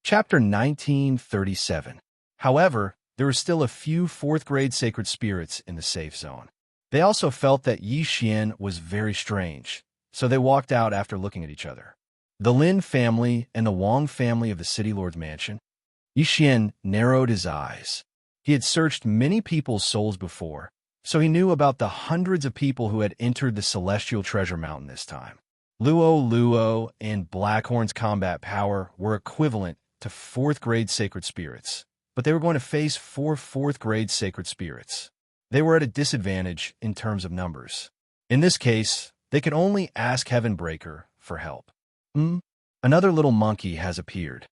Chapter 1937. However, there were still a few fourth-grade sacred spirits in the safe zone. They also felt that Yi Xian was very strange, so they walked out after looking at each other. The Lin family and the Wang family of the City Lord's mansion. Yi Xian narrowed his eyes. He had searched many people's souls before, so he knew about the hundreds of people who had entered the Celestial Treasure Mountain this time. Luo and Blackhorn's combat power were equivalent to fourth-grade sacred spirits, but they were going to face 4 fourth-grade sacred spirits. They were at a disadvantage in terms of numbers. In this case, they could only ask Heavenbreaker for help. Another little monkey has appeared.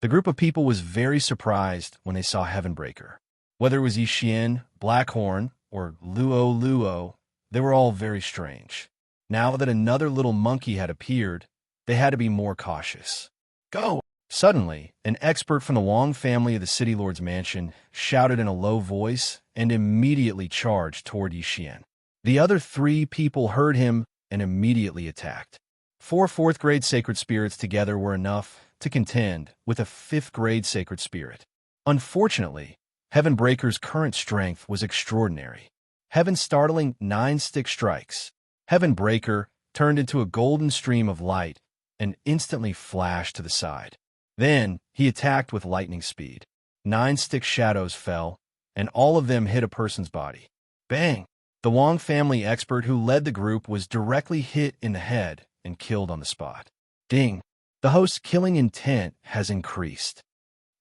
The group of people was very surprised when they saw Heavenbreaker. Whether it was Yi Xian, Blackhorn, or Luo, they were all very strange. Now that another little monkey had appeared, they had to be more cautious. Go! Suddenly, an expert from the Wang family of the City Lord's mansion shouted in a low voice and immediately charged toward Yi Xian. The other 3 people heard him and immediately attacked. 4 fourth-grade sacred spirits together were enough to contend with a 5th-grade sacred spirit. Unfortunately, Heavenbreaker's current strength was extraordinary. Heaven's startling 9-stick strikes. Heavenbreaker turned into a golden stream of light and instantly flashed to the side. Then he attacked with lightning speed. 9-stick shadows fell, and all of them hit a person's body. Bang! The Wang family expert who led the group was directly hit in the head and killed on the spot. Ding! The host's killing intent has increased.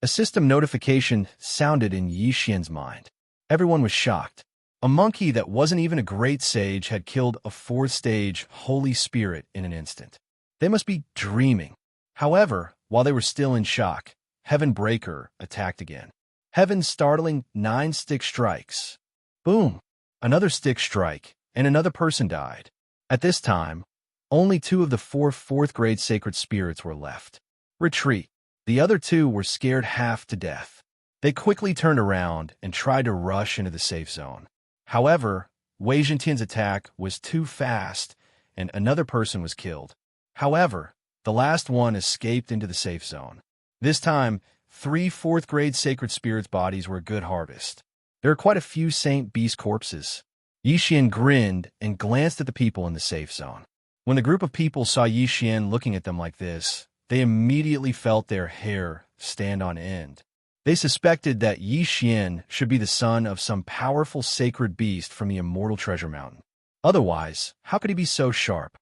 A system notification sounded in Yi Xian's mind. Everyone was shocked. A monkey that wasn't even a great sage had killed a 4th-stage holy spirit in an instant. They must be dreaming. However, while they were still in shock, Heavenbreaker attacked again. Heaven's startling 9-stick strikes. Boom! Another stick strike, and another person died. At this time, only 2 of the 4 fourth-grade sacred spirits were left. Retreat. The other 2 were scared half to death. They quickly turned around and tried to rush into the safe zone. However, Wei Zhentian's attack was too fast, and another person was killed. However, the last one escaped into the safe zone. This time, 3 fourth-grade sacred spirits' bodies were a good harvest. There are quite a few Saint Beast corpses. Yi Xian grinned and glanced at the people in the safe zone. When the group of people saw Yi Xian looking at them like this, they immediately felt their hair stand on end. They suspected that Yi Xian should be the son of some powerful sacred beast from the Immortal Treasure Mountain. Otherwise, how could he be so sharp?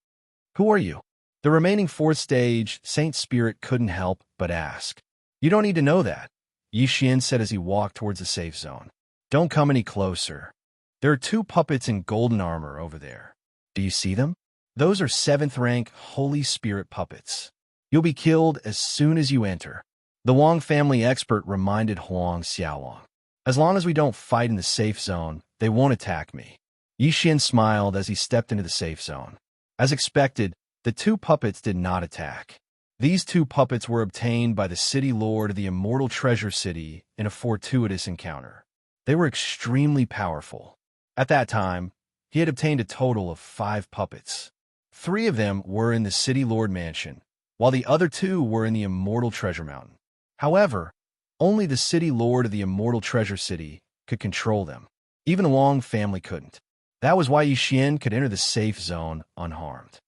Who are you? The remaining 4th-stage Saint Spirit couldn't help but ask. You don't need to know that, Yi Xian said as he walked towards the safe zone. Don't come any closer. There are 2 puppets in golden armor over there. Do you see them? Those are 7th-rank Holy Spirit puppets. You'll be killed as soon as you enter. The Wang family expert reminded Huang Xiaolong. As long as we don't fight in the safe zone, they won't attack me. Yi Xian smiled as he stepped into the safe zone. As expected, the 2 puppets did not attack. These 2 puppets were obtained by the City Lord of the Immortal Treasure City in a fortuitous encounter. They were extremely powerful. At that time, he had obtained a total of 5 puppets. 3 of them were in the City Lord Mansion, while the other 2 were in the Immortal Treasure Mountain. However, only the City Lord of the Immortal Treasure City could control them. Even the Wang family couldn't. That was why Yi Xian could enter the safe zone unharmed.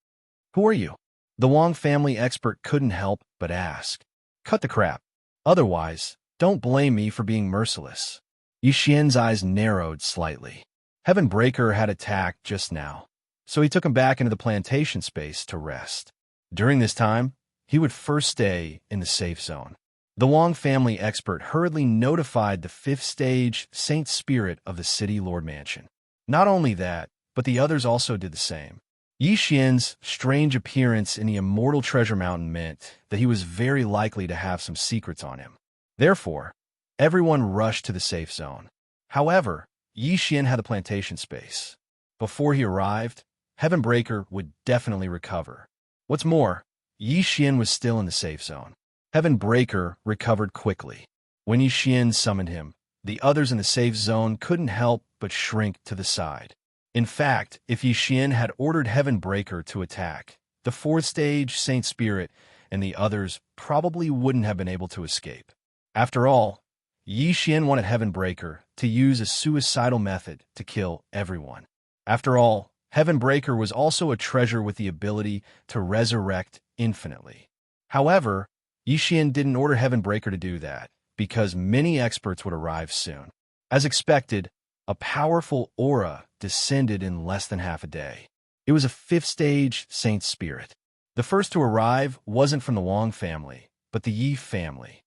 Who are you? The Wang family expert couldn't help but ask. Cut the crap. Otherwise, don't blame me for being merciless. Yi Xian's eyes narrowed slightly. Heavenbreaker had attacked just now, so he took him back into the plantation space to rest. During this time, he would first stay in the safe zone. The Wang family expert hurriedly notified the 5th-stage Saint Spirit of the City Lord Mansion. Not only that, but the others also did the same. Yi Xian's strange appearance in the Immortal Treasure Mountain meant that he was very likely to have some secrets on him. Therefore, everyone rushed to the safe zone. However, Yi Xian had the plantation space. Before he arrived, Heavenbreaker would definitely recover. What's more, Yi Xian was still in the safe zone. Heavenbreaker recovered quickly. When Yi Xian summoned him, the others in the safe zone couldn't help but shrink to the side. In fact, if Yi Xian had ordered Heavenbreaker to attack, the 4th-stage Saint Spirit and the others probably wouldn't have been able to escape. After all, Yi Xian wanted Heavenbreaker to use a suicidal method to kill everyone. After all, Heavenbreaker was also a treasure with the ability to resurrect infinitely. However, Yi Xian didn't order Heavenbreaker to do that, because many experts would arrive soon. As expected, a powerful aura descended in less than half a day. It was a fifth-stage Saint Spirit. The first to arrive wasn't from the Wang family, but the Yi family.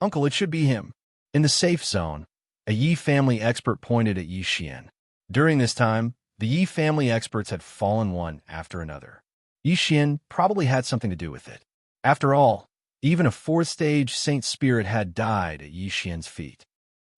"Uncle, it should be him." In the safe zone, a Yi family expert pointed at Yi Xian. During this time, the Yi family experts had fallen one after another. Yi Xian probably had something to do with it. After all, even a fourth-stage Saint Spirit had died at Yi Xian's feet.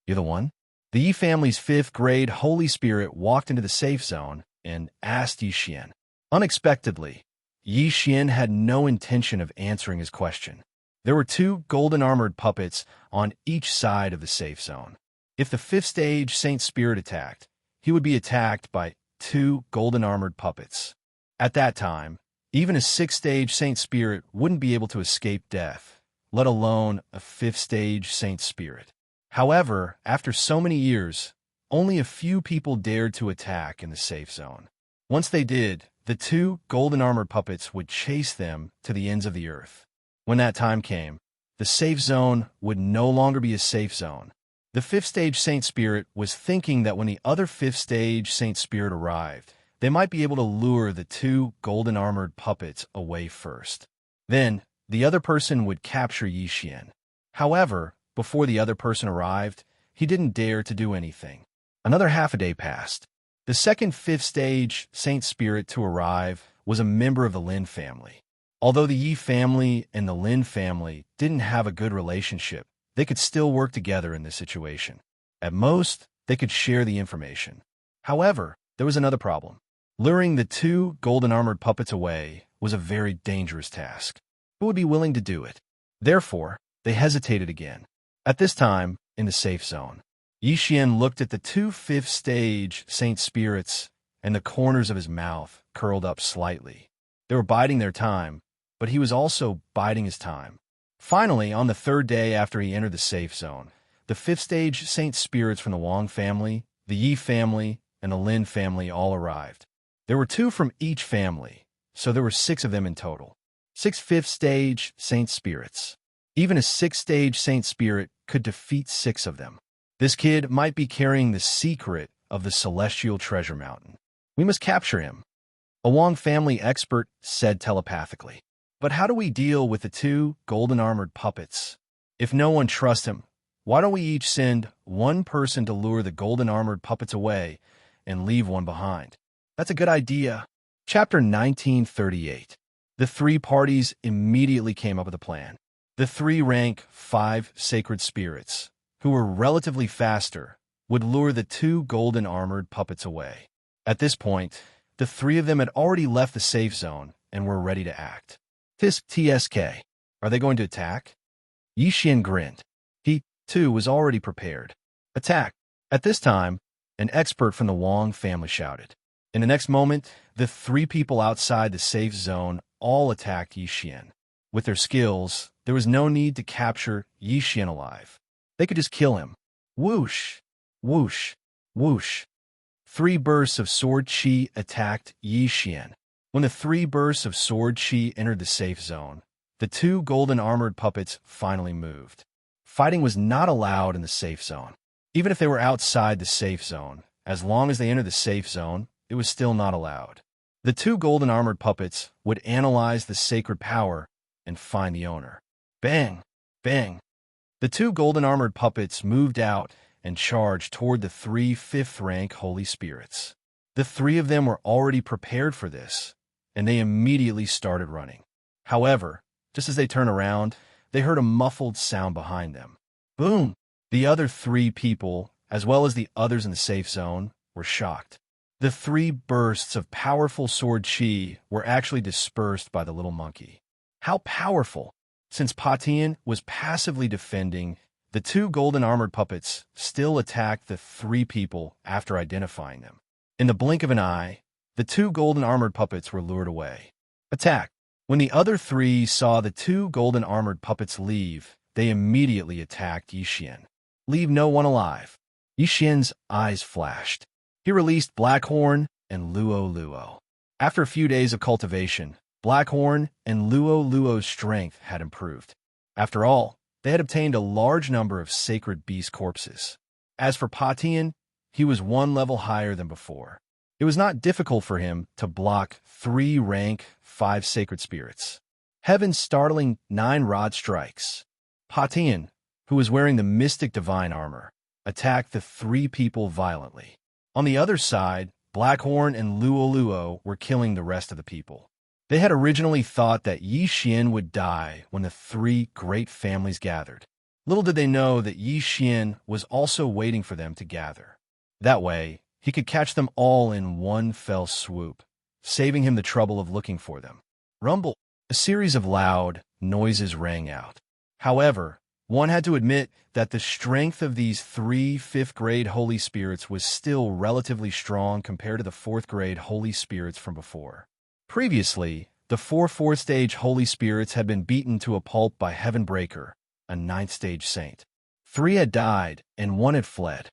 "You're the one?" The Yi family's fifth-grade Holy Spirit walked into the safe zone and asked Yi Xian. Unexpectedly, Yi Xian had no intention of answering his question. There were two golden-armored puppets on each side of the safe zone. If the fifth-stage Saint Spirit attacked, he would be attacked by two golden-armored puppets. At that time, even a sixth-stage Saint Spirit wouldn't be able to escape death, let alone a fifth-stage Saint Spirit. However, after so many years, only a few people dared to attack in the safe zone. Once they did, the two golden-armored puppets would chase them to the ends of the earth. When that time came, the safe zone would no longer be a safe zone. The fifth-stage Saint Spirit was thinking that when the other fifth-stage Saint Spirit arrived, they might be able to lure the two golden-armored puppets away first. Then, the other person would capture Yi Xian. However, before the other person arrived, he didn't dare to do anything. Another half a day passed. The second fifth-stage Saint Spirit to arrive was a member of the Lin family. Although the Yi family and the Lin family didn't have a good relationship, they could still work together in this situation. At most, they could share the information. However, there was another problem. Luring the two golden-armored puppets away was a very dangerous task. Who would be willing to do it? Therefore, they hesitated again. At this time, in the safe zone, Yi Xian looked at the two fifth-stage Saint Spirits, and the corners of his mouth curled up slightly. They were biding their time, but he was also biding his time. Finally, on the third day after he entered the safe zone, the fifth-stage Saint Spirits from the Wang family, the Yi family, and the Lin family all arrived. There were two from each family, so there were 6 of them in total. 6 fifth-stage Saint Spirits. Even a sixth-stage Saint Spirit could defeat 6 of them. This kid might be carrying the secret of the Celestial Treasure Mountain. We must capture him. A Wang family expert said telepathically. But how do we deal with the two golden-armored puppets? If no one trusts him, why don't we each send one person to lure the golden-armored puppets away and leave one behind? That's a good idea. Chapter 1938. The 3 parties immediately came up with a plan. The 3 rank 5 sacred spirits, who were relatively faster, would lure the 2 golden-armored puppets away. At this point, the 3 of them had already left the safe zone and were ready to act. TSK. Are they going to attack? Yi Xian grinned. He, too, was already prepared. Attack. At this time, an expert from the Wang family shouted. In the next moment, the 3 people outside the safe zone all attacked Yi Xian. With their skills, there was no need to capture Yi Xian alive. They could just kill him. Whoosh, whoosh, whoosh. 3 bursts of sword chi attacked Yi Xian. When the 3 bursts of sword chi entered the safe zone, the 2 golden-armored puppets finally moved. Fighting was not allowed in the safe zone. Even if they were outside the safe zone, as long as they entered the safe zone, it was still not allowed. The 2 golden-armored puppets would analyze the sacred power and find the owner. Bang! Bang! The 2 golden-armored puppets moved out and charged toward the 3 fifth-rank Holy Spirits. The 3 of them were already prepared for this, and they immediately started running. However, just as they turned around, they heard a muffled sound behind them. Boom! The other 3 people, as well as the others in the safe zone, were shocked. The 3 bursts of powerful sword chi were actually dispersed by the little monkey. How powerful! Since Patian was passively defending, the 2 golden-armored puppets still attacked the 3 people after identifying them. In the blink of an eye, the 2 golden-armored puppets were lured away. Attack! When the other three saw the two golden-armored puppets leave, they immediately attacked Yixian. Leave no one alive. Yixian's eyes flashed. He released Blackhorn and Luo Luo. After a few days of cultivation, Blackhorn and Luo Luo's strength had improved. After all, they had obtained a large number of sacred beast corpses. As for Pa Tian, he was one level higher than before. It was not difficult for him to block 3 rank 5 sacred spirits. Heaven's startling 9 rod strikes. Pa Tian, who was wearing the mystic divine armor, attacked the 3 people violently. On the other side, Blackhorn and Luo Luo were killing the rest of the people. They had originally thought that Yixian would die when the 3 great families gathered. Little did they know that Yixian was also waiting for them to gather. That way, he could catch them all in one fell swoop, saving him the trouble of looking for them. Rumble! A series of loud noises rang out. However, one had to admit that the strength of these 3 5th-grade Holy Spirits was still relatively strong compared to the 4th-grade Holy Spirits from before. Previously, the 4 4th-stage Holy Spirits had been beaten to a pulp by Heavenbreaker, a 9th-stage saint. 3 had died, and 1 had fled.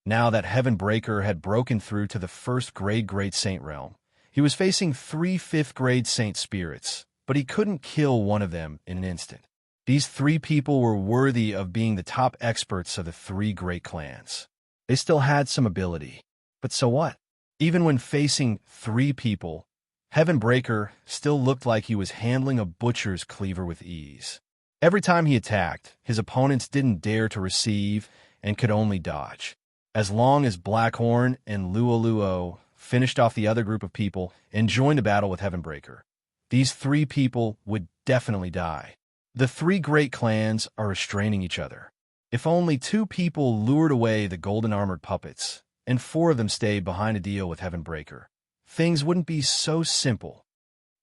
Now that Heavenbreaker had broken through to the 1st-grade Great Saint realm, he was facing 3 5th-grade Saint Spirits, but he couldn't kill one of them in an instant. These 3 people were worthy of being the top experts of the 3 great clans. They still had some ability, but so what? Even when facing 3 people, Heavenbreaker still looked like he was handling a butcher's cleaver with ease. Every time he attacked, his opponents didn't dare to receive and could only dodge. As long as Blackhorn and Luo Luo finished off the other group of people and joined the battle with Heavenbreaker, these 3 people would definitely die. The 3 great clans are restraining each other. If only 2 people lured away the golden-armored puppets, and 4 of them stayed behind a deal with Heavenbreaker, things wouldn't be so simple.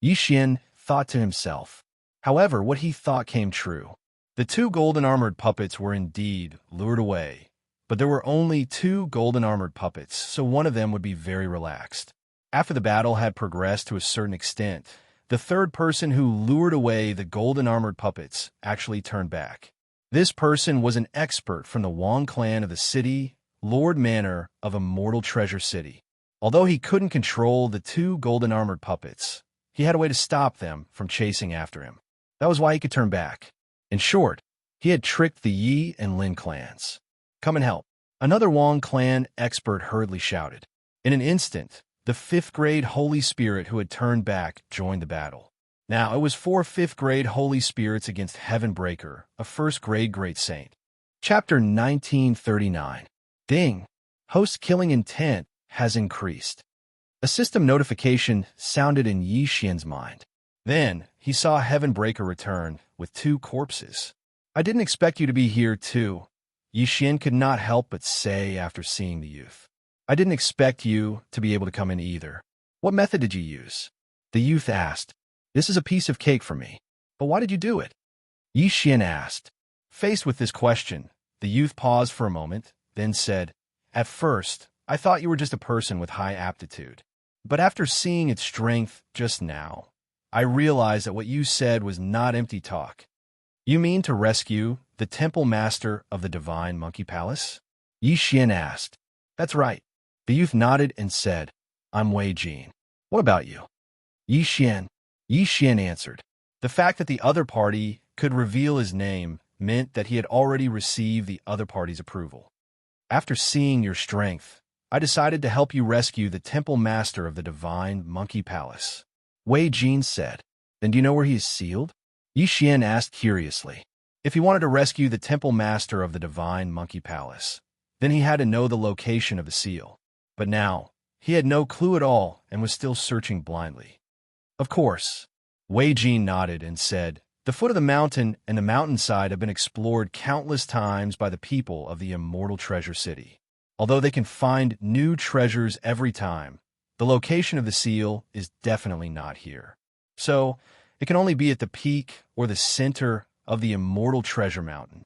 Yixian thought to himself. However, what he thought came true. The 2 golden-armored puppets were indeed lured away, but there were only 2 golden-armored puppets, so one of them would be very relaxed. After the battle had progressed to a certain extent, the 3rd person who lured away the golden-armored puppets actually turned back. This person was an expert from the Wang clan of the city, Lord Manor of Immortal Treasure City. Although he couldn't control the 2 golden-armored puppets, he had a way to stop them from chasing after him. That was why he could turn back. In short, he had tricked the Yi and Lin clans. Come and help. Another Wang clan expert hurriedly shouted. In an instant, the 5th-grade Holy Spirit who had turned back joined the battle. Now, it was 4 5th-grade Holy Spirits against Heavenbreaker, a 1st-grade Great Saint. Chapter 1939. Ding! Host killing intent has increased. A system notification sounded in Yixian's mind. Then, he saw Heavenbreaker return with 2 corpses. I didn't expect you to be here, too, Yixian could not help but say after seeing the youth. I didn't expect you to be able to come in either. What method did you use? The youth asked. This is a piece of cake for me. But why did you do it? Yixian asked. Faced with this question, the youth paused for a moment, then said, At first, I thought you were just a person with high aptitude. But after seeing its strength just now, I realized that what you said was not empty talk. You mean to rescue the temple master of the divine monkey palace? Yixian asked. That's right. The youth nodded and said, I'm Wei Jin. What about you? Yixian answered. The fact that the other party could reveal his name meant that he had already received the other party's approval. After seeing your strength, I decided to help you rescue the temple master of the divine monkey palace. Wei Jin said. Then do you know where he is sealed? Yixian asked curiously. If he wanted to rescue the temple master of the divine monkey palace, then he had to know the location of the seal. But now, he had no clue at all and was still searching blindly. Of course. Wei Jin nodded and said, The foot of the mountain and the mountainside have been explored countless times by the people of the Immortal Treasure City. Although they can find new treasures every time, the location of the seal is definitely not here. So, it can only be at the peak or the center of the Immortal Treasure Mountain.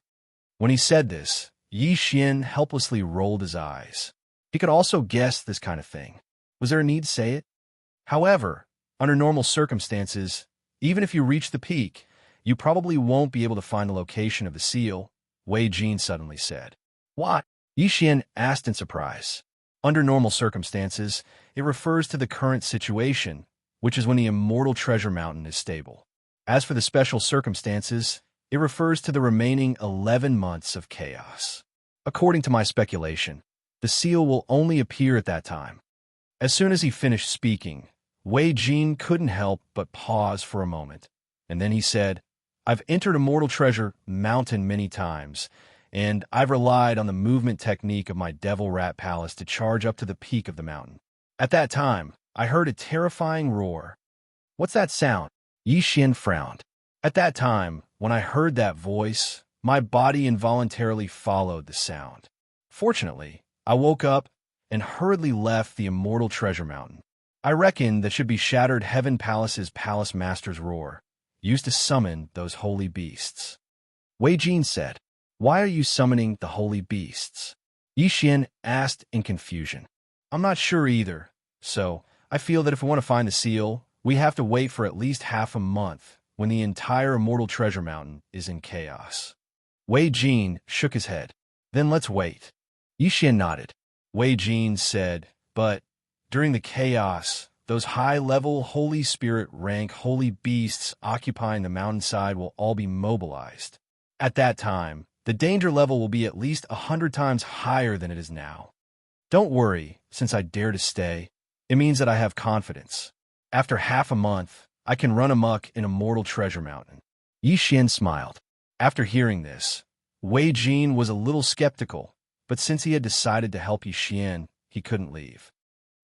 When he said this, Yixian helplessly rolled his eyes. He could also guess this kind of thing. Was there a need to say it? However, under normal circumstances, Even if you reach the peak, you probably won't be able to find the location of the seal, Wei Jin suddenly said. What? Yi Xian asked in surprise. Under normal circumstances, it refers to the current situation, which is when the immortal treasure mountain is stable. As for the special circumstances, it refers to the remaining 11 months of chaos. According to my speculation, the seal will only appear at that time. As soon as he finished speaking, Wei Jin couldn't help but pause for a moment, and then he said, I've entered Immortal Treasure Mountain many times, and I've relied on the movement technique of my Devil Rat Palace to charge up to the peak of the mountain. At that time, I heard a terrifying roar. What's that sound? Yi Xian frowned. At that time, when I heard that voice, my body involuntarily followed the sound. Fortunately, I woke up and hurriedly left the Immortal Treasure Mountain. I reckon that should be Shattered Heaven Palace's Palace Master's roar, used to summon those holy beasts. Wei Jin said, Why are you summoning the holy beasts? Yi Xian asked in confusion. I'm not sure either, so I feel that if we want to find the seal, we have to wait for at least half a month when the entire Immortal Treasure Mountain is in chaos. Wei Jin shook his head. Then let's wait. Yi Xian nodded. Wei Jin said, But during the chaos, those high-level Holy Spirit rank holy beasts occupying the mountainside will all be mobilized. At that time, the danger level will be at least 100 times higher than it is now. Don't worry, since I dare to stay. It means that I have confidence. After half a month, I can run amok in Immortal Treasure Mountain. Yi Xian smiled. After hearing this, Wei Jin was a little skeptical, but since he had decided to help Yi Xian, he couldn't leave.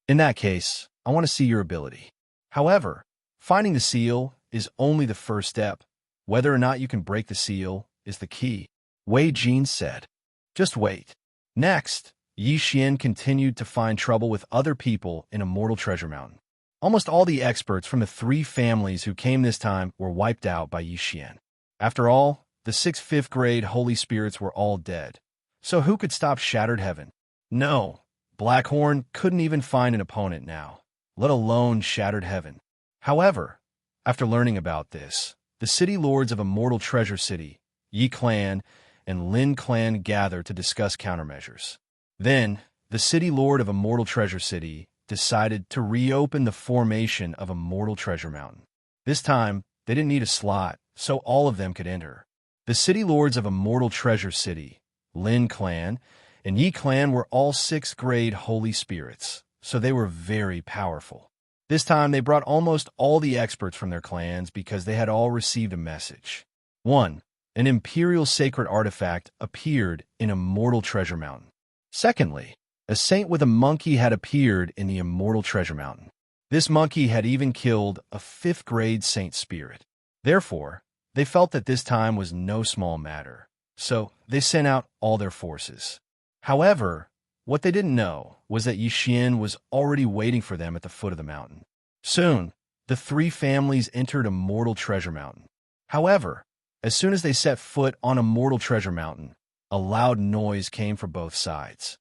In that case, I want to see your ability. However, finding the seal is only the first step. Whether or not you can break the seal is the key, Wei Jin said. Just wait. Next, Yi Xian continued to find trouble with other people in Immortal Treasure Mountain. Almost all the experts from the 3 families who came this time were wiped out by Yi Xian. After all, the 6 5th grade holy spirits were all dead. So who could stop Shattered Heaven? No, Blackhorn couldn't even find an opponent now, let alone Shattered Heaven. However, after learning about this, the city lords of Immortal Treasure City, Yi Clan, and Lin Clan gathered to discuss countermeasures. Then, the city lord of Immortal Treasure City decided to reopen the formation of Immortal Treasure Mountain. This time, they didn't need a slot, so all of them could enter. The city lords of Immortal Treasure City, Lin Clan, and Yi Clan were all 6th grade holy spirits, so they were very powerful. This time, they brought almost all the experts from their clans because they had all received a message. 1. An imperial sacred artifact appeared in Immortal Treasure Mountain. Secondly, a saint with a monkey had appeared in the Immortal Treasure Mountain. This monkey had even killed a 5th grade saint spirit. Therefore, they felt that this time was no small matter, so they sent out all their forces. However, what they didn't know was that Yi Xian was already waiting for them at the foot of the mountain. Soon, the 3 families entered Immortal Treasure Mountain. However, as soon as they set foot on Immortal Treasure Mountain, a loud noise came from both sides.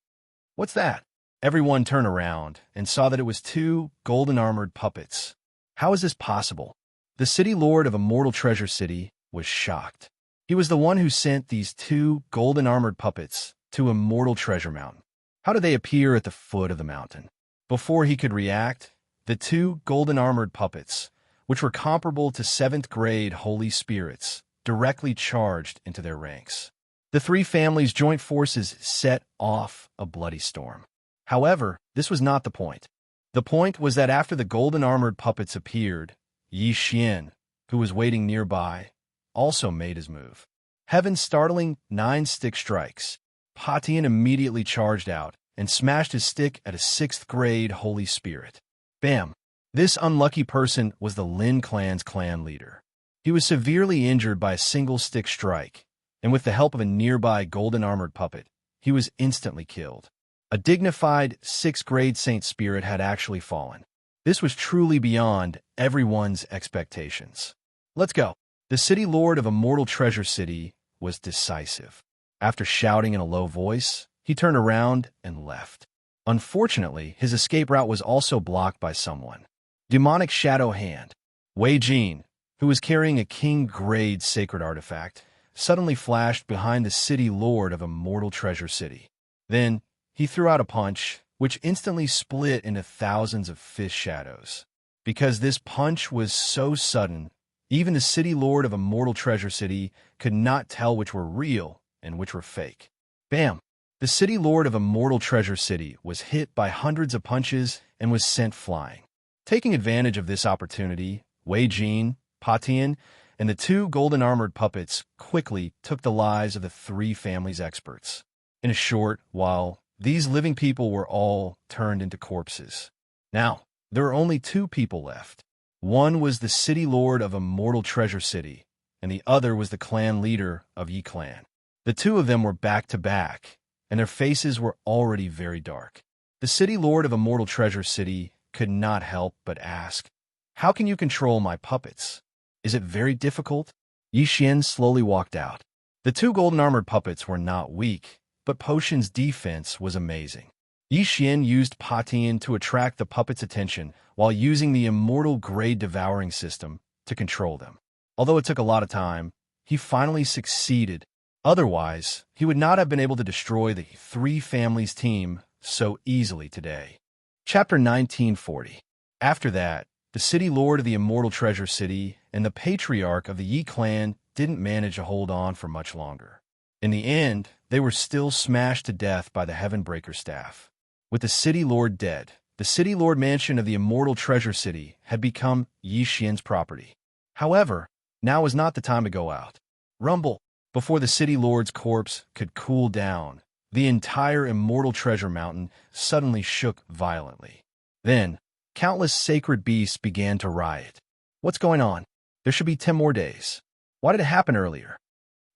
What's that? Everyone turned around and saw that it was 2 golden-armored puppets. How is this possible? The city lord of Immortal Treasure City was shocked. He was the one who sent these 2 golden-armored puppets to Immortal Treasure Mountain. How did they appear at the foot of the mountain? Before he could react, the 2 golden-armored puppets, which were comparable to 7th grade holy spirits, directly charged into their ranks. The 3 families' joint forces set off a bloody storm. However, this was not the point. The point was that after the golden-armored puppets appeared, Yi Xian, who was waiting nearby, also made his move. Heaven's startling 9 stick strikes. Patian immediately charged out and smashed his stick at a 6th grade holy spirit. Bam! This unlucky person was the Lin Clan's clan leader. He was severely injured by a single stick strike, and with the help of a nearby golden-armored puppet, he was instantly killed. A dignified 6th grade saint spirit had actually fallen. This was truly beyond everyone's expectations. Let's go. The city lord of Immortal Treasure City was decisive. After shouting in a low voice, he turned around and left. Unfortunately, his escape route was also blocked by someone. Demonic Shadow Hand. Wei Jin, who was carrying a king-grade sacred artifact, suddenly flashed behind the city lord of Immortal Treasure City. Then, he threw out a punch, which instantly split into thousands of fish shadows. Because this punch was so sudden, even the city lord of Immortal Treasure City could not tell which were real and which were fake. Bam! The city lord of Immortal Treasure City was hit by hundreds of punches and was sent flying. Taking advantage of this opportunity, Wei Jin, Pa Tian, and the two golden-armored puppets quickly took the lives of the three family's experts. In a short while, these living people were all turned into corpses. Now, there were only two people left. One was the city lord of Immortal Treasure City, and the other was the clan leader of Yi Clan. The two of them were back to back, and their faces were already very dark. The city lord of Immortal Treasure City could not help but ask, "How can you control my puppets? Is it very difficult?" Yi Xian slowly walked out. The two golden-armored puppets were not weak, but Potion's defense was amazing. Yi Xian used Pa Tian to attract the puppets' attention while using the Immortal Grade Devouring system to control them. Although it took a lot of time, he finally succeeded. Otherwise, he would not have been able to destroy the three families' team so easily today. Chapter 1940. After that, the city lord of the Immortal Treasure City and the patriarch of the Yi clan didn't manage to hold on for much longer. In the end, they were still smashed to death by the Heavenbreaker staff. With the city lord dead, the city lord mansion of the Immortal Treasure City had become Yi Xian's property. However, now was not the time to go out. Rumble! Before the city lord's corpse could cool down, the entire Immortal Treasure Mountain suddenly shook violently. Then, countless sacred beasts began to riot. What's going on? There should be 10 more days. Why did it happen earlier?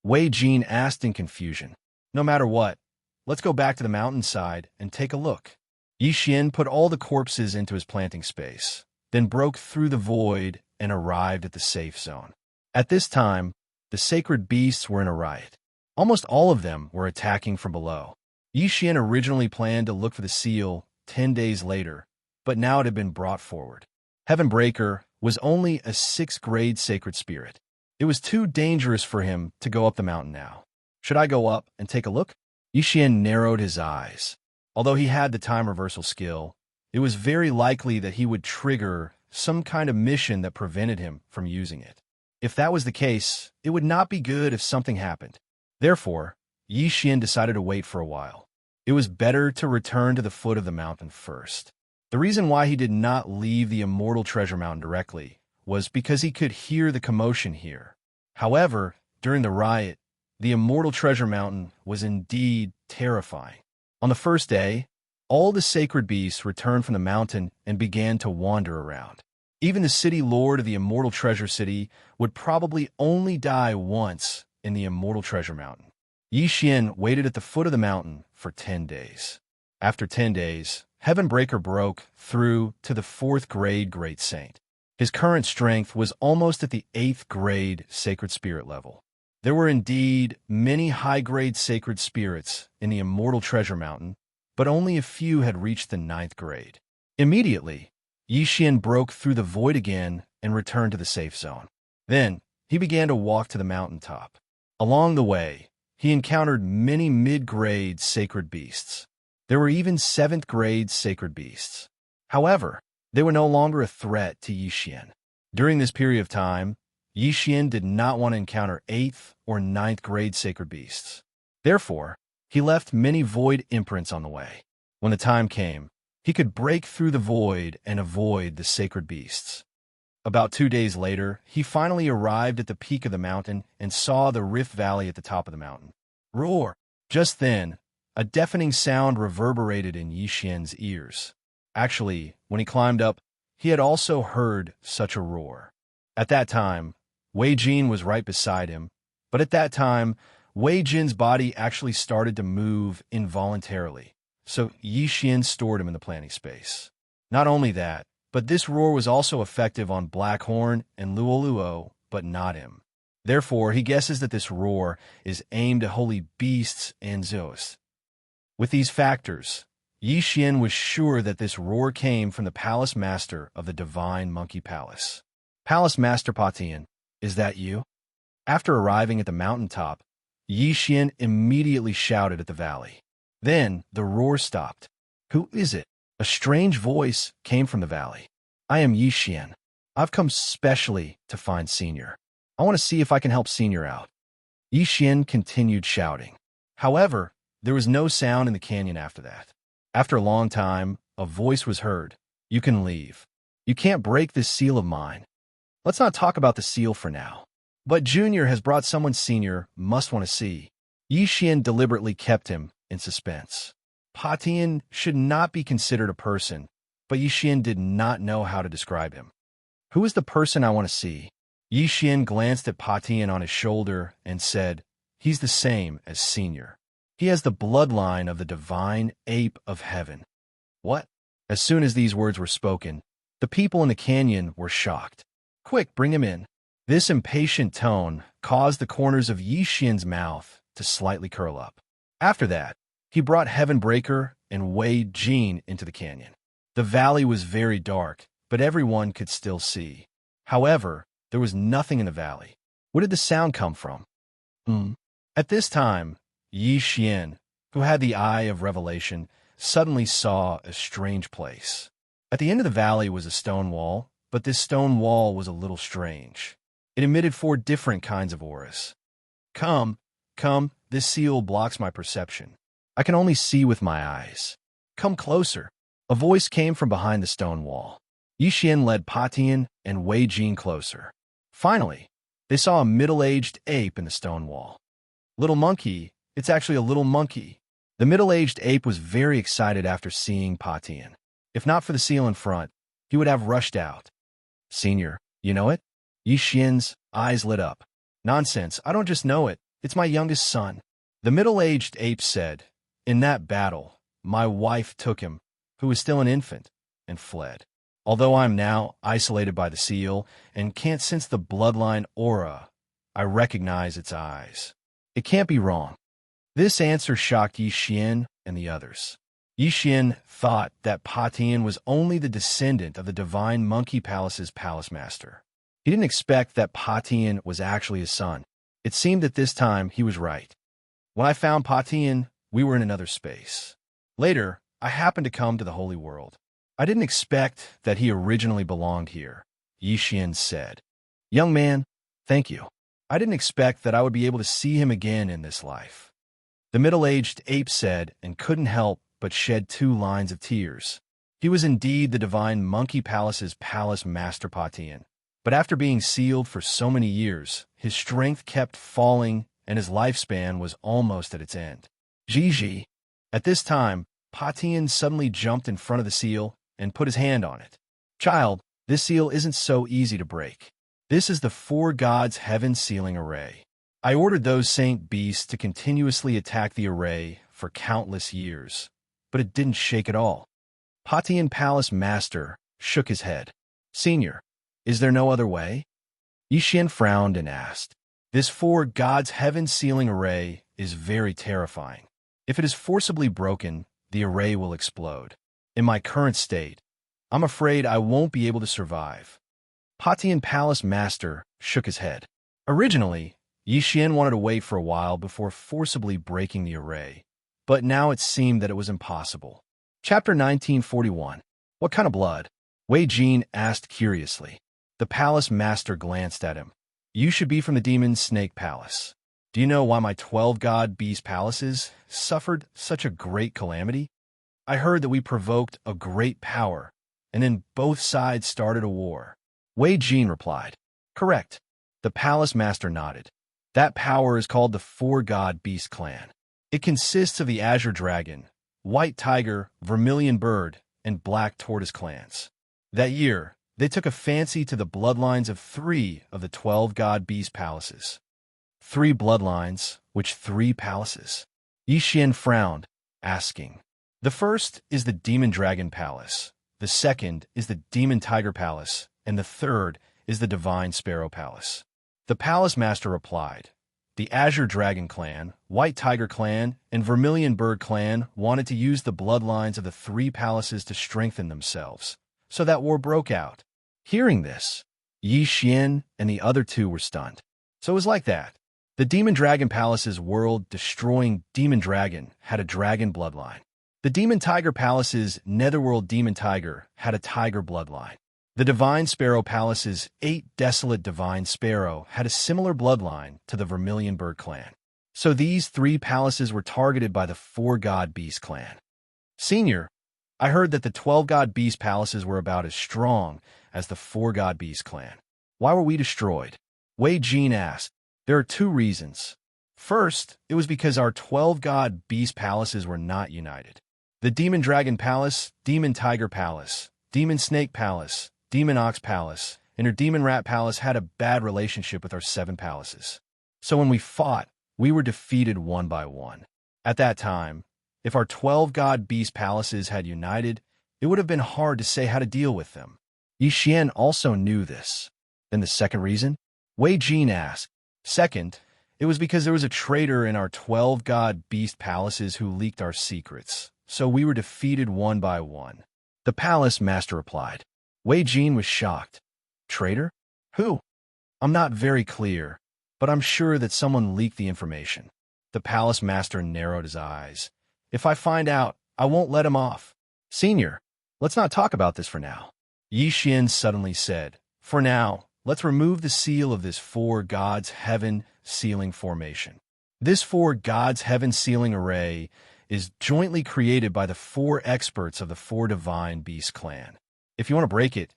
Wei Jin asked in confusion. No matter what, let's go back to the mountainside and take a look. Yi Xian put all the corpses into his planting space, then broke through the void and arrived at the safe zone. At this time, the sacred beasts were in a riot. Almost all of them were attacking from below. Yi Xian originally planned to look for the seal 10 days later, but now it had been brought forward. Heavenbreaker was only a 6th grade sacred spirit. It was too dangerous for him to go up the mountain now. Should I go up and take a look? Yi Xian narrowed his eyes. Although he had the time reversal skill, it was very likely that he would trigger some kind of mission that prevented him from using it. If that was the case, it would not be good if something happened. Therefore, Yi Xian decided to wait for a while. It was better to return to the foot of the mountain first. The reason why he did not leave the Immortal Treasure Mountain directly was because he could hear the commotion here. However, during the riot, the Immortal Treasure Mountain was indeed terrifying. On the first day, all the sacred beasts returned from the mountain and began to wander around. Even the city lord of the Immortal Treasure City would probably only die once in the Immortal Treasure Mountain. Yi Xian waited at the foot of the mountain for 10 days. After 10 days, Heavenbreaker broke through to the 4th grade Great Saint. His current strength was almost at the 8th grade Sacred Spirit level. There were indeed many high-grade sacred spirits in the Immortal Treasure Mountain, but only a few had reached the 9th grade. Immediately, Yi Xian broke through the void again and returned to the safe zone. Then, he began to walk to the mountaintop. Along the way, he encountered many mid-grade sacred beasts. There were even 7th grade sacred beasts. However, they were no longer a threat to Yi Xian. During this period of time, Yi Xian did not want to encounter 8th or 9th grade sacred beasts. Therefore, he left many void imprints on the way. When the time came, he could break through the void and avoid the sacred beasts. About 2 days later, he finally arrived at the peak of the mountain and saw the Rift Valley at the top of the mountain. Roar! Just then, a deafening sound reverberated in Yi Xian's ears. Actually, when he climbed up, he had also heard such a roar. At that time, Wei Jin was right beside him, but at that time, Wei Jin's body actually started to move involuntarily, so Yi Xian stored him in the planting space. Not only that, but this roar was also effective on Blackhorn and Luoluo, but not him. Therefore, he guesses that this roar is aimed at holy beasts and Zeus. With these factors, Yi Xian was sure that this roar came from the Palace Master of the Divine Monkey Palace. Palace Master Pa Tian, is that you? After arriving at the mountaintop, Yi Xian immediately shouted at the valley. Then the roar stopped. Who is it? A strange voice came from the valley. I am Yi Xian. I've come specially to find Senior. I want to see if I can help Senior out. Yi Xian continued shouting. However, there was no sound in the canyon after that. After a long time, a voice was heard. You can leave. You can't break this seal of mine. Let's not talk about the seal for now. But Junior has brought someone Senior must want to see. Yi Xian deliberately kept him in suspense. Pa Tian should not be considered a person, but Yi Xian did not know how to describe him. Who is the person I want to see? Yi Xian glanced at Pa Tian on his shoulder and said, he's the same as Senior. He has the bloodline of the divine ape of heaven. What? As soon as these words were spoken, the people in the canyon were shocked. Quick, bring him in. This impatient tone caused the corners of Yi Xian's mouth to slightly curl up. After that, he brought Heaven Breaker and Wei Jin into the canyon. The valley was very dark, but everyone could still see. However, there was nothing in the valley. Where did the sound come from? At this time, Yi Xian, who had the eye of revelation, suddenly saw a strange place. At the end of the valley was a stone wall, but this stone wall was a little strange. It emitted 4 different kinds of auras. Come, this seal blocks my perception. I can only see with my eyes. Come closer. A voice came from behind the stone wall. Yi Xian led Pa Tian and Wei Jin closer. Finally, they saw a middle-aged ape in the stone wall. Little monkey, it's actually a little monkey. The middle-aged ape was very excited after seeing Pa Tian. If not for the seal in front, he would have rushed out. Senior, you know it? Yi Xian's eyes lit up. Nonsense, I don't just know it. It's my youngest son. The middle-aged ape said, in that battle, my wife took him, who was still an infant, and fled. Although I'm now isolated by the seal and can't sense the bloodline aura, I recognize its eyes. It can't be wrong. This answer shocked Yi Xian and the others. Yi Xian thought that Pa Tian was only the descendant of the Divine Monkey Palace's palace master. He didn't expect that Pa Tian was actually his son. It seemed that this time he was right. When I found Pa Tian, we were in another space. Later, I happened to come to the Holy World. I didn't expect that he originally belonged here, Yi Xian said. Young man, thank you. I didn't expect that I would be able to see him again in this life. The middle-aged ape said and couldn't help but shed 2 lines of tears. He was indeed the Divine Monkey Palace's palace master Pa Tian. But after being sealed for so many years, his strength kept falling and his lifespan was almost at its end. Gigi. At this time, Pa Tian suddenly jumped in front of the seal and put his hand on it. Child, this seal isn't so easy to break. This is the 4 gods' heaven sealing array. I ordered those saint beasts to continuously attack the array for countless years, but it didn't shake at all. Pa Tian Palace Master shook his head. Senior, is there no other way? Yi Xian frowned and asked. This 4 gods' heaven sealing array is very terrifying. If it is forcibly broken, the array will explode. In my current state, I'm afraid I won't be able to survive. Pa Tian Palace Master shook his head. Originally, Yi Xian wanted to wait for a while before forcibly breaking the array, but now it seemed that it was impossible. Chapter 1941. What kind of blood? Wei Jin asked curiously. The palace master glanced at him. You should be from the demon snake palace. Do you know why my 12 god beast palaces suffered such a great calamity? I heard that we provoked a great power, and then both sides started a war. Wei Jin replied. Correct. The palace master nodded. That power is called the 4 god beast clan. It consists of the Azure Dragon, White Tiger, Vermilion Bird, and Black Tortoise clans. That year, they took a fancy to the bloodlines of 3 of the 12 god beast palaces. 3 bloodlines, which 3 palaces? Yi Xian frowned, asking. The first is the Demon Dragon Palace, the second is the Demon Tiger Palace, and the third is the Divine Sparrow Palace. The palace master replied, the Azure Dragon Clan, White Tiger Clan, and Vermilion Bird Clan wanted to use the bloodlines of the 3 palaces to strengthen themselves, so that war broke out. Hearing this, Yi Xian and the other two were stunned. So it was like that. The Demon Dragon Palace's world-destroying Demon Dragon had a dragon bloodline. The Demon Tiger Palace's Netherworld Demon Tiger had a tiger bloodline. The Divine Sparrow Palace's 8 Desolate Divine Sparrow had a similar bloodline to the Vermilion Bird clan. So these 3 palaces were targeted by the 4-God Beast clan. Senior, I heard that the 12-God Beast palaces were about as strong as the 4-God Beast clan. Why were we destroyed? Wei Jin asked. There are 2 reasons. First, it was because our 12-God Beast palaces were not united. The Demon Dragon Palace, Demon Tiger Palace, Demon Snake Palace, Demon Ox Palace, and our Demon Rat Palace had a bad relationship with our 7 palaces. So when we fought, we were defeated one by one. At that time, if our 12-God Beast palaces had united, it would have been hard to say how to deal with them. Yi Xian also knew this. Then the second reason? Wei Jin asked. Second, it was because there was a traitor in our 12-God Beast palaces who leaked our secrets, so we were defeated one by one. The palace master replied. Wei Jin was shocked. Traitor? Who? I'm not very clear, but I'm sure that someone leaked the information. The palace master narrowed his eyes. If I find out, I won't let him off. Senior, let's not talk about this for now. Yi Xian suddenly said, For now, let's remove the seal of this 4 Gods Heaven sealing formation. This 4 Gods Heaven sealing array is jointly created by the 4 experts of the 4 Divine Beast clan. If you want to break it,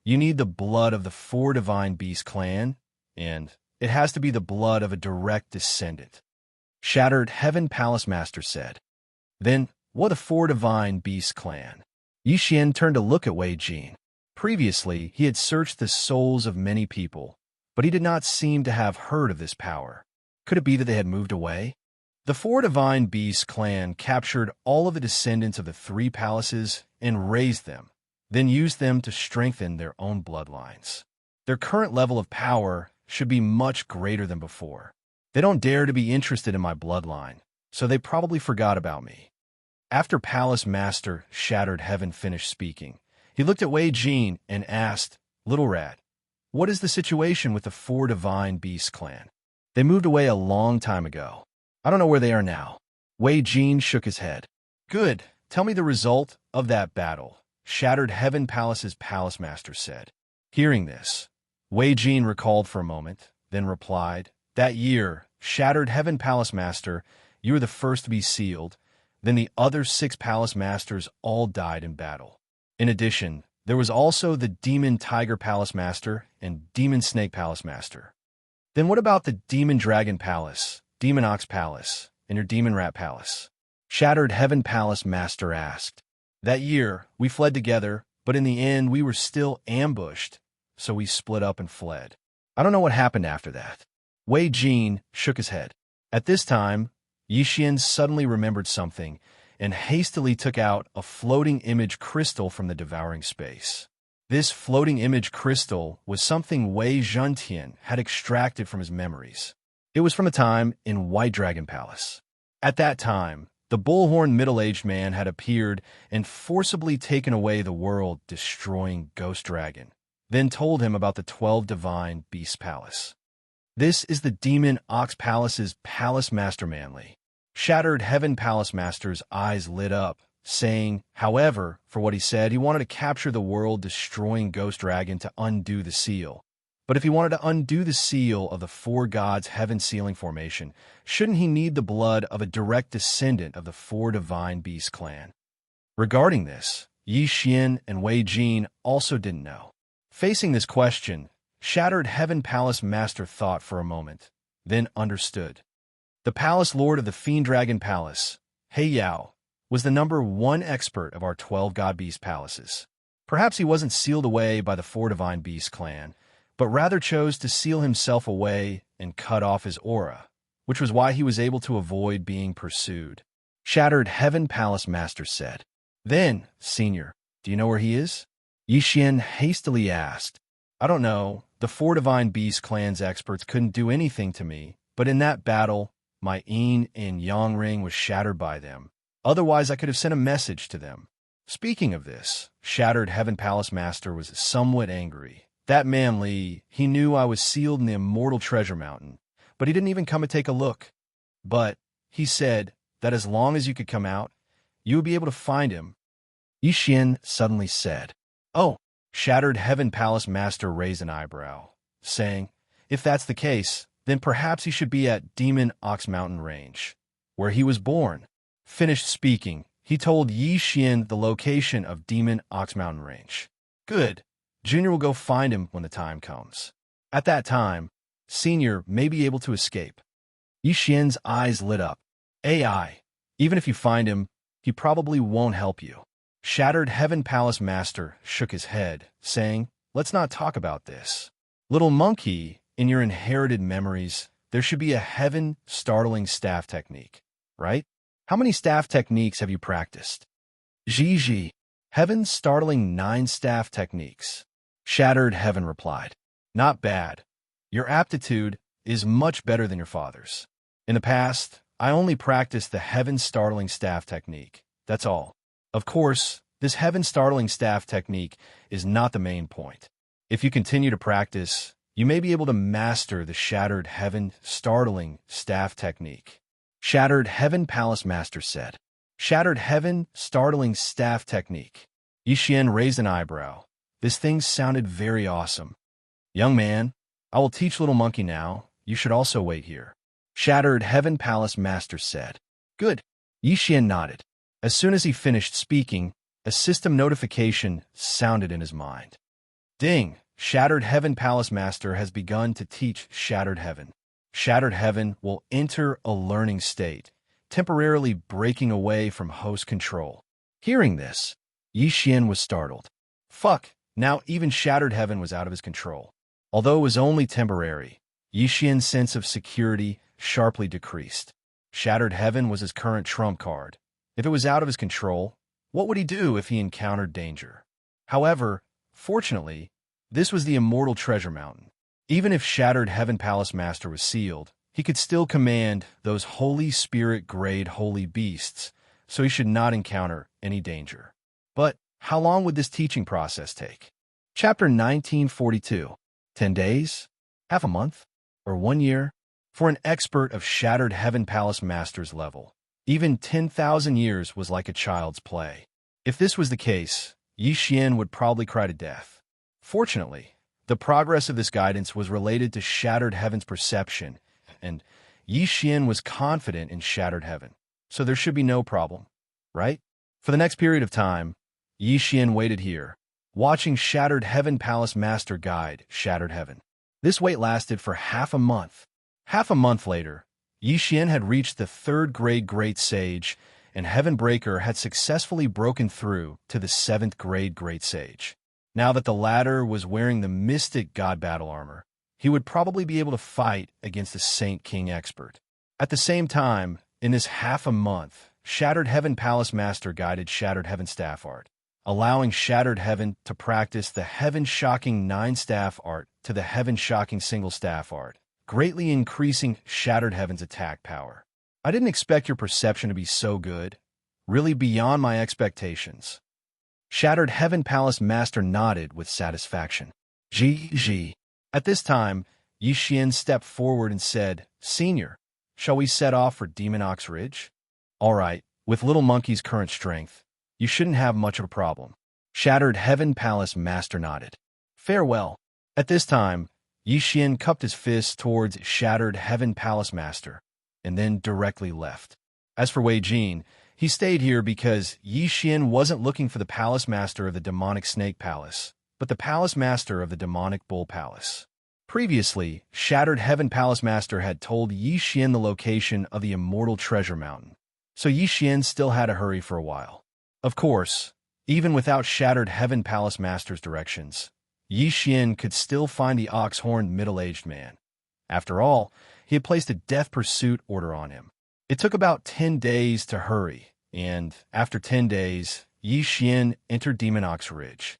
you need the blood of the 4 Divine Beast clan, and it has to be the blood of a direct descendant. Shattered Heaven Palace Master said. Then, what the 4 Divine Beast clan? Yi Xian turned to look at Wei Jin. Previously, he had searched the souls of many people, but he did not seem to have heard of this power. Could it be that they had moved away? The 4 Divine Beast clan captured all of the descendants of the 3 palaces and raised them, then used them to strengthen their own bloodlines. Their current level of power should be much greater than before. They don't dare to be interested in my bloodline, so they probably forgot about me. After Palace Master Shattered Heaven finished speaking, he looked at Wei Jin and asked, Little Rat, what is the situation with the 4 Divine Beast clan? They moved away a long time ago. I don't know where they are now. Wei Jin shook his head. Good. Tell me the result of that battle, Shattered Heaven Palace's Palace Master said. Hearing this, Wei Jin recalled for a moment, then replied, That year, Shattered Heaven Palace Master, you were the first to be sealed. Then the other 6 Palace Masters all died in battle. In addition, there was also the Demon Tiger Palace Master and Demon Snake Palace Master. Then what about the Demon Dragon Palace, Demon Ox Palace, and your Demon Rat Palace? Shattered Heaven Palace Master asked. That year, we fled together, but in the end, we were still ambushed, so we split up and fled. I don't know what happened after that. Wei Jin shook his head. At this time, Yi Xian suddenly remembered something and hastily took out a floating image crystal from the devouring space. This floating image crystal was something Wei Zhentian had extracted from his memories. It was from a time in White Dragon Palace. At that time, the bullhorn middle-aged man had appeared and forcibly taken away the world-destroying ghost dragon, then told him about the 12 Divine Beast Palace. This is the Demon Ox Palace's Palace Master Manly. Shattered Heaven Palace Master's eyes lit up, saying, however, for what he said, he wanted to capture the world-destroying ghost dragon to undo the seal. But if he wanted to undo the seal of the 4 Gods Heaven sealing formation, shouldn't he need the blood of a direct descendant of the 4 Divine Beast clan? Regarding this, Yi Xian and Wei Jin also didn't know. Facing this question, Shattered Heaven Palace Master thought for a moment, then understood. The Palace Lord of the Fiend Dragon Palace, He Yao, was the number 1 expert of our 12 God Beast palaces. Perhaps he wasn't sealed away by the 4 Divine Beast clan, but rather chose to seal himself away and cut off his aura, which was why he was able to avoid being pursued. Shattered Heaven Palace Master said. Then, Senior, do you know where he is? Yi Xian hastily asked. I don't know. The 4 Divine Beast clan's experts couldn't do anything to me, but in that battle, my yin and yang ring was shattered by them. Otherwise, I could have sent a message to them. Speaking of this, Shattered Heaven Palace Master was somewhat angry, That man Li, he knew I was sealed in the immortal treasure mountain, but he didn't even come and take a look. But he said that as long as you could come out, you would be able to find him. Yi Xian suddenly said. Oh, Shattered Heaven Palace Master raised an eyebrow, saying, if that's the case, then perhaps he should be at Demon Ox Mountain Range, where he was born. Finished speaking, he told Yi Xian the location of Demon Ox Mountain Range. Good. Junior will go find him when the time comes. At that time, Senior may be able to escape. Yi Xian's eyes lit up. AI. Even if you find him, he probably won't help you. Shattered Heaven Palace Master shook his head, saying, let's not talk about this. Little monkey, in your inherited memories, there should be a heaven-startling staff technique, right? How many staff techniques have you practiced? Gigi. Heaven-startling 9 staff techniques. Shattered Heaven replied. Not bad. Your aptitude is much better than your father's. In the past, I only practiced the heaven-startling staff technique. That's all. Of course, this heaven-startling staff technique is not the main point. If you continue to practice, you may be able to master the Shattered Heaven Startling Staff Technique. Shattered Heaven Palace Master said. Shattered Heaven Startling Staff Technique. Yi Xian raised an eyebrow. This thing sounded very awesome. Young man, I will teach Little Monkey now. You should also wait here. Shattered Heaven Palace Master said. Good. Yi Xian nodded. As soon as he finished speaking, a system notification sounded in his mind. Ding! Shattered Heaven Palace Master has begun to teach Shattered Heaven. Shattered Heaven will enter a learning state, temporarily breaking away from host control. Hearing this, Yi Xian was startled. Fuck! Now even Shattered Heaven was out of his control. Although it was only temporary, Yi Xian's sense of security sharply decreased. Shattered Heaven was his current trump card. If it was out of his control, what would he do if he encountered danger? However, fortunately, this was the immortal treasure mountain. Even if Shattered Heaven Palace Master was sealed, he could still command those Holy Spirit-grade holy beasts, so he should not encounter any danger. But how long would this teaching process take? Chapter 1942. 10 days? Half a month? Or 1 year? For an expert of Shattered Heaven Palace Master's level, even 10,000 years was like a child's play. If this was the case, Yi Xian would probably cry to death. Fortunately, the progress of this guidance was related to Shattered Heaven's perception, and Yi Xian was confident in Shattered Heaven, so there should be no problem, right? For the next period of time, Yi Xian waited here, watching Shattered Heaven Palace Master guide Shattered Heaven. This wait lasted for half a month. Half a month later, Yi Xian had reached the 3rd grade Great Sage, and Heaven Breaker had successfully broken through to the 7th grade Great Sage. Now that the latter was wearing the Mystic God Battle Armor, he would probably be able to fight against the Saint King Expert. At the same time, in this half a month, Shattered Heaven Palace Master guided Shattered Heaven Staff Art, allowing Shattered Heaven to practice the Heaven-Shocking 9 Staff Art to the Heaven-Shocking Single Staff Art, greatly increasing Shattered Heaven's attack power. I didn't expect your perception to be so good, really beyond my expectations. Shattered Heaven Palace Master nodded with satisfaction. GG. At this time, Yi Xian stepped forward and said, Senior, shall we set off for Demon Ox Ridge? All right, with Little Monkey's current strength, you shouldn't have much of a problem. Shattered Heaven Palace Master nodded. Farewell. At this time, Yi Xian cupped his fist towards Shattered Heaven Palace Master, and then directly left. As for Wei Jin, he stayed here because Yi Xian wasn't looking for the Palace Master of the Demonic Snake Palace, but the Palace Master of the Demonic Bull Palace. Previously, Shattered Heaven Palace Master had told Yi Xian the location of the Immortal Treasure Mountain, so Yi Xian still had to hurry for a while. Of course, even without Shattered Heaven Palace Master's directions, Yi Xian could still find the ox-horned middle-aged man. After all, he had placed a death pursuit order on him. It took about 10 days to hurry, and after 10 days, Yi Xian entered Demon Ox Ridge.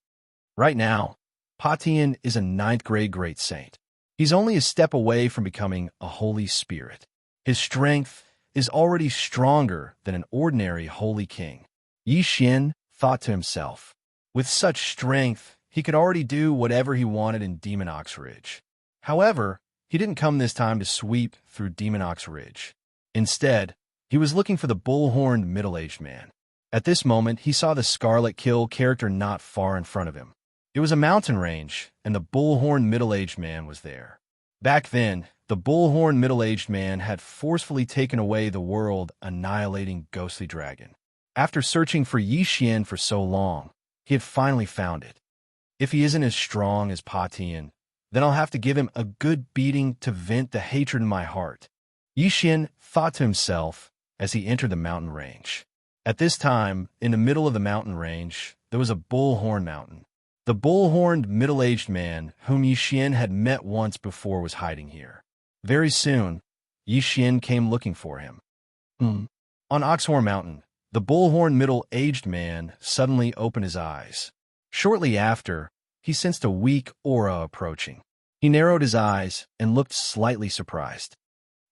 Right now, Patian is a 9th grade Great Saint. He's only a step away from becoming a Holy Spirit. His strength is already stronger than an ordinary Holy King. Yi Xian thought to himself, with such strength, he could already do whatever he wanted in Demon Ox Ridge. However, he didn't come this time to sweep through Demon Ox Ridge. Instead, he was looking for the bull-horned middle-aged man. At this moment, he saw the Scarlet Kill character not far in front of him. It was a mountain range, and the bull-horned middle-aged man was there. Back then, the bull-horned middle-aged man had forcefully taken away the world-annihilating ghostly dragon. After searching for Yi Xian for so long, he had finally found it. If he isn't as strong as Pa Tian, then I'll have to give him a good beating to vent the hatred in my heart, Yi Xian thought to himself as he entered the mountain range. At this time, in the middle of the mountain range, there was a bullhorn mountain. The bull-horned middle-aged man whom Yi Xian had met once before was hiding here. Very soon, Yi Xian came looking for him. On Oxhorn Mountain, the bull-horned middle-aged man suddenly opened his eyes. Shortly after, he sensed a weak aura approaching. He narrowed his eyes and looked slightly surprised.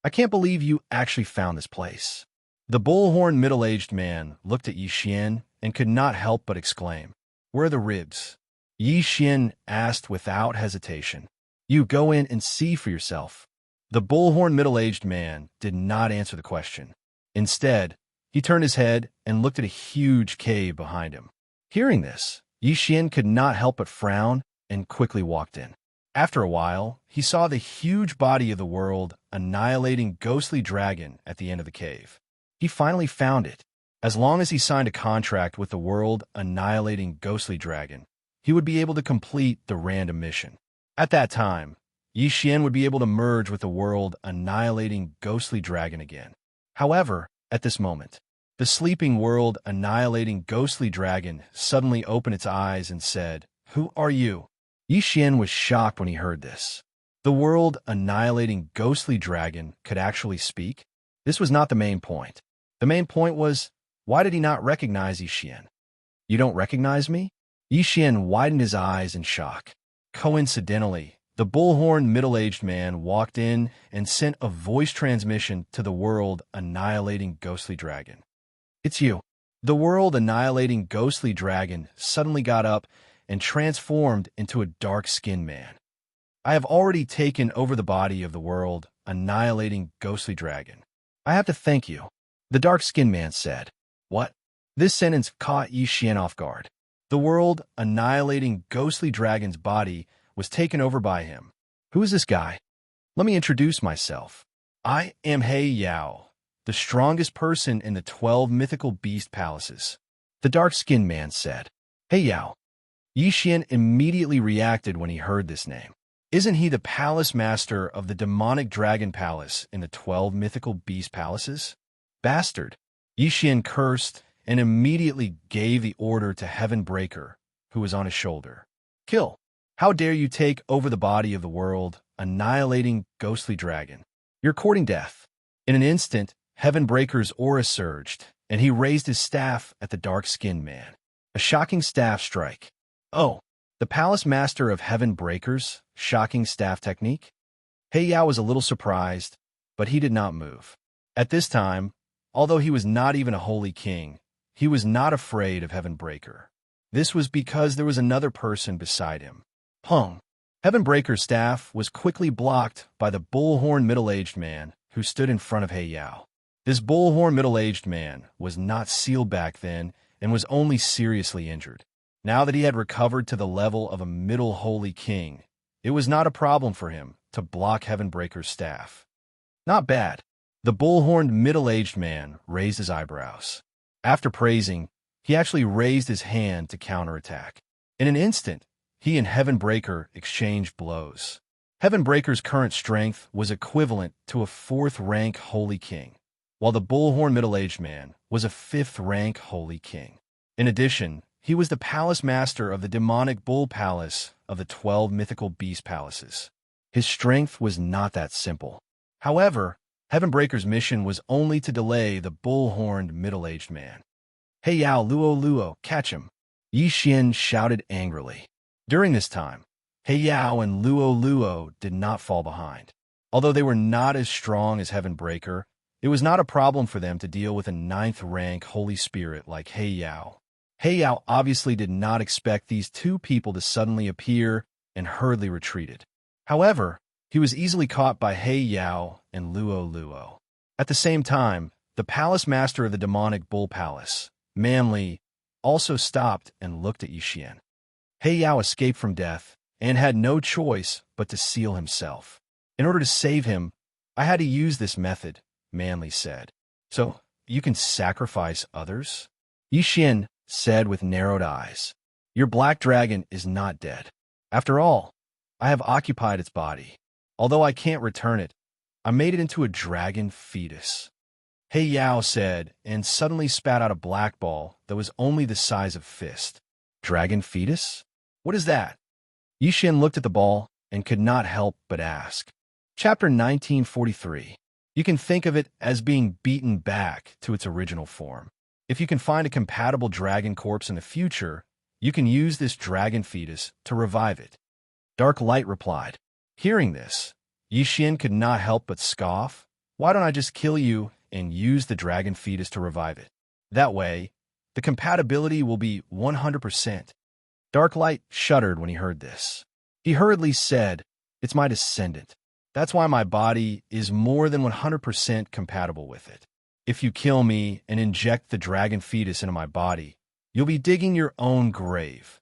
"I can't believe you actually found this place." The bull-horned middle-aged man looked at Yi Xian and could not help but exclaim, "Where are the ribs?" Yi Xian asked without hesitation. "You go in and see for yourself." The bull-horned middle-aged man did not answer the question. Instead, he turned his head and looked at a huge cave behind him. Hearing this, Yi Xian could not help but frown and quickly walked in. After a while, he saw the huge body of the world-annihilating ghostly dragon at the end of the cave. He finally found it. As long as he signed a contract with the world-annihilating ghostly dragon, he would be able to complete the random mission. At that time, Yi Xian would be able to merge with the world-annihilating ghostly dragon again. However, at this moment, the sleeping world-annihilating ghostly dragon suddenly opened its eyes and said, "Who are you?" Yi Xian was shocked when he heard this. The world-annihilating ghostly dragon could actually speak? This was not the main point. The main point was, why did he not recognize Yi Xian? "You don't recognize me?" Yi Xian widened his eyes in shock. Coincidentally, the bullhorn middle-aged man walked in and sent a voice transmission to the world-annihilating ghostly dragon. "It's you." The world-annihilating ghostly dragon suddenly got up and transformed into a dark-skinned man. "I have already taken over the body of the world-annihilating ghostly dragon. I have to thank you," the dark-skinned man said. "What?" This sentence caught Yi Xian off guard. The world-annihilating ghostly dragon's body was taken over by him. "Who is this guy?" "Let me introduce myself. I am He Yao, the strongest person in the 12 mythical beast palaces," the dark-skinned man said. "He Yao." Yi Xian immediately reacted when he heard this name. Isn't he the palace master of the demonic dragon palace in the 12 mythical beast palaces? Bastard! Yi Xian cursed and immediately gave the order to Heaven Breaker, who was on his shoulder. "Kill! How dare you take over the body of the world-annihilating ghostly dragon? You're courting death." In an instant, Heaven Breaker's aura surged, and he raised his staff at the dark-skinned man. A shocking staff strike. "Oh, the palace master of Heaven Breaker's shocking staff technique?" He Yao was a little surprised, but he did not move. At this time, although he was not even a holy king, he was not afraid of Heaven Breaker. This was because there was another person beside him. Hung. Heaven Breaker's staff was quickly blocked by the bullhorn middle-aged man who stood in front of He Yao. This bullhorn middle-aged man was not sealed back then and was only seriously injured. Now that he had recovered to the level of a middle holy king, it was not a problem for him to block Heaven Breaker's staff. Not bad. The bullhorned middle-aged man raised his eyebrows. After praising, he actually raised his hand to counterattack. In an instant, he and Heaven Breaker exchanged blows. Heaven Breaker's current strength was equivalent to a 4th-rank holy king, while the bullhorn middle-aged man was a 5th-rank holy king. In addition, he was the palace master of the demonic bull palace of the 12 mythical beast palaces. His strength was not that simple. However, Heaven Breaker's mission was only to delay the bull-horned middle-aged man. "He Yao, Luo Luo, catch him!" Yi Xian shouted angrily. During this time, He Yao and Luo Luo did not fall behind. Although they were not as strong as Heaven Breaker, it was not a problem for them to deal with a 9th-rank holy spirit like He Yao. He Yao obviously did not expect these two people to suddenly appear and hurriedly retreated. However, he was easily caught by He Yao and Luo Luo. At the same time, the palace master of the demonic bull palace, Manli, also stopped and looked at Yixian. He Yao escaped from death and had no choice but to seal himself. In order to save him, I had to use this method, Manli said. So, you can sacrifice others? Yixian said with narrowed eyes. Your black dragon is not dead. After all, I have occupied its body. Although I can't return it, I made it into a dragon fetus. He Yao said, and suddenly spat out a black ball that was only the size of fist. Dragon fetus? What is that? Yixian looked at the ball and could not help but ask. Chapter 1943. You can think of it as being beaten back to its original form. If you can find a compatible dragon corpse in the future, you can use this dragon fetus to revive it. Dark Light replied. Hearing this, Yixian could not help but scoff. Why don't I just kill you and use the dragon fetus to revive it? That way, the compatibility will be 100%. Dark Light shuddered when he heard this. He hurriedly said, It's my descendant. That's why my body is more than 100% compatible with it. If you kill me and inject the dragon fetus into my body, you'll be digging your own grave.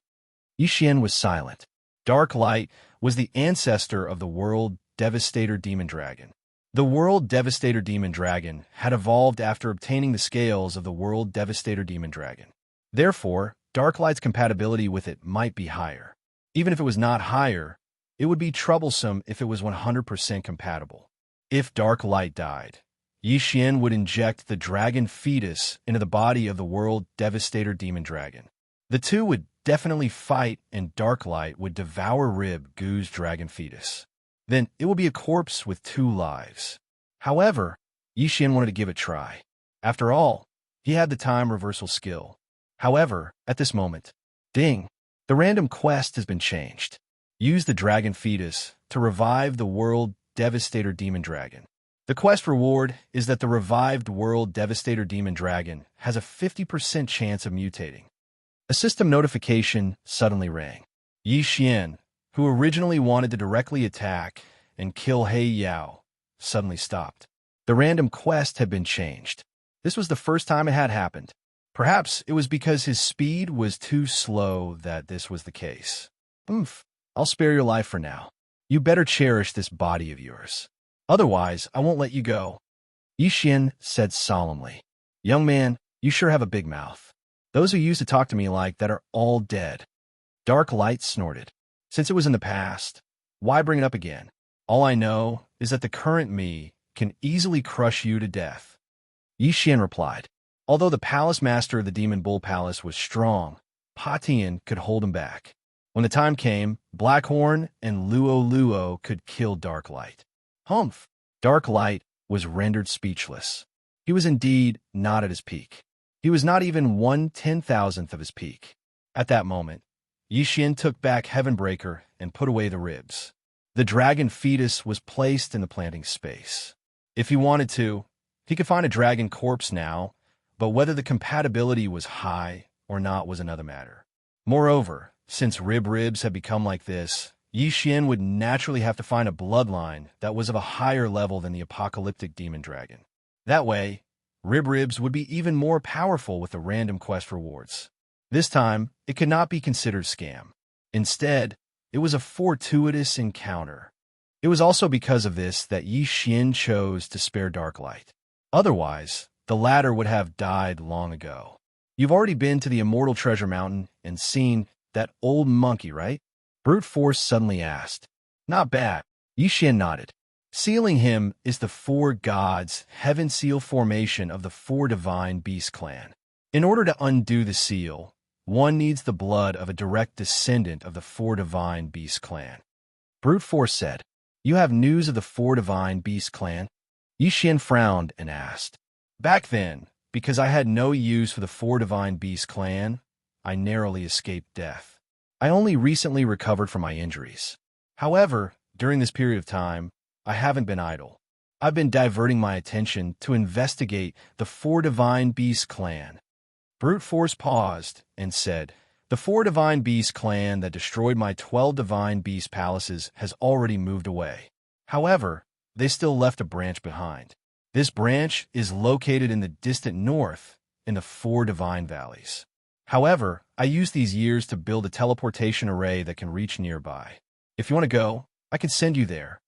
Yixian was silent. Dark Light was the ancestor of the World Devastator Demon Dragon. The World Devastator Demon Dragon had evolved after obtaining the scales of the World Devastator Demon Dragon. Therefore, Dark Light's compatibility with it might be higher. Even if it was not higher, it would be troublesome if it was 100% compatible. If Dark Light died, Yixian would inject the dragon fetus into the body of the World Devastator Demon Dragon. The two would definitely fight, and Dark Light would devour Rib Gu's dragon fetus. Then it will be a corpse with 2 lives. However, Yixian wanted to give it a try. After all, he had the time reversal skill. However, at this moment, ding, the random quest has been changed. Use the dragon fetus to revive the World Devastator Demon Dragon. The quest reward is that the revived World Devastator Demon Dragon has a 50% chance of mutating. A system notification suddenly rang. Yixian, who originally wanted to directly attack and kill He Yao, suddenly stopped. The random quest had been changed. This was the first time it had happened. Perhaps it was because his speed was too slow that this was the case. I'll spare your life for now. You better cherish this body of yours. Otherwise, I won't let you go. Yixian said solemnly. Young man, you sure have a big mouth. Those who used to talk to me like that are all dead. Dark Light snorted. Since it was in the past, why bring it up again? All I know is that the current me can easily crush you to death. Yixian replied. Although the palace master of the Demon Bull Palace was strong, Patian could hold him back. When the time came, Blackhorn and Luo Luo could kill Dark Light. Humph! Dark Light was rendered speechless. He was indeed not at his peak. He was not even 1/10,000th of his peak. At that moment, Yixian took back Heavenbreaker and put away the ribs. The dragon fetus was placed in the planting space. If he wanted to, he could find a dragon corpse now, but whether the compatibility was high or not was another matter. Moreover, since ribs had become like this, Yixian would naturally have to find a bloodline that was of a higher level than the apocalyptic demon dragon. That way, ribs would be even more powerful with the random quest rewards. This time, it could not be considered scam. Instead, it was a fortuitous encounter. It was also because of this that Yixian chose to spare Dark Light. Otherwise, the latter would have died long ago. You've already been to the Immortal Treasure Mountain and seen that old monkey, right? Brute Force suddenly asked. Not bad. Yixian nodded. Sealing him is the 4 gods' heaven seal formation of the 4 divine beast clan. In order to undo the seal, one needs the blood of a direct descendant of the 4 divine beast clan. Brute Force said, You have news of the 4 divine beast clan? Yixian frowned and asked. Back then, because I had no use for the 4 divine beast clan, I narrowly escaped death. I only recently recovered from my injuries. However, during this period of time, I haven't been idle. I've been diverting my attention to investigate the 4 divine beast clan. Brute Force paused and said, "The 4 Divine Beast clan that destroyed my 12 Divine Beast palaces has already moved away. However, they still left a branch behind. This branch is located in the distant north in the 4 Divine Valleys. However, I used these years to build a teleportation array that can reach nearby. If you want to go, I can send you there."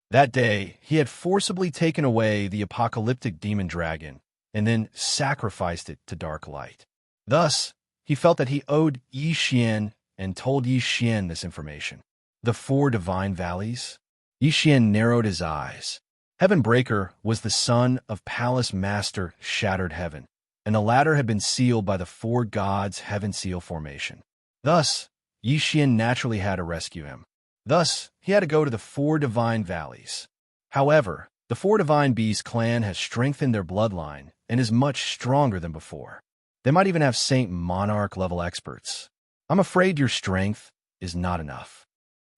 That day, he had forcibly taken away the apocalyptic demon dragon and then sacrificed it to dark light. Thus, he felt that he owed Yi Xian and told Yi Xian this information. The 4 Divine Valleys? Yi Xian narrowed his eyes. Heavenbreaker was the son of Palace Master Shattered Heaven, and the latter had been sealed by the 4 gods' Heaven Seal formation. Thus, Yi Xian naturally had to rescue him. Thus, he had to go to the 4 Divine Valleys. However, the 4 Divine Beast clan has strengthened their bloodline and is much stronger than before. They might even have Saint Monarch level experts. I'm afraid your strength is not enough.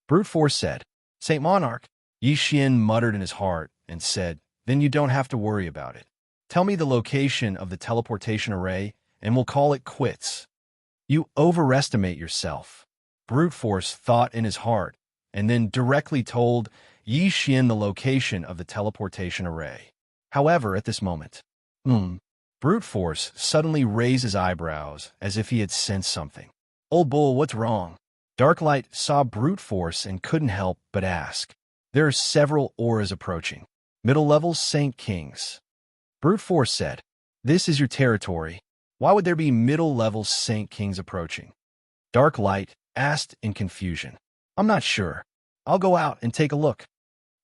Brute Force said, "Saint Monarch?" Yi Xian muttered in his heart and said, "Then you don't have to worry about it. Tell me the location of the teleportation array and we'll call it quits." "You overestimate yourself." Brute Force thought in his heart and then directly told Yi Xian the location of the teleportation array. However, at this moment, Brute Force suddenly raised his eyebrows as if he had sensed something. "Old bull, what's wrong?" Darklight saw Brute Force and couldn't help but ask. "There are several auras approaching. Middle-level Saint Kings." Brute Force said, "This is your territory. Why would there be middle-level Saint Kings approaching?" Darklight asked in confusion. "I'm not sure. I'll go out and take a look."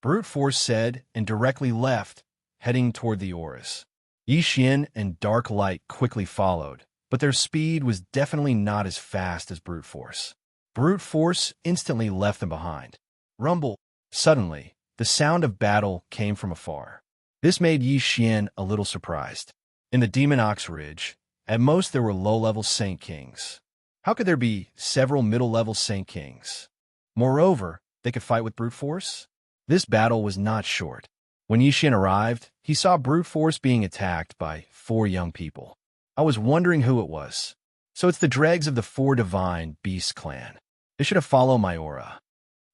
Brute Force said and directly left, heading toward the auras. Yi Xian and Darklight quickly followed, but their speed was definitely not as fast as Brute Force. Brute Force instantly left them behind. Rumble. Suddenly, the sound of battle came from afar. This made Yi Xian a little surprised. In the Demon Ox Ridge, at most there were low-level Saint Kings. How could there be several middle-level Saint Kings? Moreover, they could fight with Brute Force? This battle was not short. When Yi Xian arrived, he saw Brute Force being attacked by 4 young people. I was wondering who it was. So it's the dregs of the 4 Divine Beast clan. They should have followed my aura.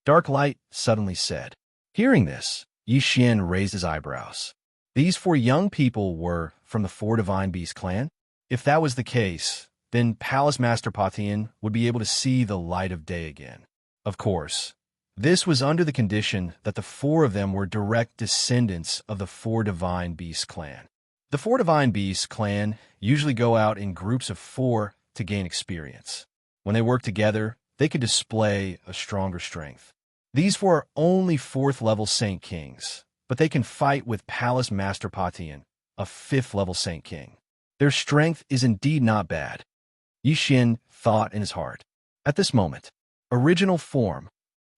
Darklight suddenly said. Hearing this, Yi Xian raised his eyebrows. These 4 young people were from the 4 Divine Beast clan? If that was the case, then Palace Master Patian would be able to see the light of day again. Of course, this was under the condition that the 4 of them were direct descendants of the 4 Divine Beast clan. The 4 Divine Beast clan usually go out in groups of 4 to gain experience. When they work together, they could display a stronger strength. These 4 are only 4th level Saint Kings, but they can fight with Palace Master Patian, a 5th level Saint King. Their strength is indeed not bad. Yi Xian thought in his heart. At this moment, original form.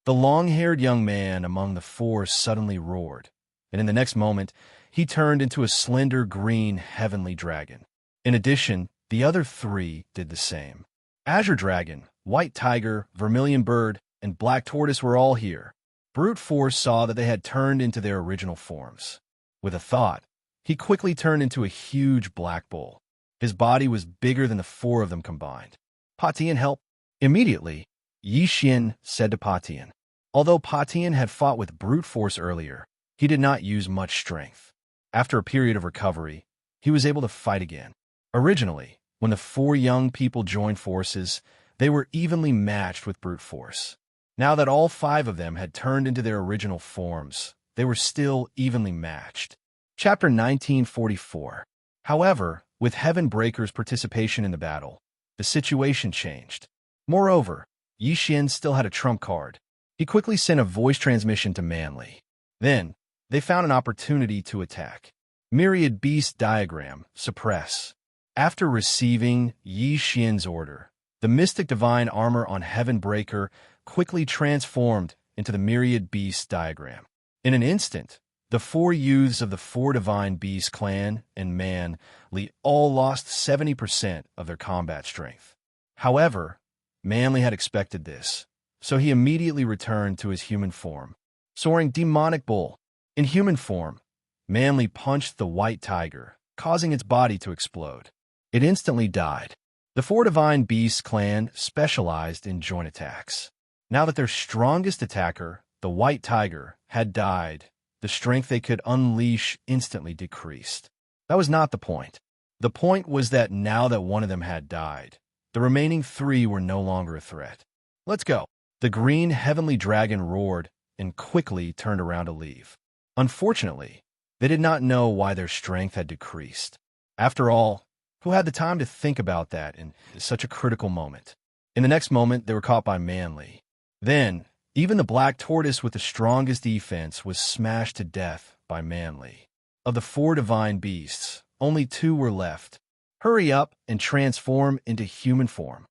The long-haired young man among the 4 suddenly roared, and in the next moment, he turned into a slender green heavenly dragon. In addition, the other 3 did the same. Azure Dragon, White Tiger, Vermilion Bird, and Black Tortoise were all here. Brute Force saw that they had turned into their original forms. With a thought, he quickly turned into a huge black bull. His body was bigger than the 4 of them combined. Patian, help! Immediately, Yi Xian said to Patian. Although Patian had fought with Brute Force earlier, he did not use much strength. After a period of recovery, he was able to fight again. Originally, when the 4 young people joined forces, they were evenly matched with Brute Force. Now that all 5 of them had turned into their original forms, they were still evenly matched. Chapter 1944. However, with Heavenbreaker's participation in the battle, the situation changed. Moreover, Yi Xian still had a trump card. He quickly sent a voice transmission to Manly. Then, they found an opportunity to attack. Myriad Beast Diagram, suppress. After receiving Yi Xian's order, the Mystic Divine Armor on Heavenbreaker quickly transformed into the Myriad Beast Diagram. In an instant, the 4 youths of the 4 Divine Beast clan and Manly all lost 70% of their combat strength. However, Manly had expected this, so he immediately returned to his human form. Soaring Demonic Bull. In human form, Manly punched the White Tiger, causing its body to explode. It instantly died. The four Divine Beasts clan specialized in joint attacks. Now that their strongest attacker, the White Tiger, had died, the strength they could unleash instantly decreased. That was not the point. The point was that now that one of them had died, the remaining three were no longer a threat. Let's go. The green heavenly dragon roared and quickly turned around to leave. Unfortunately, they did not know why their strength had decreased. After all, who had the time to think about that in such a critical moment? In the next moment, they were caught by Manly. Then, even the black tortoise with the strongest defense was smashed to death by Manly. Of the four divine beasts, only two were left. Hurry up and transform into human form.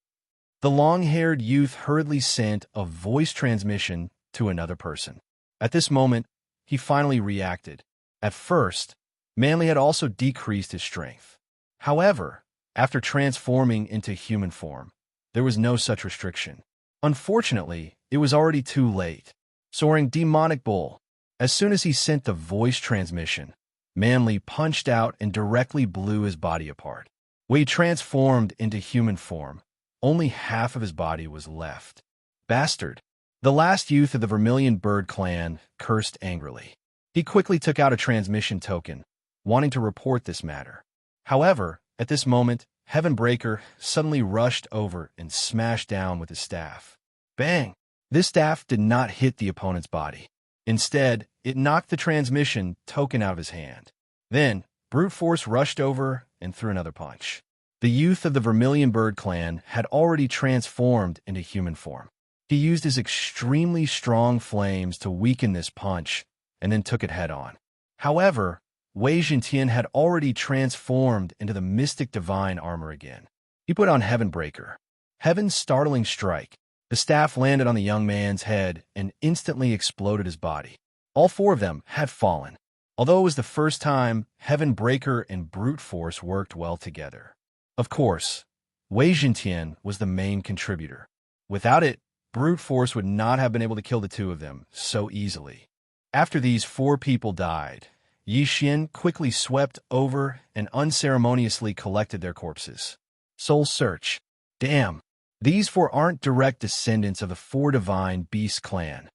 The long-haired youth hurriedly sent a voice transmission to another person. At this moment, he finally reacted. At first, Manly had also decreased his strength. However, after transforming into human form, there was no such restriction. Unfortunately, it was already too late. Soaring demonic bull. As soon as he sent the voice transmission, Manly punched out and directly blew his body apart. When he transformed into human form, only half of his body was left. Bastard. The last youth of the Vermilion Bird clan cursed angrily. He quickly took out a transmission token, wanting to report this matter. However, at this moment, Heavenbreaker suddenly rushed over and smashed down with his staff. Bang! This staff did not hit the opponent's body. Instead, it knocked the transmission token out of his hand. Then, Brute Force rushed over and threw another punch. The youth of the Vermilion Bird clan had already transformed into human form. He used his extremely strong flames to weaken this punch, and then took it head-on. However, Wei Jintian had already transformed into the mystic divine armor again. He put on Heavenbreaker. Heaven's startling strike. The staff landed on the young man's head and instantly exploded his body. All four of them had fallen. Although it was the first time Heavenbreaker and Brute Force worked well together. Of course, Wei Jintian was the main contributor. Without it, Brute Force would not have been able to kill the two of them so easily. After these four people died, Yi Xian quickly swept over and unceremoniously collected their corpses. Soul Search. Damn, these four aren't direct descendants of the Four Divine Beast clan.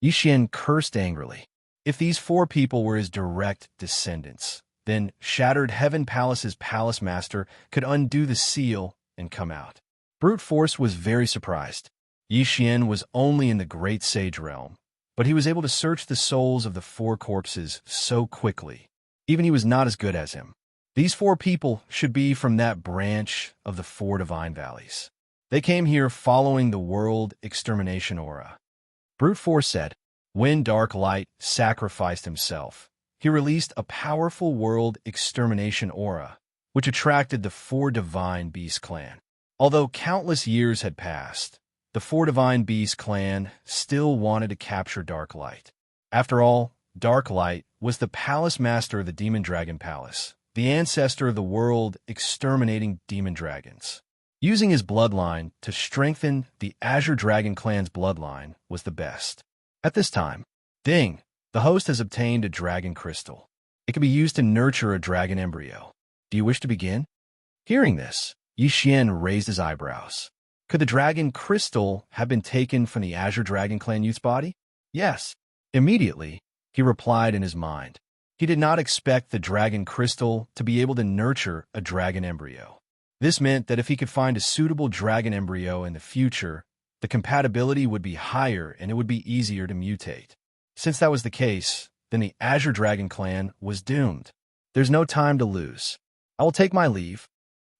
Yi Xian cursed angrily. If these four people were his direct descendants, then Shattered Heaven Palace's Palace Master could undo the seal and come out. Brute Force was very surprised. Yi Xian was only in the Great Sage Realm, but he was able to search the souls of the four corpses so quickly. Even he was not as good as him. These four people should be from that branch of the Four Divine Valleys. They came here following the World Extermination Aura. Brute Force said, when Dark Light sacrificed himself, he released a powerful World Extermination Aura, which attracted the Four Divine Beast clan. Although countless years had passed, the Four Divine Beast clan still wanted to capture Dark Light. After all, Dark Light was the Palace Master of the Demon Dragon Palace, the ancestor of the world exterminating demon dragons. Using his bloodline to strengthen the Azure Dragon clan's bloodline was the best. At this time, Ding, the host has obtained a dragon crystal. It can be used to nurture a dragon embryo. Do you wish to begin? Hearing this, Yi Xian raised his eyebrows. Could the dragon crystal have been taken from the Azure Dragon clan youth's body? Yes. Immediately, he replied in his mind. He did not expect the dragon crystal to be able to nurture a dragon embryo. This meant that if he could find a suitable dragon embryo in the future, the compatibility would be higher and it would be easier to mutate. Since that was the case, then the Azure Dragon clan was doomed. There's no time to lose. I will take my leave.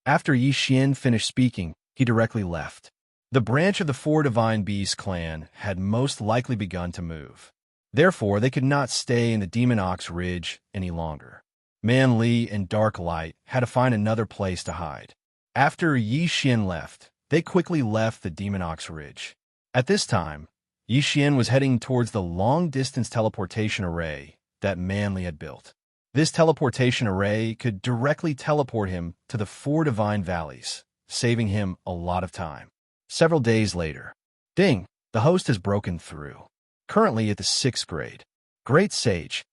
After Yi Xian finished speaking, he directly left. The branch of the Four Divine Beast clan had most likely begun to move. Therefore, they could not stay in the Demon Ox Ridge any longer. Man Li and Dark Light had to find another place to hide. After Yi Xian left, they quickly left the Demon Ox Ridge. At this time, Yi Xian was heading towards the long-distance teleportation array that Man Li had built. This teleportation array could directly teleport him to the Four Divine Valleys, saving him a lot of time. Several days later, Ding, the host has broken through. Currently at the 6th grade. Great Sage.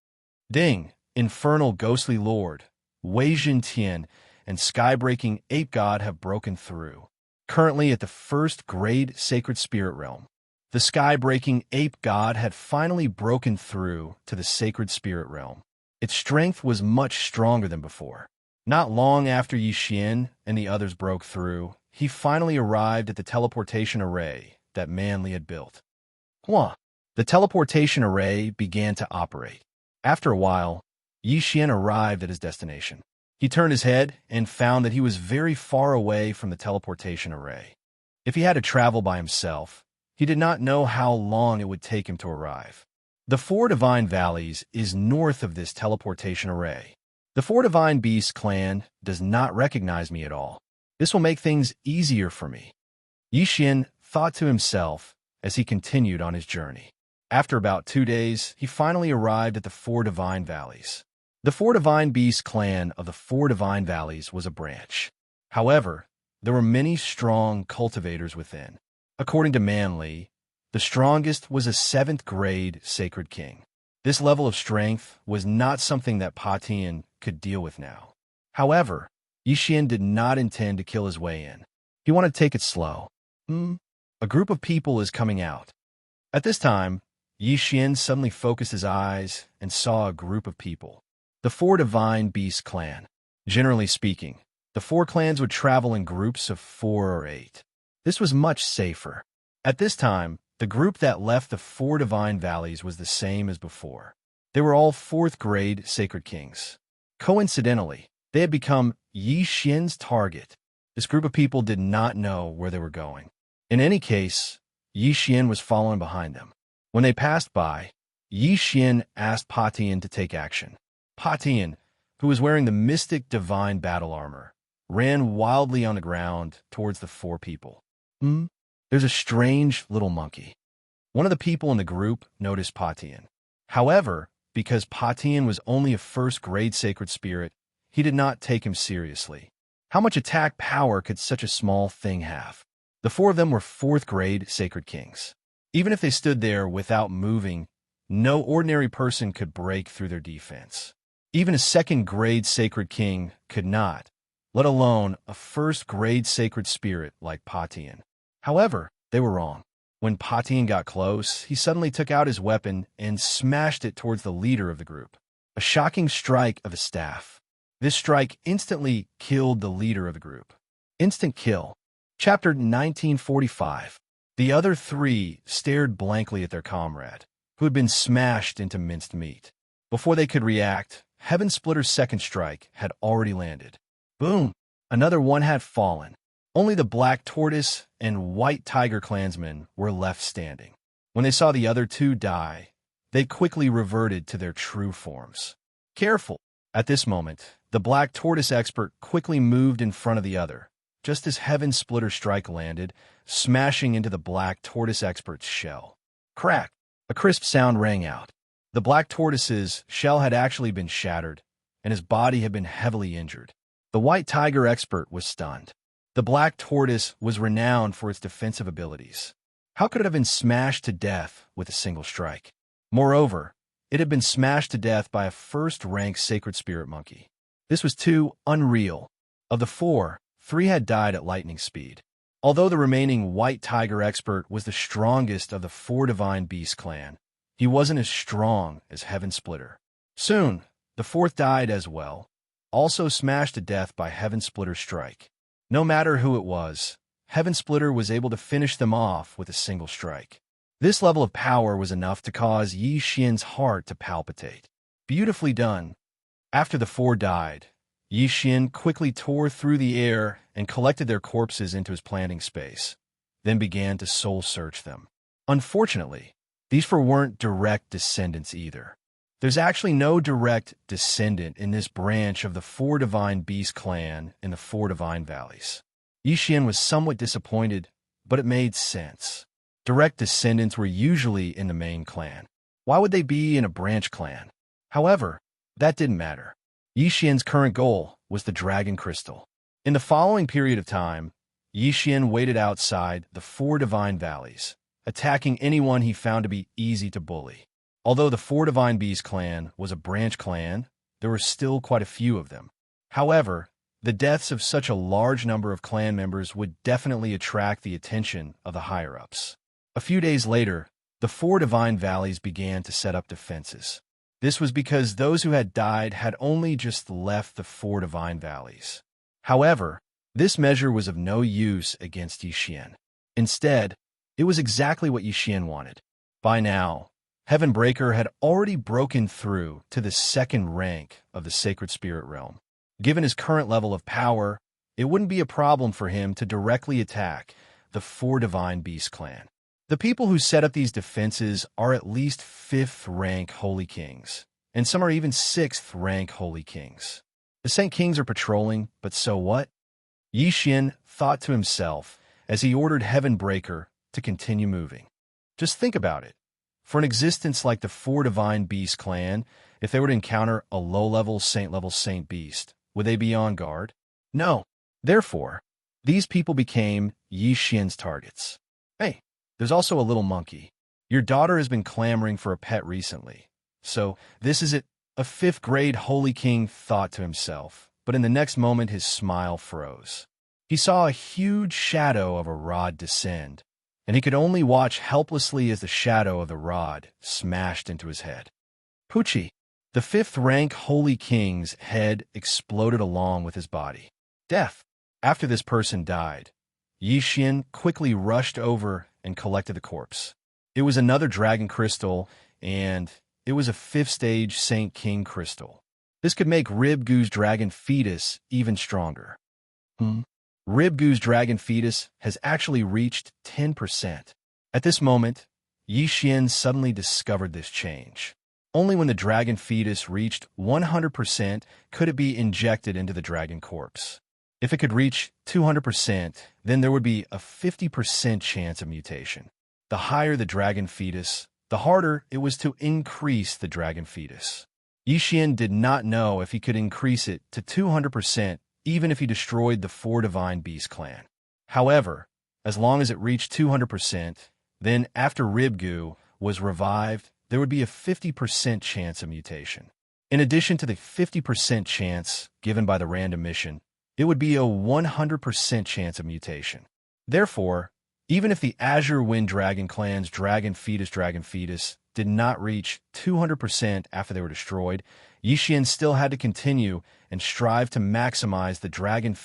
Ding, Infernal Ghostly Lord, Wei Jintian, and sky-breaking ape god have broken through. Currently at the first grade sacred spirit realm, the sky-breaking ape god had finally broken through to the sacred spirit realm. Its strength was much stronger than before. Not long after Yi Xian and the others broke through, he finally arrived at the teleportation array that Manli had built. The teleportation array began to operate. After a while, Yi Xian arrived at his destination. He turned his head and found that he was very far away from the teleportation array. If he had to travel by himself, he did not know how long it would take him to arrive. The Four Divine Valleys is north of this teleportation array. The Four Divine Beasts clan does not recognize me at all. This will make things easier for me. Yi Xian thought to himself as he continued on his journey. After about 2 days, he finally arrived at the Four Divine Valleys. The Four Divine Beasts clan of the Four Divine Valleys was a branch. However, there were many strong cultivators within. According to Manli, the strongest was a 7th grade sacred king. This level of strength was not something that Pa Tian could deal with now. However, Yi Xian did not intend to kill his way in. He wanted to take it slow. A group of people is coming out. At this time, Yi Xian suddenly focused his eyes and saw a group of people. The Four Divine Beast clan. Generally speaking, the 4 clans would travel in groups of 4 or 8. This was much safer. At this time, the group that left the Four Divine Valleys was the same as before. They were all 4th grade sacred kings. Coincidentally, they had become Yi Xian's target. This group of people did not know where they were going. In any case, Yi Xian was following behind them. When they passed by, Yi Xian asked Pa Tian to take action. Pa Tian, who was wearing the mystic divine battle armor, ran wildly on the ground towards the 4 people. There's a strange little monkey. One of the people in the group noticed Pa Tian. However, because Pa Tian was only a 1st grade sacred spirit, he did not take him seriously. How much attack power could such a small thing have? The 4 of them were 4th grade sacred kings. Even if they stood there without moving, no ordinary person could break through their defense. Even a 2nd grade sacred king could not, let alone a 1st grade sacred spirit like Pa Tian. However, they were wrong. When Pa Tian got close, he suddenly took out his weapon and smashed it towards the leader of the group. A shocking strike of a staff. This strike instantly killed the leader of the group. Instant kill. Chapter 1945. The other 3 stared blankly at their comrade, who had been smashed into minced meat. Before they could react, Heaven Splitter's 2nd strike had already landed. Boom! Another one had fallen. Only the Black Tortoise and White Tiger clansmen were left standing. When they saw the other 2 die, they quickly reverted to their true forms. Careful! At this moment, the Black Tortoise expert quickly moved in front of the other, just as Heaven Splitter's strike landed, smashing into the Black Tortoise expert's shell. Crack! A crisp sound rang out. The Black Tortoise's shell had actually been shattered, and his body had been heavily injured. The White Tiger expert was stunned. The Black Tortoise was renowned for its defensive abilities. How could it have been smashed to death with a single strike? Moreover, it had been smashed to death by a 1st-rank sacred spirit monkey. This was too unreal. Of the 4, 3 had died at lightning speed. Although the remaining White Tiger expert was the strongest of the Four Divine Beast clan, he wasn't as strong as Heaven Splitter. Soon, the 4th died as well, also smashed to death by Heaven Splitter's strike. No matter who it was, Heaven Splitter was able to finish them off with a single strike. This level of power was enough to cause Yi Xian's heart to palpitate. Beautifully done. After the 4 died, Yi Xian quickly tore through the air and collected their corpses into his planting space, then began to soul search them. Unfortunately, these 4 weren't direct descendants either. There's actually no direct descendant in this branch of the Four Divine Beast clan in the Four Divine Valleys. Yi Xian was somewhat disappointed, but it made sense. Direct descendants were usually in the main clan. Why would they be in a branch clan? However, that didn't matter. Yi Xian's current goal was the Dragon Crystal. In the following period of time, Yi Xian waited outside the Four Divine Valleys, attacking anyone he found to be easy to bully. Although the Four Divine Beast clan was a branch clan, there were still quite a few of them. However, The deaths of such a large number of clan members would definitely attract the attention of the higher-ups. A few days later, the 4 divine valleys began to set up defenses. This was because those who had died had only just left the 4 divine valleys. However, this measure was of no use against Yixian. Instead, it was exactly what Yixian wanted. By now, Heavenbreaker had already broken through to the 2nd rank of the Sacred Spirit Realm. Given his current level of power, it wouldn't be a problem for him to directly attack the 4 Divine Beast clan. The people who set up these defenses are at least 5th rank Holy Kings, and some are even 6th rank Holy Kings. The Saint Kings are patrolling, but so what? Yixian thought to himself as he ordered Heavenbreaker to continue moving. Just think about it. For an existence like the 4 Divine Beast clan, if they were to encounter a low-level Saint Beast, would they be on guard? No. Therefore, these people became Yixian's targets. Hey, there's also a little monkey. Your daughter has been clamoring for a pet recently. So, this is it. A 5th grade Holy King thought to himself, but in the next moment his smile froze. He saw a huge shadow of a rod descend, and he could only watch helplessly as the shadow of the rod smashed into his head. Pucci, the 5th rank Holy King's head exploded along with his body. Death. After this person died, Yixian quickly rushed over and collected the corpse. It was another dragon crystal, and it was a 5th stage Saint King crystal. This could make Ribgu's dragon fetus even stronger. Ribgu's dragon fetus has actually reached 10%. At this moment, Yixian suddenly discovered this change. Only when the dragon fetus reached 100% could it be injected into the dragon corpse. If it could reach 200%, then there would be a 50% chance of mutation. The higher the dragon fetus, the harder it was to increase the dragon fetus. Yixian did not know if he could increase it to 200% even if he destroyed the 4 Divine Beast clan. However, as long as it reached 200%, then after Ribgu was revived, there would be a 50% chance of mutation. In addition to the 50% chance given by the random mission, it would be a 100% chance of mutation. Therefore, even if the Azure Wind Dragon clan's dragon fetus did not reach 200% after they were destroyed, Yixian still had to continue and strive to maximize the dragon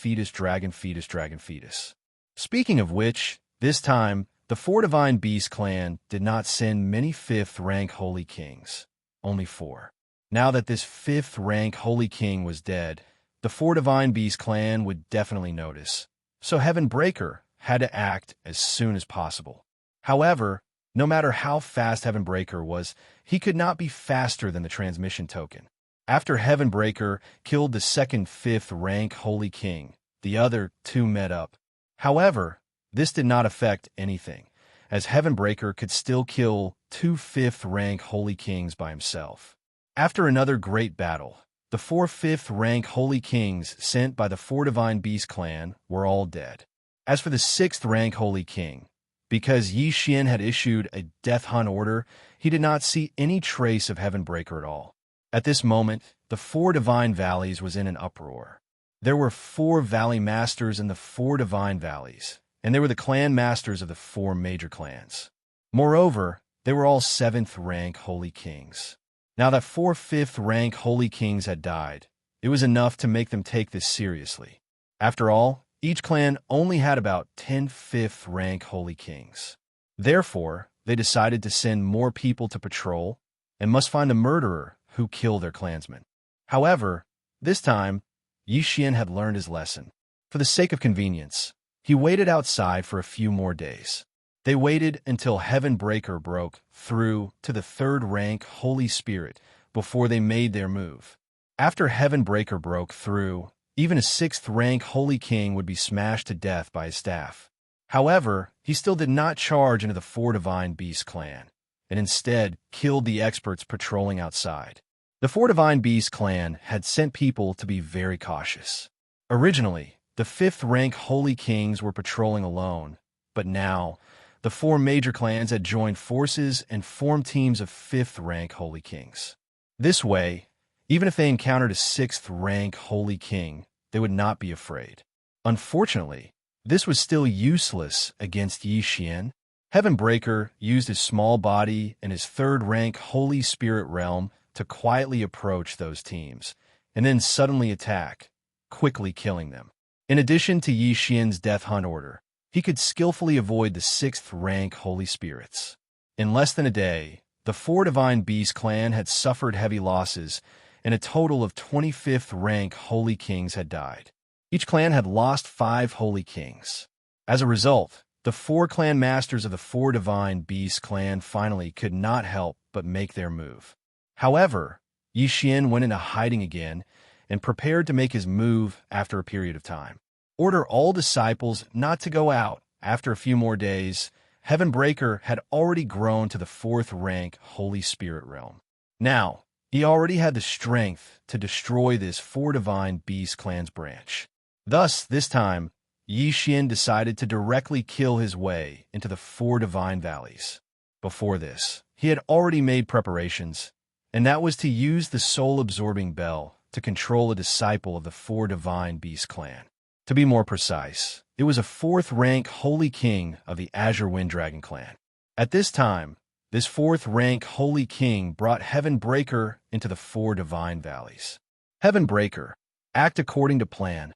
fetus. Speaking of which, this time, the 4 Divine Beast clan did not send many 5th rank Holy Kings, only 4. Now that this 5th rank Holy King was dead, the 4 Divine Beast clan would definitely notice, so Heavenbreaker had to act as soon as possible. However, no matter how fast Heavenbreaker was, he could not be faster than the transmission token. After Heavenbreaker killed the 2nd 5th rank Holy King, the other 2 met up. However, this did not affect anything, as Heavenbreaker could still kill 2 5th rank Holy Kings by himself. After another great battle, the 4 5th rank Holy Kings sent by the 4 Divine Beast clan were all dead. As for the 6th rank Holy King, because Yixian had issued a death hunt order, he did not see any trace of Heavenbreaker at all. At this moment, the 4 Divine Valleys was in an uproar. There were 4 Valley Masters in the 4 Divine Valleys, and they were the clan masters of the 4 major clans. Moreover, they were all 7th rank Holy Kings. Now that 4 5th rank Holy Kings had died, it was enough to make them take this seriously. After all, each clan only had about 10 5th rank Holy Kings. Therefore, they decided to send more people to patrol and must find a murderer who killed their clansmen. However, this time, Yixian had learned his lesson. For the sake of convenience, he waited outside for a few more days. They waited until Heavenbreaker broke through to the 3rd rank Holy Spirit before they made their move. After Heavenbreaker broke through, even a 6th rank Holy King would be smashed to death by his staff. However, he still did not charge into the 4 Divine Beast clan, and instead killed the experts patrolling outside. The 4 Divine Beast clan had sent people to be very cautious. Originally, the 5th rank Holy Kings were patrolling alone, but now, the 4 major clans had joined forces and formed teams of 5th rank Holy Kings. This way, even if they encountered a 6th rank Holy King, they would not be afraid. Unfortunately, this was still useless against Yi Xian. Heavenbreaker used his small body and his third-rank Holy Spirit realm to quietly approach those teams, and then suddenly attack, quickly killing them. In addition to Yi Xian's death hunt order, he could skillfully avoid the 6th-rank Holy Spirits. In less than a day, the 4 Divine Beast clan had suffered heavy losses, and a total of 25th-rank Holy Kings had died. Each clan had lost 5 Holy Kings. As a result, the 4 clan masters of the 4 Divine Beast clan finally could not help but make their move. However, Yi Xian went into hiding again and prepared to make his move after a period of time. Order all disciples not to go out. After a few more days, Heavenbreaker had already grown to the 4th rank Holy Spirit realm. Now, he already had the strength to destroy this 4 Divine Beast clan's branch. Thus, this time, Yi Xian decided to directly kill his way into the 4 Divine Valleys. Before this, he had already made preparations, and that was to use the soul-absorbing bell to control a disciple of the 4 Divine Beast clan. To be more precise, it was a 4th-rank Holy King of the Azure Wind Dragon clan. At this time, this 4th-rank Holy King brought Heavenbreaker into the 4 Divine Valleys. Heavenbreaker, act according to plan.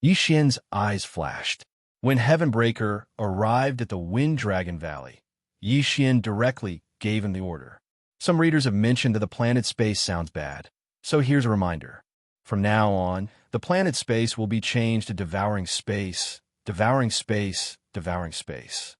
Yi Xian's eyes flashed. When Heavenbreaker arrived at the Wind Dragon Valley, Yi Xian directly gave him the order. Some readers have mentioned that the planet space sounds bad, so here's a reminder. From now on, the planet space will be changed to devouring space, devouring space, devouring space.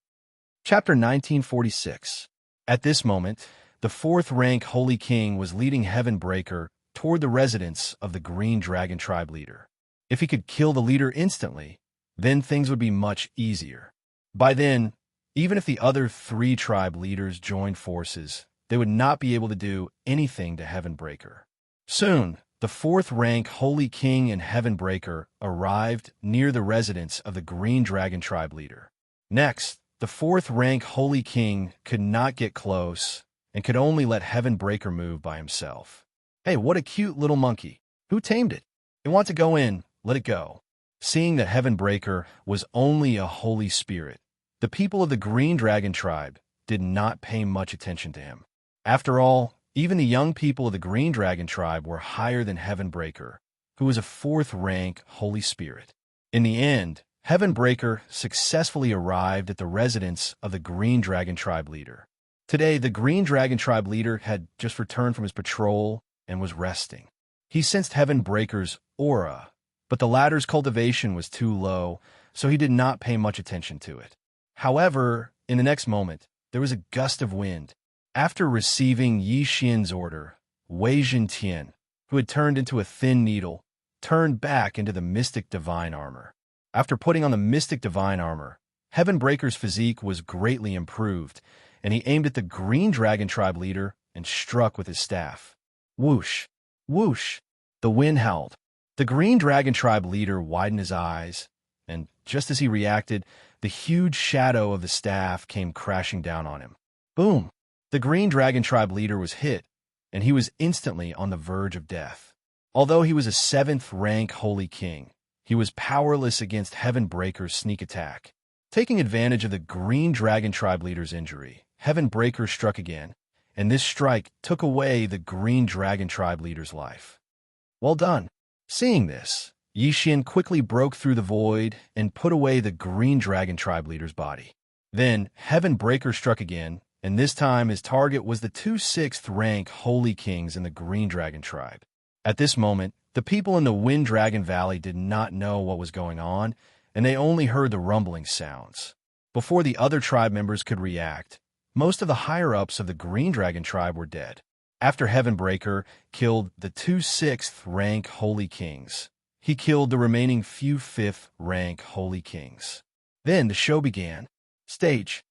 Chapter 1946. At this moment, the 4th-rank Holy King was leading Heavenbreaker toward the residence of the Green Dragon Tribe leader. If he could kill the leader instantly, then things would be much easier. By then, even if the other 3 tribe leaders joined forces, they would not be able to do anything to Heavenbreaker. Soon, the 4th-rank Holy King and Heavenbreaker arrived near the residence of the Green Dragon Tribe leader. Next, the 4th-rank Holy King could not get close and could only let Heavenbreaker move by himself. Hey, what a cute little monkey. Who tamed it? You want to go in, let it go. Seeing that Heavenbreaker was only a Holy Spirit, the people of the Green Dragon Tribe did not pay much attention to him. After all, even the young people of the Green Dragon Tribe were higher than Heavenbreaker, who was a 4th-rank Holy Spirit. In the end, Heavenbreaker successfully arrived at the residence of the Green Dragon Tribe leader. Today, the Green Dragon Tribe leader had just returned from his patrol and was resting. He sensed Heavenbreaker's aura, but the latter's cultivation was too low, so he did not pay much attention to it. However, in the next moment, there was a gust of wind. After receiving Yi Xian's order, Wei Zhentian, who had turned into a thin needle, turned back into the Mystic Divine Armor. After putting on the Mystic Divine Armor, Heavenbreaker's physique was greatly improved, and he aimed at the Green Dragon Tribe leader and struck with his staff. Whoosh! Whoosh! The wind howled. The Green Dragon Tribe leader widened his eyes, and just as he reacted, the huge shadow of the staff came crashing down on him. Boom! The Green Dragon Tribe leader was hit, and he was instantly on the verge of death. Although he was a 7th-rank Holy King, he was powerless against Heavenbreaker's sneak attack. Taking advantage of the Green Dragon Tribe leader's injury, Heavenbreaker struck again, and this strike took away the Green Dragon Tribe leader's life. Well done. Seeing this, Yi Xian quickly broke through the void and put away the Green Dragon Tribe leader's body. Then, Heavenbreaker struck again, and this time his target was the 2 6th-rank Holy Kings in the Green Dragon Tribe. At this moment, the people in the Wind Dragon Valley did not know what was going on, and they only heard the rumbling sounds. Before the other tribe members could react, most of the higher-ups of the Green Dragon Tribe were dead. After Heavenbreaker killed the 2 6th-rank Holy Kings, he killed the remaining few 5th-rank Holy Kings. Then the show began. Stage.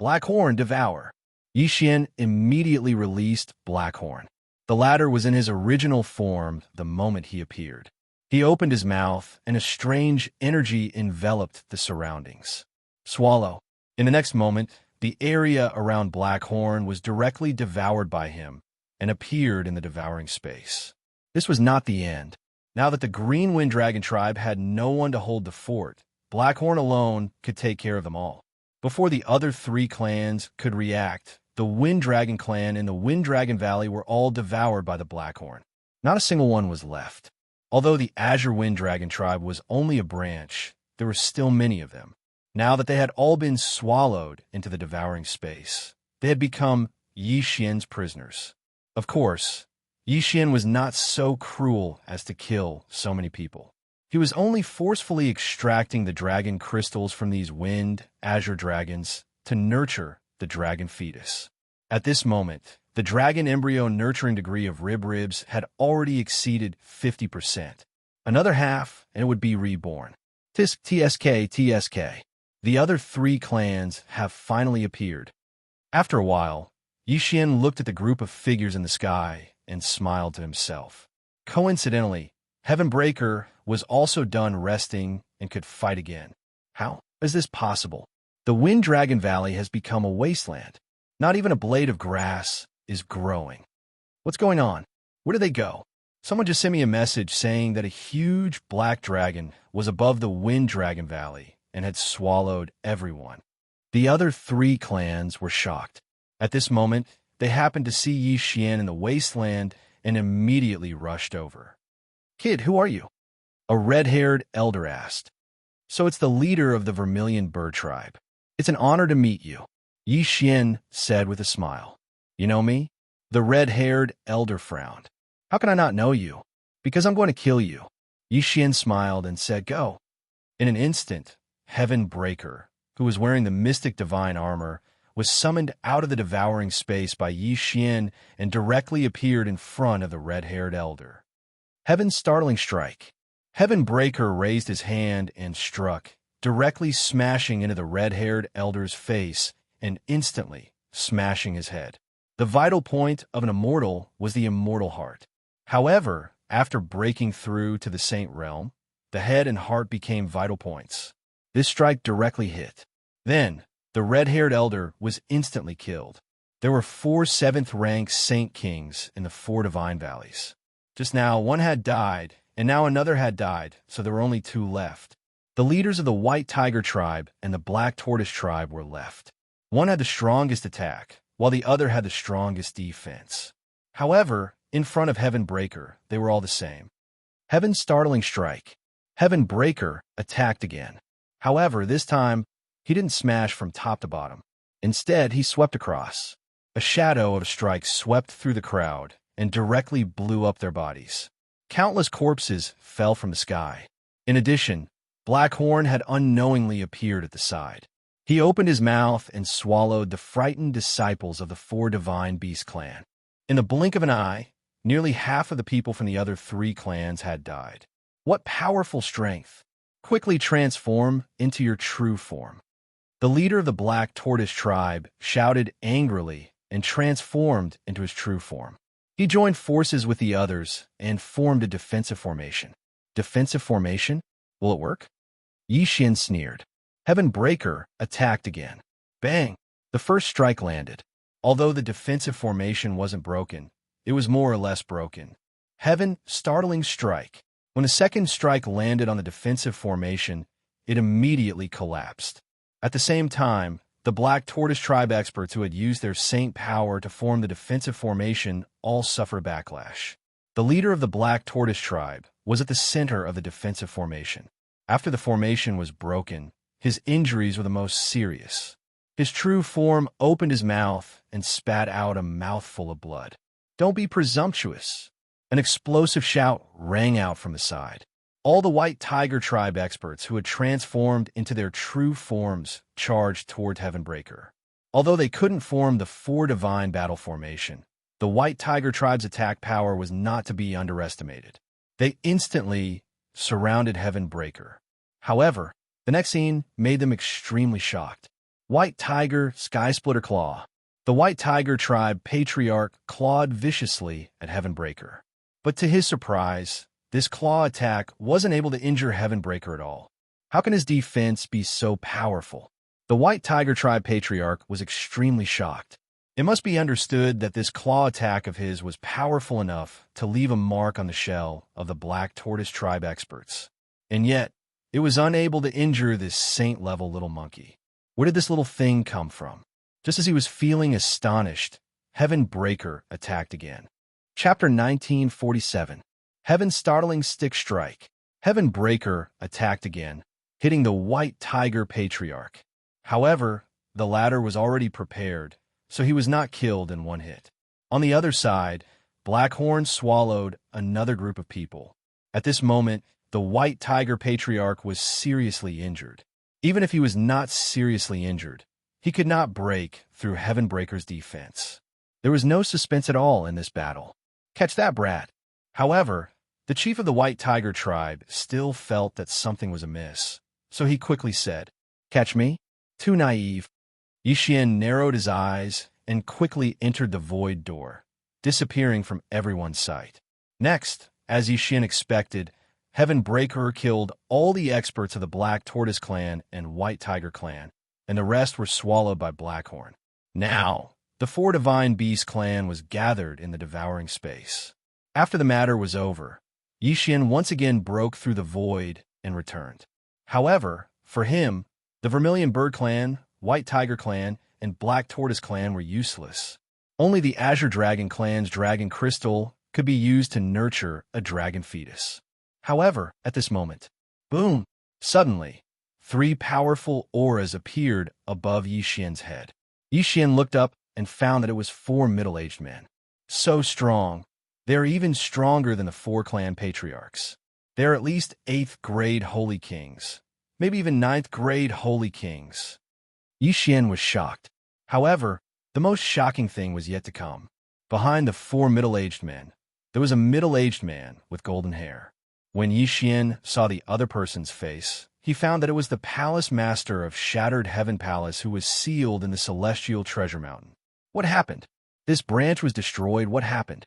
Blackhorn Devour. Yi Xian immediately released Blackhorn. The latter was in his original form the moment he appeared. He opened his mouth, and a strange energy enveloped the surroundings. Swallow. In the next moment, the area around Blackhorn was directly devoured by him and appeared in the devouring space. This was not the end. Now that the Green Wind Dragon tribe had no one to hold the fort, Blackhorn alone could take care of them all. Before the other three clans could react, the Wind Dragon clan in the Wind Dragon Valley were all devoured by the Blackhorn. Not a single one was left. Although the Azure Wind Dragon tribe was only a branch, there were still many of them. Now that they had all been swallowed into the devouring space, they had become Yi Xian's prisoners. Of course, Yi Xian was not so cruel as to kill so many people. He was only forcefully extracting the dragon crystals from these wind, azure dragons to nurture the dragon fetus. At this moment, the dragon embryo nurturing degree of ribs had already exceeded 50%. Another half, and it would be reborn. TSK. The other three clans have finally appeared. After a while, Yi Xian looked at the group of figures in the sky and smiled to himself. Coincidentally, Heavenbreaker was also done resting and could fight again. How is this possible? The Wind Dragon Valley has become a wasteland. Not even a blade of grass is growing. What's going on? Where did they go? Someone just sent me a message saying that a huge black dragon was above the Wind Dragon Valley and had swallowed everyone. The other three clans were shocked. At this moment, they happened to see Yi Xian in the wasteland and immediately rushed over. "Kid, who are you?" A red-haired elder asked. "So it's the leader of the Vermilion Bird tribe. It's an honor to meet you," Yi Xian said with a smile. "You know me?" The red-haired elder frowned. "How can I not know you?" "Because I'm going to kill you." Yi Xian smiled and said, "Go." In an instant, Heavenbreaker, who was wearing the mystic divine armor, was summoned out of the devouring space by Yi Xian and directly appeared in front of the red-haired elder. Heaven's startling strike. Heavenbreaker raised his hand and struck, directly smashing into the red-haired elder's face and instantly smashing his head. The vital point of an immortal was the immortal heart. However, after breaking through to the Saint Realm, the head and heart became vital points. This strike directly hit. Then, the red-haired elder was instantly killed. There were 4 7th-rank Saint Kings in the 4 Divine Valleys. Just now, one had died, and now another had died, so there were only 2 left. The leaders of the White Tiger tribe and the Black Tortoise tribe were left. One had the strongest attack, while the other had the strongest defense. However, in front of Heavenbreaker, they were all the same. Heaven's startling strike. Heavenbreaker attacked again. However, this time, he didn't smash from top to bottom. Instead, he swept across. A shadow of a strike swept through the crowd and directly blew up their bodies. Countless corpses fell from the sky. In addition, Blackhorn had unknowingly appeared at the side. He opened his mouth and swallowed the frightened disciples of the 4 Divine Beast clan. In the blink of an eye, nearly half of the people from the other 3 clans had died. What powerful strength! Quickly transform into your true form. The leader of the Black Tortoise tribe shouted angrily and transformed into his true form. He joined forces with the others and formed a defensive formation. Defensive formation? Will it work? Yi Xian sneered. Heavenbreaker attacked again. Bang! The first strike landed. Although the defensive formation wasn't broken, it was more or less broken. Heaven startling strike. When the second strike landed on the defensive formation, it immediately collapsed. At the same time, the Black Tortoise tribe experts who had used their saint power to form the defensive formation all suffered backlash. The leader of the Black Tortoise tribe was at the center of the defensive formation. After the formation was broken, his injuries were the most serious. His true form opened his mouth and spat out a mouthful of blood. "Don't be presumptuous." An explosive shout rang out from the side. All the White Tiger tribe experts who had transformed into their true forms charged toward Heavenbreaker. Although they couldn't form the 4 divine battle formation, the White Tiger tribe's attack power was not to be underestimated. They instantly surrounded Heavenbreaker. However, the next scene made them extremely shocked. White Tiger Skysplitter Claw. The White Tiger tribe patriarch clawed viciously at Heavenbreaker. But to his surprise, this claw attack wasn't able to injure Heavenbreaker at all. How can his defense be so powerful? The White Tiger tribe patriarch was extremely shocked. It must be understood that this claw attack of his was powerful enough to leave a mark on the shell of the Black Tortoise tribe experts. And yet, it was unable to injure this saint-level little monkey. Where did this little thing come from? Just as he was feeling astonished, Heaven Breaker attacked again. Chapter 1947. Heaven's Startling Stick Strike. Heaven Breaker attacked again, hitting the White Tiger Patriarch. However, the latter was already prepared, so he was not killed in one hit. On the other side, Blackhorn swallowed another group of people. At this moment, the White Tiger Patriarch was seriously injured. Even if he was not seriously injured, he could not break through Heaven Breaker's defense. There was no suspense at all in this battle. Catch that, Brad. However, the chief of the White Tiger tribe still felt that something was amiss, so he quickly said, "Catch me?" Too naive. Yi Xian narrowed his eyes and quickly entered the void door, disappearing from everyone's sight. Next, as Yi Xian expected, Heaven Breaker killed all the experts of the Black Tortoise clan and White Tiger clan, and the rest were swallowed by Blackhorn. Now, the Four Divine Beast clan was gathered in the devouring space. After the matter was over, Yi Xian once again broke through the void and returned. However, for him, the Vermilion Bird clan, White Tiger clan, and Black Tortoise clan were useless. Only the Azure Dragon clan's dragon crystal could be used to nurture a dragon fetus. However, at this moment, boom! Suddenly, 3 powerful auras appeared above Yi Xian's head. Yi Xian looked up and found that it was 4 middle-aged men. So strong, they are even stronger than the 4 clan patriarchs. They are at least 8th grade holy kings, maybe even 9th grade holy kings. Yi Xian was shocked. However, the most shocking thing was yet to come. Behind the 4 middle-aged men, there was a middle-aged man with golden hair. When Yi Xian saw the other person's face, he found that it was the palace master of Shattered Heaven Palace who was sealed in the Celestial Treasure Mountain. What happened? This branch was destroyed. What happened?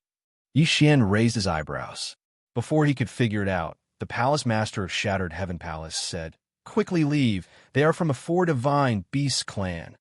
Yi Xian raised his eyebrows. Before he could figure it out, the palace master of Shattered Heaven Palace said, "Quickly leave. They are from a Four Divine Beast clan."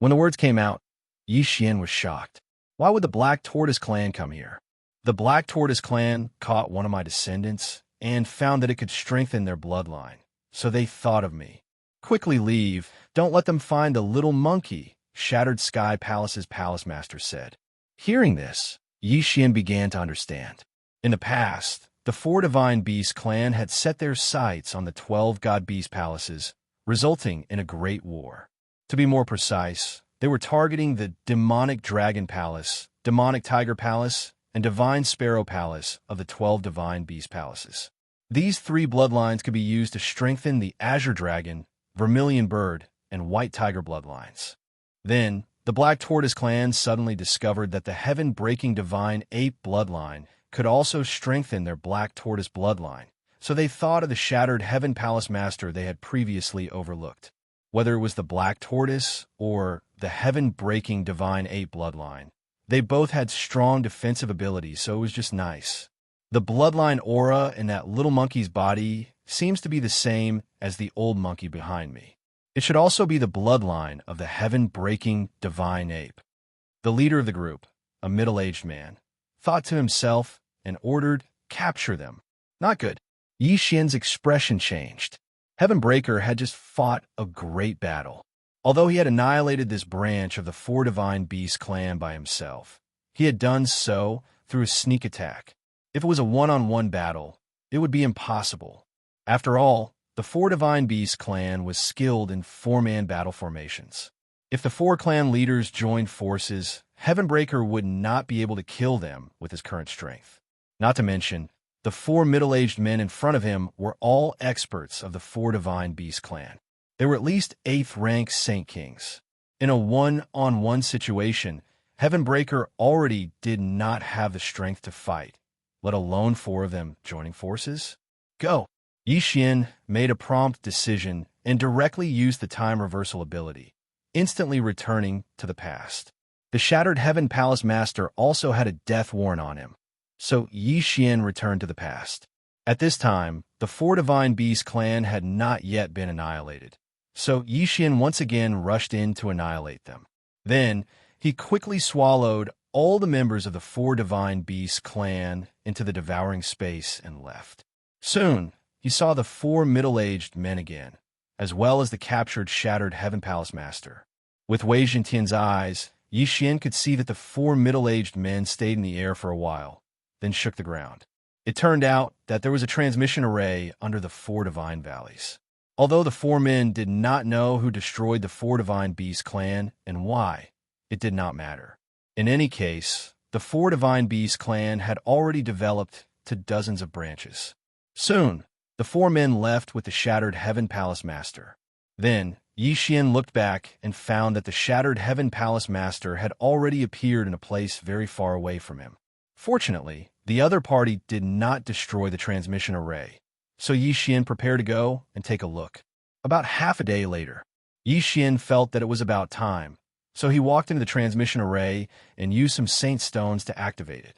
When the words came out, Yi Xian was shocked. Why would the Black Tortoise clan come here? The Black Tortoise clan caught one of my descendants and found that it could strengthen their bloodline. So they thought of me. "Quickly leave. Don't let them find the little monkey," Shattered Sky Palace's palace master said. Hearing this, Yi Xian began to understand. In the past, the Four Divine Beast clan had set their sights on the 12 God Beast palaces, resulting in a great war. To be more precise, they were targeting the Demonic Dragon Palace, Demonic Tiger Palace, and Divine Sparrow Palace of the 12 Divine Beast Palaces. These 3 bloodlines could be used to strengthen the Azure Dragon, Vermilion Bird, and White Tiger bloodlines. Then, the Black Tortoise clan suddenly discovered that the Heaven-Breaking Divine Ape bloodline could also strengthen their Black Tortoise bloodline, so they thought of the Shattered Heaven Palace master they had previously overlooked. Whether it was the Black Tortoise or the Heaven-Breaking Divine Ape bloodline, they both had strong defensive abilities, so it was just nice. The bloodline aura in that little monkey's body seems to be the same as the old monkey behind me. It should also be the bloodline of the Heaven-Breaking Divine Ape. The leader of the group, a middle-aged man, thought to himself and ordered, "Capture them." Not good. Yi Xian's expression changed. Heaven Breaker had just fought a great battle. Although he had annihilated this branch of the Four Divine Beast clan by himself, he had done so through a sneak attack. If it was a one-on-one battle, it would be impossible. After all, the Four Divine Beast clan was skilled in 4-man battle formations. If the 4 clan leaders joined forces, Heaven Breaker would not be able to kill them with his current strength. Not to mention, the 4 middle-aged men in front of him were all experts of the Four Divine Beast clan. They were at least 8th rank Saint Kings. In a one-on-one situation, Heaven Breaker already did not have the strength to fight, let alone 4 of them joining forces. Go! Yi Xian made a prompt decision and directly used the time reversal ability, instantly returning to the past. The Shattered Heaven Palace Master also had a death warrant on him, so Yi Xian returned to the past. At this time, the Four Divine Beast clan had not yet been annihilated, so Yi Xian once again rushed in to annihilate them. Then, He quickly swallowed all the members of the Four Divine Beasts clan into the devouring space and left. Soon, he saw the four middle-aged men again, as well as the captured Shattered Heaven Palace Master. With Wei Zhentian's eyes, Yi Xian could see that the four middle-aged men stayed in the air for a while, then shook the ground. It turned out that there was a transmission array under the Four Divine Valleys. Although the four men did not know who destroyed the Four Divine Beast clan and why, it did not matter. In any case, the Four Divine Beast clan had already developed to dozens of branches. Soon, the four men left with the Shattered Heaven Palace Master. Then, Yi Xian looked back and found that the Shattered Heaven Palace Master had already appeared in a place very far away from him. Fortunately, the other party did not destroy the transmission array, so Yi Xian prepared to go and take a look. About half a day later, Yi Xian felt that it was about time, so he walked into the transmission array and used some saint stones to activate it.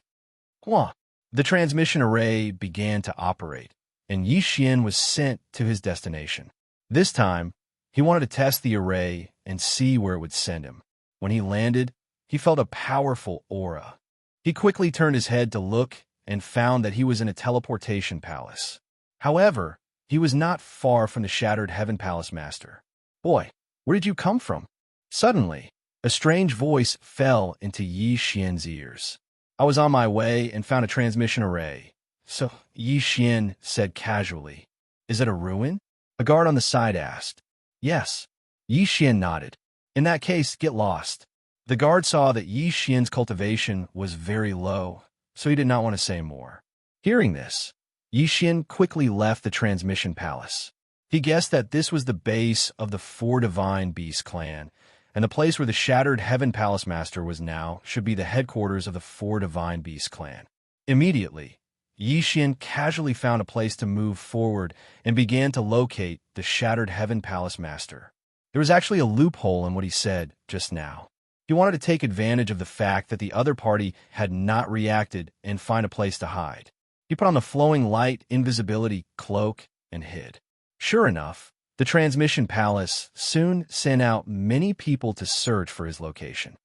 The transmission array began to operate, and Yi Xian was sent to his destination. This time, he wanted to test the array and see where it would send him. When he landed, he felt a powerful aura. He quickly turned his head to look and found that he was in a teleportation palace. However, he was not far from the Shattered Heaven Palace Master. "Boy, where did you come from?" Suddenly, a strange voice fell into Yi Xian's ears. "I was on my way and found a transmission array." "So," Yi Xian said casually. "Is it a ruin?" A guard on the side asked. "Yes." Yi Xian nodded. "In that case, get lost." The guard saw that Yi Xian's cultivation was very low, so he did not want to say more. Hearing this, Yi Xian quickly left the transmission palace. He guessed that this was the base of the Four Divine Beast clan, and the place where the Shattered Heaven Palace Master was now should be the headquarters of the Four Divine Beast clan. Immediately, Yi Xian casually found a place to move forward and began to locate the Shattered Heaven Palace Master. There was actually a loophole in what he said just now. He wanted to take advantage of the fact that the other party had not reacted and find a place to hide. He put on the flowing light invisibility cloak and hid. Sure enough, the transmission palace soon sent out many people to search for his location.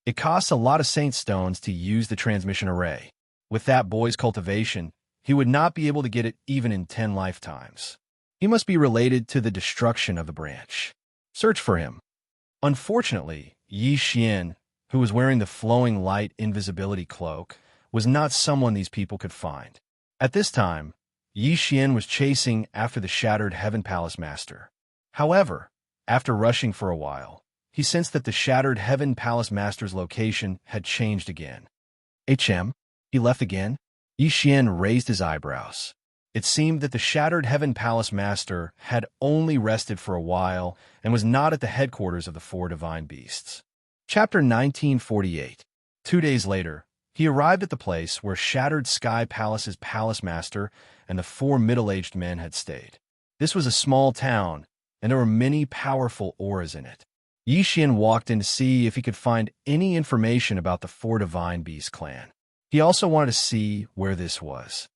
It costs a lot of saint stones to use the transmission array. With that boy's cultivation, he would not be able to get it even in 10 lifetimes. He must be related to the destruction of the branch. Search for him. Unfortunately, Yi Xian, who was wearing the flowing light invisibility cloak, was not someone these people could find. At this time, Yi Xian was chasing after the Shattered Heaven Palace Master. However, after rushing for a while, he sensed that the Shattered Heaven Palace Master's location had changed again. He left again? Yi Xian raised his eyebrows. It seemed that the Shattered Heaven Palace Master had only rested for a while and was not at the headquarters of the Four Divine Beasts. Chapter 1948. 2 days later, he arrived at the place where Shattered Sky Palace's Palace Master and the four middle-aged men had stayed. This was a small town, and there were many powerful auras in it. Yi Xian walked in to see if he could find any information about the Four Divine Beast clan. He also wanted to see where this was.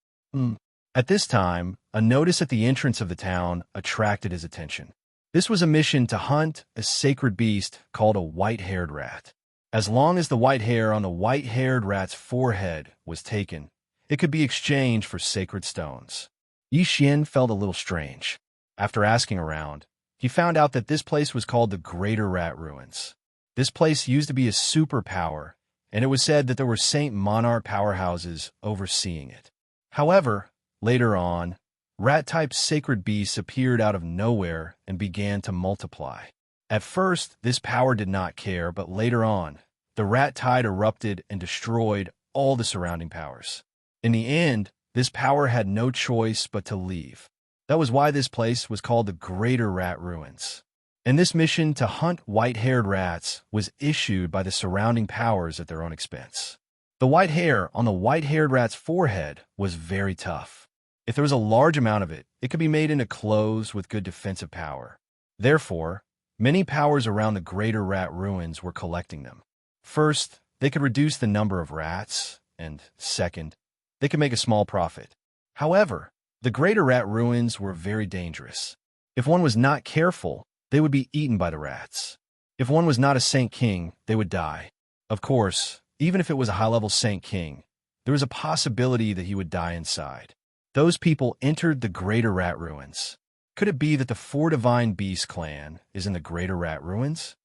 At this time, a notice at the entrance of the town attracted his attention. This was a mission to hunt a sacred beast called a white-haired rat. As long as the white hair on the white-haired rat's forehead was taken, it could be exchanged for sacred stones. Yi Xian felt a little strange. After asking around, he found out that this place was called the Greater Rat Ruins. This place used to be a superpower, and it was said that there were Saint Monarch powerhouses overseeing it. However, later on, rat-type sacred beasts appeared out of nowhere and began to multiply. At first, this power did not care, but later on, the rat tide erupted and destroyed all the surrounding powers. In the end, this power had no choice but to leave. That was why this place was called the Greater Rat Ruins. And this mission to hunt white-haired rats was issued by the surrounding powers at their own expense. The white hair on the white-haired rat's forehead was very tough. If there was a large amount of it, it could be made into clothes with good defensive power. Therefore, many powers around the Greater Rat Ruins were collecting them. First, they could reduce the number of rats, and second, they could make a small profit. However, the Greater Rat Ruins were very dangerous. If one was not careful, they would be eaten by the rats. If one was not a Saint King, they would die. Of course, even if it was a high-level Saint King, there was a possibility that he would die inside. Those people entered the Greater Rat Ruins. Could it be that the Four Divine Beast clan is in the Greater Rat Ruins?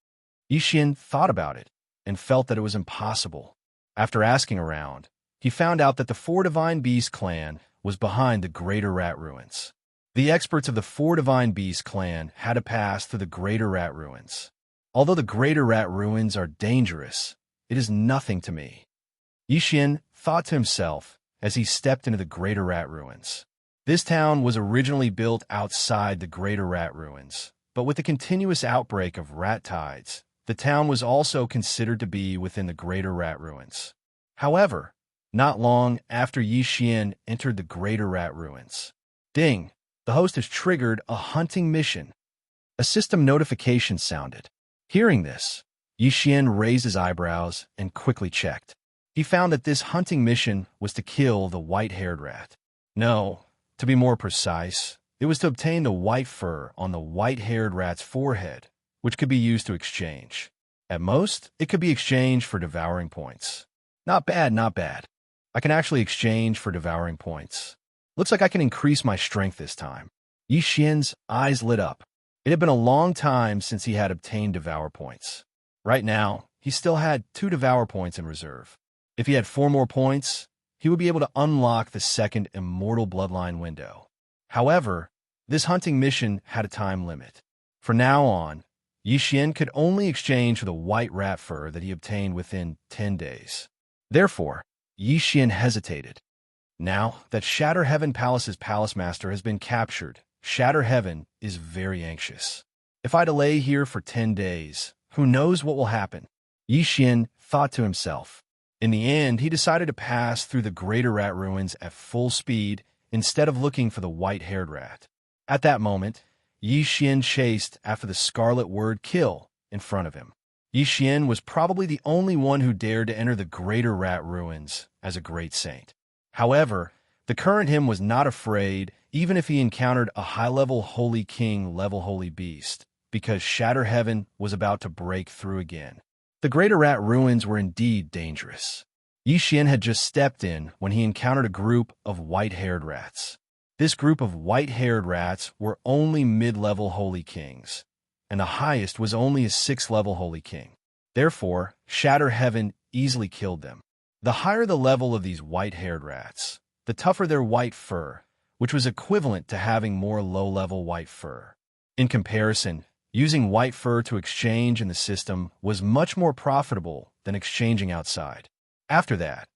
Yi thought about it and felt that it was impossible. After asking around, he found out that the Four Divine Beast clan was behind the Greater Rat Ruins. The experts of the Four Divine Beast clan had to pass through the Greater Rat Ruins. Although the Greater Rat Ruins are dangerous, it is nothing to me. Yi thought to himself as he stepped into the Greater Rat Ruins. This town was originally built outside the Greater Rat Ruins, but with the continuous outbreak of rat tides, the town was also considered to be within the Greater Rat Ruins. However, not long after Yi entered the Greater Rat Ruins, ding, the host has triggered a hunting mission. A system notification sounded. Hearing this, Yi raised his eyebrows and quickly checked. He found that this hunting mission was to kill the white-haired rat. No, to be more precise, it was to obtain the white fur on the white-haired rat's forehead, which could be used to exchange. At most, it could be exchanged for devouring points. Not bad, not bad. I can actually exchange for devouring points. Looks like I can increase my strength this time. Yi eyes lit up. It had been a long time since he had obtained devour points. Right now, he still had 2 devour points in reserve. If he had 4 more points, he would be able to unlock the second Immortal Bloodline window. However, this hunting mission had a time limit. From now on, Yi could only exchange for the white rat fur that he obtained within 10 days. Therefore, Yi hesitated. Now that Shatter Heaven Palace's Palace Master has been captured, Shatter Heaven is very anxious. If I delay here for 10 days, who knows what will happen? Yi thought to himself. In the end, he decided to pass through the Greater Rat Ruins at full speed instead of looking for the white-haired rat. At that moment, Yi chased after the scarlet word kill in front of him. Yi was probably the only one who dared to enter the Greater Rat Ruins as a great saint. However, the current him was not afraid even if he encountered a high-level Holy King level Holy Beast, because Shatter Heaven was about to break through again. The Greater Rat Ruins were indeed dangerous. Yi had just stepped in when he encountered a group of white-haired rats. This group of white-haired rats were only mid-level Holy Kings, and the highest was only a 6th-level Holy King. Therefore, Shatter Heaven easily killed them. The higher the level of these white-haired rats, the tougher their white fur, which was equivalent to having more low-level white fur. In comparison, using white fur to exchange in the system was much more profitable than exchanging outside. After that,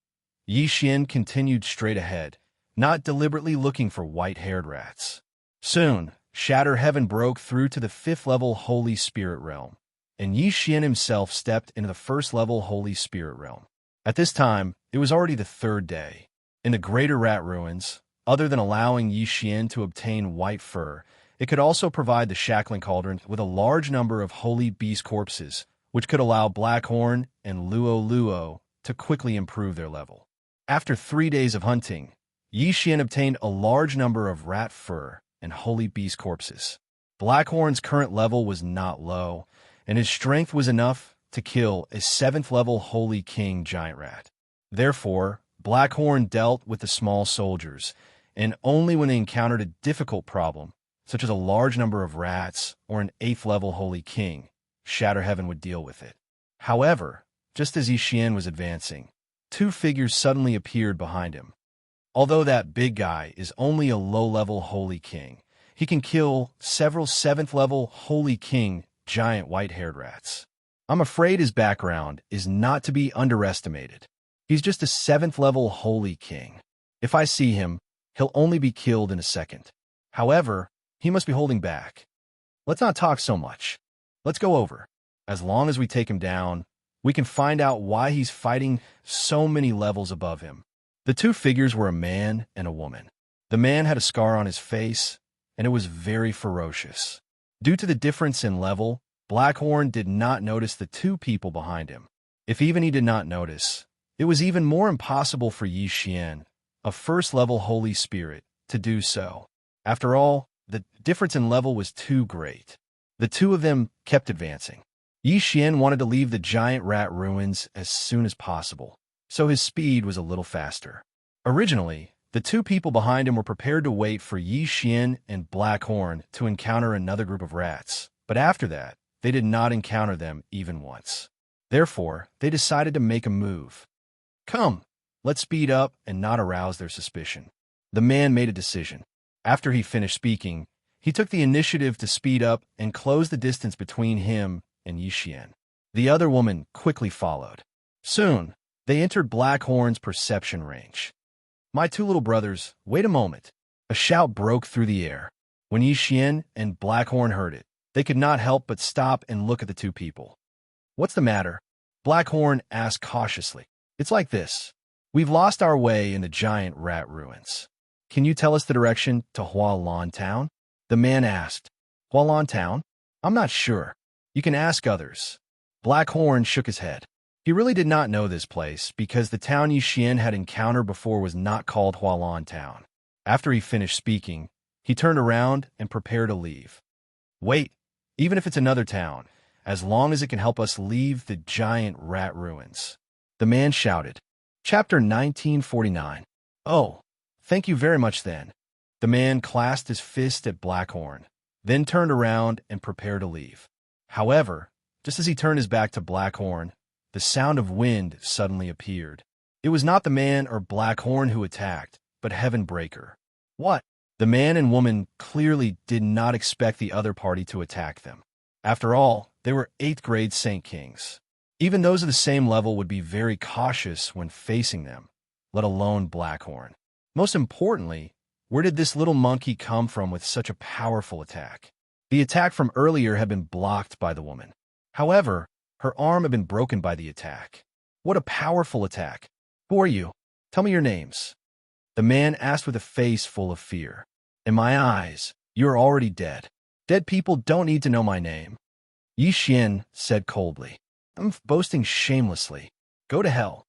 Yi continued straight ahead, not deliberately looking for white-haired rats. Soon, Shatter Heaven broke through to the 5th-level Holy Spirit Realm, and Yi himself stepped into the 1st-level Holy Spirit Realm. At this time, it was already the 3rd day. In the Greater Rat Ruins, other than allowing Yi to obtain white fur, it could also provide the Shackling Cauldron with a large number of holy beast corpses, which could allow Blackhorn and Luo to quickly improve their level. After 3 days of hunting, Yi obtained a large number of rat fur and holy beast corpses. Blackhorn's current level was not low, and his strength was enough to kill a 7th-level Holy King giant rat. Therefore, Blackhorn dealt with the small soldiers, and only when they encountered a difficult problem, such as a large number of rats or an 8th-level Holy King, Shatter Heaven would deal with it. However, just as Yi was advancing, 2 figures suddenly appeared behind him. Although that big guy is only a low-level Holy King, he can kill several 7th-level Holy King giant white-haired rats. I'm afraid his background is not to be underestimated. He's just a 7th-level Holy King. If I see him, he'll only be killed in a second. However, he must be holding back. Let's not talk so much. Let's go over. As long as we take him down, we can find out why he's fighting so many levels above him. The 2 figures were a man and a woman. The man had a scar on his face, and it was very ferocious. Due to the difference in level, Blackhorn did not notice the 2 people behind him. If even he did not notice, it was even more impossible for Yi a 1st-level Holy Spirit, to do so. After all, the difference in level was too great. The 2 of them kept advancing. Yi Xian wanted to leave the giant rat ruins as soon as possible, so his speed was a little faster. Originally, the two people behind him were prepared to wait for Yi Xian and Black Horn to encounter another group of rats, but after that, they did not encounter them even once. Therefore, they decided to make a move. Come, let's speed up and not arouse their suspicion. The man made a decision. After he finished speaking, he took the initiative to speed up and close the distance between him and Yi Xian. The other woman quickly followed. Soon, they entered Black Horn's perception range. My two little brothers, wait a moment. A shout broke through the air. When Yi Xian and Black Horn heard it, they could not help but stop and look at the two people. What's the matter? Black Horn asked cautiously. It's like this. We've lost our way in the giant rat ruins. Can you tell us the direction to Hualan Town? The man asked. Hualan Town? I'm not sure. You can ask others. Black Horn shook his head. He really did not know this place because the town Yi Xian had encountered before was not called Hualan Town. After he finished speaking, he turned around and prepared to leave. Wait, even if it's another town, as long as it can help us leave the giant rat ruins. The man shouted. Chapter 1949. Oh, thank you very much then. The man clasped his fist at Black Horn, then turned around and prepared to leave. However, just as he turned his back to Black Horn, the sound of wind suddenly appeared. It was not the man or Black Horn who attacked, but Heaven Breaker. What? The man and woman clearly did not expect the other party to attack them. After all, they were 8th grade Saint Kings. Even those of the same level would be very cautious when facing them, let alone Black Horn. Most importantly, where did this little monkey come from with such a powerful attack? The attack from earlier had been blocked by the woman. However, her arm had been broken by the attack. What a powerful attack. Who are you? Tell me your names. The man asked with a face full of fear. In my eyes, you are already dead. Dead people don't need to know my name. Yi Xian said coldly. I'm boasting shamelessly. Go to hell.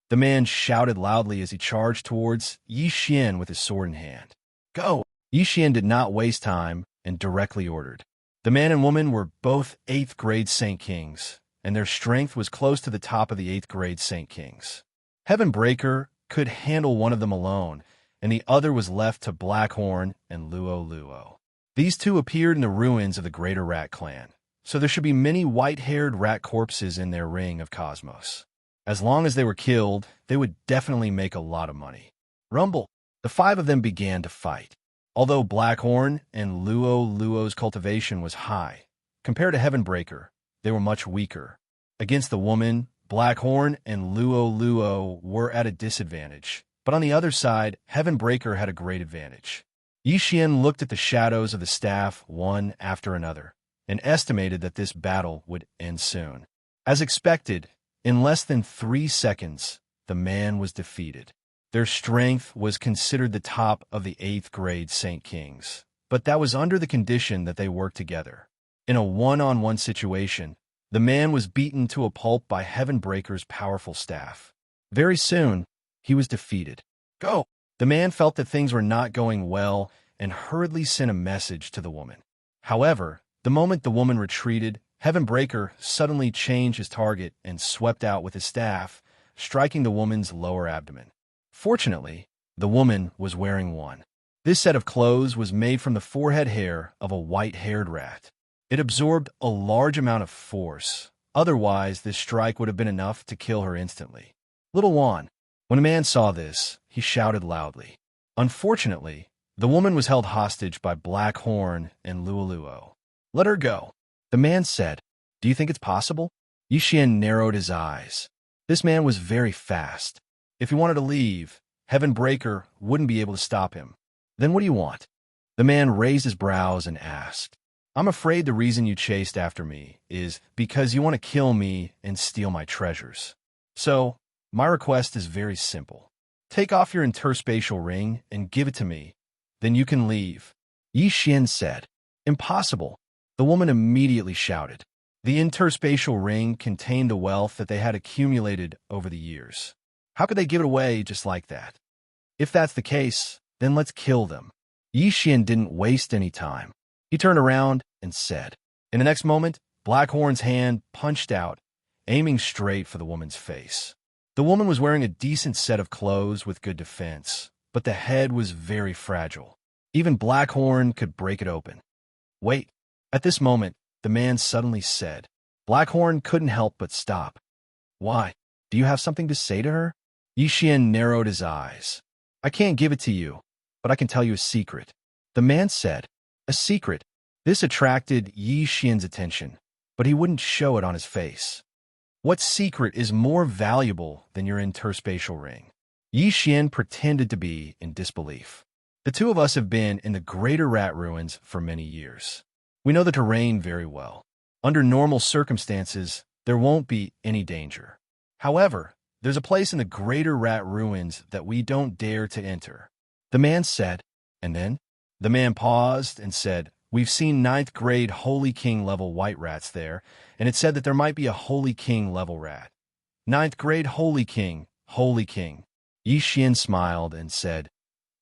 The man shouted loudly as he charged towards Yi Xian with his sword in hand. Go! Yi Xian did not waste time and directly ordered. The man and woman were both 8th grade Saint Kings, and their strength was close to the top of the 8th grade Saint Kings. Heaven Breaker could handle one of them alone, and the other was left to Black Horn and Luo Luo. These two appeared in the ruins of the Greater Rat Clan, so there should be many white-haired rat corpses in their ring of cosmos. As long as they were killed, they would definitely make a lot of money. Rumble! The 5 of them began to fight. Although Black Horn and Luo Luo's cultivation was high, compared to Heaven Breaker, they were much weaker. Against the woman, Black Horn and Luo Luo were at a disadvantage, but on the other side, Heaven Breaker had a great advantage. Yi Xian looked at the shadows of the staff one after another, and estimated that this battle would end soon. As expected, in less than 3 seconds, the man was defeated. Their strength was considered the top of the 8th grade Saint Kings, but that was under the condition that they worked together. In a one-on-one situation, the man was beaten to a pulp by Heaven Breaker's powerful staff. Very soon, he was defeated. Go! The man felt that things were not going well and hurriedly sent a message to the woman. However, the moment the woman retreated, Heaven Breaker suddenly changed his target and swept out with his staff, striking the woman's lower abdomen. Fortunately, the woman was wearing one. This set of clothes was made from the forehead hair of a white-haired rat. It absorbed a large amount of force. Otherwise, this strike would have been enough to kill her instantly. Little Juan. When a man saw this, he shouted loudly. Unfortunately, the woman was held hostage by Black Horn and Luoluo. Let her go. The man said, Do you think it's possible? Yi Xian narrowed his eyes. This man was very fast. If he wanted to leave, Heaven Breaker wouldn't be able to stop him. Then what do you want? The man raised his brows and asked. I'm afraid the reason you chased after me is because you want to kill me and steal my treasures. So, my request is very simple. Take off your interspatial ring and give it to me. Then you can leave. Yi Xian said. Impossible. The woman immediately shouted. The interspatial ring contained the wealth that they had accumulated over the years. How could they give it away just like that? If that's the case, then let's kill them. Yi Xian didn't waste any time. He turned around and said. In the next moment, Blackhorn's hand punched out, aiming straight for the woman's face. The woman was wearing a decent set of clothes with good defense, but the head was very fragile. Even Blackhorn could break it open. Wait. At this moment, the man suddenly said. Blackhorn couldn't help but stop. Why? Do you have something to say to her? Yi Xian narrowed his eyes. I can't give it to you, but I can tell you a secret. The man said. A secret? This attracted Yi Xian's attention, but he wouldn't show it on his face. What secret is more valuable than your interspatial ring? Yi Xian pretended to be in disbelief. The two of us have been in the Greater Rat Ruins for many years. We know the terrain very well. Under normal circumstances, there won't be any danger. However, there's a place in the Greater Rat Ruins that we don't dare to enter. The man said, and then? The man paused and said, We've seen 9th grade Holy King level white rats there, and it said that there might be a Holy King level rat. 9th grade Holy King, Holy King. Yi Xian smiled and said,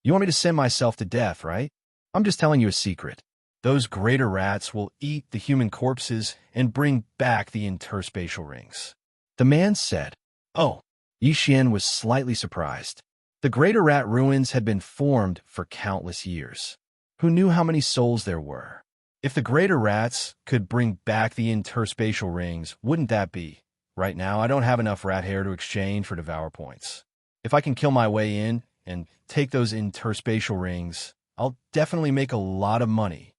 You want me to send myself to death, right? I'm just telling you a secret. Those greater rats will eat the human corpses and bring back the interspatial rings. The man said, Oh. Yi Xian was slightly surprised. The Greater Rat Ruins had been formed for countless years. Who knew how many souls there were? If the greater rats could bring back the interspatial rings, wouldn't that be? Right now, I don't have enough rat hair to exchange for devour points. If I can kill my way in and take those interspatial rings, I'll definitely make a lot of money.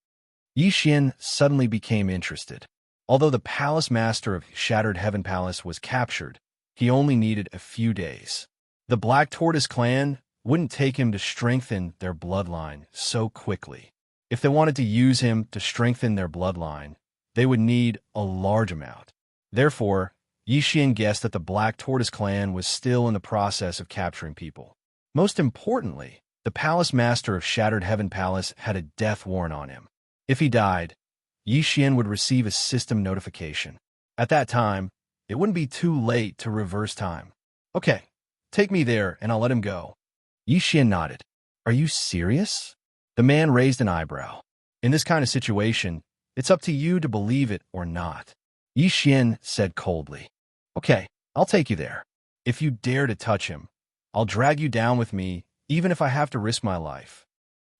Yi Xian suddenly became interested. Although the palace master of Shattered Heaven Palace was captured, he only needed a few days. The Black Tortoise clan wouldn't take him to strengthen their bloodline so quickly. If they wanted to use him to strengthen their bloodline, they would need a large amount. Therefore, Yi Xian guessed that the Black Tortoise clan was still in the process of capturing people. Most importantly, the palace master of Shattered Heaven Palace had a death warrant on him. If he died, Yi Xian would receive a system notification. At that time, it wouldn't be too late to reverse time. Okay, take me there and I'll let him go. Yi Xian nodded. Are you serious? The man raised an eyebrow. In this kind of situation, it's up to you to believe it or not. Yi Xian said coldly. Okay, I'll take you there. If you dare to touch him, I'll drag you down with me, even if I have to risk my life.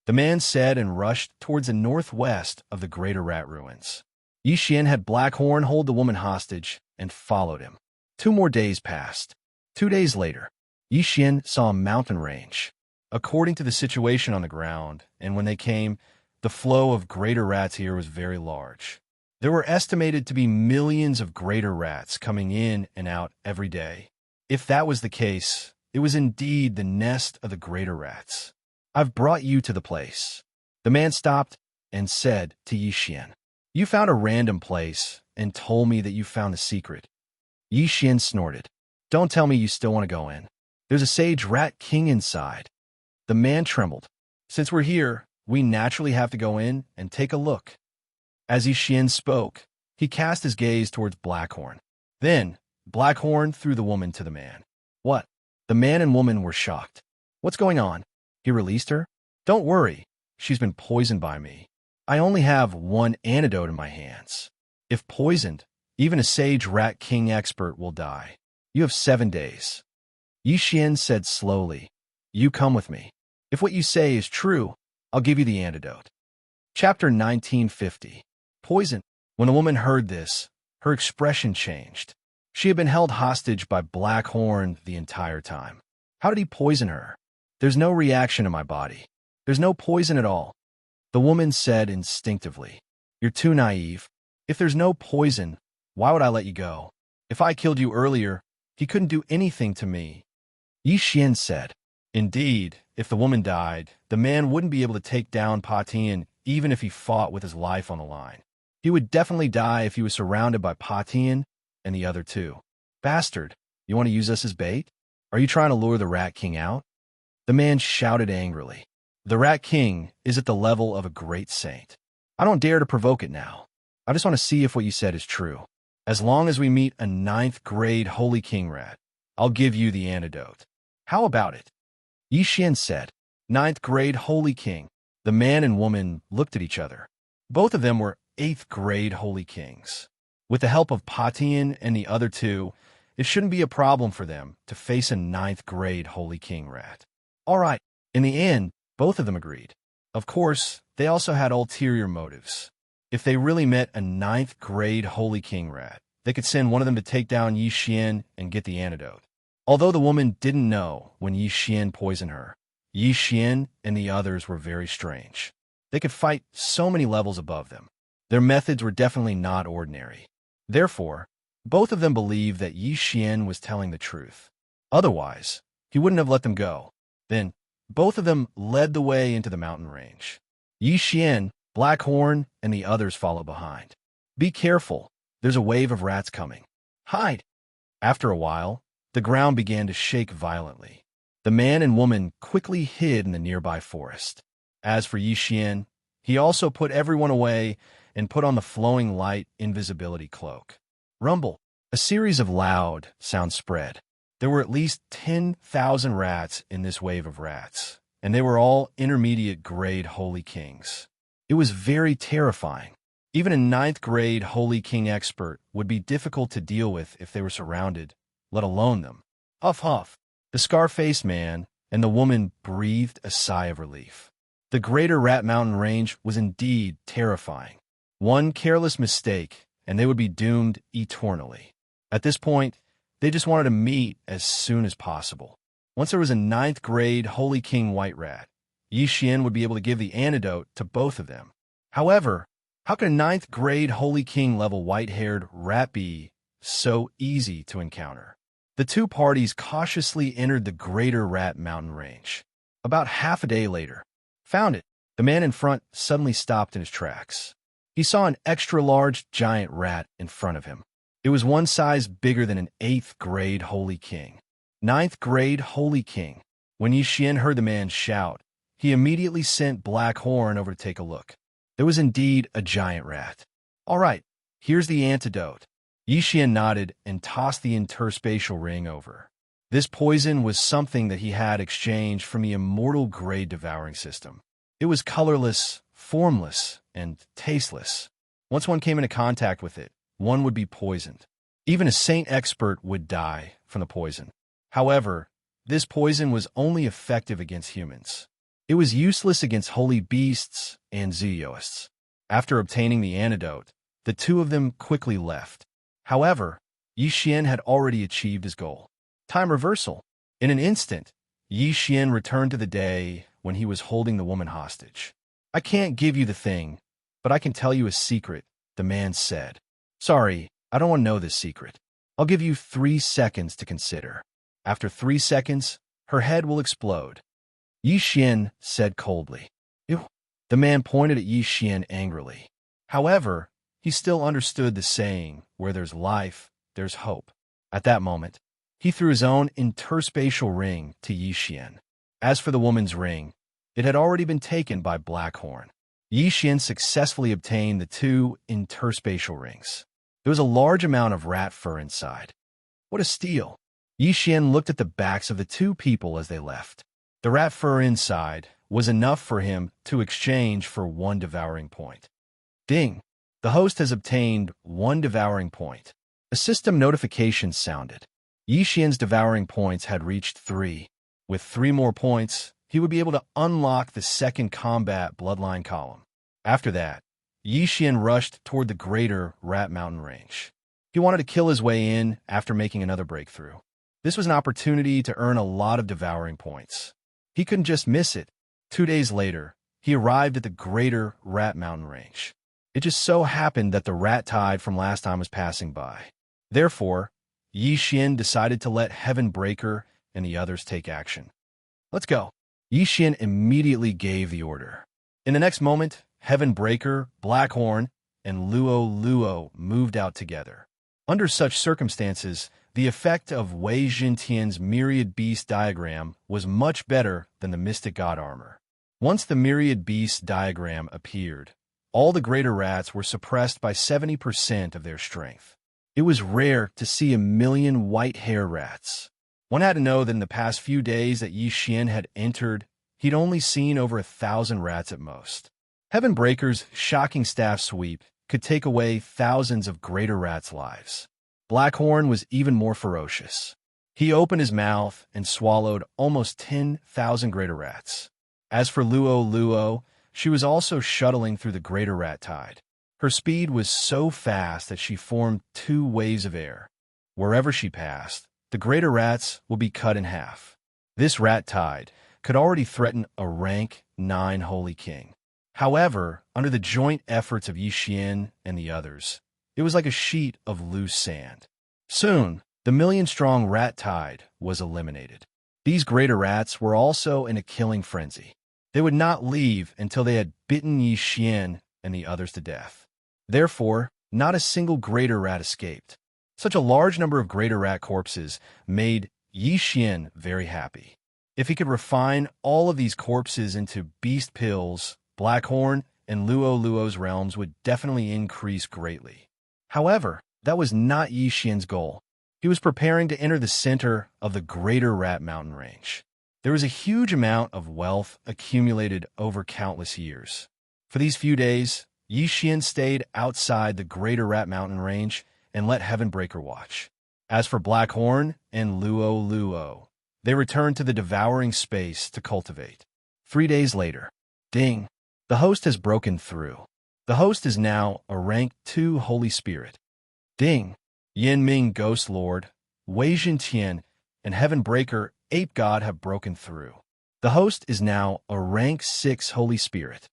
The man said and rushed towards the northwest of the Greater Rat Ruins. Yi Xian had Blackhorn hold the woman hostage and followed him. 2 more days passed. 2 days later, Yi Xian saw a mountain range. According to the situation on the ground, and when they came, the flow of greater rats here was very large. There were estimated to be millions of greater rats coming in and out every day. If that was the case, it was indeed the nest of the greater rats. I've brought you to the place. The man stopped and said to Yi Xian, You found a random place and told me that you found the secret. Yi Xian snorted. Don't tell me you still want to go in. There's a sage rat king inside. The man trembled. Since we're here, we naturally have to go in and take a look. As Yi Xian spoke, he cast his gaze towards Blackhorn. Then, Blackhorn threw the woman to the man. What? The man and woman were shocked. What's going on? He released her? Don't worry, she's been poisoned by me. I only have 1 antidote in my hands. If poisoned, even a sage rat king expert will die. You have 7 days. Yi Xian said slowly, You come with me. If what you say is true, I'll give you the antidote. Chapter 1950. Poison. When the woman heard this, her expression changed. She had been held hostage by Blackhorn the entire time. How did he poison her? There's no reaction in my body. There's no poison at all. The woman said instinctively, You're too naive. If there's no poison, why would I let you go? If I killed you earlier, he couldn't do anything to me. Yi Xian said, Indeed, if the woman died, the man wouldn't be able to take down Pa Tian even if he fought with his life on the line. He would definitely die if he was surrounded by Pa Tian and the other 2. Bastard, you want to use us as bait? Are you trying to lure the Rat King out? The man shouted angrily. The Rat King is at the level of a great saint. I don't dare to provoke it now. I just want to see if what you said is true. As long as we meet a 9th grade Holy King rat, I'll give you the antidote. How about it? Yi Xian said, 9th grade Holy King. The man and woman looked at each other. Both of them were 8th grade Holy Kings. With the help of Patian and the other two, it shouldn't be a problem for them to face a ninth-grade Holy King rat. All right, in the end, both of them agreed. Of course, they also had ulterior motives. If they really met a ninth-grade Holy King rat, they could send one of them to take down Yi Xian and get the antidote. Although the woman didn't know when Yi Xian poisoned her, Yi Xian and the others were very strange. They could fight so many levels above them. Their methods were definitely not ordinary. Therefore, both of them believed that Yi Xian was telling the truth. Otherwise, he wouldn't have let them go. Then, both of them led the way into the mountain range. Yi Xian, Blackhorn, and the others followed behind. Be careful, there's a wave of rats coming. Hide! After a while, the ground began to shake violently. The man and woman quickly hid in the nearby forest. As for Yi Xian, he also put everyone away and put on the flowing light invisibility cloak. Rumble! A series of loud sounds spread. There were at least 10,000 rats in this wave of rats, and they were all intermediate-grade Holy Kings. It was very terrifying. Even a ninth-grade Holy King expert would be difficult to deal with if they were surrounded, let alone them. Huff, huff. The scar-faced man and the woman breathed a sigh of relief. The Greater Rat Mountain Range was indeed terrifying. One careless mistake, and they would be doomed eternally. At this point, they just wanted to meet as soon as possible. Once there was a ninth-grade Holy King White Rat, Yi Xian would be able to give the antidote to both of them. However, how could a ninth-grade Holy King-level white-haired rat be so easy to encounter? The two parties cautiously entered the Greater Rat Mountain Range. About half a day later, found it. The man in front suddenly stopped in his tracks. He saw an extra-large giant rat in front of him. It was one size bigger than an 8th-grade Holy King. 9th-grade Holy King. When Yi Xian heard the man shout, he immediately sent Blackhorn over to take a look. There was indeed a giant rat. All right, here's the antidote. Yi Xian nodded and tossed the interspatial ring over. This poison was something that he had exchanged from the immortal grade devouring system. It was colorless, formless, and tasteless. Once one came into contact with it, one would be poisoned. Even a saint expert would die from the poison. However, this poison was only effective against humans. It was useless against holy beasts and Zooists. After obtaining the antidote, the two of them quickly left. However, Yi Xian had already achieved his goal. Time reversal. In an instant, Yi Xian returned to the day when he was holding the woman hostage. I can't give you the thing, but I can tell you a secret, the man said. Sorry, I don't want to know this secret. I'll give you 3 seconds to consider. After 3 seconds, her head will explode. Yi Xian said coldly. Ew. The man pointed at Yi Xian angrily. However, he still understood the saying, where there's life, there's hope. At that moment, he threw his own interspatial ring to Yi Xian. As for the woman's ring, it had already been taken by Blackhorn. Yi Xian successfully obtained the 2 interspatial rings. There was a large amount of rat fur inside. What a steal! Yi Xian looked at the backs of the 2 people as they left. The rat fur inside was enough for him to exchange for 1 devouring point. Ding! The host has obtained 1 devouring point. A system notification sounded. Yi Xian's devouring points had reached 3. With 3 more points, he would be able to unlock the 2nd combat bloodline column. After that, Yi Xian rushed toward the Greater Rat Mountain Range. He wanted to kill his way in after making another breakthrough. This was an opportunity to earn a lot of devouring points. He couldn't just miss it. 2 days later, he arrived at the Greater Rat Mountain Range. It just so happened that the rat tide from last time was passing by. Therefore, Yi Xian decided to let Heaven Breaker and the others take action. Let's go. Yi Xian immediately gave the order. In the next moment, Heaven Breaker, Blackhorn, and Luo moved out together. Under such circumstances, the effect of Wei Jintian's Myriad Beast diagram was much better than the Mystic God armor. Once the Myriad Beast diagram appeared, all the greater rats were suppressed by 70% of their strength. It was rare to see 1,000,000 white hair rats. One had to know that in the past few days that Yi Xian had entered, he'd only seen over 1,000 rats at most. Heaven Breaker's shocking staff sweep could take away thousands of greater rats' lives. Blackhorn was even more ferocious. He opened his mouth and swallowed almost 10,000 greater rats. As for Luo, she was also shuttling through the greater rat tide. Her speed was so fast that she formed 2 waves of air. Wherever she passed, the greater rats would be cut in half. This rat tide could already threaten a rank 9 holy king. However, under the joint efforts of Yixian and the others, it was like a sheet of loose sand. Soon, the million-strong rat tide was eliminated. These greater rats were also in a killing frenzy. They would not leave until they had bitten Yixian and the others to death. Therefore, not a single greater rat escaped. Such a large number of greater rat corpses made Yixian very happy. If he could refine all of these corpses into beast pills, Blackhorn and Luo's realms would definitely increase greatly. However, that was not Yixian's goal. He was preparing to enter the center of the Greater Rat Mountain Range. There was a huge amount of wealth accumulated over countless years. For these few days, Yixian stayed outside the Greater Rat Mountain Range and let Heavenbreaker watch. As for Blackhorn and Luo, they returned to the devouring space to cultivate. 3 days later, ding! The host has broken through. The host is now a rank 2 Holy Spirit. Ding! Yin Ming Ghost Lord, Wei Jintian, and Heavenbreaker Ape God have broken through. The host is now a rank 6 Holy Spirit.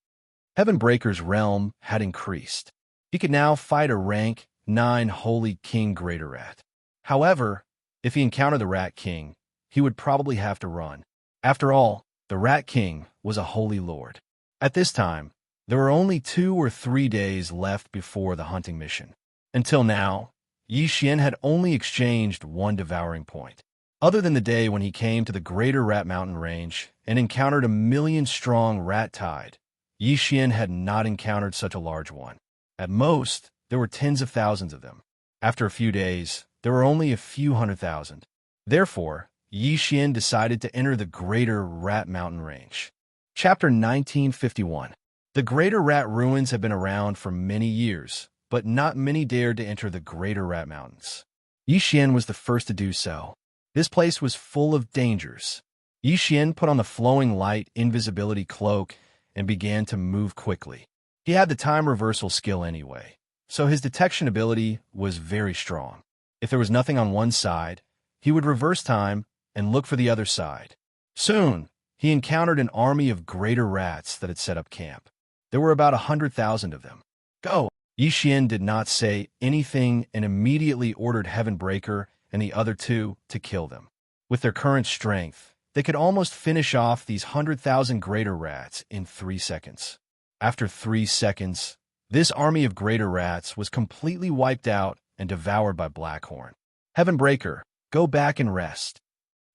Heavenbreaker's realm had increased. He could now fight a rank 9 Holy King Greater Rat. However, if he encountered the Rat King, he would probably have to run. After all, the Rat King was a Holy Lord. At this time, there were only 2 or 3 days left before the hunting mission. Until now, Yixian had only exchanged 1 devouring point. Other than the day when he came to the Greater Rat Mountain Range and encountered a million-strong rat tide, Yixian had not encountered such a large one. At most, there were tens of thousands of them. After a few days, there were only a few 100,000. Therefore, Yixian decided to enter the Greater Rat Mountain Range. Chapter 1951. The Greater Rat Ruins have been around for many years, but not many dared to enter the Greater Rat Mountains. Yixian was the first to do so. This place was full of dangers. Yixian put on the flowing light invisibility cloak and began to move quickly. He had the time reversal skill anyway, so his detection ability was very strong. If there was nothing on one side, he would reverse time and look for the other side. Soon, he encountered an army of greater rats that had set up camp. There were about 100,000 of them. Go! Yixian did not say anything and immediately ordered Heavenbreaker and the other 2 to kill them. With their current strength, they could almost finish off these 100,000 greater rats in 3 seconds. After 3 seconds, this army of greater rats was completely wiped out and devoured by Blackhorn. Heavenbreaker, go back and rest,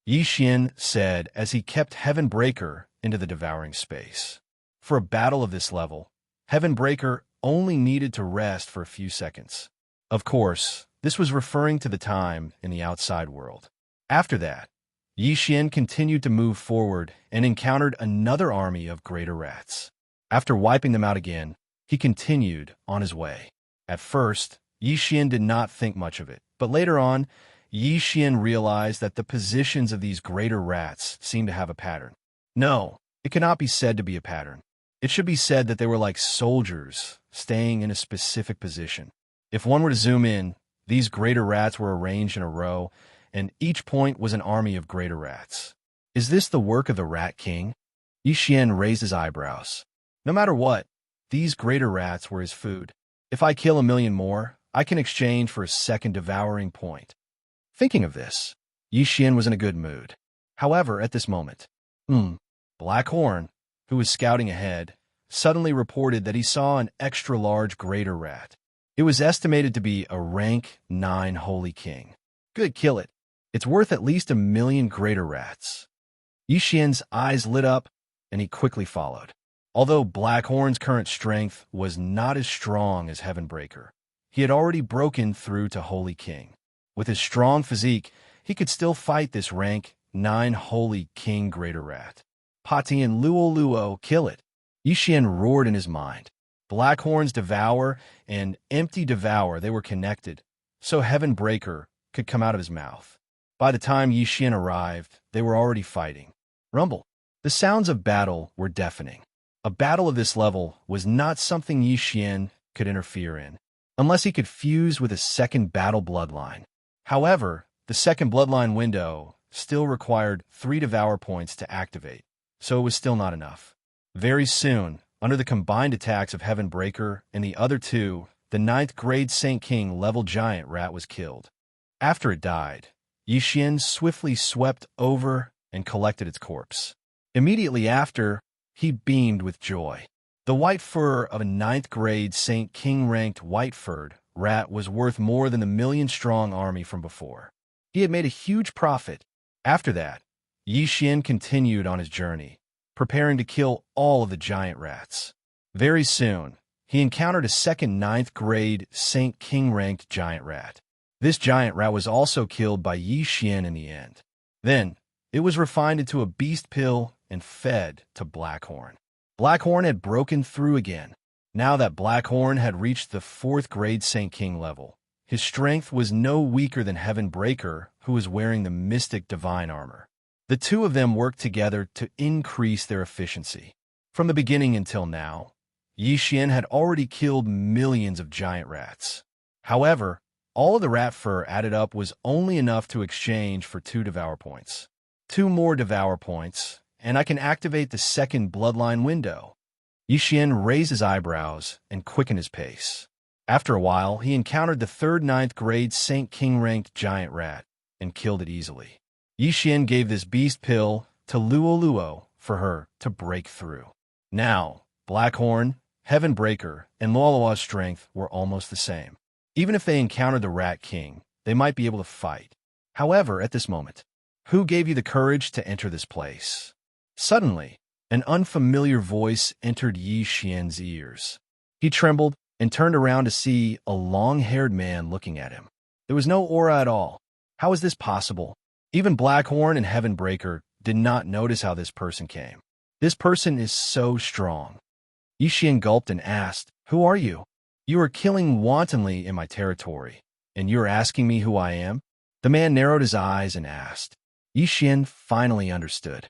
Yixian said as he kept Heavenbreaker into the devouring space. For a battle of this level, Heavenbreaker only needed to rest for a few seconds. Of course, this was referring to the time in the outside world. After that, Yixian continued to move forward and encountered another army of greater rats. After wiping them out again, he continued on his way. At first, Yixian did not think much of it, but later on, Yixian realized that the positions of these greater rats seemed to have a pattern. No, it cannot be said to be a pattern. It should be said that they were like soldiers, staying in a specific position. If one were to zoom in, these greater rats were arranged in a row, and each point was an army of greater rats. Is this the work of the Rat King? Yixian raised his eyebrows. No matter what, these greater rats were his food. If I kill 1,000,000 more, I can exchange for a second devouring point. Thinking of this, Yixian was in a good mood. However, at this moment, Blackhorn, who was scouting ahead, suddenly reported that he saw an extra-large greater rat. It was estimated to be a rank 9 Holy King. Good, kill it. It's worth at least 1,000,000 greater rats. Yixian's eyes lit up, and he quickly followed. Although Blackhorn's current strength was not as strong as Heavenbreaker, he had already broken through to Holy King. With his strong physique, he could still fight this rank 9 Holy King Greater Rat. Pati and Luo, kill it. Yixian roared in his mind. Blackhorn's Devour and Empty Devour, they were connected, so Heaven Breaker could come out of his mouth. By the time Yi Xian arrived, they were already fighting. Rumble. The sounds of battle were deafening. A battle of this level was not something Yi Xian could interfere in, unless he could fuse with a second battle bloodline. However, the second bloodline window still required 3 Devour points to activate, so it was still not enough. Very soon, under the combined attacks of Heaven Breaker and the other two, the 9th grade Saint King level giant rat was killed. After it died, Yi Xian swiftly swept over and collected its corpse. Immediately after, he beamed with joy. The white fur of a 9th grade Saint King ranked white-furred rat was worth more than the million-strong army from before. He had made a huge profit. After that, Yi Xian continued on his journey, preparing to kill all of the giant rats. Very soon, he encountered a second 9th grade Saint King ranked giant rat. This giant rat was also killed by Yi Xian in the end. Then, it was refined into a beast pill and fed to Blackhorn. Blackhorn had broken through again. Now that Blackhorn had reached the 4th grade Saint King level, his strength was no weaker than Heaven Breaker, who was wearing the mystic divine armor. The two of them worked together to increase their efficiency. From the beginning until now, Yi Xian had already killed millions of giant rats. However, all of the rat fur added up was only enough to exchange for 2 Devour points. 2 more Devour points, and I can activate the second bloodline window. Yi Xian raised his eyebrows and quickened his pace. After a while, he encountered the 3rd 9th grade Saint King ranked giant rat and killed it easily. Yi Xian gave this beast pill to Luo Luo for her to break through. Now, Blackhorn, Heaven Breaker, and Luolua's strength were almost the same. Even if they encountered the Rat King, they might be able to fight. However, at this moment, who gave you the courage to enter this place? Suddenly, an unfamiliar voice entered Yi Xian's ears. He trembled and turned around to see a long-haired man looking at him. There was no aura at all. How is this possible? Even Blackhorn and Heaven Breaker did not notice how this person came. This person is so strong. Yi Xian gulped and asked, "Who are you? You are killing wantonly in my territory, and you are asking me who I am?" The man narrowed his eyes and asked. Yi Xian finally understood.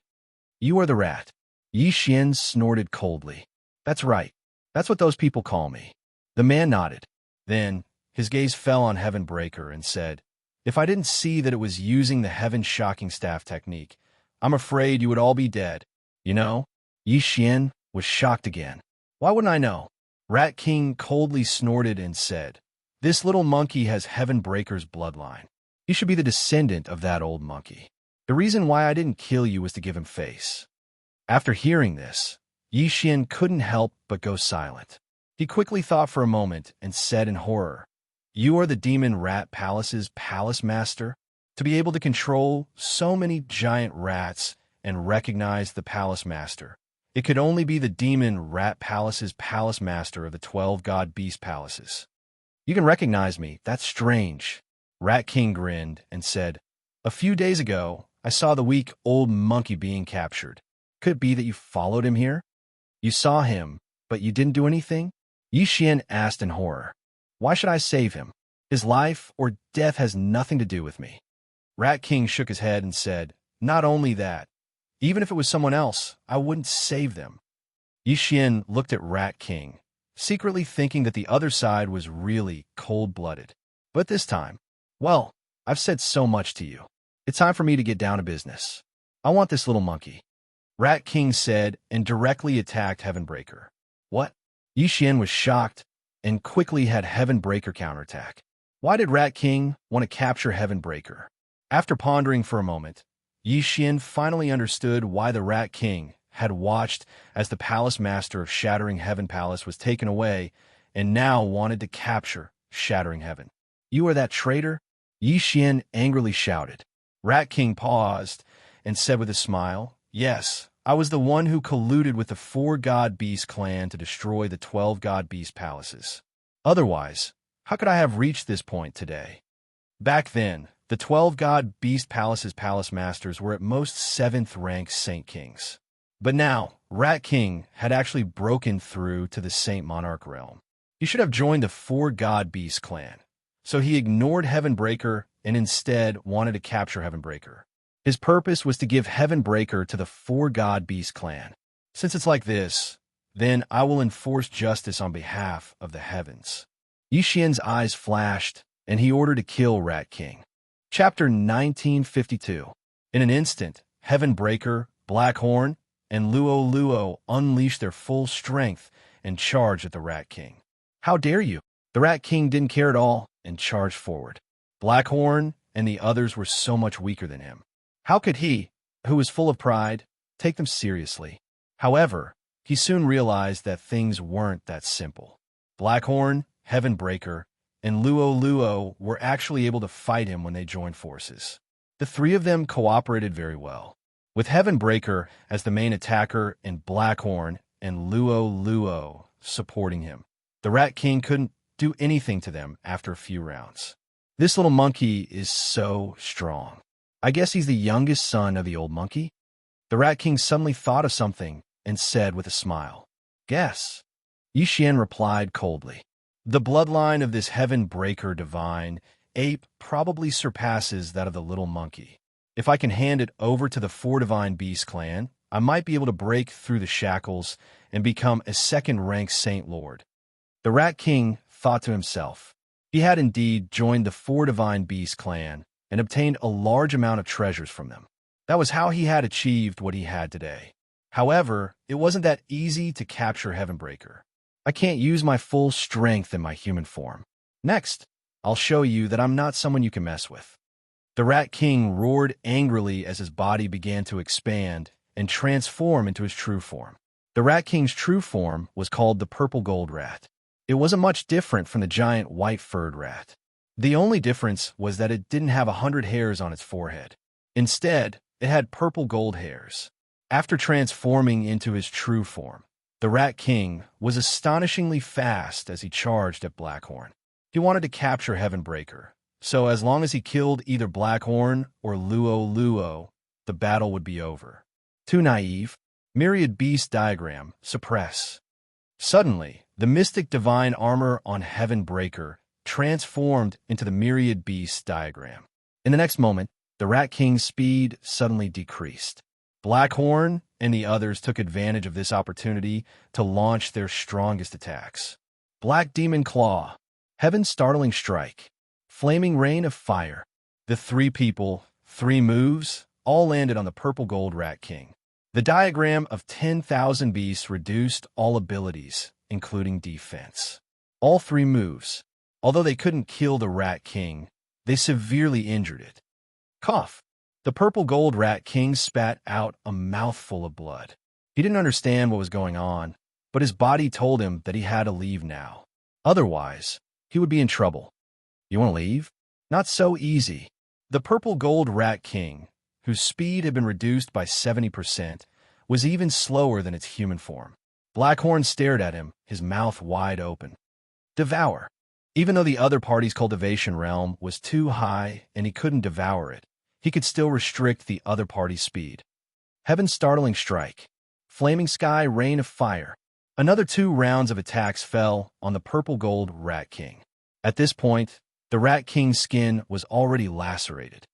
"You are the rat." Yi Xian snorted coldly. "That's right. That's what those people call me." The man nodded. Then, his gaze fell on Heaven Breaker and said, "If I didn't see that it was using the Heaven Shocking Staff technique, I'm afraid you would all be dead. You know?" Yi Xian was shocked again. "Why wouldn't I know?" Rat King coldly snorted and said, "This little monkey has Heaven Breaker's bloodline. He should be the descendant of that old monkey. The reason why I didn't kill you was to give him face." After hearing this, Yi Xian couldn't help but go silent. He quickly thought for a moment and said in horror, "You are the Demon Rat Palace's palace master? To be able to control so many giant rats and recognize the palace master, it could only be the Demon Rat Palace's palace master of the 12 god beast palaces. You can recognize me, that's strange." Rat King grinned and said, "A few days ago, I saw the weak old monkey being captured. Could it be that you followed him here? You saw him, but you didn't do anything?" Yi Xian asked in horror. "Why should I save him? His life or death has nothing to do with me." Rat King shook his head and said, "Not only that, even if it was someone else, I wouldn't save them." Yi Xian looked at Rat King, secretly thinking that the other side was really cold-blooded. But this time, well, I've said so much to you. It's time for me to get down to business. I want this little monkey." Rat King said and directly attacked Heaven Breaker. "What?" Yi Xian was shocked and quickly had Heaven Breaker counterattack. Why did Rat King want to capture Heaven Breaker? After pondering for a moment, Yi Xian finally understood why the Rat King had watched as the palace master of Shattering Heaven Palace was taken away and now wanted to capture Shattering Heaven. "You are that traitor?" Yi Xian angrily shouted. Rat King paused and said with a smile, "Yes, I was the one who colluded with the 4 god beast clan to destroy the 12 god beast palaces. Otherwise, how could I have reached this point today?" Back then, the 12 god beast palaces palace masters were at most 7th rank Saint Kings. But now, Rat King had actually broken through to the Saint Monarch realm. He should have joined the Four God Beast clan. So he ignored Heavenbreaker and instead wanted to capture Heavenbreaker. His purpose was to give Heavenbreaker to the Four God Beast clan. Since it's like this, then I will enforce justice on behalf of the heavens. Yi Xian's eyes flashed, and he ordered to kill Rat King. Chapter 1952. In an instant, Heavenbreaker, Blackhorn, and Luo Luo unleashed their full strength and charged at the Rat King. How dare you? The Rat King didn't care at all and charged forward. Blackhorn and the others were so much weaker than him. How could he, who was full of pride, take them seriously? However, he soon realized that things weren't that simple. Blackhorn, Heavenbreaker, and Luo Luo were actually able to fight him when they joined forces. The three of them cooperated very well. With Heavenbreaker as the main attacker and Blackhorn and Luo Luo supporting him, the Rat King couldn't do anything to them after a few rounds. This little monkey is so strong. I guess he's the youngest son of the old monkey? The Rat King suddenly thought of something and said with a smile, "Guess." Yi Xian replied coldly, "The bloodline of this Heavenbreaker divine ape probably surpasses that of the little monkey. If I can hand it over to the Four Divine Beast clan, I might be able to break through the shackles and become a second-ranked Saint Lord." The Rat King thought to himself. He had indeed joined the Four Divine Beast clan and obtained a large amount of treasures from them. That was how he had achieved what he had today. However, it wasn't that easy to capture Heavenbreaker. I can't use my full strength in my human form. Next, I'll show you that I'm not someone you can mess with. The Rat King roared angrily as his body began to expand and transform into his true form. The Rat King's true form was called the Purple Gold Rat. It wasn't much different from the giant white-furred rat. The only difference was that it didn't have 100 hairs on its forehead. Instead, it had purple gold hairs. After transforming into his true form, the Rat King was astonishingly fast as he charged at Blackhorn. He wanted to capture Heavenbreaker, so as long as he killed either Blackhorn or Luo Luo, the battle would be over. Too naive. Myriad Beast Diagram. Suppress. Suddenly, the mystic divine armor on Heavenbreaker transformed into the Myriad Beast Diagram. In the next moment, the Rat King's speed suddenly decreased. Blackhorn and the others took advantage of this opportunity to launch their strongest attacks. Black Demon Claw, Heaven's Startling Strike, Flaming Rain of Fire. The three people, three moves, all landed on the Purple Gold Rat King. The diagram of 10,000 beasts reduced all abilities, including defense. All three moves, although they couldn't kill the Rat King, they severely injured it. Cough. The Purple Gold Rat King spat out a mouthful of blood. He didn't understand what was going on, but his body told him that he had to leave now. Otherwise, he would be in trouble. You want to leave? Not so easy. The Purple Gold Rat King, whose speed had been reduced by 70%, was even slower than its human form. Blackhorn stared at him, his mouth wide open. Devour. Even though the other party's cultivation realm was too high and he couldn't devour it, he could still restrict the other party's speed. Heaven's Startling Strike. Flaming Sky Rain of Fire. Another 2 rounds of attacks fell on the Purple Gold Rat King. At this point, the Rat King's skin was already lacerated.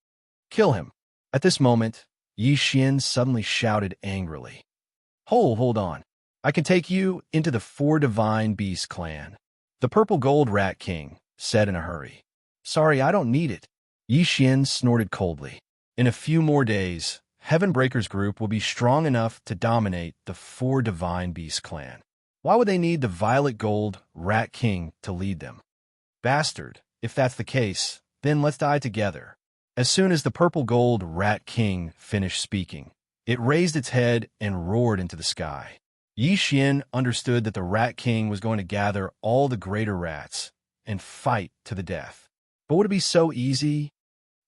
Kill him. At this moment, Yi Xian suddenly shouted angrily. Hold on. I can take you into the Four Divine Beast clan. The Purple Gold Rat King said in a hurry. Sorry, I don't need it. Yi Xian snorted coldly. In a few more days, Heavenbreaker's group will be strong enough to dominate the Four Divine Beast clan. Why would they need the Violet Gold Rat King to lead them? Bastard, if that's the case, then let's die together. As soon as the Purple Gold Rat King finished speaking, it raised its head and roared into the sky. Yi Xian understood that the Rat King was going to gather all the greater rats and fight to the death. But would it be so easy?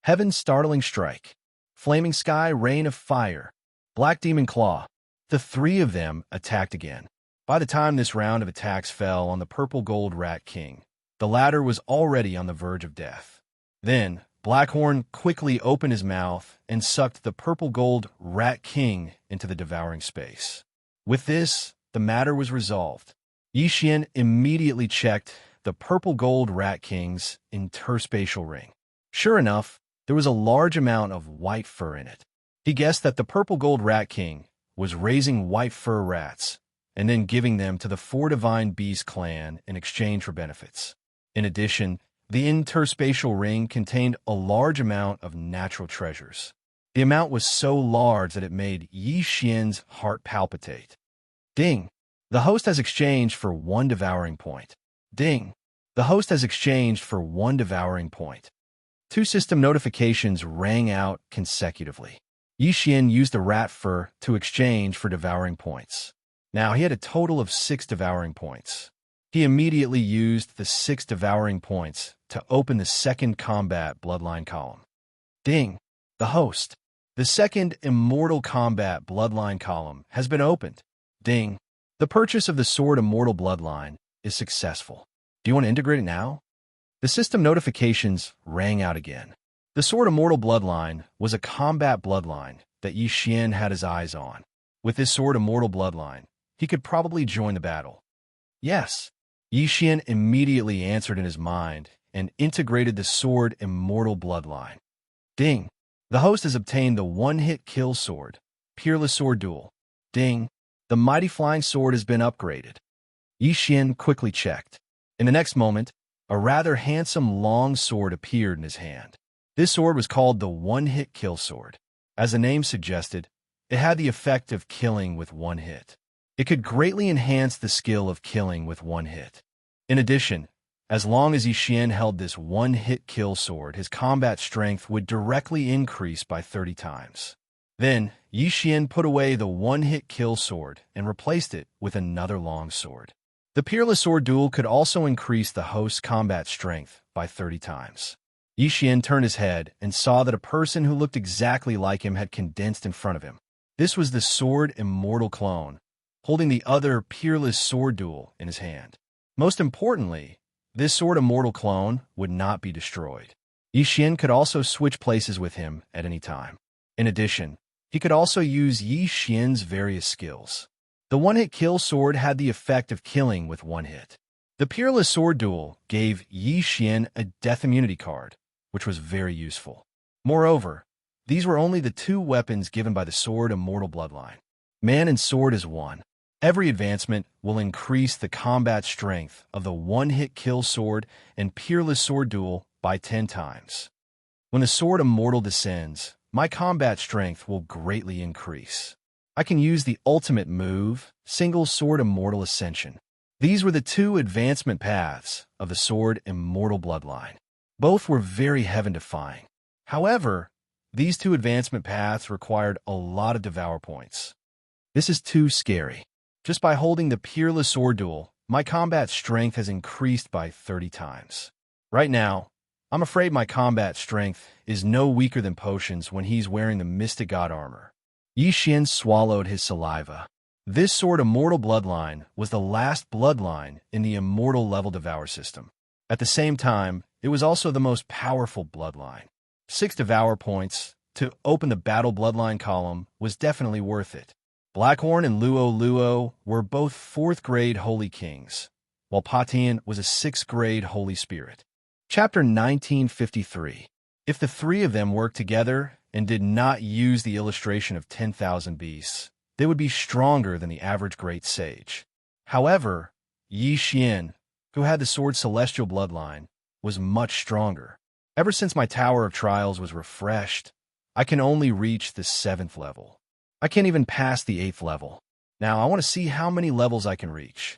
Heaven's Startling Strike, Flaming Sky Rain of Fire, Black Demon Claw. The 3 of them attacked again. By the time this round of attacks fell on the Purple Gold Rat King, the latter was already on the verge of death. Then, Blackhorn quickly opened his mouth and sucked the purple-gold Rat King into the devouring space. With this, the matter was resolved. Yi Xian immediately checked the purple-gold Rat King's interspatial ring. Sure enough, there was a large amount of white fur in it. He guessed that the purple-gold Rat King was raising white fur rats and then giving them to the Four Divine Beast clan in exchange for benefits. In addition, the interspatial ring contained a large amount of natural treasures. The amount was so large that it made Yi Xian's heart palpitate. Ding! The host has exchanged for 1 devouring point. Ding! The host has exchanged for 1 devouring point. 2 system notifications rang out consecutively. Yi Xian used the rat fur to exchange for devouring points. Now he had a total of 6 devouring points. He immediately used the 6 devouring points to open the second combat bloodline column. Ding! The host. The second immortal combat bloodline column has been opened. Ding! The purchase of the sword immortal bloodline is successful. Do you want to integrate it now? The system notifications rang out again. The sword immortal bloodline was a combat bloodline that Yi Xian had his eyes on. With this sword immortal bloodline, he could probably join the battle. Yes. Yi Xian immediately answered in his mind and integrated the sword immortal bloodline. Ding! The host has obtained the one-hit kill sword, Peerless Sword Duel. Ding! The mighty flying sword has been upgraded. Yi Xian quickly checked. In the next moment, a rather handsome long sword appeared in his hand. This sword was called the one-hit kill sword. As the name suggested, it had the effect of killing with 1 hit. It could greatly enhance the skill of killing with 1 hit. In addition, as long as Yi Xian held this one-hit kill sword, his combat strength would directly increase by 30 times. Then, Yi Xian put away the one-hit kill sword and replaced it with another long sword. The Peerless Sword Duel could also increase the host's combat strength by 30 times. Yi Xian turned his head and saw that a person who looked exactly like him had condensed in front of him. This was the Sword Immortal clone, holding the other Peerless Sword Duel in his hand. Most importantly, this Sword Immortal clone would not be destroyed. Yi Xian could also switch places with him at any time. In addition, he could also use Yi Xian's various skills. The one-hit kill sword had the effect of killing with 1 hit. The Peerless Sword Duel gave Yi Xian a death immunity card, which was very useful. Moreover, these were only the 2 weapons given by the Sword Immortal bloodline. Man and sword is 1. Every advancement will increase the combat strength of the one-hit kill sword and Peerless Sword Duel by 10 times. When the Sword Immortal descends, my combat strength will greatly increase. I can use the ultimate move, Single Sword Immortal Ascension. These were the 2 advancement paths of the Sword Immortal bloodline. Both were very heaven-defying. However, these 2 advancement paths required a lot of devour points. This is too scary. Just by holding the Peerless Sword Duel, my combat strength has increased by 30 times. Right now, I'm afraid my combat strength is no weaker than Potion's when he's wearing the Mystic God armor. Yi Xian swallowed his saliva. This Sword Immortal bloodline was the last bloodline in the Immortal level Devour system. At the same time, it was also the most powerful bloodline. 6 Devour points to open the Battle Bloodline column was definitely worth it. Blackhorn and Luo were both 4th grade Holy Kings, while Patian was a 6th grade Holy Spirit. Chapter 1953. If the 3 of them worked together and did not use the illustration of 10,000 beasts, they would be stronger than the average great sage. However, Yi Xian, who had the Sword Celestial bloodline, was much stronger. Ever since my Tower of Trials was refreshed, I can only reach the 7th level. I can't even pass the 8th level. Now I want to see how many levels I can reach.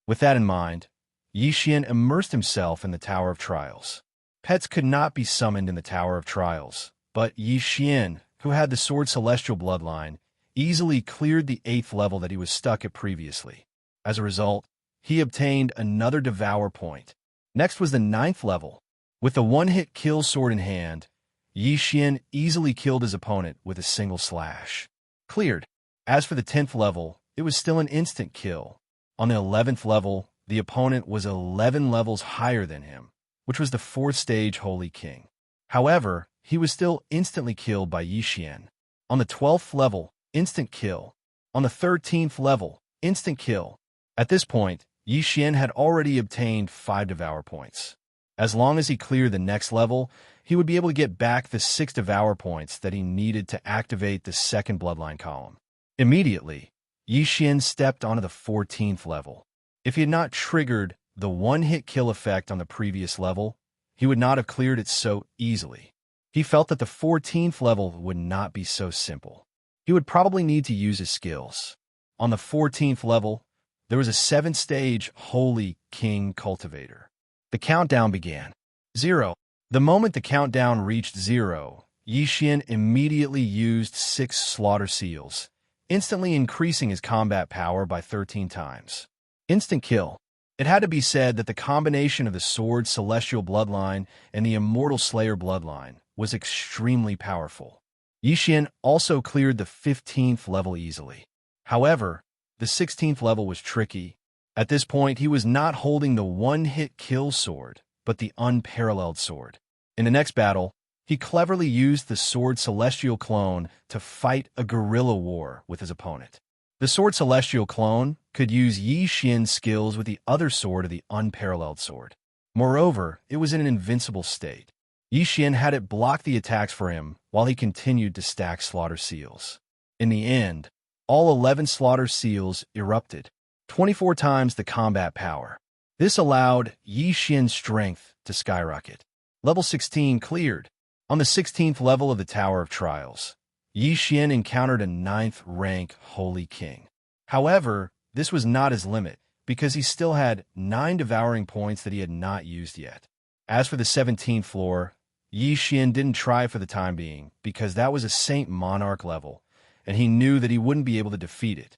With that in mind, Yi Xian immersed himself in the Tower of Trials. Pets could not be summoned in the Tower of Trials, but Yi Xian, who had the Sword Celestial bloodline, easily cleared the 8th level that he was stuck at previously. As a result, he obtained another Devour point. Next was the 9th level. With the one-hit kill sword in hand, Yi Xian easily killed his opponent with a single slash. Cleared. As for the 10th level, it was still an instant kill. On the 11th level, the opponent was 11 levels higher than him, which was the 4th stage Holy King. However, he was still instantly killed by Yi Xian. On the 12th level, instant kill. On the 13th level, instant kill. At this point, Yi Xian had already obtained 5 Devour points. As long as he cleared the next level, he would be able to get back the 6 Devour points that he needed to activate the second Bloodline column. Immediately, Yi Xian stepped onto the 14th level. If he had not triggered the one-hit kill effect on the previous level, he would not have cleared it so easily. He felt that the 14th level would not be so simple. He would probably need to use his skills. On the 14th level, there was a 7th-stage Holy King Cultivator. The countdown began. 0. The moment the countdown reached 0, Yi Xian immediately used 6 Slaughter Seals, instantly increasing his combat power by 13 times. Instant kill. It had to be said that the combination of the Sword Celestial Bloodline and the Immortal Slayer Bloodline was extremely powerful. Yi Xian also cleared the 15th level easily. However, the 16th level was tricky. At this point, he was not holding the one-hit kill sword, but the unparalleled sword. In the next battle, he cleverly used the Sword Celestial Clone to fight a guerrilla war with his opponent. The Sword Celestial Clone could use Yi Xian's skills with the other sword of the unparalleled sword. Moreover, it was in an invincible state. Yi Xian had it block the attacks for him while he continued to stack Slaughter Seals. In the end, all 11 Slaughter Seals erupted, 24 times the combat power. This allowed Yi Xian's strength to skyrocket. Level 16 cleared. On the 16th level of the Tower of Trials, Yi Xian encountered a 9th rank Holy King. However, this was not his limit, because he still had 9 devouring points that he had not used yet. As for the 17th floor, Yi Xian didn't try for the time being, because that was a Saint Monarch level, and he knew that he wouldn't be able to defeat it.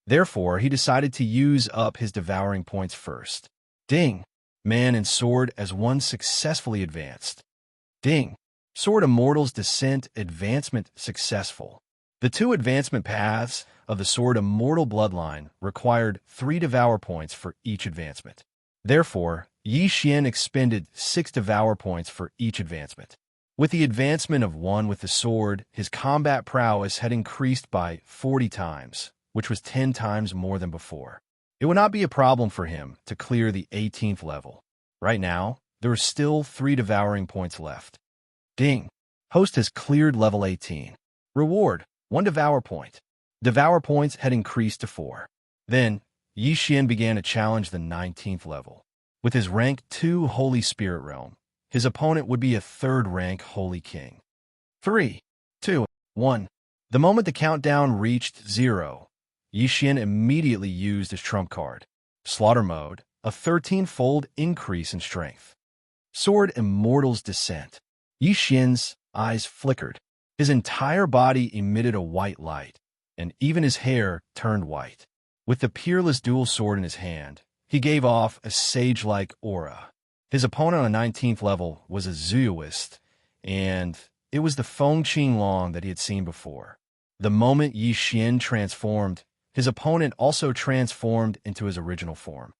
Therefore, he decided to use up his devouring points first. Ding! Man and Sword as one successfully advanced. Ding! Sword Immortal's Descent Advancement successful. The 2 advancement paths of the Sword Immortal Bloodline required 3 Devour points for each advancement. Therefore, Yi Xian expended 6 Devour points for each advancement. With the advancement of 1 with the sword, his combat prowess had increased by 40 times, which was 10 times more than before. It would not be a problem for him to clear the 18th level. Right now, there are still 3 devouring points left. Ding! Host has cleared level 18. Reward, 1 Devour point. Devour points had increased to 4. Then, Yi Xian began to challenge the 19th level. With his rank 2 Holy Spirit Realm, his opponent would be a 3rd rank Holy King. 3, 2, 1. The moment the countdown reached 0, Yi Xian immediately used his trump card. Slaughter Mode, a 13-fold increase in strength. Sword Immortal's Descent. Yi Xian's eyes flickered. His entire body emitted a white light, and even his hair turned white. With the peerless dual sword in his hand, he gave off a sage-like aura. His opponent on the 19th level was a Zuyuist, and it was the Feng Qinglong that he had seen before. The moment Yi Xian transformed, his opponent also transformed into his original form.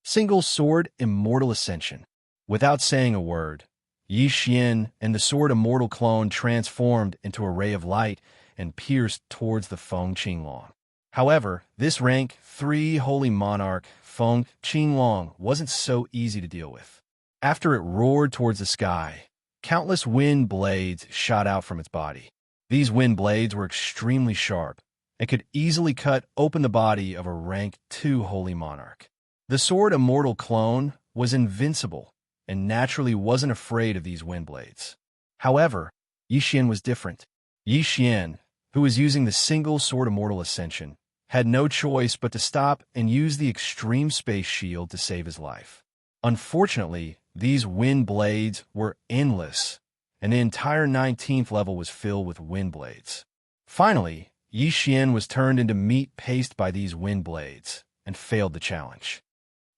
Single Sword Immortal Ascension. Without saying a word, Yi Xian and the Sword Immortal clone transformed into a ray of light and pierced towards the Feng Qinglong. However, this rank 3 Holy Monarch, Feng Qinglong, wasn't so easy to deal with. After it roared towards the sky, countless wind blades shot out from its body. These wind blades were extremely sharp and could easily cut open the body of a rank 2 Holy Monarch. The Sword Immortal clone was invincible and naturally wasn't afraid of these wind blades. However, Yi Xian was different. Yi Xian, who was using the single Sword Immortal Ascension, had no choice but to stop and use the Extreme Space Shield to save his life. Unfortunately, these wind blades were endless, and the entire 19th level was filled with wind blades. Finally, Yi Xian was turned into meat paste by these wind blades and failed the challenge.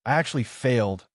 I actually failed.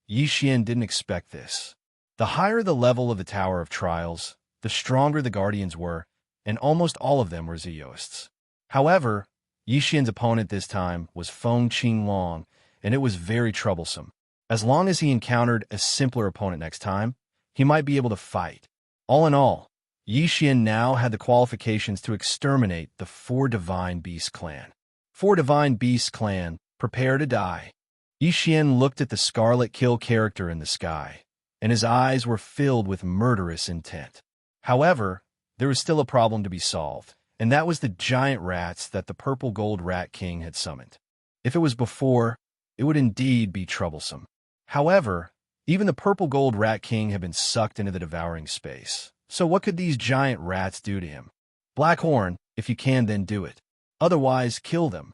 Yi Xian didn't expect this. The higher the level of the Tower of Trials, the stronger the Guardians were, and almost all of them were Zioists. However, Yi Xian's opponent this time was Feng Qinglong, and it was very troublesome. As long as he encountered a simpler opponent next time, he might be able to fight. All in all, Yi Xian now had the qualifications to exterminate the Four Divine Beast clan. Four Divine Beast clan, prepare to die. Yi Xian looked at the Scarlet Kill character in the sky, and his eyes were filled with murderous intent. However, there was still a problem to be solved, and that was the giant rats that the Purple Gold Rat King had summoned. If it was before, it would indeed be troublesome. However, even the Purple Gold Rat King had been sucked into the devouring space. So what could these giant rats do to him? Blackhorn, if you can, then do it. Otherwise, kill them.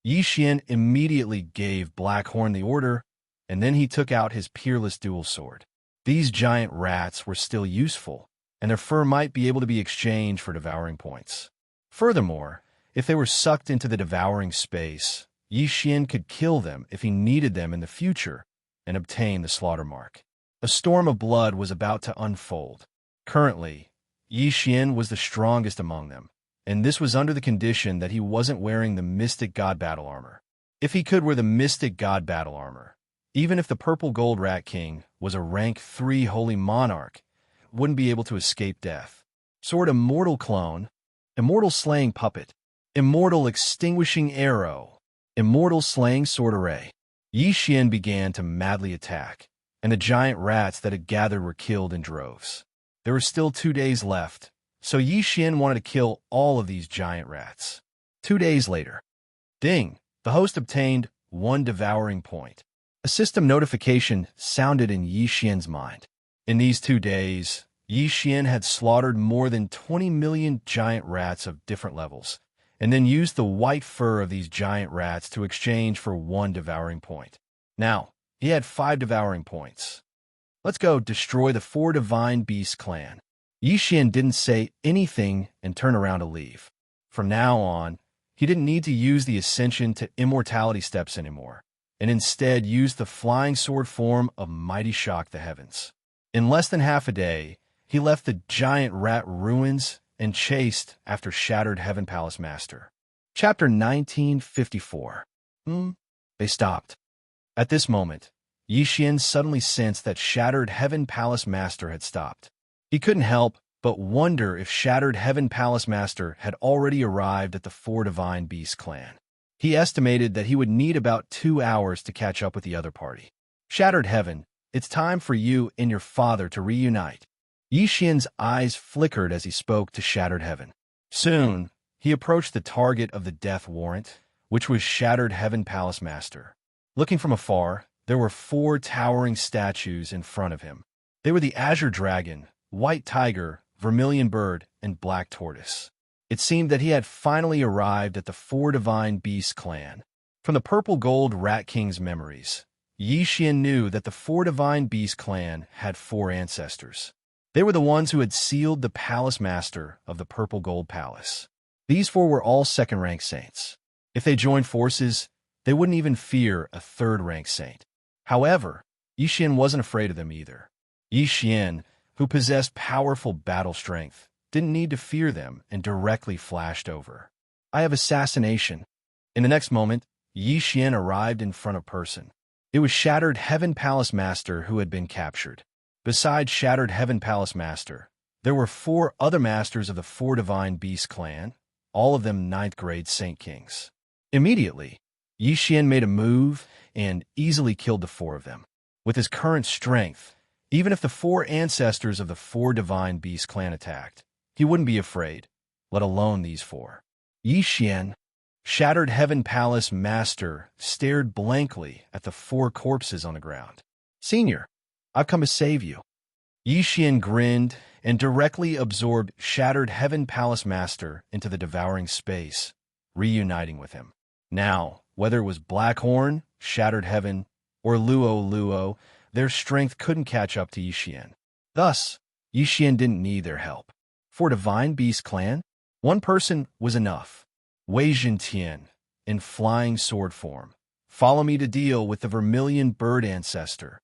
Yi Xian immediately gave Blackhorn the order, and then he took out his peerless dual sword. These giant rats were still useful, and their fur might be able to be exchanged for devouring points. Furthermore, if they were sucked into the devouring space, Yi Xian could kill them if he needed them in the future and obtain the slaughter mark. A storm of blood was about to unfold. Currently, Yi Xian was the strongest among them, and this was under the condition that he wasn't wearing the Mystic God Battle Armor. If he could wear the Mystic God Battle Armor, even if the Purple Gold Rat King was a rank 3 Holy Monarch, wouldn't be able to escape death. Sword Immortal Clone, Immortal Slaying Puppet, Immortal Extinguishing Arrow, Immortal Slaying Sword Array. Yi Xian began to madly attack, and the giant rats that had gathered were killed in droves. There were still 2 days left, so Yi Xian wanted to kill all of these giant rats. 2 days later. Ding! The host obtained 1 devouring point. A system notification sounded in Yi Xian's mind. In these 2 days, Yi Xian had slaughtered more than 20 million giant rats of different levels, and then used the white fur of these giant rats to exchange for 1 devouring point. Now, he had 5 devouring points. Let's go destroy the Four Divine Beast clan. Yi Xian didn't say anything and turned around to leave. From now on, he didn't need to use the Ascension to Immortality steps anymore, and instead used the flying sword form of Mighty Shock the Heavens. In less than half a day, he left the giant rat ruins and chased after Shattered Heaven Palace Master. Chapter 1954. They stopped. At this moment, Yi Xian suddenly sensed that Shattered Heaven Palace Master had stopped. He couldn't help but wonder if Shattered Heaven Palace Master had already arrived at the Four Divine Beast clan. He estimated that he would need about 2 hours to catch up with the other party. Shattered Heaven, it's time for you and your father to reunite. Yi Xian's eyes flickered as he spoke to Shattered Heaven. Soon, he approached the target of the death warrant, which was Shattered Heaven Palace Master. Looking from afar, there were 4 towering statues in front of him. They were the Azure Dragon, White Tiger, Vermilion Bird, and Black Tortoise. It seemed that he had finally arrived at the Four Divine Beast clan. From the Purple Gold Rat King's memories, Yi Xian knew that the Four Divine Beast clan had 4 ancestors. They were the ones who had sealed the Palace Master of the Purple Gold Palace. These 4 were all second-rank saints. If they joined forces, they wouldn't even fear a third-rank saint. However, Yi Xian wasn't afraid of them either. Yi Xian, who possessed powerful battle strength, didn't need to fear them and directly flashed over. I have assassination. In the next moment, Yi Xian arrived in front of person. It was Shattered Heaven Palace Master who had been captured. Besides Shattered Heaven Palace Master, there were 4 other masters of the Four Divine Beast clan, all of them 9th grade Saint Kings. Immediately, Yi Xian made a move and easily killed the 4 of them. With his current strength, even if the 4 ancestors of the Four Divine Beast clan attacked, he wouldn't be afraid, let alone these 4. Yi Xian, Shattered Heaven Palace Master, stared blankly at the 4 corpses on the ground. Senior, I've come to save you. Yi Xian grinned and directly absorbed Shattered Heaven Palace Master into the devouring space, reuniting with him. Now, whether it was Blackhorn, Shattered Heaven, or Luo, their strength couldn't catch up to Yi Xian. Thus, Yi Xian didn't need their help. For Divine Beast clan, 1 person was enough. Wei Zhentian, in flying sword form. Follow me to deal with the Vermilion Bird ancestor.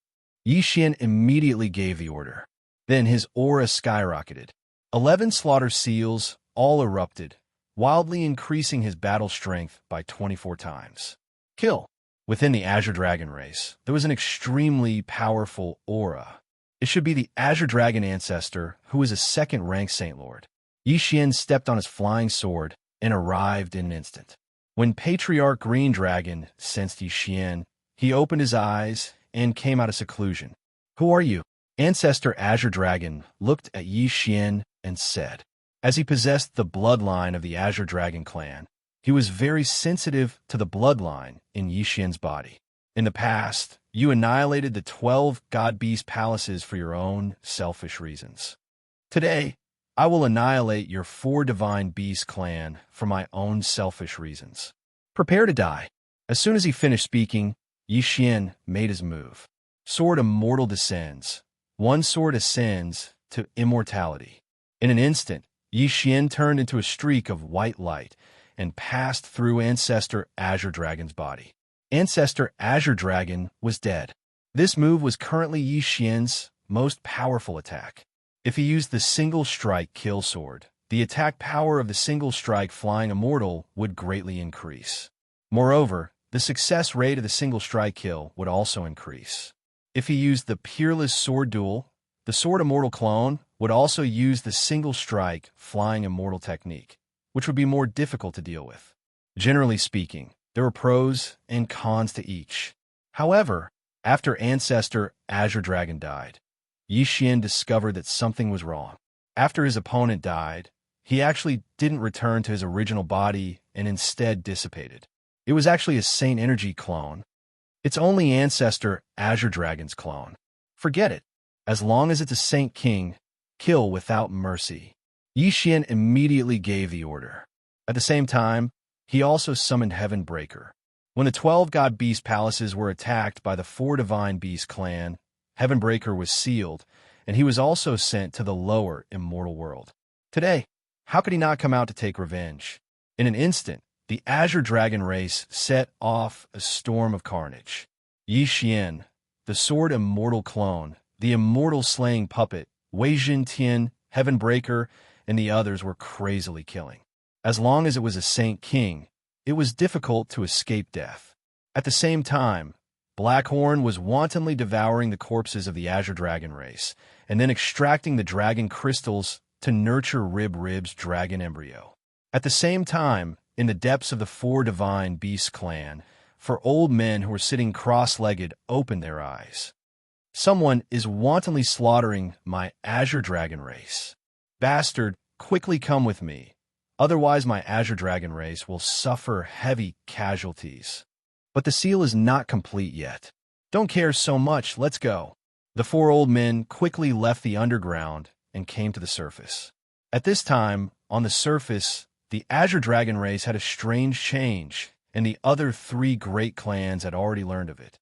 Yi Xian immediately gave the order. Then his aura skyrocketed. 11 slaughter seals all erupted, wildly increasing his battle strength by 24 times. Kill. Within the Azure Dragon race, there was an extremely powerful aura. It should be the Azure Dragon ancestor, who is a second-rank Saint Lord. Yi Xian stepped on his flying sword and arrived in an instant. When Patriarch Green Dragon sensed Yi Xian, he opened his eyes and came out of seclusion. "Who are you?" Ancestor Azure Dragon looked at Yi Xian and said. As he possessed the bloodline of the Azure Dragon clan, he was very sensitive to the bloodline in Yi Xian's body. In the past, you annihilated the 12 God-Beast palaces for your own selfish reasons. Today, I will annihilate your 4 Divine Beast clan for my own selfish reasons. Prepare to die. As soon as he finished speaking, Yi Xian made his move. Sword Immortal descends. One sword ascends to immortality. In an instant, Yi Xian turned into a streak of white light and passed through Ancestor Azure Dragon's body. Ancestor Azure Dragon was dead. This move was currently Yi Xian's most powerful attack. If he used the Single Strike Kill Sword, the attack power of the Single Strike Flying Immortal would greatly increase. Moreover, the success rate of the Single Strike Kill would also increase. If he used the Peerless Sword Duel, the Sword Immortal clone would also use the Single Strike Flying Immortal technique, which would be more difficult to deal with. Generally speaking, there were pros and cons to each. However, after Ancestor Azure Dragon died, Yi Xian discovered that something was wrong. After his opponent died, he actually didn't return to his original body and instead dissipated. It was actually a Saint Energy clone. It's only Ancestor Azure Dragon's clone. Forget it. As long as it's a Saint King, kill without mercy. Yi Xian immediately gave the order. At the same time, he also summoned Heaven Breaker. When the 12 God Beast palaces were attacked by the 4 Divine Beast clan, Heaven Breaker was sealed, and he was also sent to the lower immortal world. Today, how could he not come out to take revenge? In an instant, the Azure Dragon race set off a storm of carnage. Yi Xian, the Sword Immortal clone, the Immortal Slaying Puppet, Wei Jin, Heaven Breaker, and the others were crazily killing. As long as it was a Saint King, it was difficult to escape death. At the same time, Blackhorn was wantonly devouring the corpses of the Azure Dragon race, and then extracting the dragon crystals to nurture Rib's dragon embryo. At the same time, in the depths of the 4 Divine Beast clan, 4 old men who were sitting cross-legged opened their eyes. Someone is wantonly slaughtering my Azure Dragon race. Bastard, quickly come with me. Otherwise my Azure Dragon race will suffer heavy casualties. But the seal is not complete yet. Don't care so much, let's go. The 4 old men quickly left the underground and came to the surface. At this time, on the surface, the Azure Dragon race had a strange change, and the other 3 great clans had already learned of it.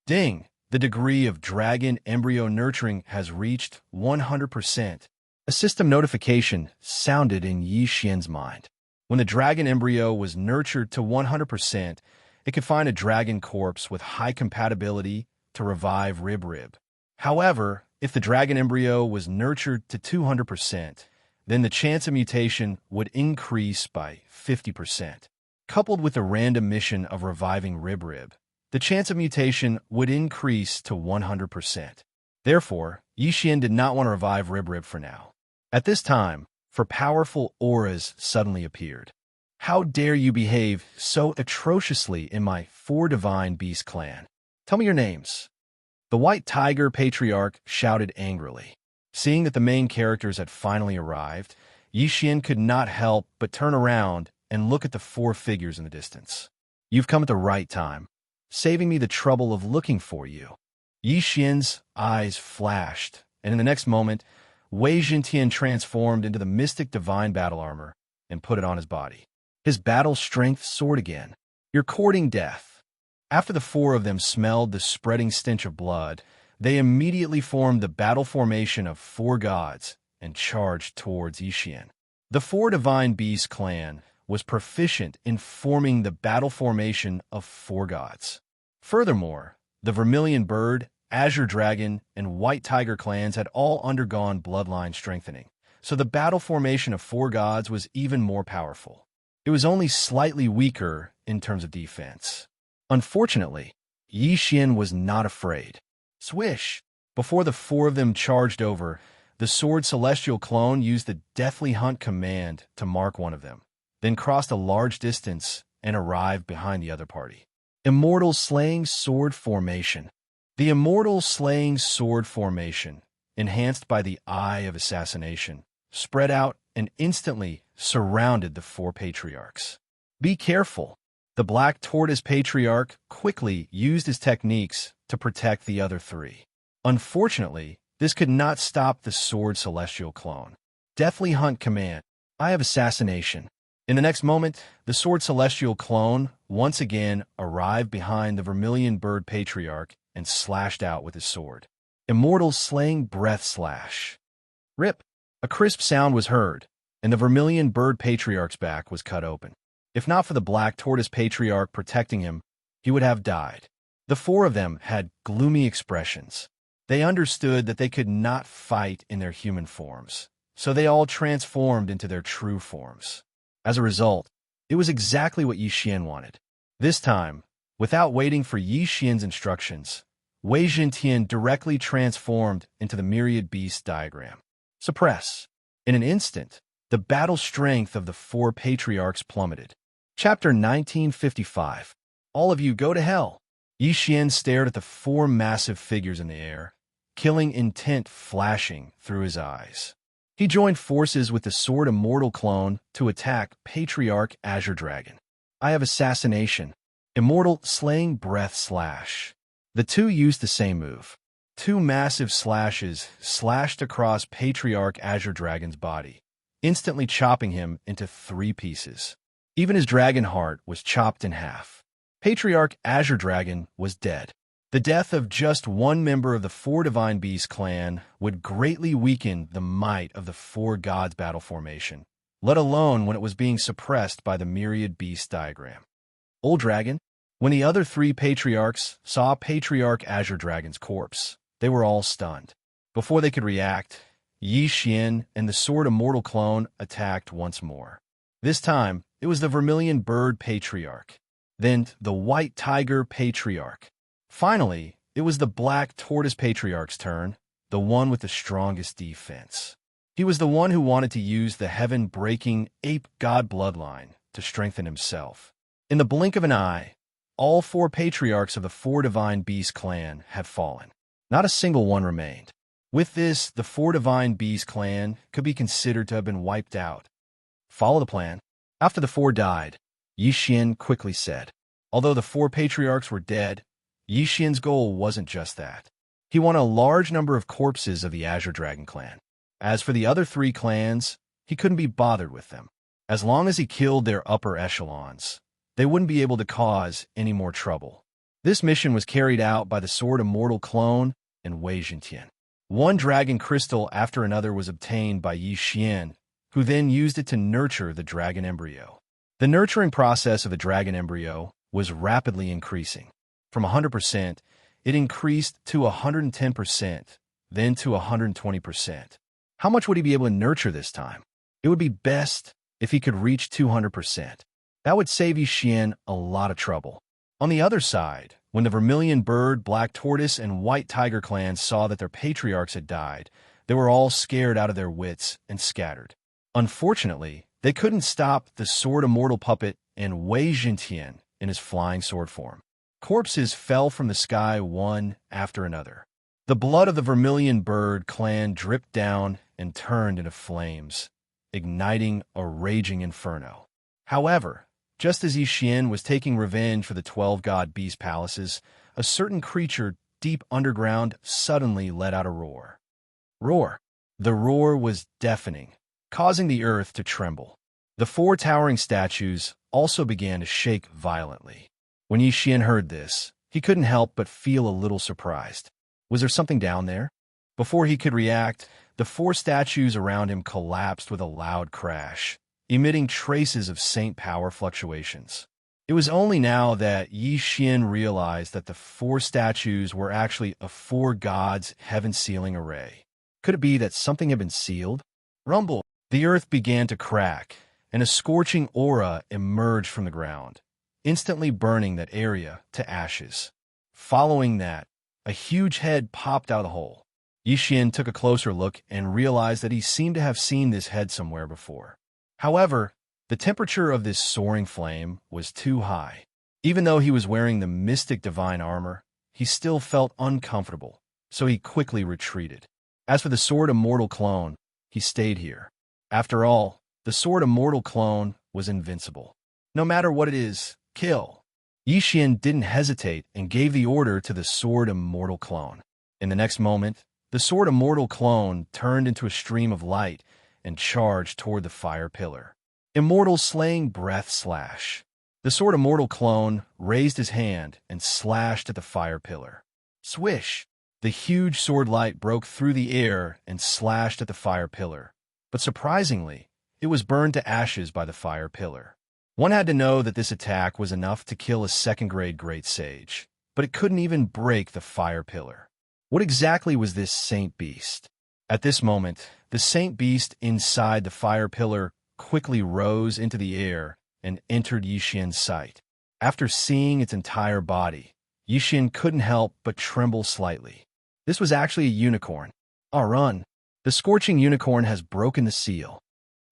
Ding! The degree of dragon embryo nurturing has reached 100%. A system notification sounded in Yi Xian's mind. When the dragon embryo was nurtured to 100%, it could find a dragon corpse with high compatibility to revive Rib. However, if the dragon embryo was nurtured to 200%, then the chance of mutation would increase by 50%. Coupled with the random mission of reviving Rib, the chance of mutation would increase to 100%. Therefore, Yi Xian did not want to revive Rib for now. At this time, 4 powerful auras suddenly appeared. How dare you behave so atrociously in my 4 Divine Beast clan? Tell me your names. The White Tiger Patriarch shouted angrily. Seeing that the main characters had finally arrived, Yi Xian could not help but turn around and look at the 4 figures in the distance. You've come at the right time, saving me the trouble of looking for you. Yi Xian's eyes flashed, and in the next moment, Wei Jin transformed into the mystic divine battle armor and put it on his body. His battle strength soared again. You're courting death. After the 4 of them smelled the spreading stench of blood, they immediately formed the battle formation of 4 gods and charged towards Yi Xian. The 4 Divine Beast clan was proficient in forming the battle formation of 4 gods. Furthermore, the Vermilion Bird, Azure Dragon, and White Tiger clans had all undergone bloodline strengthening, so the battle formation of 4 gods was even more powerful. It was only slightly weaker in terms of defense. Unfortunately, Yi Xian was not afraid. Swish! Before the four of them charged over, the sword celestial clone used the deathly hunt command to mark one of them, then crossed a large distance and arrived behind the other party. Immortal Slaying Sword Formation. The Immortal Slaying Sword Formation, enhanced by the Eye of Assassination, spread out and instantly surrounded the four patriarchs. Be careful! The Black Tortoise Patriarch quickly used his techniques to protect the other three. Unfortunately, this could not stop the Sword Celestial clone. Deathly Hunt Command. Eye of Assassination. In the next moment, the Sword Celestial clone once again arrived behind the Vermilion Bird Patriarch and slashed out with his sword. Immortal Slaying Breath Slash. Rip! A crisp sound was heard, and the Vermilion Bird Patriarch's back was cut open. If not for the Black Tortoise Patriarch protecting him, he would have died. The four of them had gloomy expressions. They understood that they could not fight in their human forms, so they all transformed into their true forms. As a result, it was exactly what Yi Xian wanted. This time, without waiting for Yi Xian's instructions, Wei Zhentian directly transformed into the Myriad Beast diagram. Suppress. In an instant, the battle strength of the four patriarchs plummeted. Chapter 1955. All of you go to hell. Yi Xian stared at the four massive figures in the air, killing intent flashing through his eyes. He joined forces with the Sword Immortal clone to attack Patriarch Azure Dragon. Eye of Assassination. Immortal Slaying Breath Slash. The two used the same move. Two massive slashes slashed across Patriarch Azure Dragon's body, instantly chopping him into 3 pieces. Even his dragon heart was chopped in half. Patriarch Azure Dragon was dead. The death of just one member of the Four Divine Beast clan would greatly weaken the might of the Four Gods battle formation, let alone when it was being suppressed by the Myriad Beast diagram. Old Dragon. When the other 3 patriarchs saw Patriarch Azure Dragon's corpse, they were all stunned. Before they could react, Yi Xian and the Sword Immortal clone attacked once more. This time, it was the Vermilion Bird Patriarch, then the White Tiger Patriarch. Finally, it was the Black Tortoise Patriarch's turn, the one with the strongest defense. He was the one who wanted to use the heaven-breaking ape god bloodline to strengthen himself. In the blink of an eye, all 4 patriarchs of the Four Divine Beast clan had fallen. Not a single one remained. With this, the Four Divine Beast clan could be considered to have been wiped out. Follow the plan. After the 4 died, Yi Xian quickly said. Although the 4 patriarchs were dead, Yi Xian's goal wasn't just that. He wanted a large number of corpses of the Azure Dragon clan. As for the other 3 clans, he couldn't be bothered with them. As long as he killed their upper echelons, they wouldn't be able to cause any more trouble. This mission was carried out by the Sword Immortal clone and Wei Zhentian. One dragon crystal after another was obtained by Yi Xian, who then used it to nurture the dragon embryo. The nurturing process of the dragon embryo was rapidly increasing. From 100%, it increased to 110%, then to 120%. How much would he be able to nurture this time? It would be best if he could reach 200%. That would save Yi Xian a lot of trouble. On the other side, when the Vermilion Bird, Black Tortoise, and White Tiger clans saw that their patriarchs had died, they were all scared out of their wits and scattered. Unfortunately, they couldn't stop the Sword Immortal puppet and Wei Zhentian in his flying sword form. Corpses fell from the sky one after another. The blood of the Vermilion Bird clan dripped down and turned into flames, igniting a raging inferno. However, just as Yi Xian was taking revenge for the 12 god beast palaces, a certain creature deep underground suddenly let out a roar. Roar. The roar was deafening, causing the earth to tremble. The 4 towering statues also began to shake violently. When Yi Xian heard this, he couldn't help but feel a little surprised. Was there something down there? Before he could react, the 4 statues around him collapsed with a loud crash, emitting traces of saint power fluctuations. It was only now that Yi Xian realized that the 4 statues were actually a 4 gods heaven-sealing array. Could it be that something had been sealed? Rumble! The earth began to crack, and a scorching aura emerged from the ground, instantly burning that area to ashes. Following that, A huge head popped out of the hole. Yi Xian took a closer look and realized that he seemed to have seen this head somewhere before. However, the temperature of this soaring flame was too high. Even though he was wearing the mystic divine armor, he still felt uncomfortable, so he quickly retreated. As for the Sword Immortal clone, he stayed here. After all, the Sword Immortal clone was invincible. No matter what it is, kill. Yi Xian didn't hesitate and gave the order to the Sword Immortal clone. In the next moment, the Sword Immortal clone turned into a stream of light and charged toward the fire pillar. Immortal Slaying Breath Slash. The Sword Immortal clone raised his hand and slashed at the fire pillar. Swish! The huge sword light broke through the air and slashed at the fire pillar. But surprisingly, it was burned to ashes by the fire pillar. One had to know that this attack was enough to kill a second-grade Great Sage, but it couldn't even break the fire pillar. What exactly was this Saint Beast? At this moment, the Saint Beast inside the fire pillar quickly rose into the air and entered Yi Xian's sight. After seeing its entire body, Yi Xian couldn't help but tremble slightly. This was actually a unicorn. Ah, run! The Scorching Unicorn has broken the seal.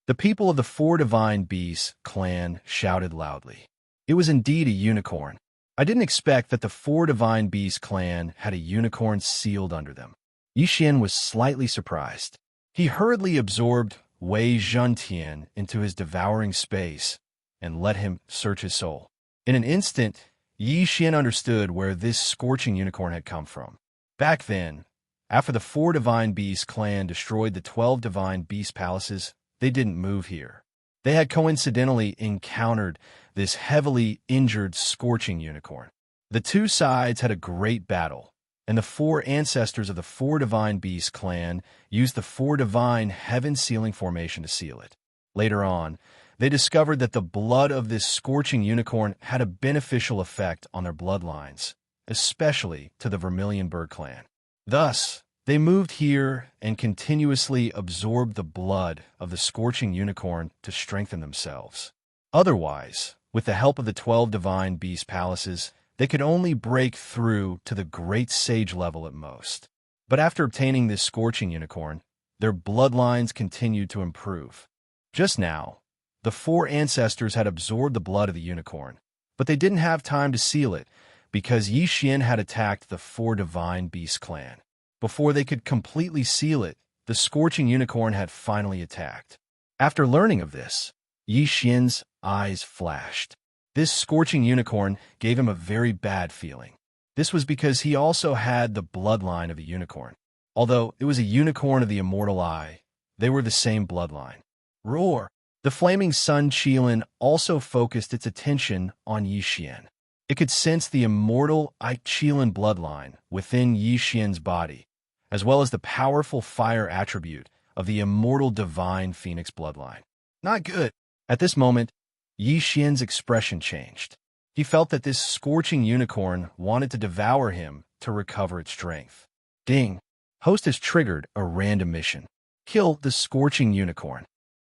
The people of the Four Divine Beasts clan shouted loudly. It was indeed a unicorn. I didn't expect that the Four Divine Beasts clan had a unicorn sealed under them. Yi Xian was slightly surprised. He hurriedly absorbed Wei Zhentian into his devouring space and let him search his soul. In an instant, Yi Xian understood where this Scorching Unicorn had come from. Back then, after the Four Divine Beasts clan destroyed the 12 Divine Beast palaces, they didn't move here. They had coincidentally encountered this heavily injured Scorching Unicorn. The two sides had a great battle, and the four ancestors of the Four Divine Beasts clan used the Four Divine Heaven Sealing Formation to seal it. Later on, they discovered that the blood of this Scorching Unicorn had a beneficial effect on their bloodlines, especially to the Vermilion Bird clan. Thus, they moved here and continuously absorbed the blood of the Scorching Unicorn to strengthen themselves. Otherwise, with the help of the 12 Divine Beast palaces, they could only break through to the Great Sage level at most. But after obtaining this Scorching Unicorn, their bloodlines continued to improve. Just now, the four ancestors had absorbed the blood of the unicorn, but they didn't have time to seal it because Yi Xian had attacked the Four Divine Beast clan. Before they could completely seal it, the Scorching Unicorn had finally attacked. After learning of this, Yi Xian's eyes flashed. This Scorching Unicorn gave him a very bad feeling. This was because he also had the bloodline of a unicorn. Although it was a unicorn of the Immortal Eye, they were the same bloodline. Roar! The Flaming Sun Qilin also focused its attention on Yi Xian. It could sense the Immortal Eye Qilin bloodline within Yi Xian's body, as well as the powerful fire attribute of the Immortal Divine Phoenix bloodline. Not good. At this moment, Yi Xian's expression changed. He felt that this Scorching Unicorn wanted to devour him to recover its strength. Ding! Host has triggered a random mission. Kill the Scorching Unicorn.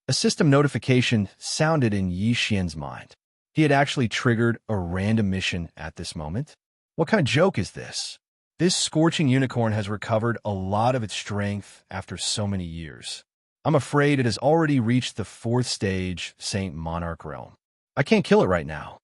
A system notification sounded in Yi Xian's mind. He had actually triggered a random mission at this moment. What kind of joke is this? This Scorching Unicorn has recovered a lot of its strength after so many years. I'm afraid it has already reached the 4th stage Saint Monarch realm. I can't kill it right now.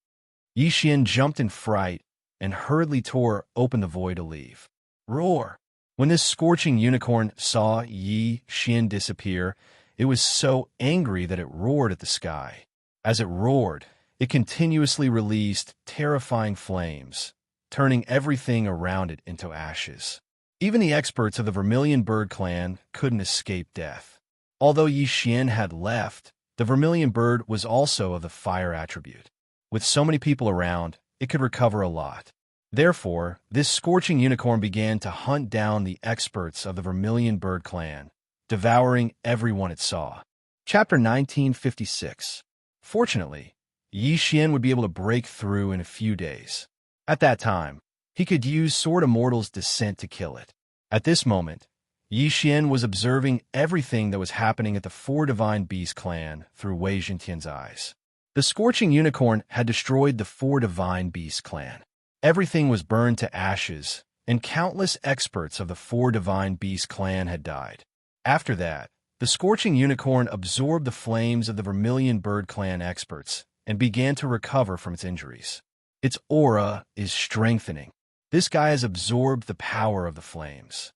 Yi Xian jumped in fright and hurriedly tore open the void to leave. Roar! When this Scorching Unicorn saw Yi Xian disappear, it was so angry that it roared at the sky. As it roared, it continuously released terrifying flames, turning everything around it into ashes. Even the experts of the Vermilion Bird clan couldn't escape death. Although Yi Xian had left, the Vermilion Bird was also of the fire attribute. With so many people around, it could recover a lot. Therefore, this Scorching Unicorn began to hunt down the experts of the Vermilion Bird clan, devouring everyone it saw. Chapter 1956. Fortunately, Yi Xian would be able to break through in a few days. At that time, he could use Sword Immortal's descent to kill it. At this moment, Yi Xian was observing everything that was happening at the Four Divine Beast clan through Wei Zhentian's eyes. The Scorching Unicorn had destroyed the Four Divine Beast clan. Everything was burned to ashes, and countless experts of the Four Divine Beast clan had died. After that, the Scorching Unicorn absorbed the flames of the Vermilion Bird clan experts and began to recover from its injuries. Its aura is strengthening. This guy has absorbed the power of the flames.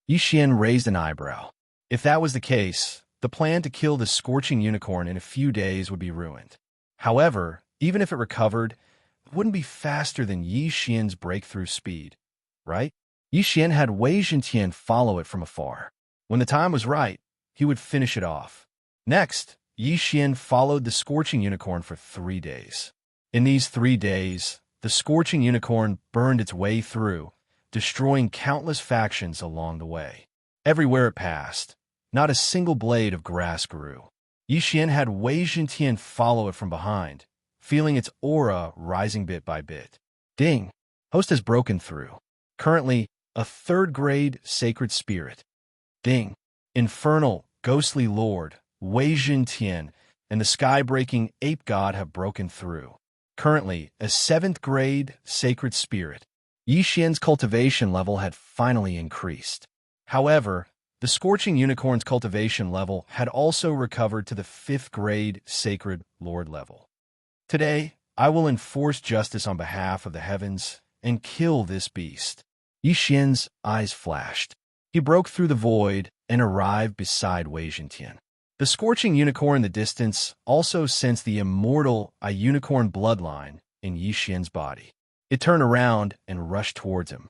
Yi Xian raised an eyebrow. If that was the case, the plan to kill the Scorching Unicorn in a few days would be ruined. However, even if it recovered, it wouldn't be faster than Yi Xian's breakthrough speed, right? Yi Xian had Wei Zhentian follow it from afar. When the time was right, he would finish it off. Next, Yi Xian followed the Scorching Unicorn for 3 days. In these 3 days, the Scorching Unicorn burned its way through, destroying countless factions along the way. Everywhere it passed, not a single blade of grass grew. Yi Xian had Wei Zhentian follow it from behind, feeling its aura rising bit by bit. Ding! Host has broken through. Currently, a 3rd grade sacred spirit. Ding! Infernal, ghostly lord, Wei Zhentian, and the sky-breaking ape god have broken through. Currently, a 7th grade sacred spirit. Yi Xian's cultivation level had finally increased. However, the Scorching Unicorn's cultivation level had also recovered to the 5th grade sacred lord level. Today, I will enforce justice on behalf of the heavens and kill this beast. Yi Xian's eyes flashed. He broke through the void and arrived beside Wei Zhentian. The Scorching Unicorn in the distance also sensed the immortal unicorn bloodline in Yi Xian's body. It turned around and rushed towards him.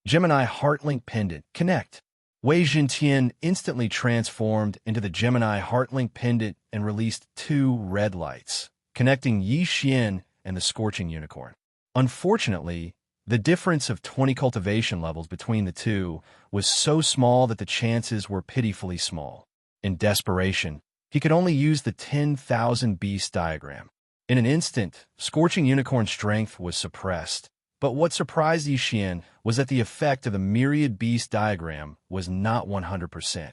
Gemini Heartlink Pendant, connect. Wei Zhentian instantly transformed into the Gemini Heartlink Pendant and released 2 red lights, connecting Yi Xian and the Scorching Unicorn. Unfortunately, the difference of 20 cultivation levels between the two was so small that the chances were pitifully small. In desperation, he could only use the 10,000 beast diagram. In an instant, Scorching Unicorn's strength was suppressed. But what surprised Yi Xian was that the effect of the Myriad Beast diagram was not 100%.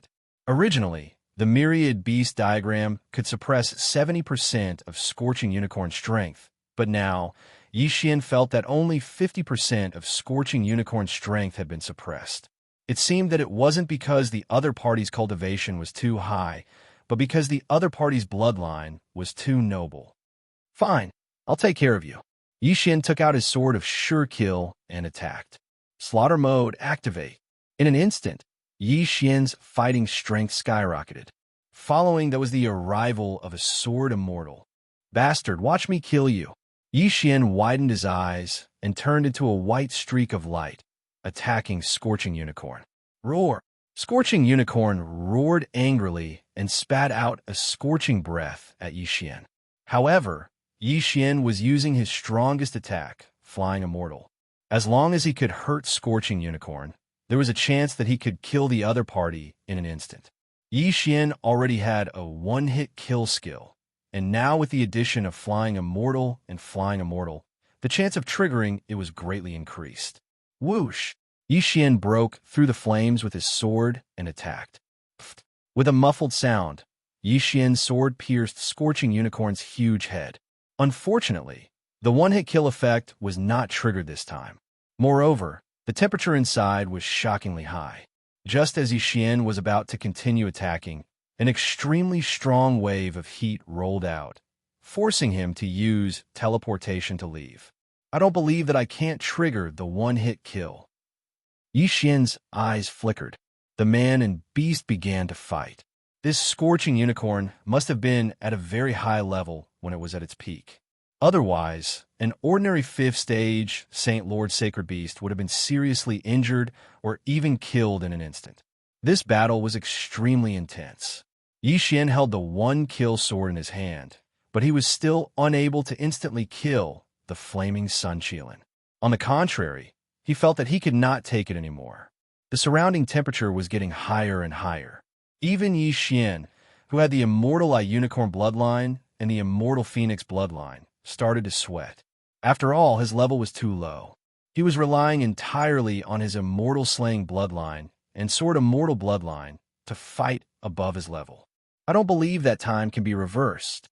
Originally, the Myriad Beast diagram could suppress 70% of Scorching Unicorn's strength, but now, Yi Xian felt that only 50% of Scorching Unicorn's strength had been suppressed. It seemed that it wasn't because the other party's cultivation was too high, but because the other party's bloodline was too noble. Fine, I'll take care of you. Yi Xian took out his sword of sure kill and attacked. Slaughter mode activate. In an instant, Yi Xian's fighting strength skyrocketed. Following that was the arrival of a sword immortal. Bastard, watch me kill you. Yi Xian widened his eyes and turned into a white streak of light, attacking Scorching Unicorn. Roar! Scorching Unicorn roared angrily and spat out a scorching breath at Yi Xian. However, Yi Xian was using his strongest attack, Flying Immortal. As long as he could hurt Scorching Unicorn, there was a chance that he could kill the other party in an instant. Yi Xian already had a one-hit kill skill, and now with the addition of Flying Immortal and Flying Immortal, the chance of triggering it was greatly increased. Whoosh! Yi Xian broke through the flames with his sword and attacked. With a muffled sound, Yi Xian's sword pierced Scorching Unicorn's huge head. Unfortunately, the one-hit kill effect was not triggered this time. Moreover, the temperature inside was shockingly high. Just as Yi Xian was about to continue attacking, an extremely strong wave of heat rolled out, forcing him to use teleportation to leave. I don't believe that I can't trigger the one-hit kill. Yi Xian's eyes flickered. The man and beast began to fight. This Scorching Unicorn must have been at a very high level when it was at its peak. Otherwise, an ordinary 5th stage Saint Lord Sacred Beast would have been seriously injured or even killed in an instant. This battle was extremely intense. Yi Xian held the one-kill sword in his hand, but he was still unable to instantly kill the flaming Sun Qilin. On the contrary, he felt that he could not take it anymore. The surrounding temperature was getting higher and higher. Even Yi Xian, who had the immortal Unicorn bloodline and the immortal Phoenix bloodline, started to sweat. After all, his level was too low. He was relying entirely on his immortal slaying bloodline and sword immortal bloodline to fight above his level. I don't believe that time can be reversed.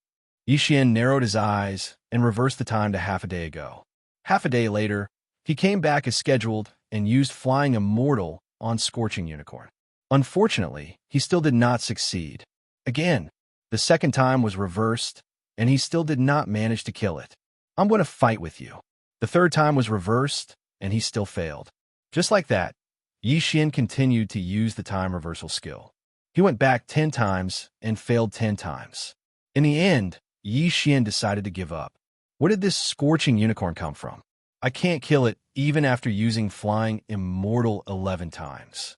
Yi Xian narrowed his eyes and reversed the time to half a day ago. Half a day later, he came back as scheduled and used Flying Immortal on Scorching Unicorn. Unfortunately, he still did not succeed. Again, the second time was reversed, and he still did not manage to kill it. I'm going to fight with you. The third time was reversed, and he still failed. Just like that, Yi Xian continued to use the time reversal skill. He went back 10 times and failed 10 times. In the end, Yi Xian decided to give up. Where did this Scorching Unicorn come from? I can't kill it even after using Flying Immortal 11 times.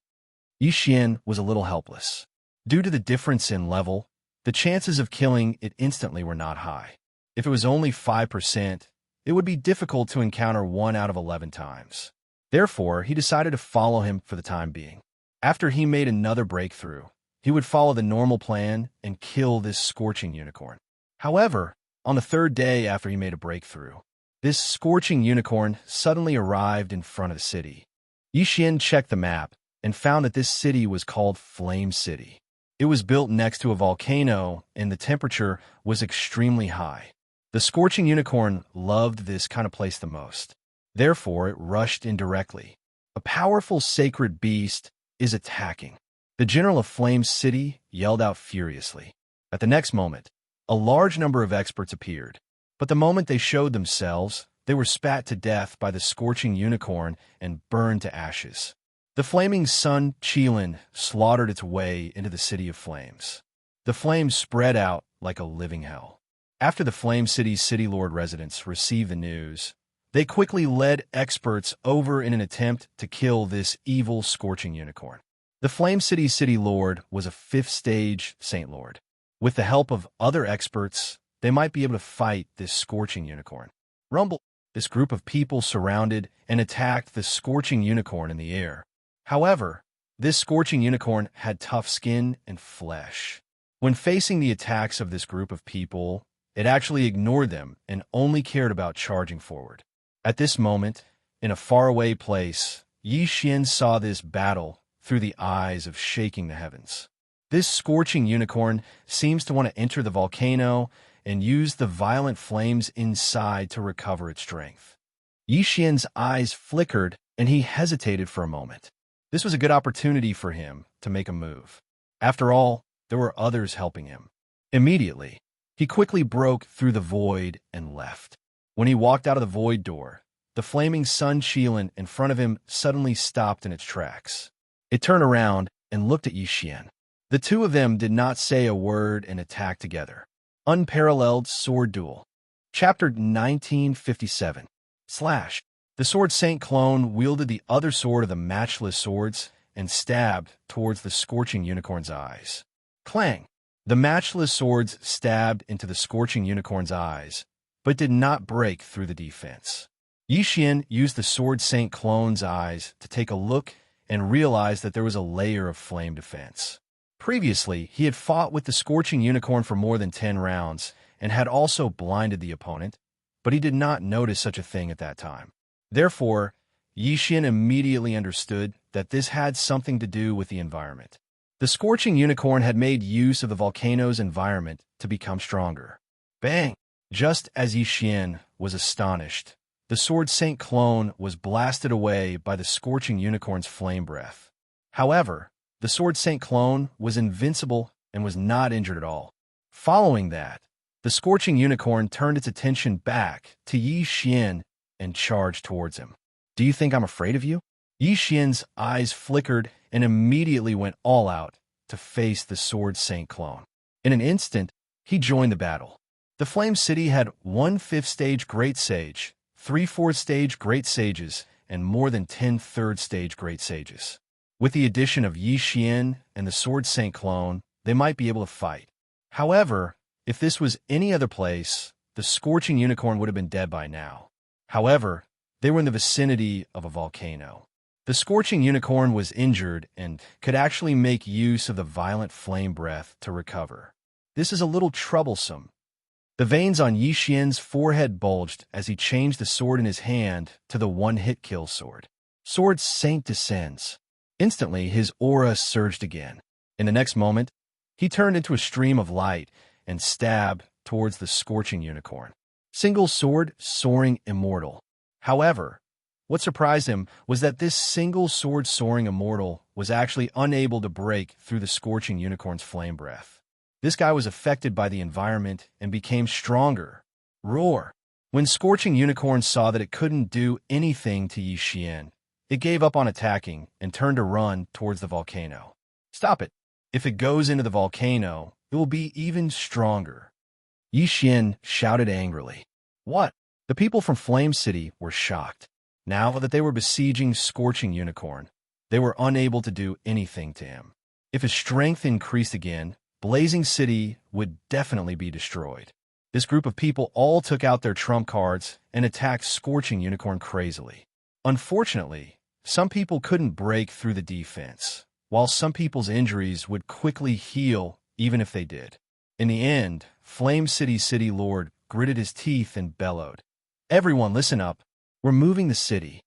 Yi Xian was a little helpless. Due to the difference in level, the chances of killing it instantly were not high. If it was only 5%, it would be difficult to encounter 1 out of 11 times. Therefore, he decided to follow him for the time being. After he made another breakthrough, he would follow the normal plan and kill this Scorching Unicorn. However, on the third day after he made a breakthrough, this Scorching Unicorn suddenly arrived in front of the city. Yi Xian checked the map and found that this city was called Flame City. It was built next to a volcano, and the temperature was extremely high. The Scorching Unicorn loved this kind of place the most. Therefore, it rushed in directly. A powerful sacred beast is attacking. The general of Flame City yelled out furiously. At the next moment, a large number of experts appeared. But the moment they showed themselves, they were spat to death by the Scorching Unicorn and burned to ashes. The flaming sun Qilin slaughtered its way into the City of Flames. The flames spread out like a living hell. After the Flame City's City Lord residents received the news, they quickly led experts over in an attempt to kill this evil Scorching Unicorn. The Flame City's City Lord was a 5th stage Saint Lord. With the help of other experts, they might be able to fight this Scorching Unicorn. Rumble! This group of people surrounded and attacked the Scorching Unicorn in the air. However, this Scorching Unicorn had tough skin and flesh. When facing the attacks of this group of people, it actually ignored them and only cared about charging forward. At this moment, in a faraway place, Yi Xian saw this battle through the eyes of shaking the heavens. This Scorching Unicorn seems to want to enter the volcano and use the violent flames inside to recover its strength. Yi Xian's eyes flickered and he hesitated for a moment. This was a good opportunity for him to make a move. After all, there were others helping him. Immediately, he quickly broke through the void and left. When he walked out of the void door, the flaming sun Qilin in front of him suddenly stopped in its tracks. It turned around and looked at Yi Xian. The two of them did not say a word and attacked together. Unparalleled Sword Duel. Chapter 1957. The Sword Saint clone wielded the other sword of the matchless swords and stabbed towards the Scorching Unicorn's eyes. Clang! The matchless swords stabbed into the Scorching Unicorn's eyes, but did not break through the defense. Yi Xian used the Sword Saint clone's eyes to take a look and realized that there was a layer of flame defense. Previously, he had fought with the Scorching Unicorn for more than 10 rounds and had also blinded the opponent, but he did not notice such a thing at that time. Therefore, Yi Xian immediately understood that this had something to do with the environment. The Scorching Unicorn had made use of the volcano's environment to become stronger. Bang! Just as Yi Xian was astonished, the Sword Saint clone was blasted away by the Scorching Unicorn's flame breath. However, the Sword Saint clone was invincible and was not injured at all. Following that, the Scorching Unicorn turned its attention back to Yi Xian and charged towards him. Do you think I'm afraid of you? Yi Xian's eyes flickered and immediately went all out to face the Sword Saint clone. In an instant, he joined the battle. The Flame City had 1/5 stage Great Sage, 3/4 stage Great Sages, and more than 10 3rd stage Great Sages. With the addition of Yi Xian and the Sword Saint clone, they might be able to fight. However, if this was any other place, the Scorching Unicorn would have been dead by now. However, they were in the vicinity of a volcano. The Scorching Unicorn was injured and could actually make use of the violent flame breath to recover. This is a little troublesome. The veins on Yi Xian's forehead bulged as he changed the sword in his hand to the one-hit kill sword. Sword Saint descends. Instantly, his aura surged again. In the next moment, he turned into a stream of light and stabbed towards the Scorching Unicorn. Single sword, soaring immortal. However, What surprised him was that this single sword-soaring immortal was actually unable to break through the scorching unicorn's flame breath. This guy was affected by the environment and became stronger. Roar! When Scorching Unicorn saw that it couldn't do anything to Yi Xian, it gave up on attacking and turned to run towards the volcano. Stop it! If it goes into the volcano, it will be even stronger. Yi Xian shouted angrily. What? The people from Flame City were shocked. Now that they were besieging Scorching Unicorn, they were unable to do anything to him. If his strength increased again, Blazing City would definitely be destroyed. This group of people all took out their trump cards and attacked Scorching Unicorn crazily. Unfortunately, some people couldn't break through the defense, while some people's injuries would quickly heal even if they did. In the end, Flame City City Lord gritted his teeth and bellowed. Everyone listen up. We're moving the city.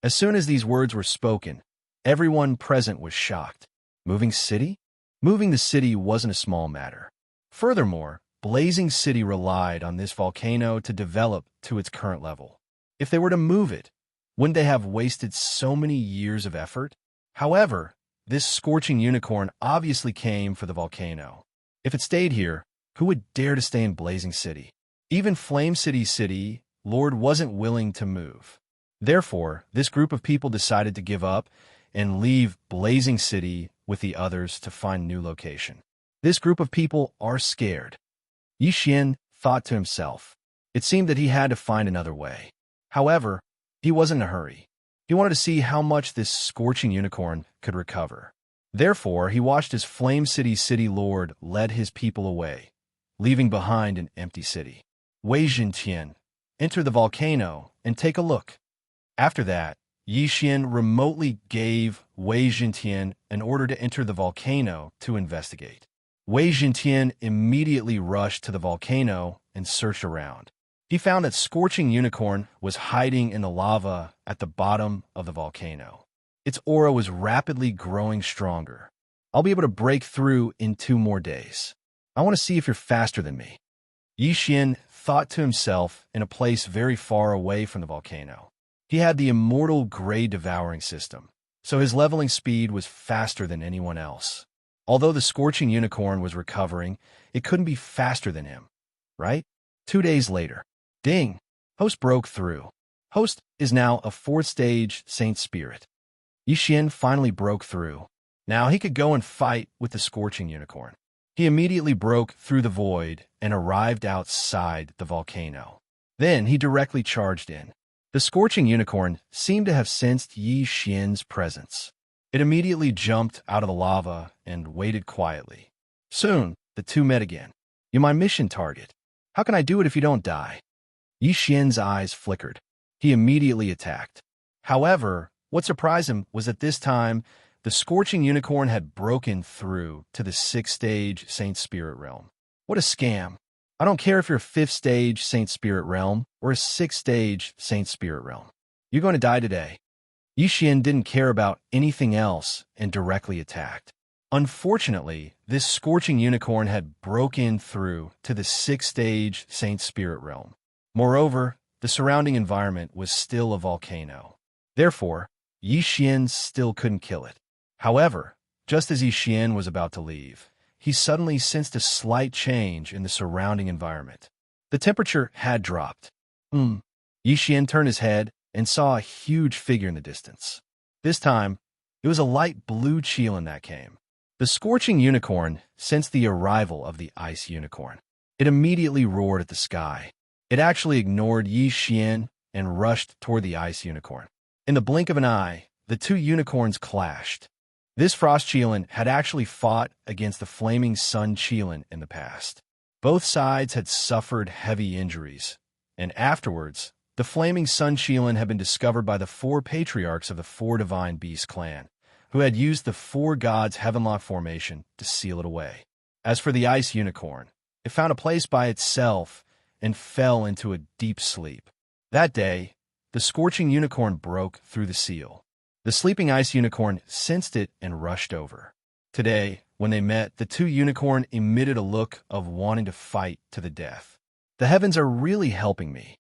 As soon as these words were spoken, everyone present was shocked. Moving city? Moving the city wasn't a small matter. Furthermore, Blazing City relied on this volcano to develop to its current level. If they were to move it, wouldn't they have wasted so many years of effort? However, this Scorching Unicorn obviously came for the volcano. If it stayed here, who would dare to stay in Blazing City? Even Flame City City Lord wasn't willing to move. Therefore, this group of people decided to give up and leave Blazing City with the others to find new location. This group of people are scared. Yi Xian thought to himself. It seemed that he had to find another way. However, he wasn't in a hurry. He wanted to see how much this Scorching Unicorn could recover. Therefore, he watched as Flame City City Lord led his people away, leaving behind an empty city. Wei Jintian, enter the volcano and take a look. After that, Yi Xian remotely gave Wei Jintian an order to enter the volcano to investigate. Wei Jintian immediately rushed to the volcano and searched around. He found that Scorching Unicorn was hiding in the lava at the bottom of the volcano. Its aura was rapidly growing stronger. I'll be able to break through in 2 more days. I want to see if you're faster than me. Yi Xian thought to himself in a place very far away from the volcano. He had the immortal Gray Devouring system, so his leveling speed was faster than anyone else. Although the Scorching Unicorn was recovering, it couldn't be faster than him, right? 2 days later. Ding! Host broke through. Host is now a 4th stage Saint Spirit. Yi Xian finally broke through. Now he could go and fight with the Scorching Unicorn. He immediately broke through the void and arrived outside the volcano. Then he directly charged in. The Scorching Unicorn seemed to have sensed Yi Xian's presence. It immediately jumped out of the lava and waited quietly. Soon, the two met again. You're my mission target. How can I do it if you don't die? Yi Xian's eyes flickered. He immediately attacked. However, what surprised him was that this time, the Scorching Unicorn had broken through to the 6th stage Saint Spirit Realm. What a scam. I don't care if you're a 5th stage Saint Spirit Realm or a 6th stage Saint Spirit Realm. You're going to die today. Yi Xian didn't care about anything else and directly attacked. Unfortunately, this Scorching Unicorn had broken through to the 6th stage Saint Spirit Realm. Moreover, the surrounding environment was still a volcano. Therefore, Yi Xian still couldn't kill it. However, just as Yi Xian was about to leave, he suddenly sensed a slight change in the surrounding environment. The temperature had dropped. Yi Xian turned his head and saw a huge figure in the distance. This time, it was a light blue Qilin that came. The Scorching Unicorn sensed the arrival of the Ice Unicorn. It immediately roared at the sky. It actually ignored Yi Xian and rushed toward the Ice Unicorn. In the blink of an eye, the two unicorns clashed. This Frost Qilin had actually fought against the Flaming Sun Qilin in the past. Both sides had suffered heavy injuries, and afterwards, the Flaming Sun Qilin had been discovered by the 4 patriarchs of the 4 Divine Beast clan, who had used the 4 gods' Heavenlock formation to seal it away. As for the Ice Unicorn, it found a place by itself and fell into a deep sleep. That day, the Scorching Unicorn broke through the seal. The sleeping Ice Unicorn sensed it and rushed over. Today, when they met, the two unicorn emitted a look of wanting to fight to the death. The heavens are really helping me.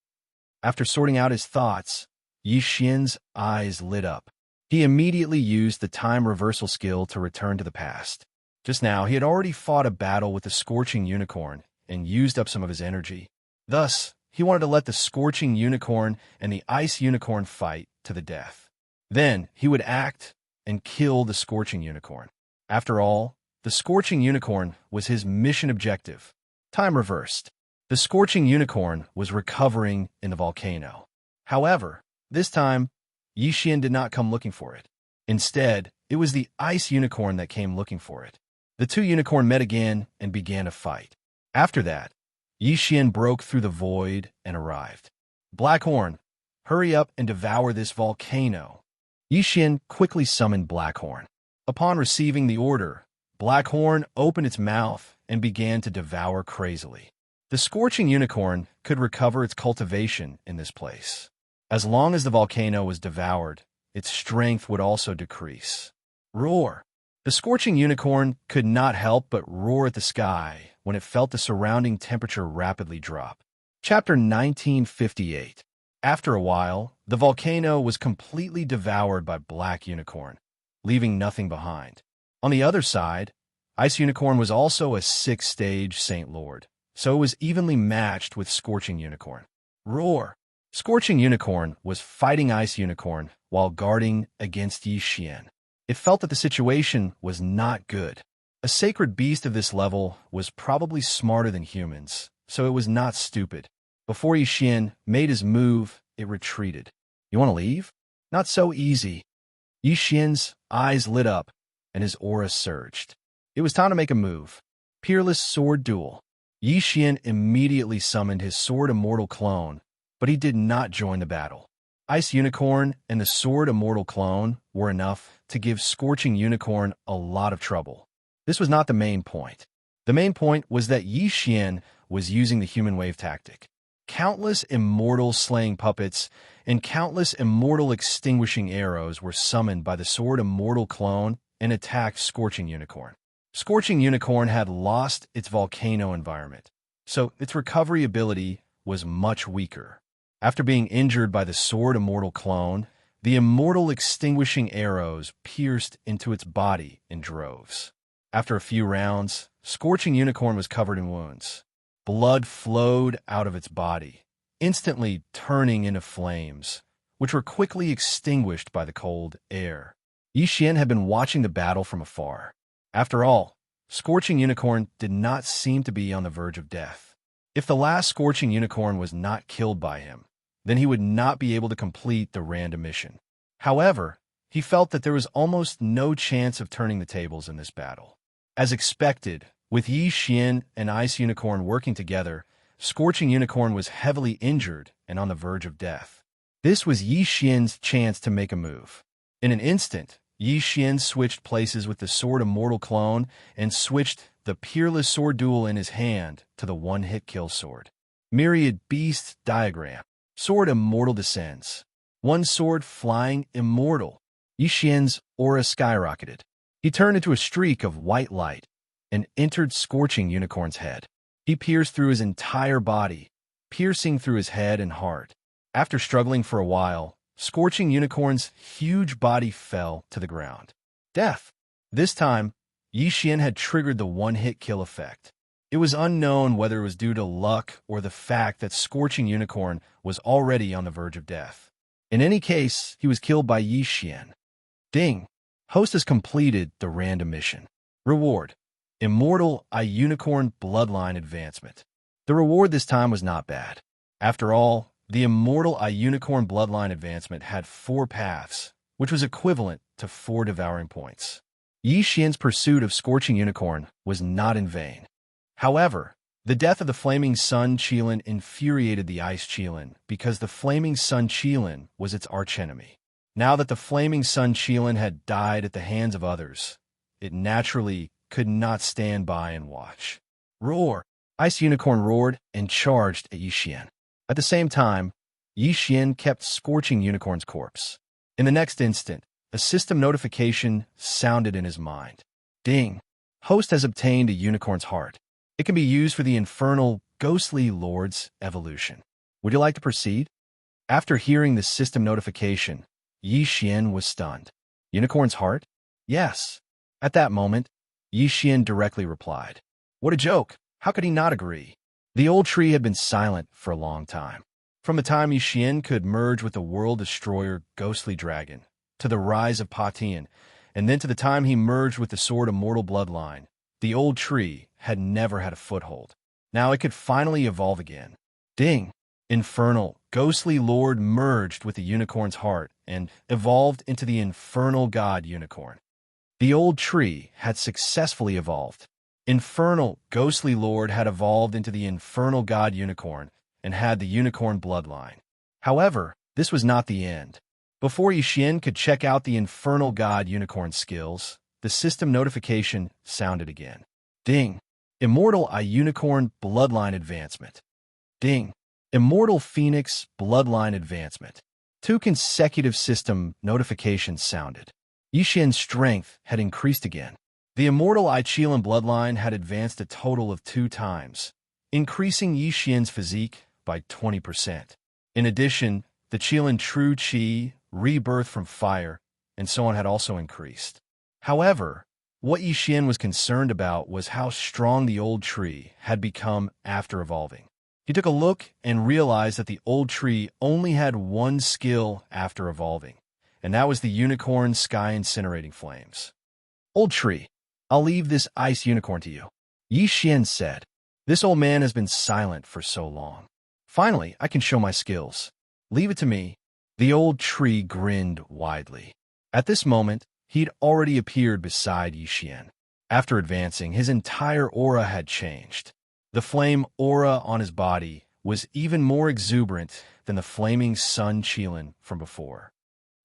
After sorting out his thoughts, Yi Xian's eyes lit up. He immediately used the time reversal skill to return to the past. Just now, he had already fought a battle with the Scorching Unicorn and used up some of his energy. Thus, he wanted to let the Scorching Unicorn and the Ice Unicorn fight to the death. Then, he would act and kill the Scorching Unicorn. After all, the Scorching Unicorn was his mission objective. Time reversed. The Scorching Unicorn was recovering in the volcano. However, this time, Yi Xian did not come looking for it. Instead, it was the Ice Unicorn that came looking for it. The two unicorns met again and began a fight. After that, Yi Xian broke through the void and arrived. Blackhorn, hurry up and devour this volcano. Yi Xian quickly summoned Blackhorn. Upon receiving the order, Blackhorn opened its mouth and began to devour crazily. The Scorching Unicorn could recover its cultivation in this place. As long as the volcano was devoured, its strength would also decrease. Roar! The Scorching Unicorn could not help but roar at the sky when it felt the surrounding temperature rapidly drop. Chapter 1958. After a while, the volcano was completely devoured by Black Unicorn, leaving nothing behind. On the other side, Ice Unicorn was also a 6th-stage Saint Lord, so it was evenly matched with Scorching Unicorn. Roar! Scorching Unicorn was fighting Ice Unicorn while guarding against Yi Xian. It felt that the situation was not good. A sacred beast of this level was probably smarter than humans, so it was not stupid. Before Yi Xian made his move, it retreated. You want to leave? Not so easy. Yi Xian's eyes lit up, and his aura surged. It was time to make a move. Peerless Sword Duel. Yi Xian immediately summoned his Sword Immortal clone, but he did not join the battle. Ice Unicorn and the Sword Immortal clone were enough to give Scorching Unicorn a lot of trouble. This was not the main point. The main point was that Yi Xian was using the human wave tactic. Countless immortal slaying puppets and countless immortal extinguishing arrows were summoned by the Sword Immortal clone and attacked Scorching Unicorn. Scorching Unicorn had lost its volcano environment, so its recovery ability was much weaker. After being injured by the Sword Immortal clone, the immortal extinguishing arrows pierced into its body in droves. After a few rounds, Scorching Unicorn was covered in wounds. Blood flowed out of its body, instantly turning into flames, which were quickly extinguished by the cold air. Yi Xian had been watching the battle from afar. After all, Scorching Unicorn did not seem to be on the verge of death. If the last Scorching Unicorn was not killed by him, then he would not be able to complete the random mission. However, he felt that there was almost no chance of turning the tables in this battle. As expected, with Yi Xian and Ice Unicorn working together, Scorching Unicorn was heavily injured and on the verge of death. This was Yi Xian's chance to make a move. In an instant, Yi Xian switched places with the Sword Immortal clone and switched the Peerless Sword Duel in his hand to the one-hit kill sword. Myriad Beast Diagram. Sword Immortal descends. One sword flying immortal. Yi Xian's aura skyrocketed. He turned into a streak of white light and entered Scorching Unicorn's head. He pierced through his entire body, piercing through his head and heart. After struggling for a while, Scorching Unicorn's huge body fell to the ground. Death. This time, Yi Xian had triggered the one-hit kill effect. It was unknown whether it was due to luck or the fact that Scorching Unicorn was already on the verge of death. In any case, he was killed by Yi Xian. Ding! Host has completed the random mission. Reward. Immortal Unicorn Bloodline Advancement. The reward this time was not bad. After all, the Immortal Unicorn Bloodline Advancement had 4 paths, which was equivalent to 4 devouring points. Yi Xian's pursuit of Scorching Unicorn was not in vain. However, the death of the Flaming Sun Qilin infuriated the Ice Qilin because the Flaming Sun Qilin was its archenemy. Now that the Flaming Sun Qilin had died at the hands of others, it naturally could not stand by and watch. Roar! Ice Unicorn roared and charged at Yi Xian. At the same time, Yi Xian kept Scorching Unicorn's corpse. In the next instant, a system notification sounded in his mind. Ding! Host has obtained a unicorn's heart. It can be used for the infernal, ghostly lord's evolution. Would you like to proceed? After hearing the system notification, Yi Xian was stunned. Unicorn's heart? Yes. At that moment, Yi Xian directly replied. What a joke! How could he not agree? The old tree had been silent for a long time. From the time Yi Xian could merge with the world destroyer ghostly dragon, to the rise of Pa Tian, and then to the time he merged with the sword immortal bloodline, the old tree had never had a foothold. Now it could finally evolve again. Ding! Infernal, ghostly lord merged with the unicorn's heart and evolved into the infernal god unicorn. The old tree had successfully evolved. Infernal, ghostly lord had evolved into the infernal god unicorn and had the unicorn bloodline. However, this was not the end. Before Yi Xian could check out the infernal god unicorn skills, the system notification sounded again. Ding! Immortal unicorn bloodline advancement. Ding! Immortal Phoenix bloodline advancement. 2 consecutive system notifications sounded. Yi Xian's strength had increased again. The immortal Qilin bloodline had advanced a total of 2 times, increasing Yi Xian's physique by 20%. In addition, the Qilin True Qi, rebirth from fire, and so on had also increased. However, what Yi Xian was concerned about was how strong the old tree had become after evolving. He took a look and realized that the old tree only had 1 skill after evolving, and that was the unicorn sky incinerating flames. Old tree, I'll leave this ice unicorn to you, Yi Xian said. This old man has been silent for so long. Finally, I can show my skills. Leave it to me. The old tree grinned widely. At this moment, he'd already appeared beside Yi Xian. After advancing, his entire aura had changed. The flame aura on his body was even more exuberant than the flaming sun Qilin from before.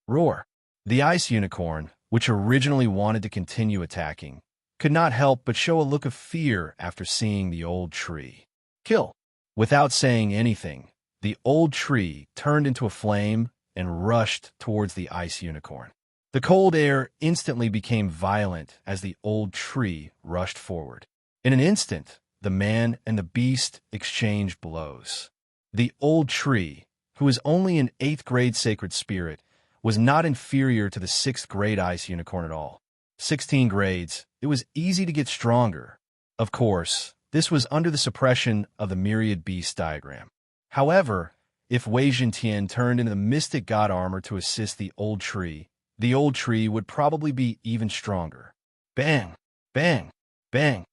Roar! The ice unicorn, which originally wanted to continue attacking, could not help but show a look of fear after seeing the old tree. Kill! Without saying anything, the old tree turned into a flame and rushed towards the ice unicorn. The cold air instantly became violent as the old tree rushed forward. In an instant, the man and the beast exchanged blows. The old tree, who was only an 8th grade sacred spirit, was not inferior to the 6th grade ice unicorn at all. 16 grades, it was easy to get stronger. Of course, this was under the suppression of the myriad beast diagram. However, if Wei Zhentian turned into the mystic god armor to assist the old tree would probably be even stronger. Bang! Bang! Bang!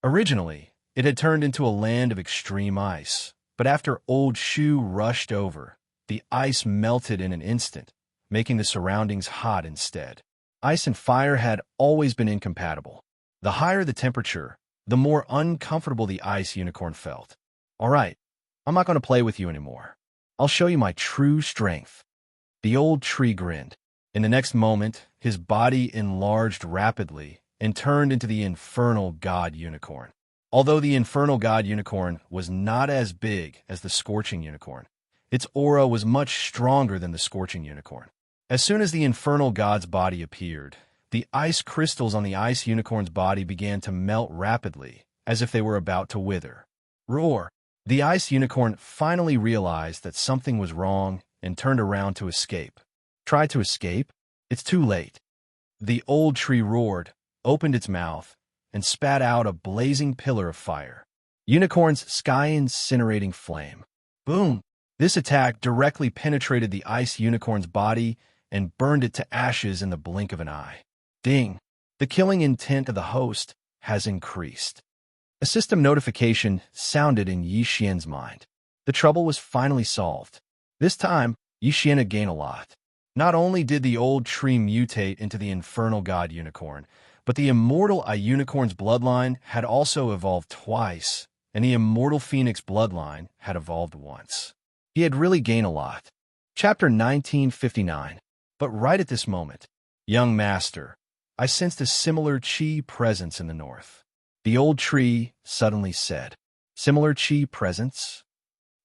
Originally, it had turned into a land of extreme ice, but after old Shu rushed over, the ice melted in an instant, making the surroundings hot instead. Ice and fire had always been incompatible. The higher the temperature, the more uncomfortable the ice unicorn felt. All right, I'm not going to play with you anymore. I'll show you my true strength. The old tree grinned. In the next moment, his body enlarged rapidly and turned into the infernal god unicorn. Although the infernal god unicorn was not as big as the scorching unicorn, its aura was much stronger than the scorching unicorn. As soon as the infernal god's body appeared, the ice crystals on the ice unicorn's body began to melt rapidly, as if they were about to wither. Roar! The ice unicorn finally realized that something was wrong and turned around to escape. Try to escape? It's too late. The old tree roared, opened its mouth, and spat out a blazing pillar of fire. Unicorn's sky incinerating flame. Boom! This attack directly penetrated the ice unicorn's body and burned it to ashes in the blink of an eye. Ding! The killing intent of the host has increased. A system notification sounded in Yi Xian's mind. The trouble was finally solved. This time, Yi Xian had gained a lot. Not only did the old tree mutate into the infernal god unicorn, but the immortal unicorn's bloodline had also evolved twice, and the immortal phoenix bloodline had evolved once. He had really gained a lot. Chapter 1959. But right at this moment, young master, I sensed a similar chi presence in the north. The old tree suddenly said, Similar chi presence?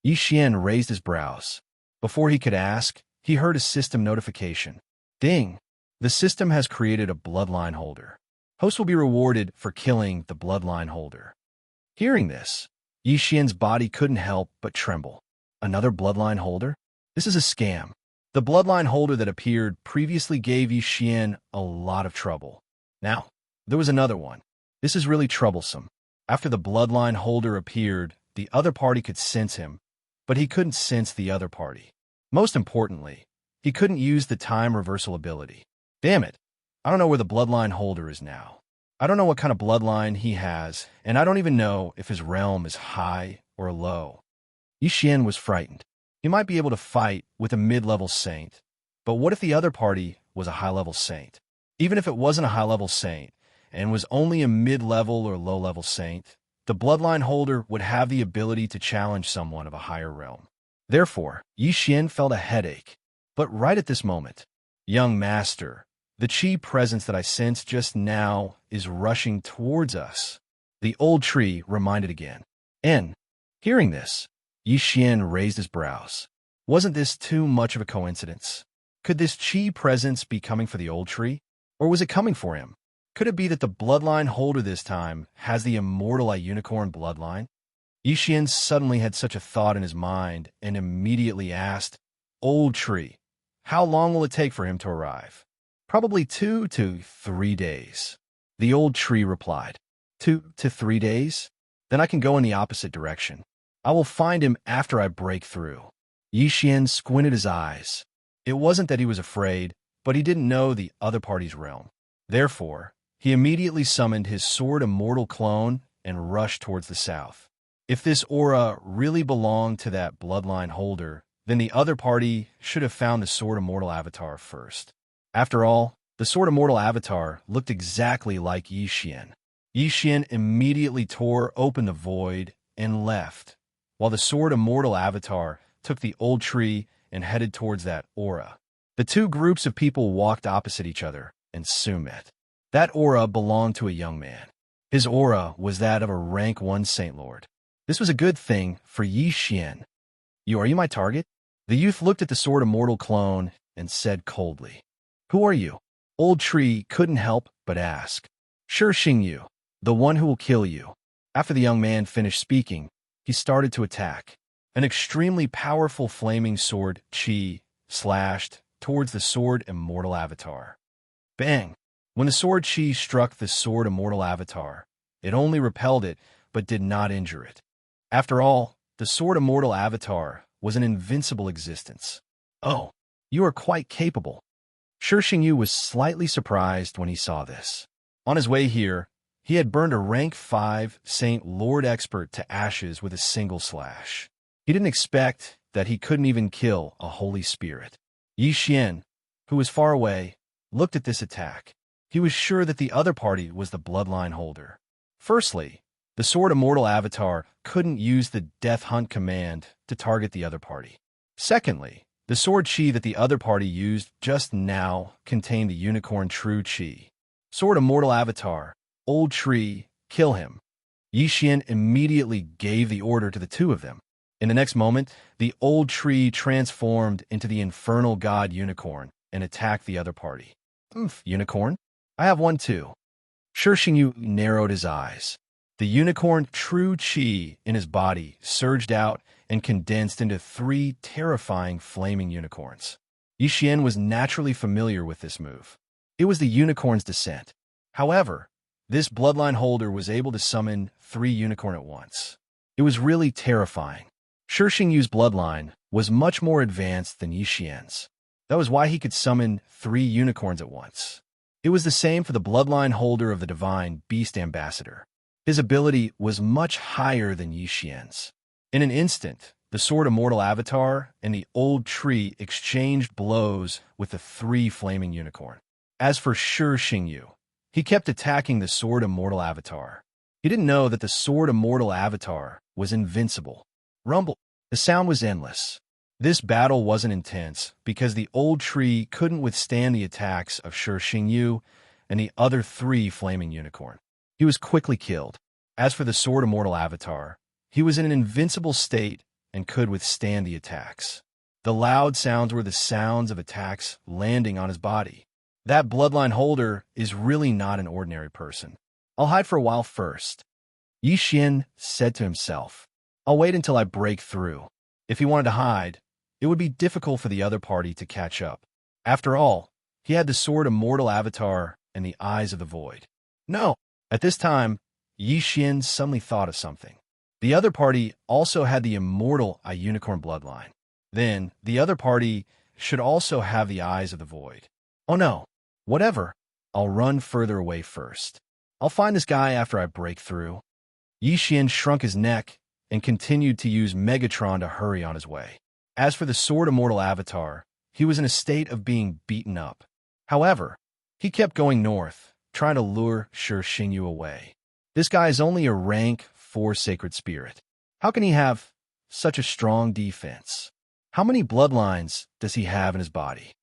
Yi Xian raised his brows. Before he could ask, he heard a system notification. Ding! The system has created a bloodline holder. Host will be rewarded for killing the bloodline holder. Hearing this, Yi Xian's body couldn't help but tremble. Another bloodline holder? This is a scam. The bloodline holder that appeared previously gave Yi Xian a lot of trouble. Now, there was another one. This is really troublesome. After the bloodline holder appeared, the other party could sense him, but he couldn't sense the other party. Most importantly, he couldn't use the time reversal ability. Damn it. I don't know where the bloodline holder is now. I don't know what kind of bloodline he has, and I don't even know if his realm is high or low. Yi Xian was frightened. He might be able to fight with a mid-level saint, but what if the other party was a high-level saint? Even if it wasn't a high-level saint, and was only a mid-level or low-level saint, the bloodline holder would have the ability to challenge someone of a higher realm. Therefore, Yi Xian felt a headache. But right at this moment, young master, the chi presence that I sensed just now is rushing towards us. The old tree reminded again. And, hearing this, Yi Xian raised his brows. Wasn't this too much of a coincidence? Could this chi presence be coming for the old tree? Or was it coming for him? Could it be that the bloodline holder this time has the immortal unicorn bloodline? Yi Xian suddenly had such a thought in his mind and immediately asked, Old tree, how long will it take for him to arrive? Probably 2 to 3 days. The old tree replied, 2 to 3 days? Then I can go in the opposite direction. I will find him after I break through. Yi Xian squinted his eyes. It wasn't that he was afraid, but he didn't know the other party's realm. Therefore, he immediately summoned his sword immortal clone and rushed towards the south. If this aura really belonged to that bloodline holder, then the other party should have found the sword immortal avatar first. After all, the sword immortal avatar looked exactly like Yi Xian. Yi Xian immediately tore open the void and left, while the sword immortal avatar took the old tree and headed towards that aura. The two groups of people walked opposite each other and soon met. That aura belonged to a young man. His aura was that of a rank 1 Saint Lord. This was a good thing for Yi Xian. Are you my target? The youth looked at the sword immortal clone and said coldly, Who are you? Old tree couldn't help but ask. Sure Xingyu, the one who will kill you. After the young man finished speaking, he started to attack. An extremely powerful flaming sword, Qi, slashed towards the sword immortal avatar. Bang! When the sword Qi struck the sword immortal avatar, it only repelled it but did not injure it. After all, the sword immortal avatar was an invincible existence. Oh, you are quite capable. Shi Xingyu was slightly surprised when he saw this. On his way here, he had burned a rank 5 Saint Lord expert to ashes with a single slash. He didn't expect that he couldn't even kill a holy spirit. Yi Xian, who was far away, looked at this attack. He was sure that the other party was the bloodline holder. Firstly, the sword immortal avatar couldn't use the death hunt command to target the other party. Secondly, the sword chi that the other party used just now contained the unicorn true chi. Sword immortal avatar, old tree, kill him. Yi Xian immediately gave the order to the two of them. In the next moment, the old tree transformed into the infernal god unicorn and attacked the other party. Unicorn? I have one too. Shi Xingyu narrowed his eyes. The unicorn true chi in his body surged out and condensed into 3 terrifying flaming unicorns. Yi Xian was naturally familiar with this move. It was the unicorn's descent. However, this bloodline holder was able to summon 3 unicorn at once. It was really terrifying. Shi Xingyu's bloodline was much more advanced than Yi Xian's. That was why he could summon 3 unicorns at once. It was the same for the bloodline holder of the divine beast ambassador. His ability was much higher than Yi Xian's. In an instant, the sword immortal avatar and the old tree exchanged blows with the 3 flaming unicorn. As for Shi Xingyu, he kept attacking the sword immortal avatar. He didn't know that the sword immortal avatar was invincible. Rumble. The sound was endless. This battle wasn't intense because the old tree couldn't withstand the attacks of Shi Xingyu and the other 3 flaming unicorn. He was quickly killed. As for the sword immortal avatar, he was in an invincible state and could withstand the attacks. The loud sounds were the sounds of attacks landing on his body. That bloodline holder is really not an ordinary person. I'll hide for a while first. Yi Xian said to himself. I'll wait until I break through. If he wanted to hide, it would be difficult for the other party to catch up. After all, he had the sword Immortal Avatar and the Eyes of the Void. No! At this time, Yi Xian suddenly thought of something. The other party also had the Immortal Unicorn bloodline. Then, the other party should also have the Eyes of the Void. Oh no! Whatever. I'll run further away first. I'll find this guy after I break through. Yi Xian shrunk his neck and continued to use Megatron to hurry on his way. As for the Sword Immortal Avatar, he was in a state of being beaten up. However, he kept going north, trying to lure Shi Xingyu away. This guy is only a rank 4 sacred spirit. How can he have such a strong defense? How many bloodlines does he have in his body?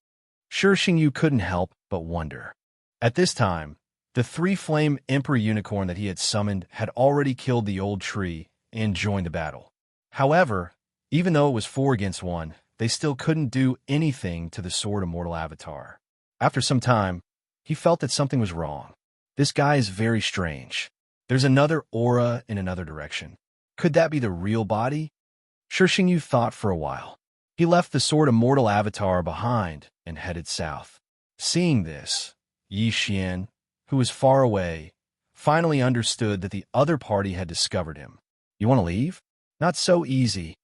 Shi Xingyu couldn't help but wonder. At this time, the 3-flame Emperor Unicorn that he had summoned had already killed the old tree and joined the battle. However, even though it was 4 against 1, they still couldn't do anything to the Sword Immortal Avatar. After some time, he felt that something was wrong. This guy is very strange. There's another aura in another direction. Could that be the real body? Shi Xingyu thought for a while. He left the Sword Immortal Avatar behind and headed south. Seeing this, Yi Xian, who was far away, finally understood that the other party had discovered him. You want to leave? Not so easy.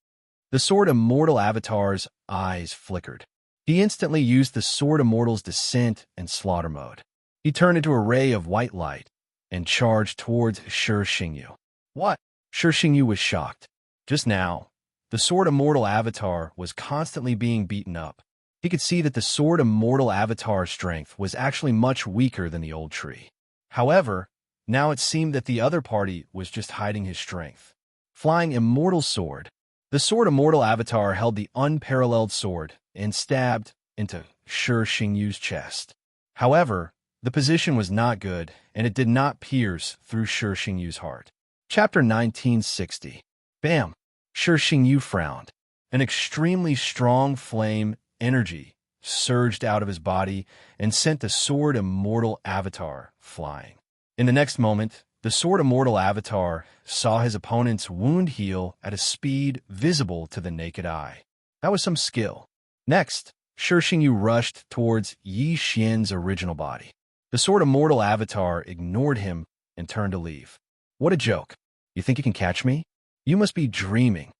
The Sword Immortal Avatar's eyes flickered. He instantly used the Sword Immortal's Descent and Slaughter mode. He turned into a ray of white light and charged towards Shi Xingyu. What? Shi Xingyu was shocked. Just now, the Sword Immortal Avatar was constantly being beaten up. He could see that the Sword Immortal Avatar's strength was actually much weaker than the old tree. However, now it seemed that the other party was just hiding his strength. Flying Immortal Sword. The Sword Immortal Avatar held the unparalleled sword and stabbed into Shi Xingyu's chest. However, the position was not good, and it did not pierce through Shi Xingyu's heart. Chapter 1960. Bam! Shi Xingyu frowned. An extremely strong flame energy surged out of his body and sent the Sword Immortal Avatar flying. In the next moment, the Sword Immortal Avatar saw his opponent's wound heal at a speed visible to the naked eye. That was some skill. Next, Shi Xingyu rushed towards Yi Xian's original body. The Sword Immortal Avatar ignored him and turned to leave. What a joke. You think you can catch me? You must be dreaming.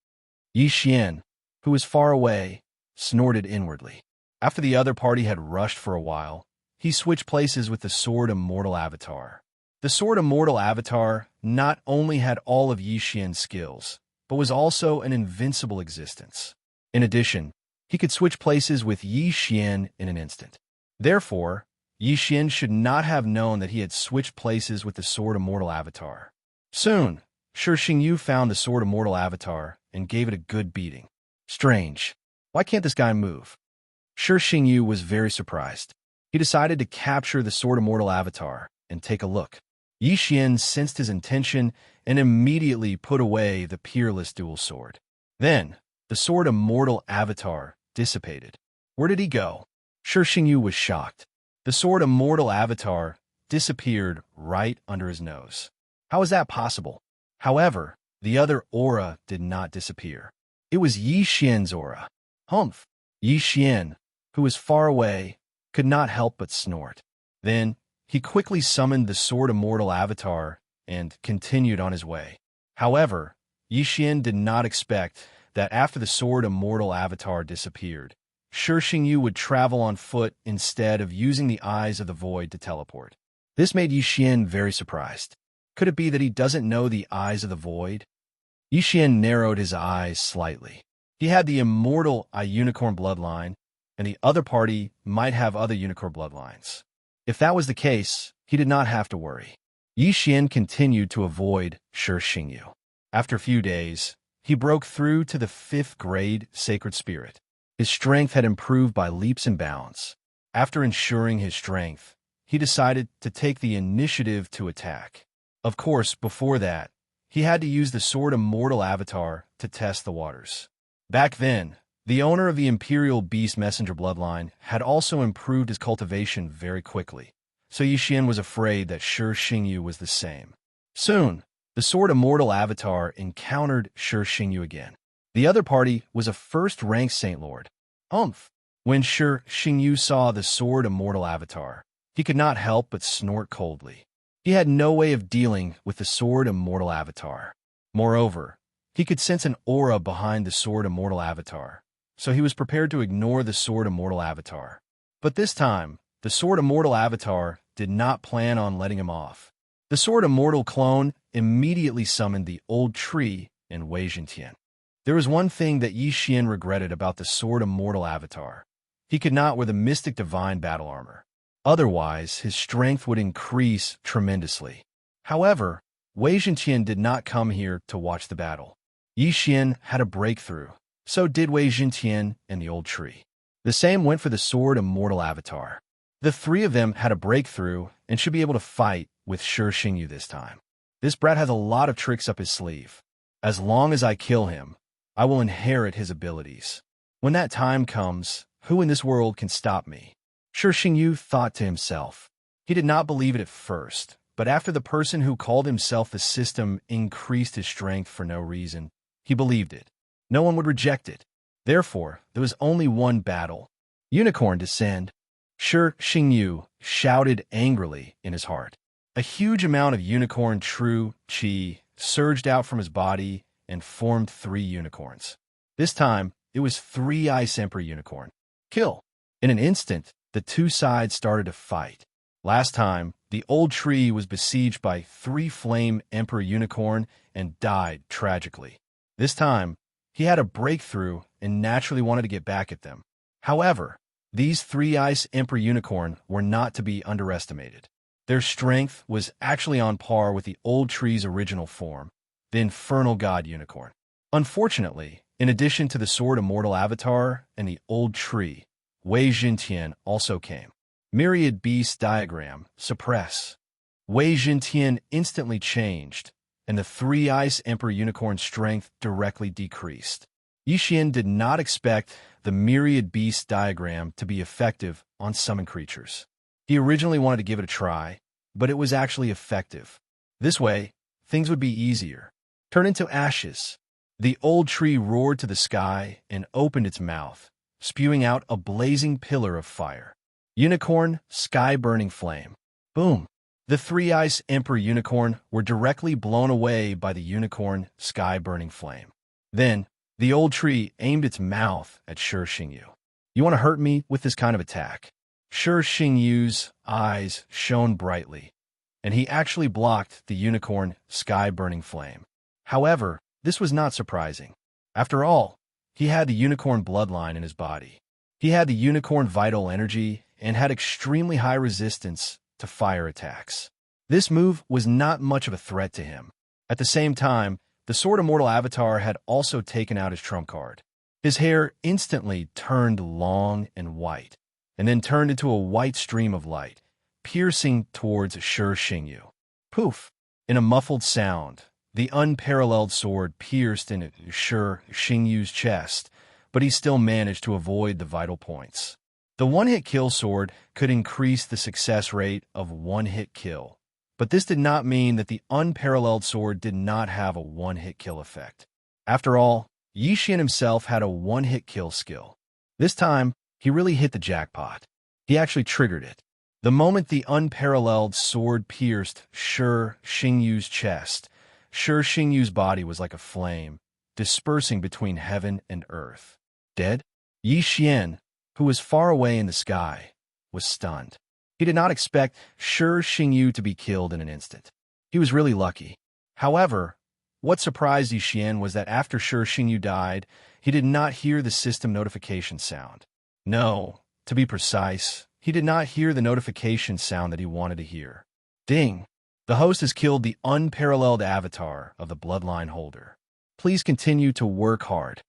Yi Xian, who was far away, snorted inwardly. After the other party had rushed for a while, he switched places with the Sword Immortal Avatar. The Sword Immortal Avatar not only had all of Yi Xian's skills, but was also an invincible existence. In addition, he could switch places with Yi Xian in an instant. Therefore, Yi Xian should not have known that he had switched places with the Sword Immortal Avatar. Soon, Shi Xingyu found the Sword Immortal Avatar and gave it a good beating. Strange. Why can't this guy move? Shi Xingyu was very surprised. He decided to capture the Sword Immortal Avatar and take a look. Yi Xian sensed his intention and immediately put away the peerless dual sword. Then, the Sword Immortal Avatar dissipated. Where did he go? Shi Xingyu was shocked. The Sword Immortal Avatar disappeared right under his nose. How is that possible? However, the other aura did not disappear. It was Yi Xian's aura. Humph! Yi Xian, who was far away, could not help but snort. Then, he quickly summoned the Sword Immortal Avatar and continued on his way. However, Yi Xian did not expect that after the Sword Immortal Avatar disappeared, Shi Xingyu would travel on foot instead of using the Eyes of the Void to teleport. This made Yi Xian very surprised. Could it be that he doesn't know the Eyes of the Void? Yi Xian narrowed his eyes slightly. He had the Immortal Unicorn bloodline, and the other party might have other unicorn bloodlines. If that was the case, he did not have to worry. Yi Xian continued to avoid Shi Xingyu. After a few days, he broke through to the 5th grade Sacred Spirit. His strength had improved by leaps and bounds. After ensuring his strength, he decided to take the initiative to attack. Of course, before that, he had to use the Sword Immortal Avatar to test the waters. Back then, the owner of the Imperial Beast Messenger bloodline had also improved his cultivation very quickly, so Yi Xian was afraid that Shi Xingyu was the same. Soon, the Sword Immortal Avatar encountered Shi Xingyu again. The other party was a first-ranked Saint Lord. Umph! When Shi Xingyu saw the sword immortal avatar, he could not help but snort coldly. He had no way of dealing with the sword immortal avatar. Moreover, he could sense an aura behind the sword immortal avatar, so he was prepared to ignore the sword immortal avatar. But this time, the sword immortal avatar did not plan on letting him off. The sword immortal clone immediately summoned the old tree in Wei Zhentian. There was one thing that Yi Xian regretted about the sword immortal avatar. He could not wear the mystic divine battle armor. Otherwise, his strength would increase tremendously. However, Wei Zhentian did not come here to watch the battle. Yi Xian had a breakthrough. So did Wei Zhentian and the old tree. The same went for the sword immortal avatar. The three of them had a breakthrough and should be able to fight with Shi Xingyu this time. This brat has a lot of tricks up his sleeve. As long as I kill him, I will inherit his abilities. When that time comes, who in this world can stop me? Shi Xingyu thought to himself. He did not believe it at first, but after the person who called himself the system increased his strength for no reason, he believed it. No one would reject it. Therefore, there was only one battle. Unicorn descend. Shi Xingyu shouted angrily in his heart. A huge amount of unicorn true qi surged out from his body and formed 3 unicorns. This time, it was 3 Ice Emperor Unicorn. Kill! In an instant, the 2 sides started to fight. Last time, the old tree was besieged by 3 Flame Emperor Unicorn and died tragically. This time, he had a breakthrough and naturally wanted to get back at them. However, these 3 Ice Emperor Unicorn were not to be underestimated. Their strength was actually on par with the old tree's original form, the Infernal God Unicorn. Unfortunately, in addition to the Sword Immortal Avatar and the old tree, Wei Zhentian also came. Myriad Beast Diagram, suppress. Wei Zhentian instantly changed, and the 3 Ice Emperor Unicorn's strength directly decreased. Yi Xian did not expect the Myriad Beast Diagram to be effective on summon creatures. He originally wanted to give it a try, but it was actually effective. This way, things would be easier. Turn into ashes. The old tree roared to the sky and opened its mouth, spewing out a blazing pillar of fire. Unicorn, sky-burning flame. Boom! The 3 Ice Emperor Unicorn were directly blown away by the unicorn, sky-burning flame. Then, the old tree aimed its mouth at Shi Xingyu. You want to hurt me with this kind of attack? Shi Xingyu's eyes shone brightly, and he actually blocked the unicorn, sky-burning flame. However, this was not surprising. After all, he had the unicorn bloodline in his body. He had the unicorn vital energy and had extremely high resistance to fire attacks. This move was not much of a threat to him. At the same time, the Sword Immortal Avatar had also taken out his trump card. His hair instantly turned long and white, and then turned into a white stream of light, piercing towards Shi Xingyu. Poof! In a muffled sound, the unparalleled sword pierced into Shi Xingyu's chest, but he still managed to avoid the vital points. The one-hit kill sword could increase the success rate of one-hit kill, but this did not mean that the unparalleled sword did not have a one-hit kill effect. After all, Yi Xian himself had a one-hit kill skill. This time, he really hit the jackpot. He actually triggered it. The moment the unparalleled sword pierced Shi Xingyu's chest, Shi Xingyu's body was like a flame, dispersing between heaven and earth. Dead? Yi Xian, who was far away in the sky, was stunned. He did not expect Shi Xingyu to be killed in an instant. He was really lucky. However, what surprised Yi Xian was that after Shi Xingyu died, he did not hear the system notification sound. No, to be precise, he did not hear the notification sound that he wanted to hear. Ding! The host has killed the unparalleled avatar of the bloodline holder. Please continue to work hard.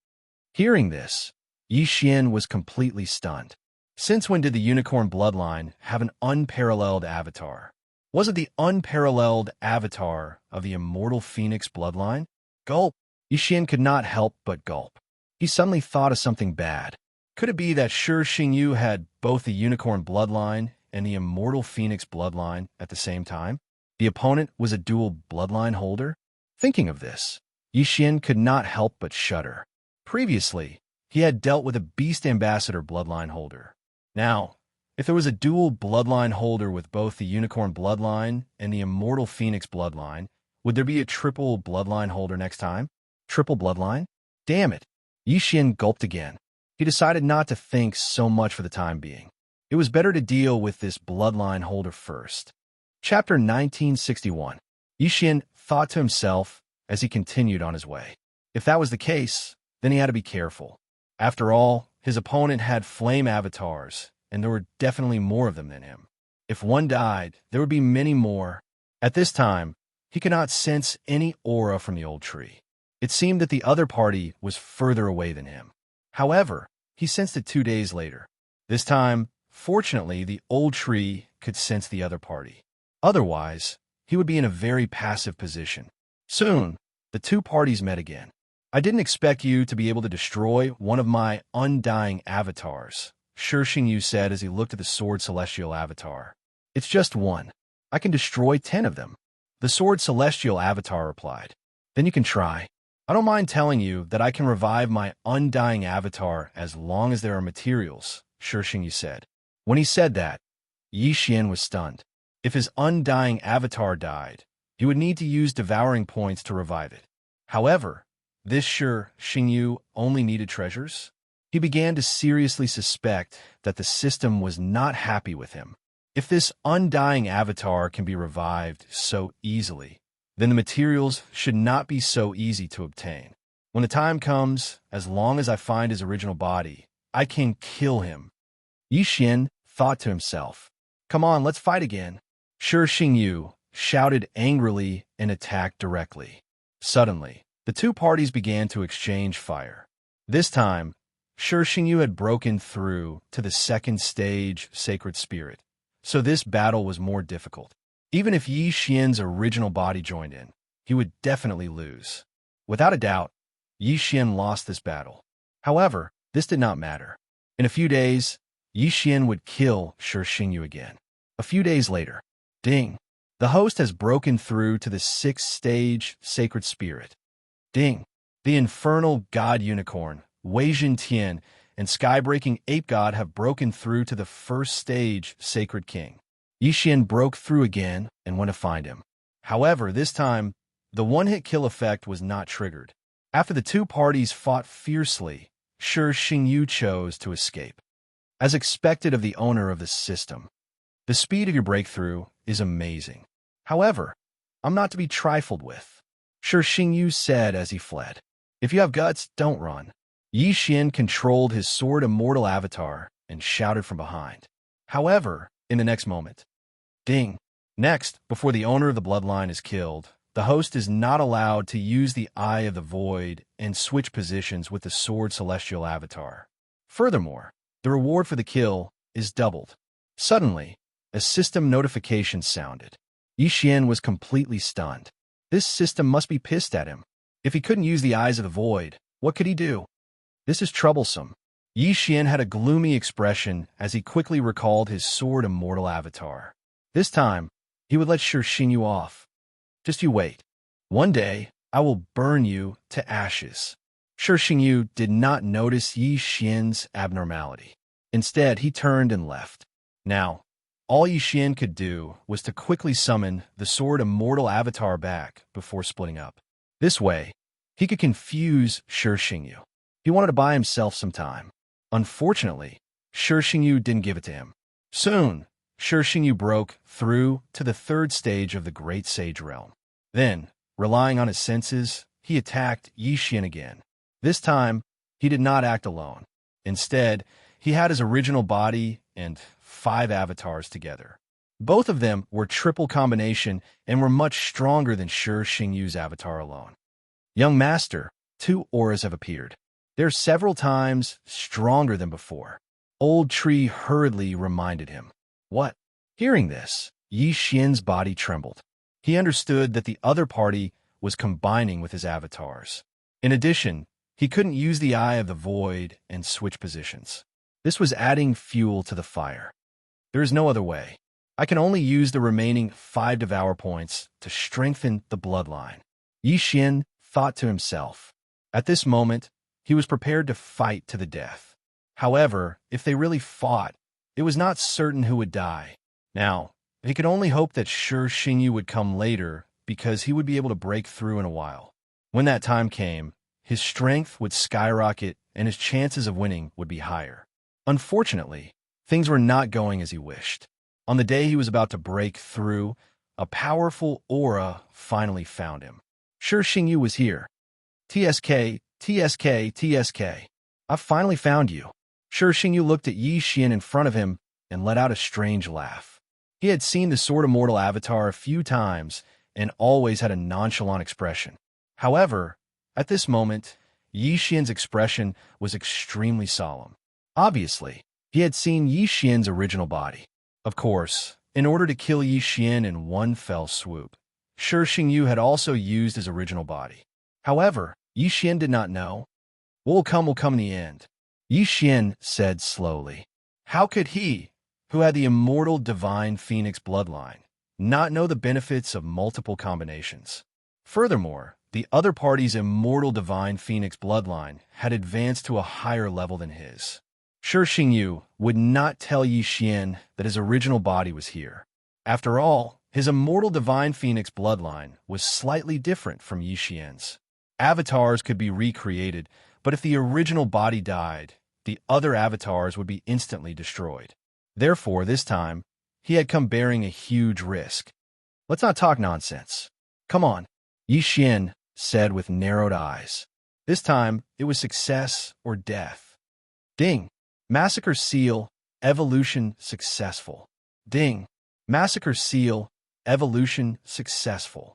Hearing this, Yi Xian was completely stunned. Since when did the unicorn bloodline have an unparalleled avatar? Was it the unparalleled avatar of the immortal phoenix bloodline? Gulp! Yi Xian could not help but gulp. He suddenly thought of something bad. Could it be that Shi Xingyu had both the unicorn bloodline and the immortal phoenix bloodline at the same time? The opponent was a dual bloodline holder? Thinking of this, Yi Xian could not help but shudder. Previously, he had dealt with a Beast Ambassador bloodline holder. Now, if there was a dual bloodline holder with both the Unicorn bloodline and the Immortal Phoenix bloodline, would there be a triple bloodline holder next time? Triple bloodline? Damn it. Yi Xian gulped again. He decided not to think so much for the time being. It was better to deal with this bloodline holder first. Chapter 1961. Yi Xian thought to himself as he continued on his way. If that was the case, then he had to be careful. After all, his opponent had flame avatars, and there were definitely more of them than him. If one died, there would be many more. At this time, he could not sense any aura from the old tree. It seemed that the other party was further away than him. However, he sensed it 2 days later. This time, fortunately, the old tree could sense the other party. Otherwise, he would be in a very passive position. Soon, the two parties met again. I didn't expect you to be able to destroy one of my undying avatars, Shi Xingyu said as he looked at the Sword Celestial avatar. It's just one. I can destroy 10 of them. The Sword Celestial avatar replied. Then you can try. I don't mind telling you that I can revive my undying avatar as long as there are materials, Shi Xingyu said. When he said that, Yi Xian was stunned. If his undying avatar died, he would need to use devouring points to revive it. However, this Shi Xingyu only needed treasures. He began to seriously suspect that the system was not happy with him. If this undying avatar can be revived so easily, then the materials should not be so easy to obtain. When the time comes, as long as I find his original body, I can kill him. Yi Xian thought to himself. Come on, let's fight again. Shi Xingyu shouted angrily and attacked directly. Suddenly, the two parties began to exchange fire. This time, Shi Xingyu had broken through to the second stage Sacred Spirit, so this battle was more difficult. Even if Yi Xian's original body joined in, he would definitely lose. Without a doubt, Yi Xian lost this battle. However, this did not matter. In a few days, Yi Xian would kill Shi Xingyu again. A few days later, ding! The host has broken through to the sixth stage Sacred Spirit. Ding! The Infernal God Unicorn, Weijin Tian, and Sky-Breaking Ape God have broken through to the first stage Sacred King. Yi Xian broke through again and went to find him. However, this time, the one-hit kill effect was not triggered. After the two parties fought fiercely, Shi Xingyu chose to escape. As expected of the owner of the system, the speed of your breakthrough is amazing. However, I'm not to be trifled with, Shi Xingyu said as he fled. If you have guts, don't run. Yi Xian controlled his Sword Immortal avatar and shouted from behind. However, in the next moment, ding! Next, before the owner of the bloodline is killed, the host is not allowed to use the Eye of the Void and switch positions with the Sword Celestial avatar. Furthermore, the reward for the kill is doubled. Suddenly, a system notification sounded. Yi Xian was completely stunned. This system must be pissed at him. If he couldn't use the Eyes of the Void, what could he do? This is troublesome. Yi Xian had a gloomy expression as he quickly recalled his Sword Immortal avatar. This time, he would let Shi Xingyu off. Just you wait. One day, I will burn you to ashes. Shi Xingyu did not notice Yi Xian's abnormality. Instead, he turned and left. Now, all Yi Xian could do was to quickly summon the Sword Immortal avatar back before splitting up. This way, he could confuse Shi Xingyu. He wanted to buy himself some time. Unfortunately, Shi Xingyu didn't give it to him. Soon, Shi Xingyu broke through to the third stage of the Great Sage Realm. Then, relying on his senses, he attacked Yi Xian again. This time, he did not act alone. Instead, he had his original body and 5 avatars together. Both of them were triple combination and were much stronger than Shi Xingyu's avatar alone. Young Master, 2 auras have appeared. They're several times stronger than before. Old Tree hurriedly reminded him. What? Hearing this, Yi Xian's body trembled. He understood that the other party was combining with his avatars. In addition, he couldn't use the Eye of the Void and switch positions. This was adding fuel to the fire. There is no other way. I can only use the remaining 5 Devour points to strengthen the bloodline. Yi Xian thought to himself. At this moment, he was prepared to fight to the death. However, if they really fought, it was not certain who would die. Now, he could only hope that Shi Xingyu would come later because he would be able to break through in a while. When that time came, his strength would skyrocket and his chances of winning would be higher. Unfortunately, things were not going as he wished. On the day he was about to break through, a powerful aura finally found him. Shi Xingyu was here. TSK, TSK, TSK. I've finally found you. Shi Xingyu looked at Yi Xian in front of him and let out a strange laugh. He had seen the Sword Immortal avatar a few times and always had a nonchalant expression. However, at this moment, Yi Xian's expression was extremely solemn. Obviously, he had seen Yi Xian's original body. Of course, in order to kill Yi Xian in one fell swoop, Shi Xingyu had also used his original body. However, Yi Xian did not know. What will come in the end, Yi Xian said slowly. How could he, who had the immortal divine phoenix bloodline, not know the benefits of multiple combinations? Furthermore, the other party's immortal divine phoenix bloodline had advanced to a higher level than his. Shi Xingyu would not tell Yi Xian that his original body was here. After all, his immortal divine phoenix bloodline was slightly different from Yi Xian's. Avatars could be recreated, but if the original body died, the other avatars would be instantly destroyed. Therefore, this time, he had come bearing a huge risk. Let's not talk nonsense. Come on, Yi Xian said with narrowed eyes. This time, it was success or death. Ding! Massacre seal, evolution successful. Ding! Massacre seal, evolution successful.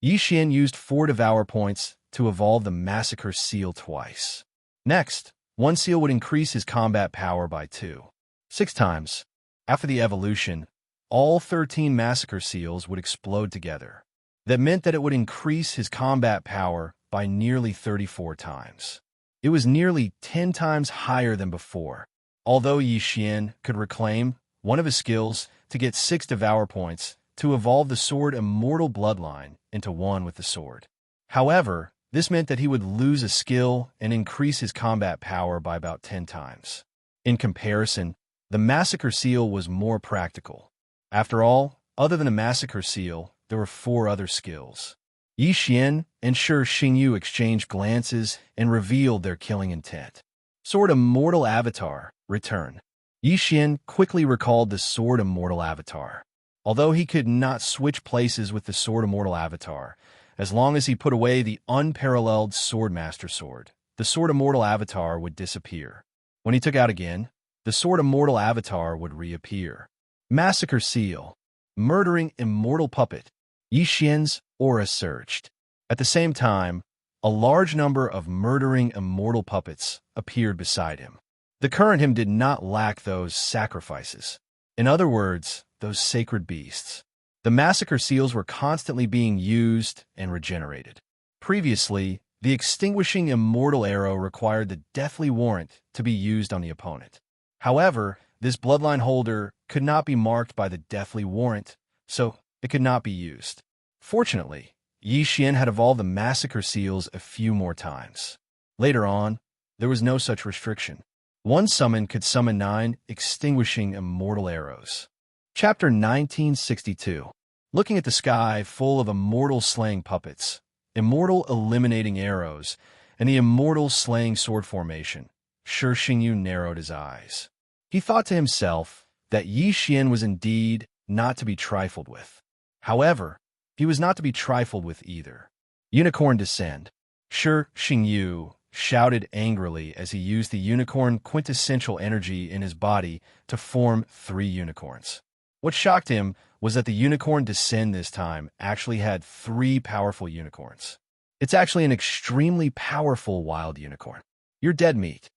Yi Xian used 4 Devour points to evolve the Massacre seal twice. Next, one seal would increase his combat power by 2. 6 times. After the evolution, all 13 Massacre seals would explode together. That meant that it would increase his combat power by nearly 34 times. It was nearly 10 times higher than before. Although Yi Xian could reclaim one of his skills to get 6 Devour points to evolve the sword Immortal Bloodline into one with the sword. However, this meant that he would lose a skill and increase his combat power by about 10 times. In comparison, the Massacre Seal was more practical. After all, other than the Massacre Seal, there were 4 other skills. Yi Xian and Shi Xingyu exchanged glances and revealed their killing intent. Sword Immortal Avatar, return. Yi Xian quickly recalled the Sword Immortal Avatar. Although he could not switch places with the Sword Immortal Avatar, as long as he put away the unparalleled Swordmaster Sword, the Sword Immortal Avatar would disappear. When he took out again, the Sword Immortal Avatar would reappear. Massacre Seal, murdering Immortal Puppet. Yi Xian's aura surged. At the same time, a large number of murdering Immortal Puppets appeared beside him. The current him did not lack those sacrifices. In other words, those sacred beasts. The Massacre Seals were constantly being used and regenerated. Previously, the extinguishing Immortal Arrow required the Deathly Warrant to be used on the opponent. However, this bloodline holder could not be marked by the Deathly Warrant, so it could not be used. Fortunately, Yi Xian had evolved the Massacre Seals a few more times. Later on, there was no such restriction. One summon could summon 9 extinguishing Immortal Arrows. Chapter 1962. Looking at the sky full of immortal slaying puppets, immortal eliminating arrows, and the immortal slaying sword formation, Shi Xingyu narrowed his eyes. He thought to himself that Yi Xian was indeed not to be trifled with. However, he was not to be trifled with either. Unicorn Descend. Shi Xingyu shouted angrily as he used the unicorn quintessential energy in his body to form 3 unicorns. What shocked him was that the Unicorn Descend this time actually had 3 powerful unicorns. It's actually an extremely powerful wild unicorn. You're dead meat.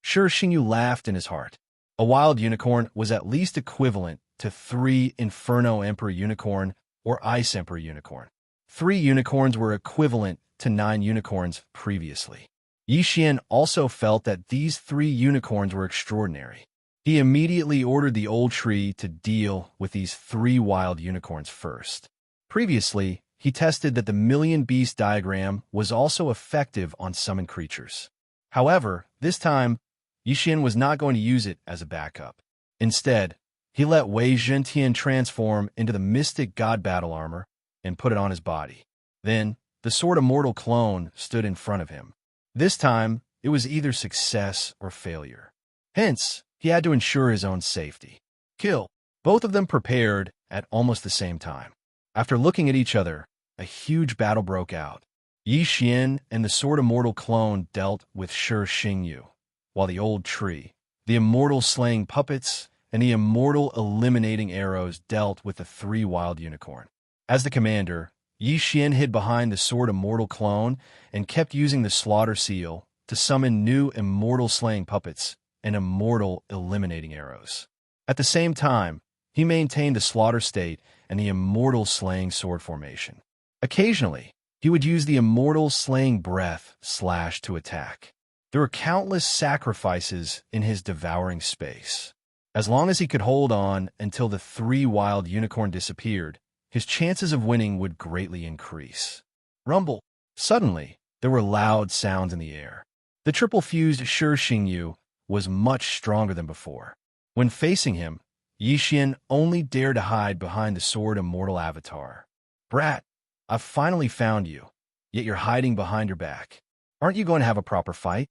Shi Xingyu laughed in his heart. A wild unicorn was at least equivalent to 3 Inferno Emperor Unicorn or Ice Emperor Unicorn. 3 unicorns were equivalent to 9 unicorns previously. Yi Xian also felt that these 3 unicorns were extraordinary. He immediately ordered the old tree to deal with these 3 wild unicorns first. Previously, he tested that the Million Beast diagram was also effective on summoned creatures. However, this time, Yi Xian was not going to use it as a backup. Instead, he let Wei Zhentian transform into the mystic god battle armor and put it on his body. Then, the Sword Immortal clone stood in front of him. This time, it was either success or failure. Hence, he had to ensure his own safety. Kill. Both of them prepared at almost the same time. After looking at each other, a huge battle broke out. Yi Xian and the Sword Immortal clone dealt with Shi Xingyu, while the old tree, the immortal slaying puppets, and the immortal eliminating arrows dealt with the 3 wild unicorn. As the commander, Yi Xian hid behind the Sword Immortal clone and kept using the slaughter seal to summon new immortal slaying puppets and immortal eliminating arrows. At the same time, he maintained the slaughter state and the immortal slaying sword formation. Occasionally, he would use the immortal slaying breath slash to attack. There were countless sacrifices in his devouring space. As long as he could hold on until the 3 wild unicorn disappeared, his chances of winning would greatly increase. Rumble. Suddenly, there were loud sounds in the air. The triple-fused Shi Xingyu was much stronger than before. When facing him, Yi Xian only dared to hide behind the Sword Immortal avatar. Brat, I've finally found you, yet you're hiding behind your back. Aren't you going to have a proper fight?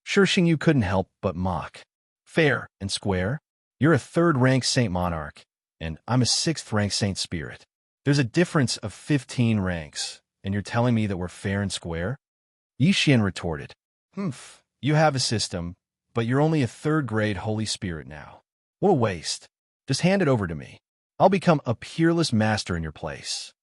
Shi Xingyu couldn't help but mock. Fair and square. You're a 3rd-rank Saint Monarch, and I'm a 6th-rank Saint Spirit. There's a difference of 15 ranks, and you're telling me that we're fair and square? Yi Xian retorted. You have a system, but you're only a 3rd-grade Holy Spirit now. What a waste. Just hand it over to me. I'll become a peerless master in your place.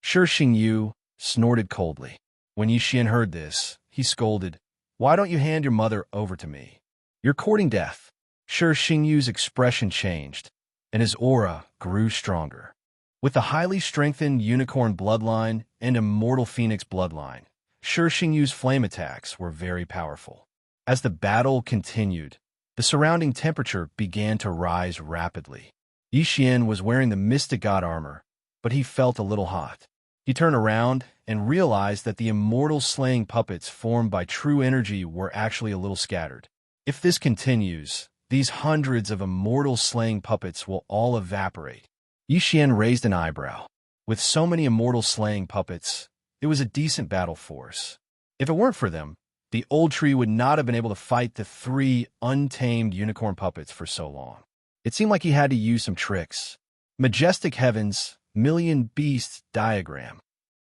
Shi Xingyu snorted coldly. When Yi Xian heard this, he scolded, Why don't you hand your mother over to me? You're courting death. Shi Xingyu's expression changed, and his aura grew stronger. With the highly strengthened unicorn bloodline and immortal phoenix bloodline, Shi Xingyu's flame attacks were very powerful. As the battle continued, the surrounding temperature began to rise rapidly. Yi Xian was wearing the mystic god armor, but he felt a little hot. He turned around and realized that the immortal slaying puppets formed by true energy were actually a little scattered. If this continues, these hundreds of immortal slaying puppets will all evaporate. Yi Xian raised an eyebrow. With so many immortal slaying puppets, it was a decent battle force. If it weren't for them, the old tree would not have been able to fight the 3 untamed unicorn puppets for so long. It seemed like he had to use some tricks. Majestic Heavens, Million Beasts diagram.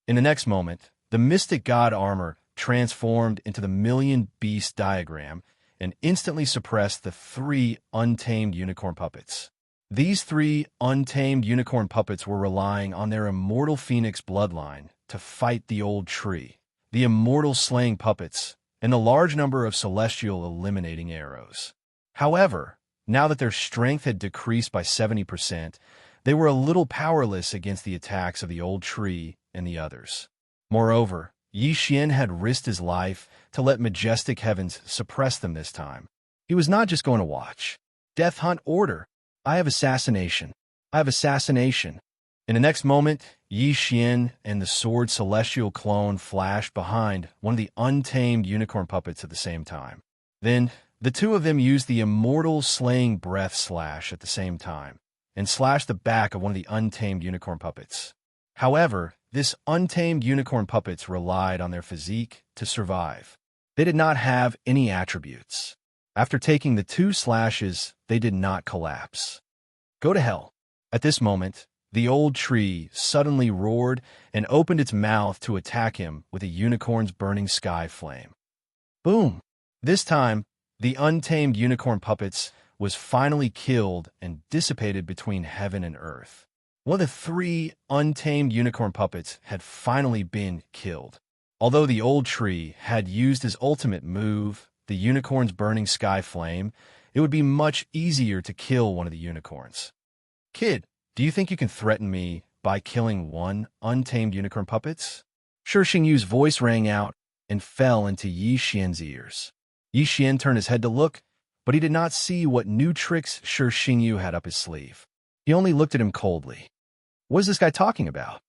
In the next moment, the mystic god armor transformed into the Million Beast diagram and instantly suppressed the 3 untamed unicorn puppets. These 3 untamed unicorn puppets were relying on their immortal phoenix bloodline to fight the old tree, the immortal slaying puppets, and the large number of celestial eliminating arrows. However, now that their strength had decreased by 70%, they were a little powerless against the attacks of the old tree and the others. Moreover, Yi Xian had risked his life to let Majestic Heavens suppress them this time. He was not just going to watch. Death Hunt Order. I have assassination. I have assassination. In the next moment, Yi Xian and the Sword Celestial clone flashed behind one of the untamed unicorn puppets at the same time. Then, the 2 of them used the immortal slaying breath slash at the same time and slashed the back of one of the untamed unicorn puppets. However, this untamed unicorn puppets relied on their physique to survive. They did not have any attributes. After taking the 2 slashes, they did not collapse. Go to hell. At this moment, the old tree suddenly roared and opened its mouth to attack him with a unicorn's burning sky flame. Boom! This time, the untamed unicorn puppets was finally killed and dissipated between heaven and earth. One of the 3 untamed unicorn puppets had finally been killed. Although the old tree had used his ultimate move, the unicorn's burning sky flame, it would be much easier to kill one of the unicorns. Kid, do you think you can threaten me by killing 1 untamed unicorn puppets? Shi Xingyu's voice rang out and fell into Yi Xian's ears. Yi Xian turned his head to look, but he did not see what new tricks Shi Xingyu had up his sleeve. He only looked at him coldly. What is this guy talking about?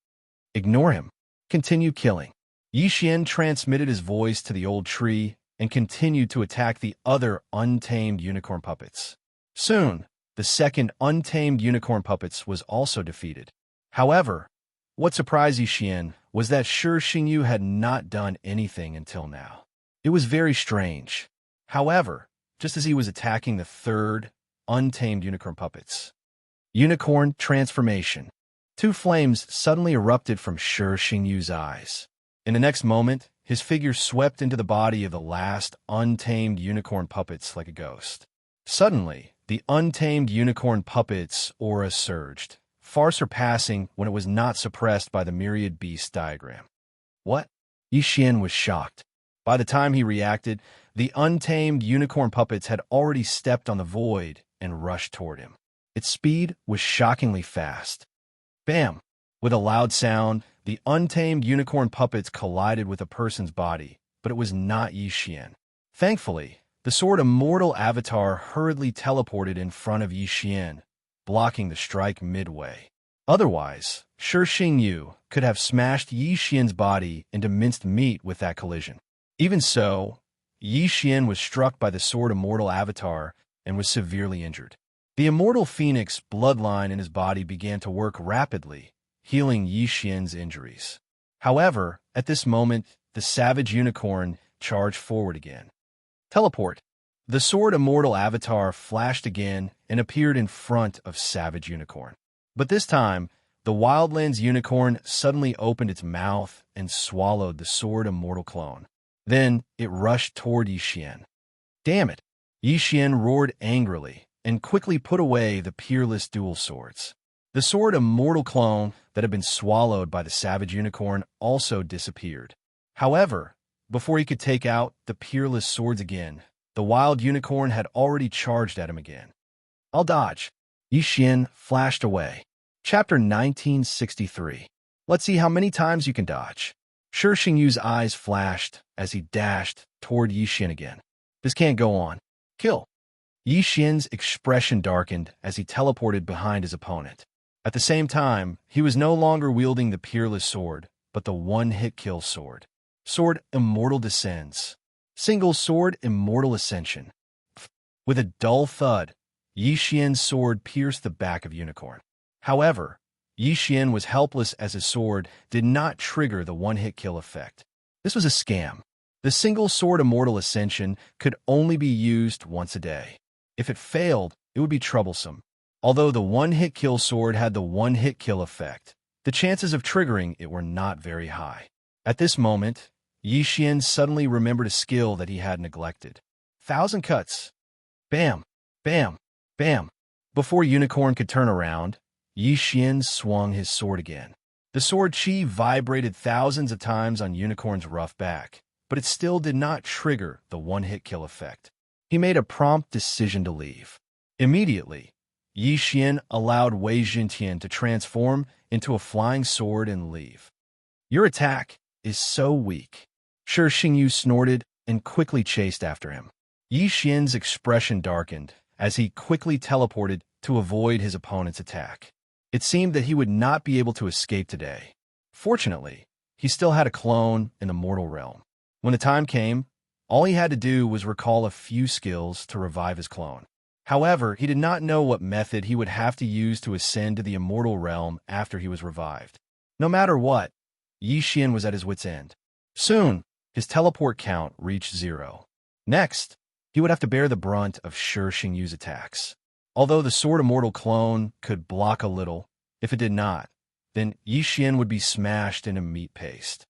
Ignore him. Continue killing. Yi Xian transmitted his voice to the old tree and continued to attack the other untamed unicorn puppets. Soon, the second untamed unicorn puppets was also defeated. However, what surprised Yi Xian was that Shi Xingyu had not done anything until now. It was very strange. However, just as he was attacking the third untamed unicorn puppets, unicorn transformation. Two flames suddenly erupted from Shi Xingyu's eyes. In the next moment, his figure swept into the body of the last untamed unicorn puppets like a ghost. Suddenly, the untamed unicorn puppet's aura surged, far surpassing when it was not suppressed by the myriad beasts diagram. What? Yi Xian was shocked. By the time he reacted, the untamed unicorn puppets had already stepped on the void and rushed toward him. Its speed was shockingly fast. Bam! With a loud sound, the untamed unicorn puppets collided with a person's body, but it was not Yi Xian. Thankfully, the sword Immortal Avatar hurriedly teleported in front of Yi Xian, blocking the strike midway. Otherwise, Shi Xingyu could have smashed Yi Xian's body into minced meat with that collision. Even so, Yi Xian was struck by the sword Immortal Avatar and was severely injured. The Immortal Phoenix bloodline in his body began to work rapidly, healing Yi Xian's injuries. However, at this moment, the Savage Unicorn charged forward again. Teleport. The sword Immortal Avatar flashed again and appeared in front of Savage Unicorn. But this time, the Wildlands Unicorn suddenly opened its mouth and swallowed the sword Immortal clone. Then it rushed toward Yi Xian. Damn it! Yi Xian roared angrily and quickly put away the peerless dual swords. The sword Immortal clone that had been swallowed by the Savage Unicorn also disappeared. However, before he could take out the peerless swords again, the Wild Unicorn had already charged at him again. I'll dodge. Yi Xian flashed away. Chapter 1963. Let's see how many times you can dodge. Shi Xingyu's eyes flashed as he dashed toward Yi Xian again. This can't go on. Kill. Yi Xian's expression darkened as he teleported behind his opponent. At the same time, he was no longer wielding the peerless sword, but the one-hit kill sword. Sword Immortal descends. Single sword Immortal ascension. With a dull thud, Yi Xian's sword pierced the back of Unicorn. However, Yi Xian was helpless as his sword did not trigger the one-hit kill effect. This was a scam. The single sword Immortal ascension could only be used once a day. If it failed, it would be troublesome. Although the one-hit kill sword had the one-hit kill effect, the chances of triggering it were not very high. At this moment, Yi Xian suddenly remembered a skill that he had neglected. 1,000 cuts. Bam! Bam! Bam! Before Unicorn could turn around, Yi Xian swung his sword again. The sword chi vibrated thousands of times on Unicorn's rough back, but it still did not trigger the one-hit kill effect. He made a prompt decision to leave. Immediately, Yi Xian allowed Wei Jintian to transform into a flying sword and leave. Your attack is so weak. Shi Xingyu snorted and quickly chased after him. Yi Xian's expression darkened as he quickly teleported to avoid his opponent's attack. It seemed that he would not be able to escape today. Fortunately, he still had a clone in the mortal realm. When the time came, all he had to do was recall a few skills to revive his clone. However, he did not know what method he would have to use to ascend to the immortal realm after he was revived. No matter what, Yi Xian was at his wit's end. Soon, his teleport count reached 0. Next, he would have to bear the brunt of Shi Xingyu's attacks. Although the sword Immortal clone could block a little, if it did not, then Yi Xian would be smashed into meat paste.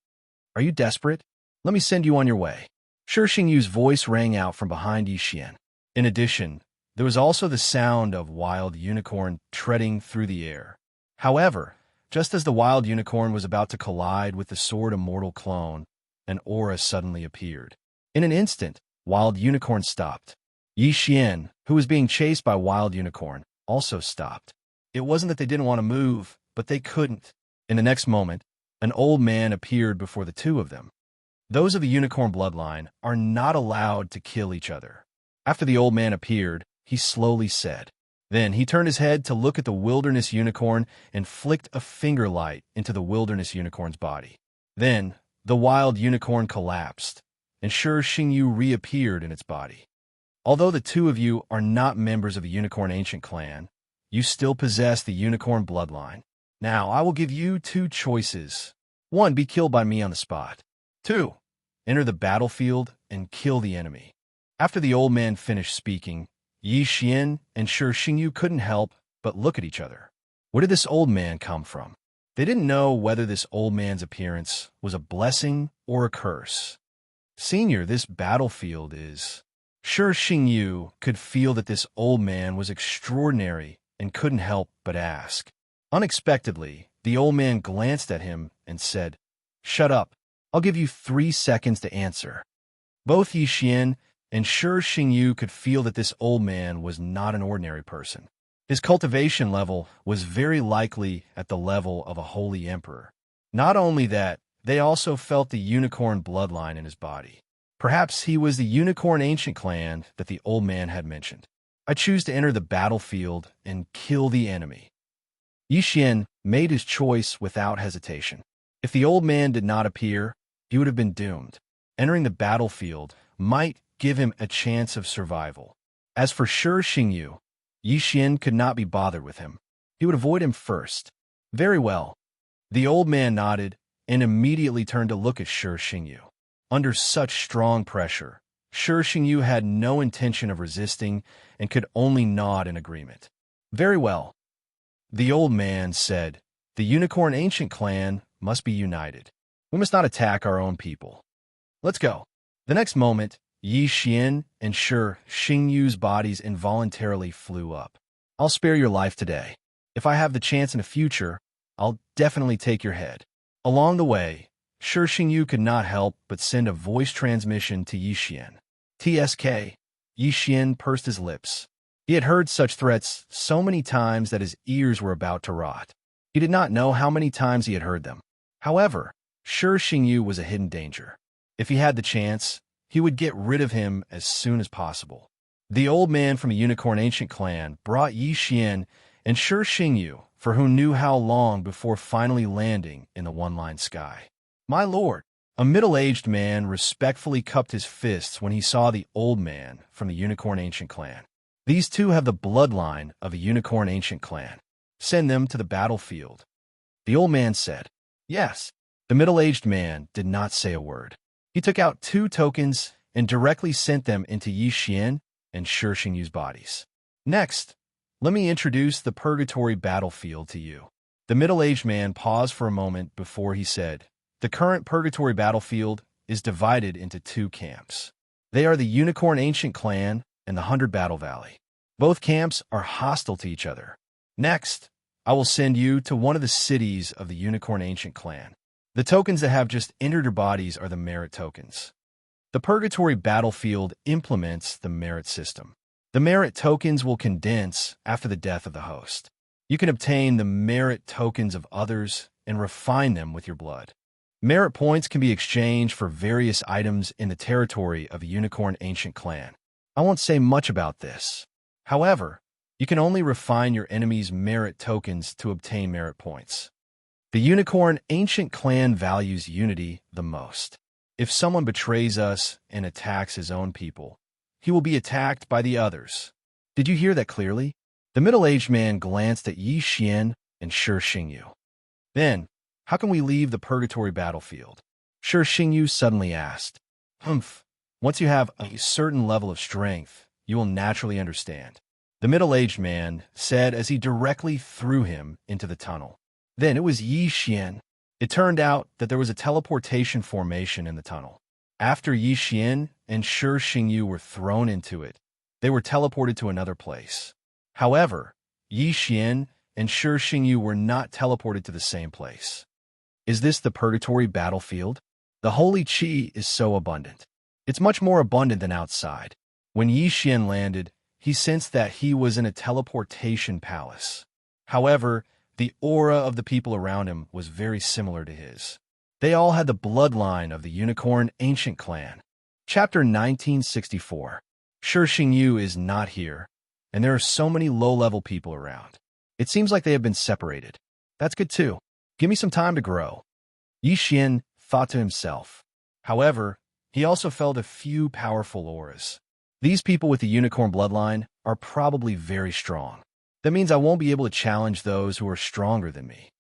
Are you desperate? Let me send you on your way. Shi Xingyu's voice rang out from behind Yi Xian. In addition, there was also the sound of Wild Unicorn treading through the air. However, just as the Wild Unicorn was about to collide with the sword Immortal clone, an aura suddenly appeared. In an instant, Wild Unicorn stopped. Yi Xian, who was being chased by Wild Unicorn, also stopped. It wasn't that they didn't want to move, but they couldn't. In the next moment, an old man appeared before the two of them. Those of the unicorn bloodline are not allowed to kill each other. After the old man appeared, he slowly said. Then he turned his head to look at the wilderness unicorn and flicked a finger light into the wilderness unicorn's body. Then, the wild unicorn collapsed, and Shi Xingyu reappeared in its body. Although the two of you are not members of the Unicorn Ancient Clan, you still possess the Unicorn bloodline. Now, I will give you two choices. 1. Be killed by me on the spot. 2. Enter the battlefield and kill the enemy. After the old man finished speaking, Yi Xian and Shi Xingyu couldn't help but look at each other. Where did this old man come from? They didn't know whether this old man's appearance was a blessing or a curse. Senior, this battlefield is... Shi Xingyu could feel that this old man was extraordinary and couldn't help but ask. Unexpectedly, the old man glanced at him and said, "Shut up. I'll give you 3 seconds to answer." Both Yi Xian and Shi Xingyu could feel that this old man was not an ordinary person. His cultivation level was very likely at the level of a holy emperor. Not only that, they also felt the unicorn bloodline in his body. Perhaps he was the Unicorn Ancient Clan that the old man had mentioned. I choose to enter the battlefield and kill the enemy. Yi Xian made his choice without hesitation. If the old man did not appear, he would have been doomed. Entering the battlefield might give him a chance of survival. As for Shi Xingyu, Yi Xian could not be bothered with him. He would avoid him first. Very well. The old man nodded and immediately turned to look at Shi Xingyu. Under such strong pressure, Shi Xingyu had no intention of resisting and could only nod in agreement. Very well. The old man said, "The Unicorn Ancient Clan must be united. We must not attack our own people. Let's go." The next moment, Yi Xian and Shi Xingyu's bodies involuntarily flew up. "I'll spare your life today. If I have the chance in the future, I'll definitely take your head." Along the way, Shi Xingyu could not help but send a voice transmission to Yi Xian. "TSK." Yi Xian pursed his lips. He had heard such threats so many times that his ears were about to rot. He did not know how many times he had heard them. However, Shi Xingyu was a hidden danger. If he had the chance, he would get rid of him as soon as possible. The old man from the Unicorn Ancient Clan brought Yi Xian and Shi Xingyu, for who knew how long before finally landing in the one-line sky. "My lord," a middle-aged man respectfully cupped his fists when he saw the old man from the Unicorn Ancient Clan. "These two have the bloodline of the Unicorn Ancient Clan. Send them to the battlefield." The old man said, "Yes." The middle-aged man did not say a word. He took out 2 tokens and directly sent them into Yi Xian and Shi Xingyu's bodies. "Next, let me introduce the Purgatory Battlefield to you." The middle-aged man paused for a moment before he said, "The current Purgatory Battlefield is divided into 2 camps. They are the Unicorn Ancient Clan and the 100 Battle Valley. Both camps are hostile to each other. Next, I will send you to one of the cities of the Unicorn Ancient Clan. The tokens that have just entered your bodies are the merit tokens. The Purgatory Battlefield implements the merit system. The merit tokens will condense after the death of the host. You can obtain the merit tokens of others and refine them with your blood. Merit points can be exchanged for various items in the territory of a Unicorn Ancient Clan. I won't say much about this. However, you can only refine your enemy's merit tokens to obtain merit points. The Unicorn Ancient Clan values unity the most. If someone betrays us and attacks his own people, he will be attacked by the others. Did you hear that clearly?" The middle-aged man glanced at Yi Xian and Shi Xingyu. "Then, how can we leave the Purgatory Battlefield?" Shi Xingyu suddenly asked. "Humph. Once you have a certain level of strength, you will naturally understand," the middle-aged man said as he directly threw him into the tunnel. Then it was Yi Xian. It turned out that there was a teleportation formation in the tunnel. After Yi Xian and Shi Xingyu were thrown into it, they were teleported to another place. However, Yi Xian and Shi Xingyu were not teleported to the same place. Is this the Purgatory Battlefield? The holy qi is so abundant. It's much more abundant than outside. When Yi Xian landed, he sensed that he was in a teleportation palace. However, the aura of the people around him was very similar to his. They all had the bloodline of the Unicorn Ancient Clan. Chapter 1964. Shi Xingyu is not here, and there are so many low-level people around. It seems like they have been separated. That's good too. Give me some time to grow. Yi Xian thought to himself. However, He also felt a few powerful auras. These people with the unicorn bloodline are probably very strong. That means I won't be able to challenge those who are stronger than me.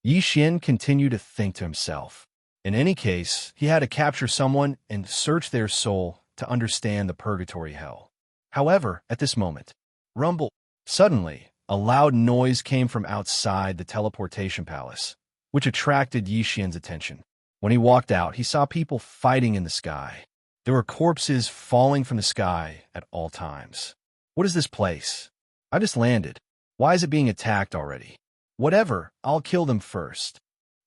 Yi Xian continued to think to himself. In any case, he had to capture someone and search their soul to understand the purgatory hell. However, at this moment, rumble. Suddenly, a loud noise came from outside the teleportation palace, which attracted Yi Xian's attention. When he walked out, he saw people fighting in the sky. There were corpses falling from the sky at all times. What is this place? I just landed. Why is it being attacked already? Whatever, I'll kill them first.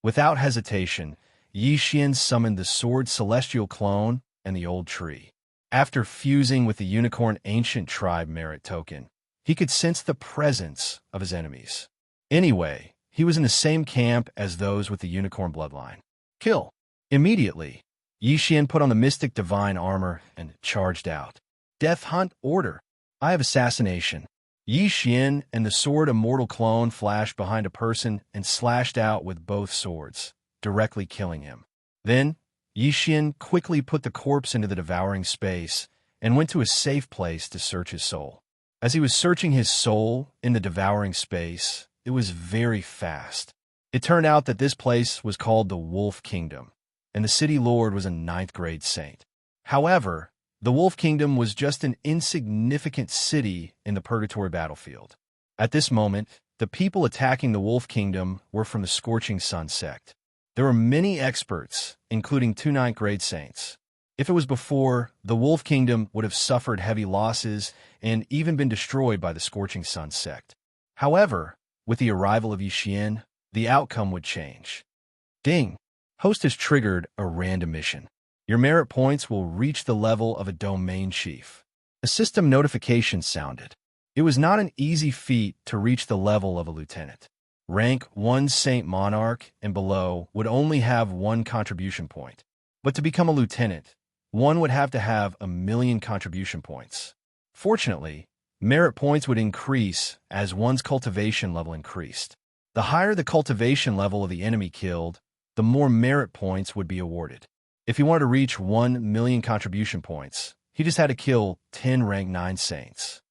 Without hesitation, Yi Xian summoned the sword celestial clone and the old tree. After fusing with the unicorn ancient tribe merit token, he could sense the presence of his enemies. Anyway, he was in the same camp as those with the unicorn bloodline. Kill. Immediately, Yi Xian put on the mystic divine armor and charged out. Death Hunt Order. I have assassination. Yi Xian and the sword immortal clone flashed behind a person and slashed out with both swords, directly killing him. Then, Yi Xian quickly put the corpse into the devouring space and went to a safe place to search his soul. As he was searching his soul in the devouring space, it was very fast. It turned out that this place was called the Wolf Kingdom, and the city lord was a 9th grade saint. However, the Wolf Kingdom was just an insignificant city in the purgatory battlefield. At this moment, the people attacking the Wolf Kingdom were from the Scorching Sun sect. There were many experts, including 2 9th grade saints. If it was before, the Wolf Kingdom would have suffered heavy losses and even been destroyed by the Scorching Sun sect. However, with the arrival of Yi Xian, the outcome would change. Ding! Host has triggered a random mission. Your merit points will reach the level of a domain chief. A system notification sounded. It was not an easy feat to reach the level of a lieutenant. Rank 1 Saint Monarch and below would only have 1 contribution point. But to become a lieutenant, one would have to have 1,000,000 contribution points. Fortunately, merit points would increase as one's cultivation level increased. The higher the cultivation level of the enemy killed, the more merit points would be awarded. If he wanted to reach 1,000,000 contribution points, he just had to kill 10 rank 9 saints.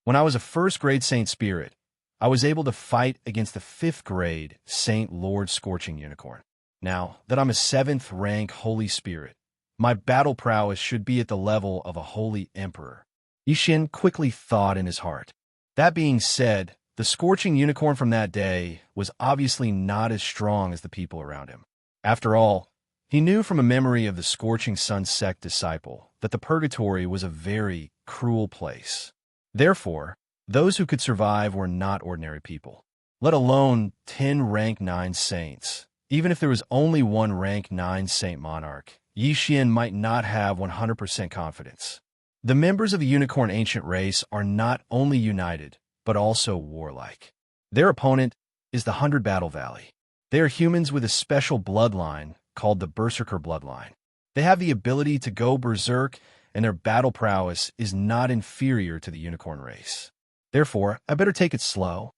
When I was a 1st grade Saint Spirit, I was able to fight against the 5th grade Saint Lord Scorching Unicorn. Now that I'm a 7th rank Holy Spirit, my battle prowess should be at the level of a Holy Emperor. Yi Xian quickly thought in his heart. That being said, the Scorching Unicorn from that day was obviously not as strong as the people around him. After all, he knew from a memory of the Scorching Sun sect disciple that the purgatory was a very cruel place. Therefore, those who could survive were not ordinary people, let alone 10 rank 9 saints. Even if there was only 1 rank 9 Saint Monarch, Yi Xian might not have 100% confidence. The members of the Unicorn Ancient race are not only united, but also warlike. Their opponent is the 100 Battle Valley. They are humans with a special bloodline called the Berserker bloodline. They have the ability to go berserk, and their battle prowess is not inferior to the Unicorn race. Therefore, I better take it slow.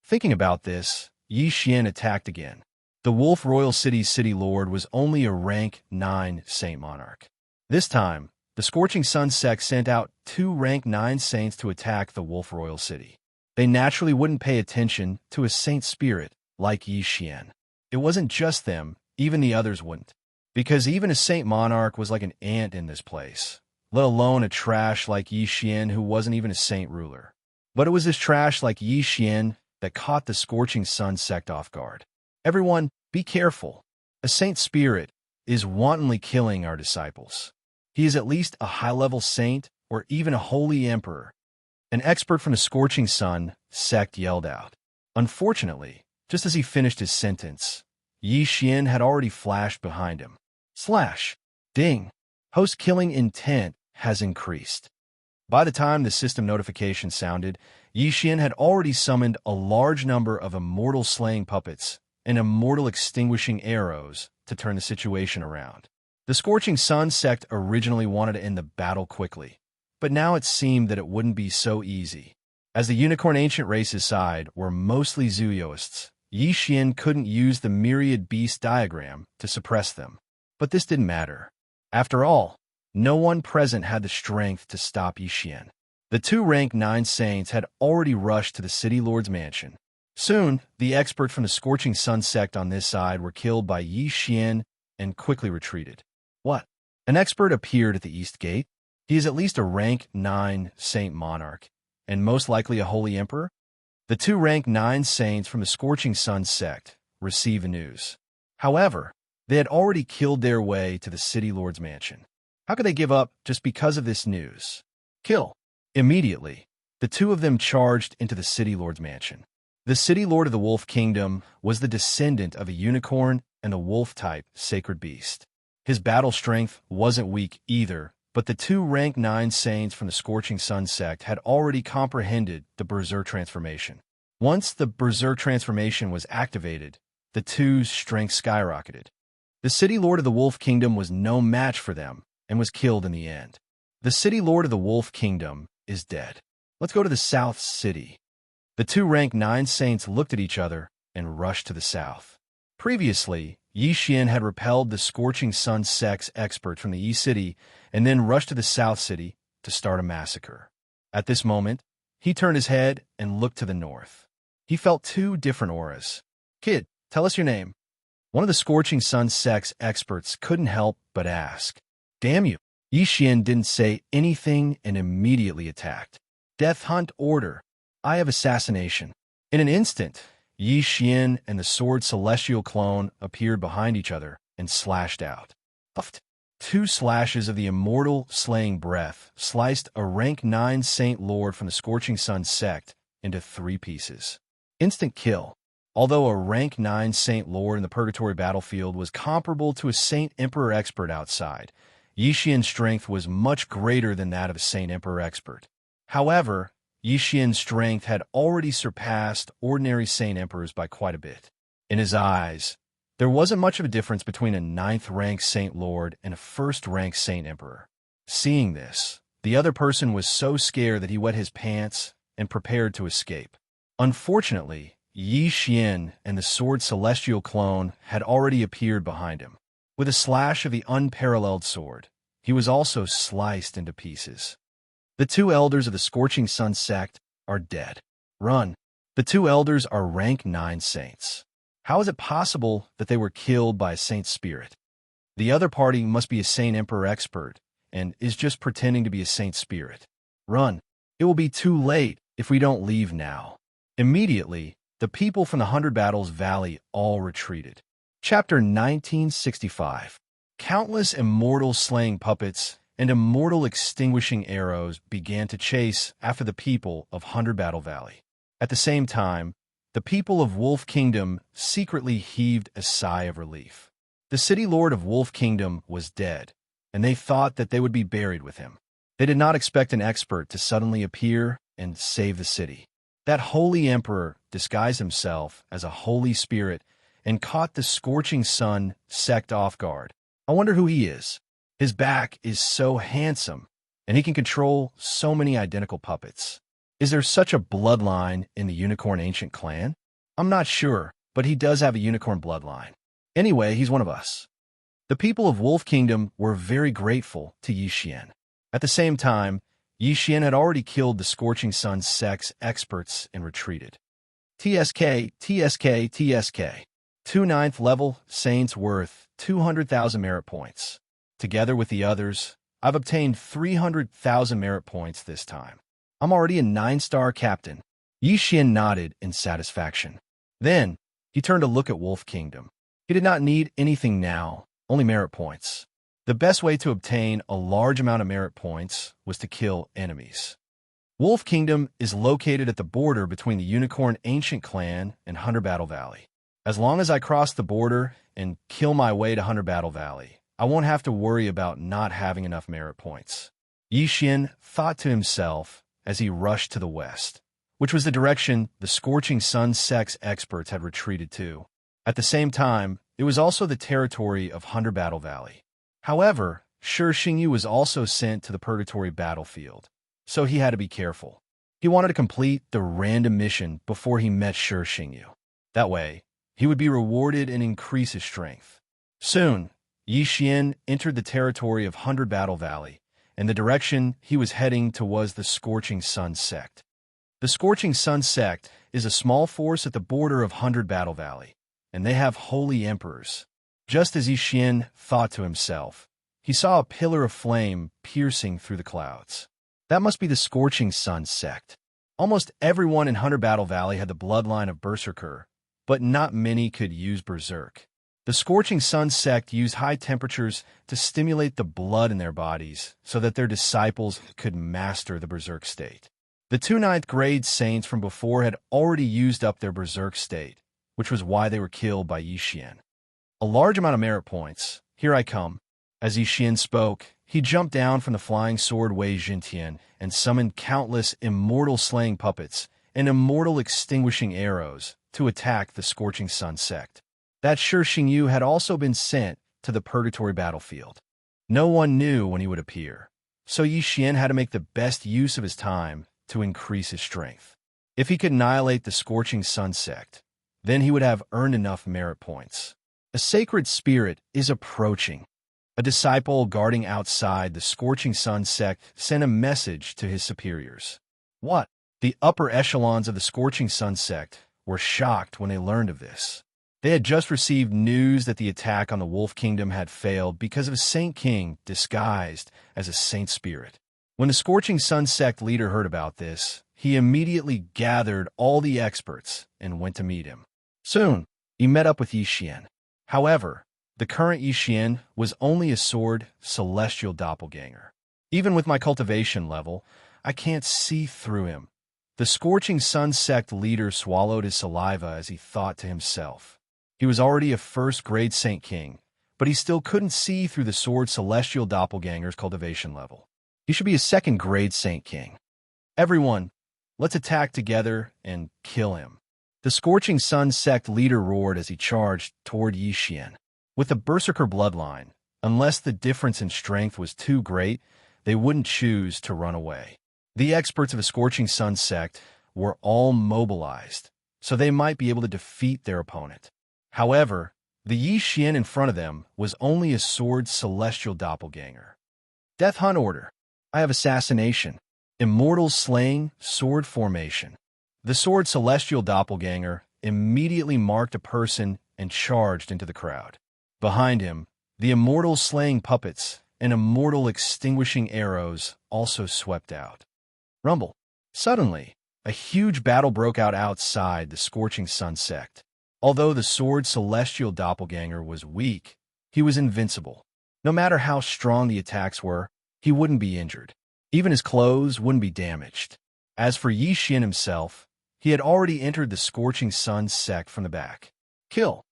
Thinking about this, Yi Xian attacked again. The Wolf Royal City's city lord was only a rank 9 Saint Monarch. This time, the Scorching Sun sect sent out 2 rank 9 saints to attack the Wolf Royal City. They naturally wouldn't pay attention to a saint spirit like Yi Xian. It wasn't just them, even the others wouldn't. Because even a Saint Monarch was like an ant in this place, let alone a trash like Yi Xian who wasn't even a saint ruler. But it was this trash like Yi Xian that caught the Scorching Sun sect off guard. Everyone, be careful. A saint spirit is wantonly killing our disciples. He is at least a high-level saint or even a holy emperor. An expert from the Scorching Sun sect yelled out. Unfortunately, just as he finished his sentence, Yi Xian had already flashed behind him. Slash. Ding. Host killing intent has increased. By the time the system notification sounded, Yi Xian had already summoned a large number of immortal slaying puppets and immortal extinguishing arrows to turn the situation around. The Scorching Sun sect originally wanted to end the battle quickly, but now it seemed that it wouldn't be so easy. As the Unicorn Ancient race's side were mostly Zooyoists, Yi Xian couldn't use the myriad beast diagram to suppress them. But this didn't matter. After all, no one present had the strength to stop Yixian. The two rank 9 saints had already rushed to the city lord's mansion. Soon, the expert from the Scorching Sun sect on this side were killed by Yixian and quickly retreated. What? An expert appeared at the east gate? He is at least a rank 9 saint monarch, and most likely a holy emperor? The two rank 9 saints from the Scorching Sun sect received the news. However, they had already killed their way to the city lord's mansion. How could they give up just because of this news? Kill. Immediately, the two of them charged into the city lord's mansion. The city lord of the Wolf Kingdom was the descendant of a unicorn and a wolf-type sacred beast. His battle strength wasn't weak either, but the two rank 9 saints from the Scorching Sun sect had already comprehended the Berserk transformation. Once the Berserk transformation was activated, the two's strength skyrocketed. The city lord of the Wolf Kingdom was no match for them and was killed in the end. The city lord of the Wolf Kingdom is dead. Let's go to the South City. The two rank 9 saints looked at each other and rushed to the south. Previously, Yixian had repelled the Scorching Sun sect's expert from the East City and then rushed to the South City to start a massacre. At this moment, he turned his head and looked to the north. He felt two different auras. Kid, tell us your name. One of the Scorching Sun sect's experts couldn't help but ask. Damn you. Yixian didn't say anything and immediately attacked. Death Hunt Order. Eye of Assassination. In an instant, Yixian and the Sword Celestial clone appeared behind each other and slashed out. Puffed. Two slashes of the immortal slaying breath sliced a rank 9 saint lord from the Scorching Sun sect into 3 pieces. Instant kill. Although a rank 9 saint lord in the Purgatory battlefield was comparable to a saint emperor expert outside, Yixian's strength was much greater than that of a saint emperor expert. However, Yixian's strength had already surpassed ordinary saint emperors by quite a bit. In his eyes, there wasn't much of a difference between a 9th rank saint lord and a 1st rank saint emperor. Seeing this, the other person was so scared that he wet his pants and prepared to escape. Unfortunately, Yixian and the Sword Celestial clone had already appeared behind him. With a slash of the unparalleled sword, he was also sliced into pieces. The two elders of the Scorching Sun sect are dead. Run. The two elders are rank 9 saints. How is it possible that they were killed by a saint spirit? The other party must be a saint emperor expert and is just pretending to be a saint spirit. Run. It will be too late if we don't leave now. Immediately, the people from the 100 Battles Valley all retreated. Chapter 1965. Countless immortal slaying puppets and immortal extinguishing arrows began to chase after the people of 100 Battle Valley. At the same time, the people of Wolf Kingdom secretly heaved a sigh of relief. The city lord of Wolf Kingdom was dead, and they thought that they would be buried with him. They did not expect an expert to suddenly appear and save the city. That holy emperor disguised himself as a holy spirit and caught the Scorching Sun sect off guard. I wonder who he is. His back is so handsome, and he can control so many identical puppets. Is there such a bloodline in the Unicorn Ancient clan? I'm not sure, but he does have a unicorn bloodline. Anyway, he's one of us. The people of Wolf Kingdom were very grateful to Yixian. At the same time, Yixian had already killed the Scorching Sun sect's experts and retreated. TSK, TSK, TSK. 2 9th level saints worth 200,000 merit points. Together with the others, I've obtained 300,000 merit points this time. I'm already a 9-star captain. Yixian nodded in satisfaction. Then, he turned to look at Wolf Kingdom. He did not need anything now, only merit points. The best way to obtain a large amount of merit points was to kill enemies. Wolf Kingdom is located at the border between the Unicorn Ancient Clan and 100 Battle Valley. As long as I cross the border and kill my way to 100 Battle Valley, I won't have to worry about not having enough merit points. Yixian thought to himself as he rushed to the west, which was the direction the Scorching Sun sect's experts had retreated to. At the same time, it was also the territory of 100 Battle Valley. However, Shi Xingyu was also sent to the Purgatory battlefield, so he had to be careful. He wanted to complete the random mission before he met Shi Xingyu. That way, he would be rewarded and increase his strength. Soon, Yi Xian entered the territory of Hundred Battle Valley, and the direction he was heading to was the Scorching Sun sect. The Scorching Sun sect is a small force at the border of Hundred Battle Valley, and they have holy emperors. Just as Yi Xian thought to himself, he saw a pillar of flame piercing through the clouds. That must be the Scorching Sun sect. Almost everyone in Hundred Battle Valley had the bloodline of Berserker, but not many could use Berserk. The Scorching Sun sect used high temperatures to stimulate the blood in their bodies so that their disciples could master the Berserk state. The two ninth-grade saints from before had already used up their Berserk state, which was why they were killed by Yi Xian. A large amount of merit points. Here I come. As Yi Xian spoke, he jumped down from the flying sword Wei Jintian and summoned countless immortal slaying puppets and immortal extinguishing arrows to attack the Scorching Sun sect. That Shi Xingyu had also been sent to the Purgatory battlefield. No one knew when he would appear, so Yi Xian had to make the best use of his time to increase his strength. If he could annihilate the Scorching Sun sect, then he would have earned enough merit points. A sacred spirit is approaching. A disciple guarding outside the Scorching Sun sect sent a message to his superiors. What? The upper echelons of the Scorching Sun sect were shocked when they learned of this. They had just received news that the attack on the Wolf Kingdom had failed because of a Saint King disguised as a Saint Spirit. When the Scorching Sun sect leader heard about this, he immediately gathered all the experts and went to meet him. Soon, he met up with Yi Xian. However, the current Yi Xian was only a sword celestial doppelganger. Even with my cultivation level, I can't see through him. The Scorching Sun sect leader swallowed his saliva as he thought to himself. He was already a first-grade Saint King, but he still couldn't see through the sword celestial doppelganger's cultivation level. He should be a second-grade Saint King. Everyone, let's attack together and kill him. The Scorching Sun sect leader roared as he charged toward Yi Xian. With the Berserker bloodline, unless the difference in strength was too great, they wouldn't choose to run away. The experts of the Scorching Sun sect were all mobilized, so they might be able to defeat their opponent. However, the Yi Xian in front of them was only a sword celestial doppelganger. Death Hunt Order. I have assassination. Immortal slaying, sword formation. The sword celestial doppelganger immediately marked a person and charged into the crowd. Behind him, the immortal slaying puppets and immortal extinguishing arrows also swept out. Rumble. Suddenly, a huge battle broke out outside the Scorching Sun sect. Although the sword celestial doppelganger was weak, he was invincible. No matter how strong the attacks were, he wouldn't be injured. Even his clothes wouldn't be damaged. As for Yi Xian himself, he had already entered the Scorching Sun sect from the back. Kill.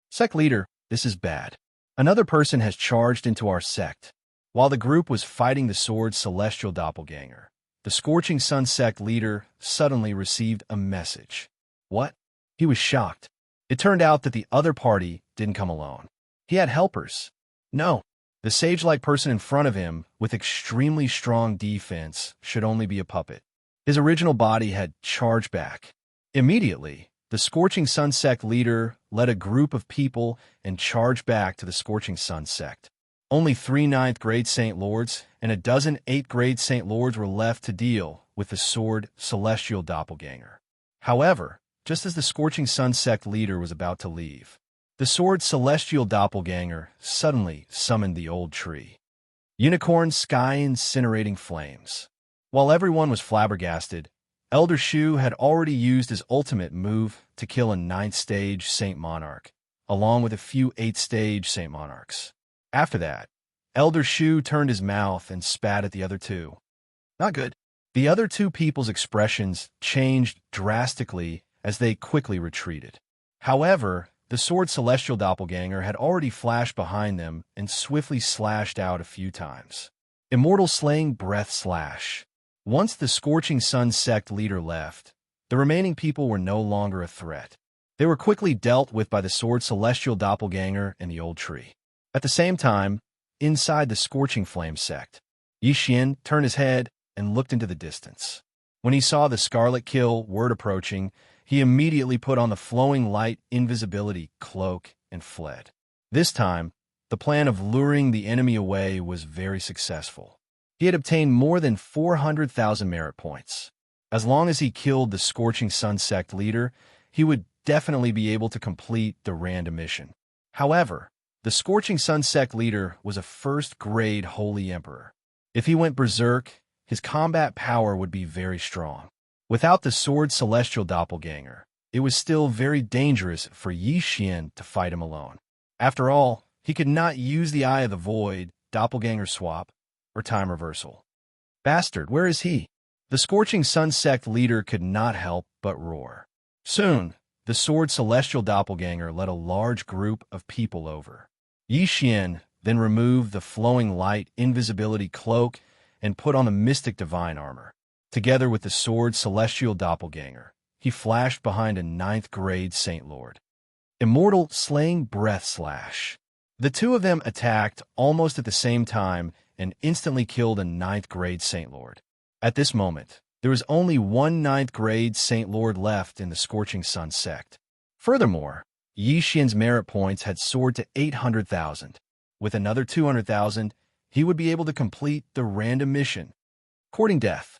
Sect leader, this is bad. Another person has charged into our sect. While the group was fighting the sword celestial doppelganger, the Scorching Sun sect leader suddenly received a message. What? He was shocked. It turned out that the other party didn't come alone. He had helpers. No, the sage-like person in front of him with extremely strong defense should only be a puppet. His original body had charged back. Immediately, the Scorching Sun sect leader led a group of people and charged back to the Scorching Sun sect. Only 3 ninth-grade Saint Lords and a dozen 8th-grade Saint Lords were left to deal with the sword celestial doppelganger. However, just as the Scorching Sun sect leader was about to leave, the sword celestial doppelganger suddenly summoned the old tree. Unicorn sky incinerating flames. While everyone was flabbergasted, Elder Shu had already used his ultimate move to kill a 9th-stage Saint Monarch, along with a few 8th-stage Saint Monarchs. After that, Elder Shu turned his mouth and spat at the other two. Not good. The other two people's expressions changed drastically as they quickly retreated. However, the sword celestial doppelganger had already flashed behind them and swiftly slashed out a few times. Immortal slaying breath slash. Once the Scorching Sun sect leader left, the remaining people were no longer a threat. They were quickly dealt with by the sword celestial doppelganger and the old tree. At the same time, inside the Scorching Flame sect, Yi Xian turned his head and looked into the distance. When he saw the Scarlet Kill word approaching, he immediately put on the flowing light invisibility cloak and fled. This time, The plan of luring the enemy away was very successful. He had obtained more than 400,000 merit points. As long as he killed the Scorching Sun sect leader, he would definitely be able to complete the random mission. However, the Scorching Sun sect leader was a first-grade Holy Emperor. If he went berserk, his combat power would be very strong. Without the Sword Celestial Doppelganger, it was still very dangerous for Yi Xian to fight him alone. After all, he could not use the Eye of the Void, Doppelganger Swap, or Time Reversal. Bastard, where is he? The Scorching Sun sect leader could not help but roar. Soon, the Sword Celestial Doppelganger led a large group of people over. Yi Xian then removed the Flowing Light Invisibility Cloak and put on the Mystic Divine Armor. Together with the Sword Celestial Doppelganger, he flashed behind a 9th-grade Saint Lord. Immortal Slaying Breath Slash. The two of them attacked almost at the same time and instantly killed a 9th-grade Saint Lord. At this moment, there was only one 9th-grade Saint Lord left in the Scorching Sun sect. Furthermore, Yi Xian's merit points had soared to 800,000. With another 200,000, he would be able to complete the random mission. Courting Death.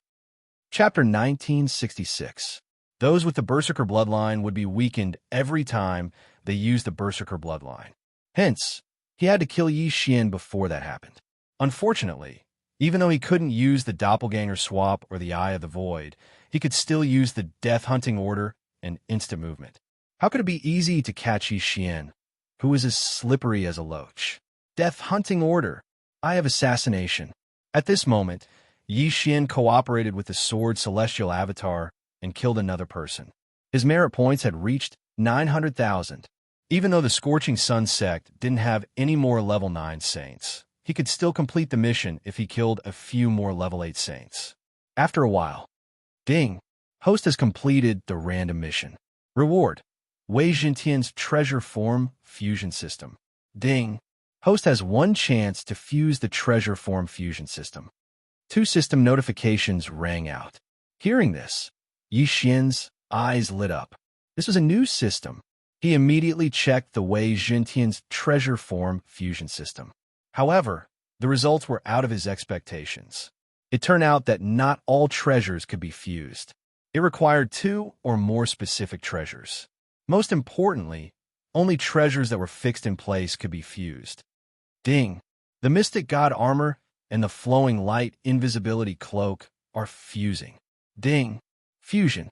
Chapter 1966. Those with the Berserker bloodline would be weakened every time they used the Berserker bloodline. Hence, he had to kill Yi Xian before that happened. Unfortunately, even though he couldn't use the Doppelganger Swap or the Eye of the Void, he could still use the Death Hunting Order and instant movement. How could it be easy to catch Yi Xian, who was as slippery as a loach? Death Hunting Order, Eye of Assassination. At this moment, Yi Xian cooperated with the Sword Celestial Avatar and killed another person. His merit points had reached 900,000. Even though the Scorching Sun sect didn't have any more level 9 saints, he could still complete the mission if he killed a few more level 8 saints. After a while, ding! Host has completed the random mission. Reward: Wei Jintian's Treasure Form Fusion System. Ding! Host has one chance to fuse the Treasure Form Fusion System. 2 system notifications rang out. Hearing this, Yi Xian's eyes lit up. This was a new system. He immediately checked the Wei Jintian's Treasure Form Fusion System. However, the results were out of his expectations. It turned out that not all treasures could be fused. It required 2 or more specific treasures. Most importantly, only treasures that were fixed in place could be fused. Ding! The Mystic God Armor and the Flowing Light Invisibility Cloak are fusing. Ding! Fusion.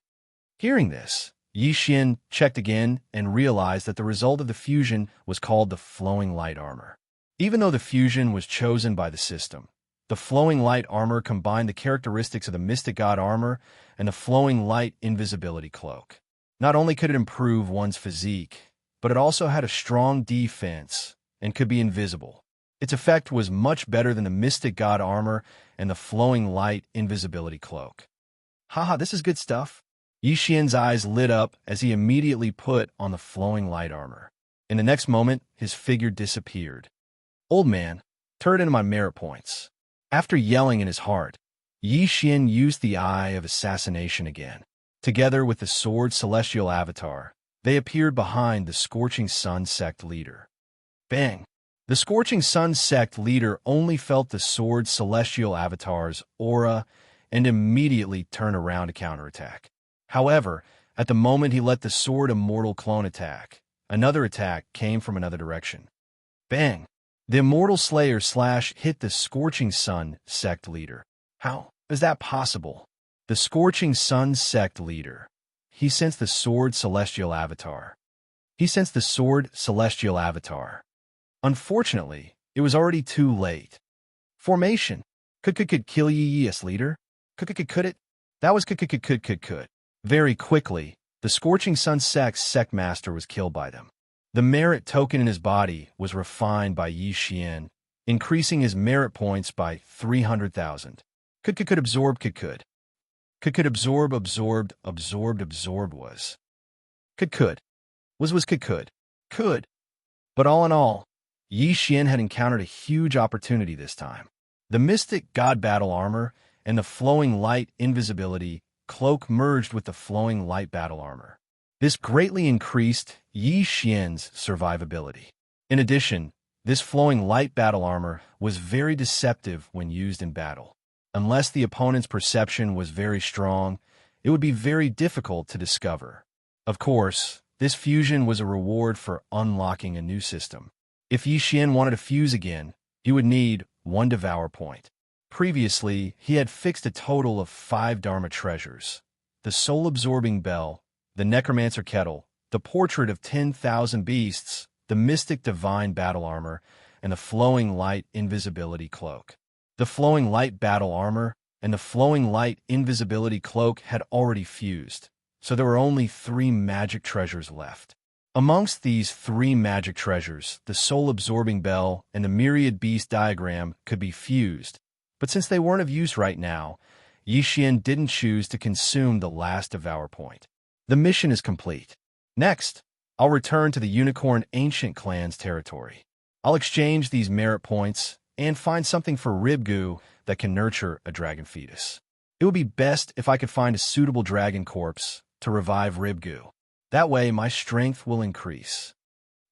Hearing this, Yi Xian checked again and realized that the result of the fusion was called the Flowing Light Armor. Even though the fusion was chosen by the system, the Flowing Light Armor combined the characteristics of the Mystic God Armor and the Flowing Light Invisibility Cloak. Not only could it improve one's physique, but it also had a strong defense and could be invisible. Its effect was much better than the Mystic God Armor and the Flowing Light Invisibility Cloak. Haha, this is good stuff. Yi Xian's eyes lit up as he immediately put on the Flowing Light Armor. In the next moment, his figure disappeared. Old man, turn into my merit points. After yelling in his heart, Yi Xian used the Eye of Assassination again. Together with the Sword Celestial Avatar, they appeared behind the Scorching Sun sect leader. Bang! The Scorching Sun sect leader only felt the Sword Celestial Avatar's aura and immediately turned around to counterattack. However, at the moment he let the Sword Immortal clone attack, another attack came from another direction. Bang! The Immortal Slayer slash hit the Scorching Sun sect leader. How is that possible? The Scorching Sun sect leader. He sensed the Sword Celestial Avatar. Unfortunately, it was already too late. Formation. Could kill Yi as leader? Could it? That was could. Very quickly, the Scorching Sun sect master was killed by them. The merit token in his body was refined by Yi Xian, increasing his merit points by 300,000. Could absorb was could. But all in all, Yi Xian had encountered a huge opportunity this time. The Mystic God Battle Armor and the Flowing Light Invisibility Cloak merged with the Flowing Light Battle Armor. This greatly increased Yi Xian's survivability. In addition, This flowing light battle armor was very deceptive when used in battle. Unless the opponent's perception was very strong, it would be very difficult to discover. Of course, this fusion was a reward for unlocking a new system. If Yi Xian wanted to fuse again, he would need 1 Devour point. Previously, he had fixed a total of 5 Dharma treasures: the soul-absorbing bell, the necromancer kettle, the portrait of 10,000 beasts, the mystic divine battle armor, and the flowing light invisibility cloak. The flowing light battle armor and the flowing light invisibility cloak had already fused, so there were only 3 magic treasures left. Amongst these 3 magic treasures, the soul-absorbing bell and the myriad beast diagram could be fused, but since they weren't of use right now, Yi Xian didn't choose to consume the last Devour point. The mission is complete. Next, I'll return to the Unicorn Ancient Clan's territory. I'll exchange these merit points and find something for Ribgu that can nurture a dragon fetus. It would be best if I could find a suitable dragon corpse to revive Ribgu. That way, my strength will increase.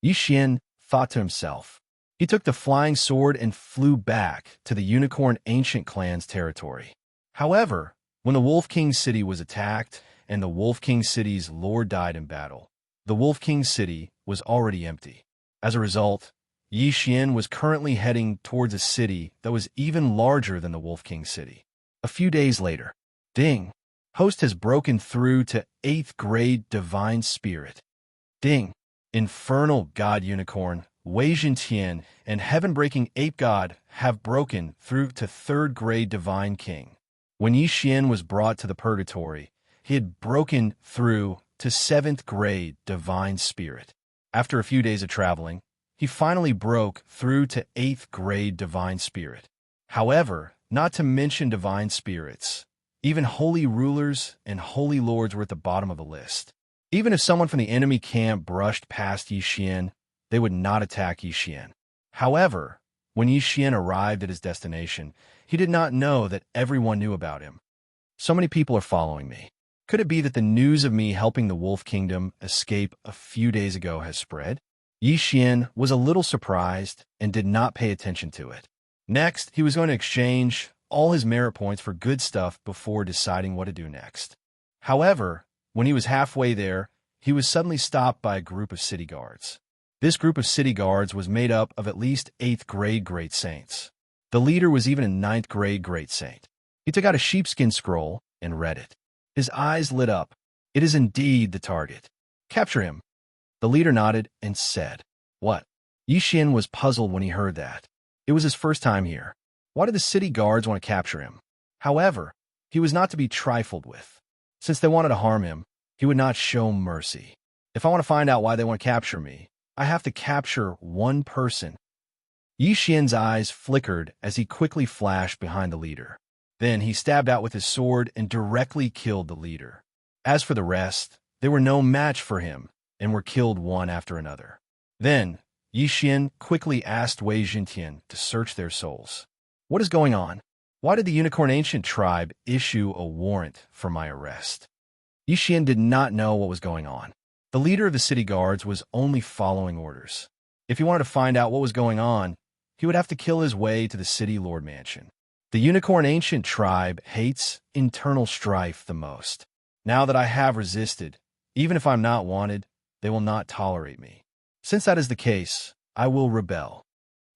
Yi Xian thought to himself. He took the flying sword and flew back to the Unicorn Ancient Clan's territory. However, when the Wolf King City was attacked and the Wolf King City's lord died in battle, the Wolf King City was already empty. As a result, Yi Xian was currently heading towards a city that was even larger than the Wolf King City. A few days later, ding! Host has broken through to 8th grade Divine Spirit. Ding! Infernal God Unicorn, Wei Jintian, and Heaven-breaking Ape God have broken through to 3rd grade Divine King. When Yi Xian was brought to the Purgatory, he had broken through to 7th grade Divine Spirit. After a few days of traveling, he finally broke through to 8th grade Divine Spirit. However, not to mention Divine Spirits, even holy rulers and holy lords were at the bottom of the list. Even if someone from the enemy camp brushed past Yi Xian, they would not attack Yi Xian. However, when Yi Xian arrived at his destination, he did not know that everyone knew about him. So many people are following me. Could it be that the news of me helping the Wolf Kingdom escape a few days ago has spread? Yi Xian was a little surprised and did not pay attention to it. Next, he was going to exchange all his merit points for good stuff before deciding what to do next. However, when he was halfway there, he was suddenly stopped by a group of city guards. This group of city guards was made up of at least 8th grade Great Saints. The leader was even a 9th grade Great Saint. He took out a sheepskin scroll and read it. His eyes lit up. It is indeed the target. Capture him. The leader nodded and said, "What?" Yi Xian was puzzled when he heard that. It was his first time here. Why did the city guards want to capture him? However, he was not to be trifled with. Since they wanted to harm him, he would not show mercy. If I want to find out why they want to capture me, I have to capture one person. Yi Xian's eyes flickered as he quickly flashed behind the leader. Then he stabbed out with his sword and directly killed the leader. As for the rest, they were no match for him and were killed one after another. Then, Yi Xian quickly asked Wei Jintian to search their souls. What is going on? Why did the Unicorn Ancient tribe issue a warrant for my arrest? Yi Xian did not know what was going on. The leader of the city guards was only following orders. If he wanted to find out what was going on, he would have to kill his way to the city lord mansion. The Unicorn Ancient tribe hates internal strife the most. Now that I have resisted, even if I'm not wanted, they will not tolerate me. Since that is the case, I will rebel.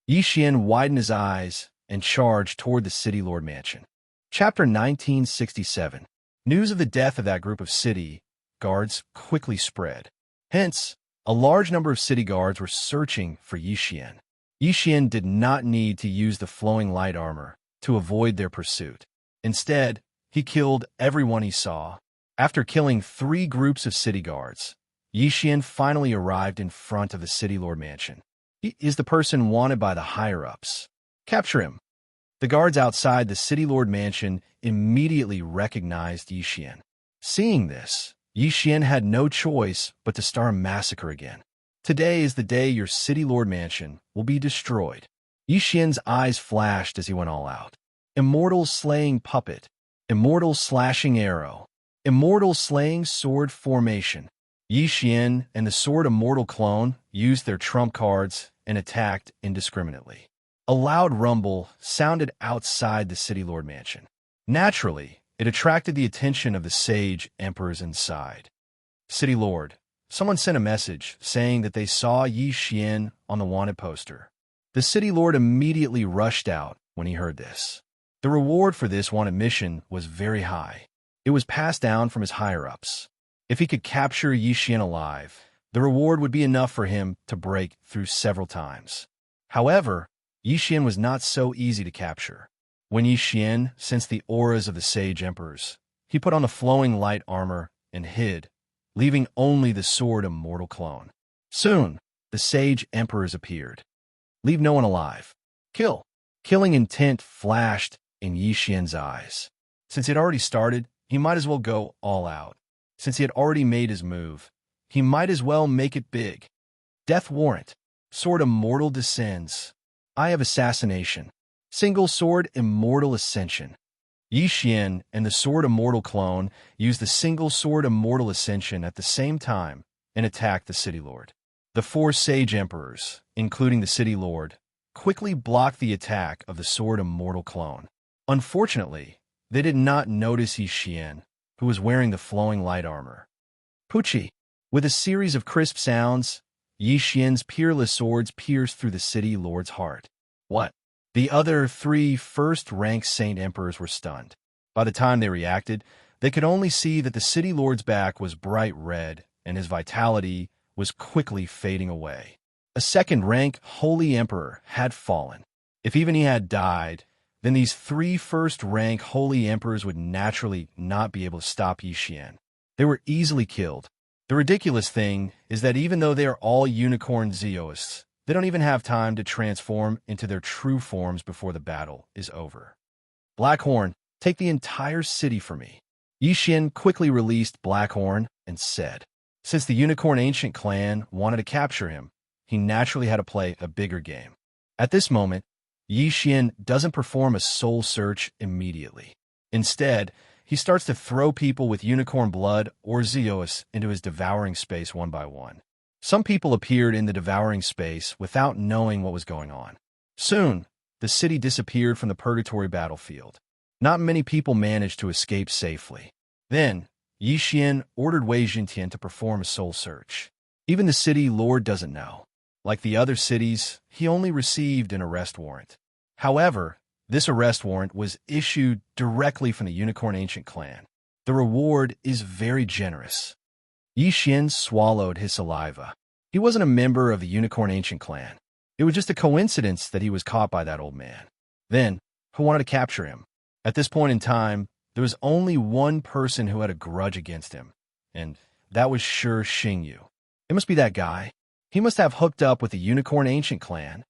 Yi Xian widened his eyes and charged toward the city lord mansion. Chapter 1967. News of the death of that group of city guards quickly spread. Hence, a large number of city guards were searching for Yi Xian. Yi Xian did not need to use the flowing light armor to avoid their pursuit. Instead, he killed everyone he saw. After killing 3 groups of city guards, Yi Xian finally arrived in front of the city lord mansion. He is the person wanted by the higher-ups. Capture him. The guards outside the city lord mansion immediately recognized Yi Xian. Seeing this, Yi Xian had no choice but to start a massacre again. Today is the day your city lord mansion will be destroyed. Yi Xian's eyes flashed as he went all out. Immortal slaying puppet. Immortal slashing arrow. Immortal slaying sword formation. Yi Xian and the Sword Immortal clone used their trump cards and attacked indiscriminately. A loud rumble sounded outside the City Lord mansion. Naturally, it attracted the attention of the sage emperors inside. City Lord, someone sent a message saying that they saw Yi Xian on the wanted poster. The City Lord immediately rushed out when he heard this. The reward for this wanted mission was very high. It was passed down from his higher-ups. If he could capture Yi Xian alive, the reward would be enough for him to break through several times. However, Yi Xian was not so easy to capture. When Yi Xian sensed the auras of the sage emperors, he put on the flowing light armor and hid, leaving only the Sword Immortal clone. Soon, the sage emperors appeared. Leave no one alive. Kill. Killing intent flashed in Yi Xian's eyes. Since it had already started, he might as well go all out. Since he had already made his move, he might as well make it big. Death warrant. Sword Immortal descends. Eye of assassination. Single Sword Immortal ascension. Yi Xian and the Sword Immortal clone used the Single Sword Immortal ascension at the same time and attacked the City Lord. The four sage emperors, including the City Lord, quickly blocked the attack of the Sword Immortal clone. Unfortunately, they did not notice Yi Xian, who was wearing the flowing light armor. Pucci. With a series of crisp sounds, Yi Xian's peerless swords pierced through the City Lord's heart. What? The other three first-rank Saint Emperors were stunned. By the time they reacted, they could only see that the City Lord's back was bright red and his vitality was quickly fading away. A second-rank Holy Emperor had fallen. If even he had died, then these three first-rank Holy Emperors would naturally not be able to stop Yi Xian. They were easily killed. The ridiculous thing is that even though they are all unicorn Zeoists, they don't even have time to transform into their true forms before the battle is over. Blackhorn, take the entire city for me. Yi Xian quickly released Blackhorn and said, since the Unicorn Ancient clan wanted to capture him, he naturally had to play a bigger game. At this moment, Yi Xian doesn't perform a soul search immediately. Instead, he starts to throw people with unicorn blood or Zeus into his devouring space one by one. Some people appeared in the devouring space without knowing what was going on. Soon, the city disappeared from the purgatory battlefield. Not many people managed to escape safely. Then, Yi Xian ordered Wei Jintian to perform a soul search. Even the city lord doesn't know. Like the other cities, he only received an arrest warrant. However, this arrest warrant was issued directly from the Unicorn Ancient clan. The reward is very generous. Yi Xian swallowed his saliva. He wasn't a member of the Unicorn Ancient clan. It was just a coincidence that he was caught by that old man. Then, who wanted to capture him? At this point in time, there was only one person who had a grudge against him, and that was Shi Xingyu. It must be that guy. He must have hooked up with the Unicorn Ancient clan.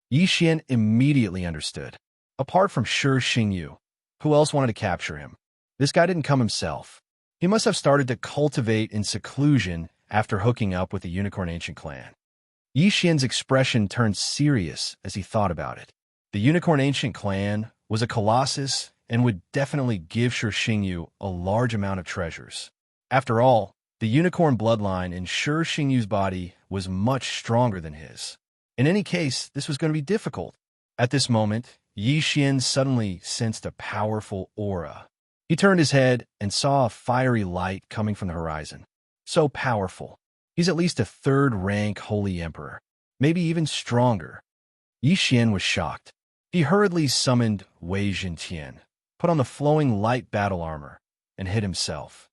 Yi Xian immediately understood. Apart from Shi Xingyu, who else wanted to capture him? This guy didn't come himself. He must have started to cultivate in seclusion after hooking up with the Unicorn Ancient clan. Yi Xian's expression turned serious as he thought about it. The Unicorn Ancient clan was a colossus and would definitely give Shi Xingyu a large amount of treasures. After all, the unicorn bloodline in Shi Xingyu's body was much stronger than his. In any case, this was going to be difficult. At this moment, Yi Xian suddenly sensed a powerful aura. He turned his head and saw a fiery light coming from the horizon. So powerful. He's at least a third-rank Holy Emperor, maybe even stronger. Yi Xian was shocked. He hurriedly summoned Wei Jintian, put on the flowing light battle armor, and hid himself.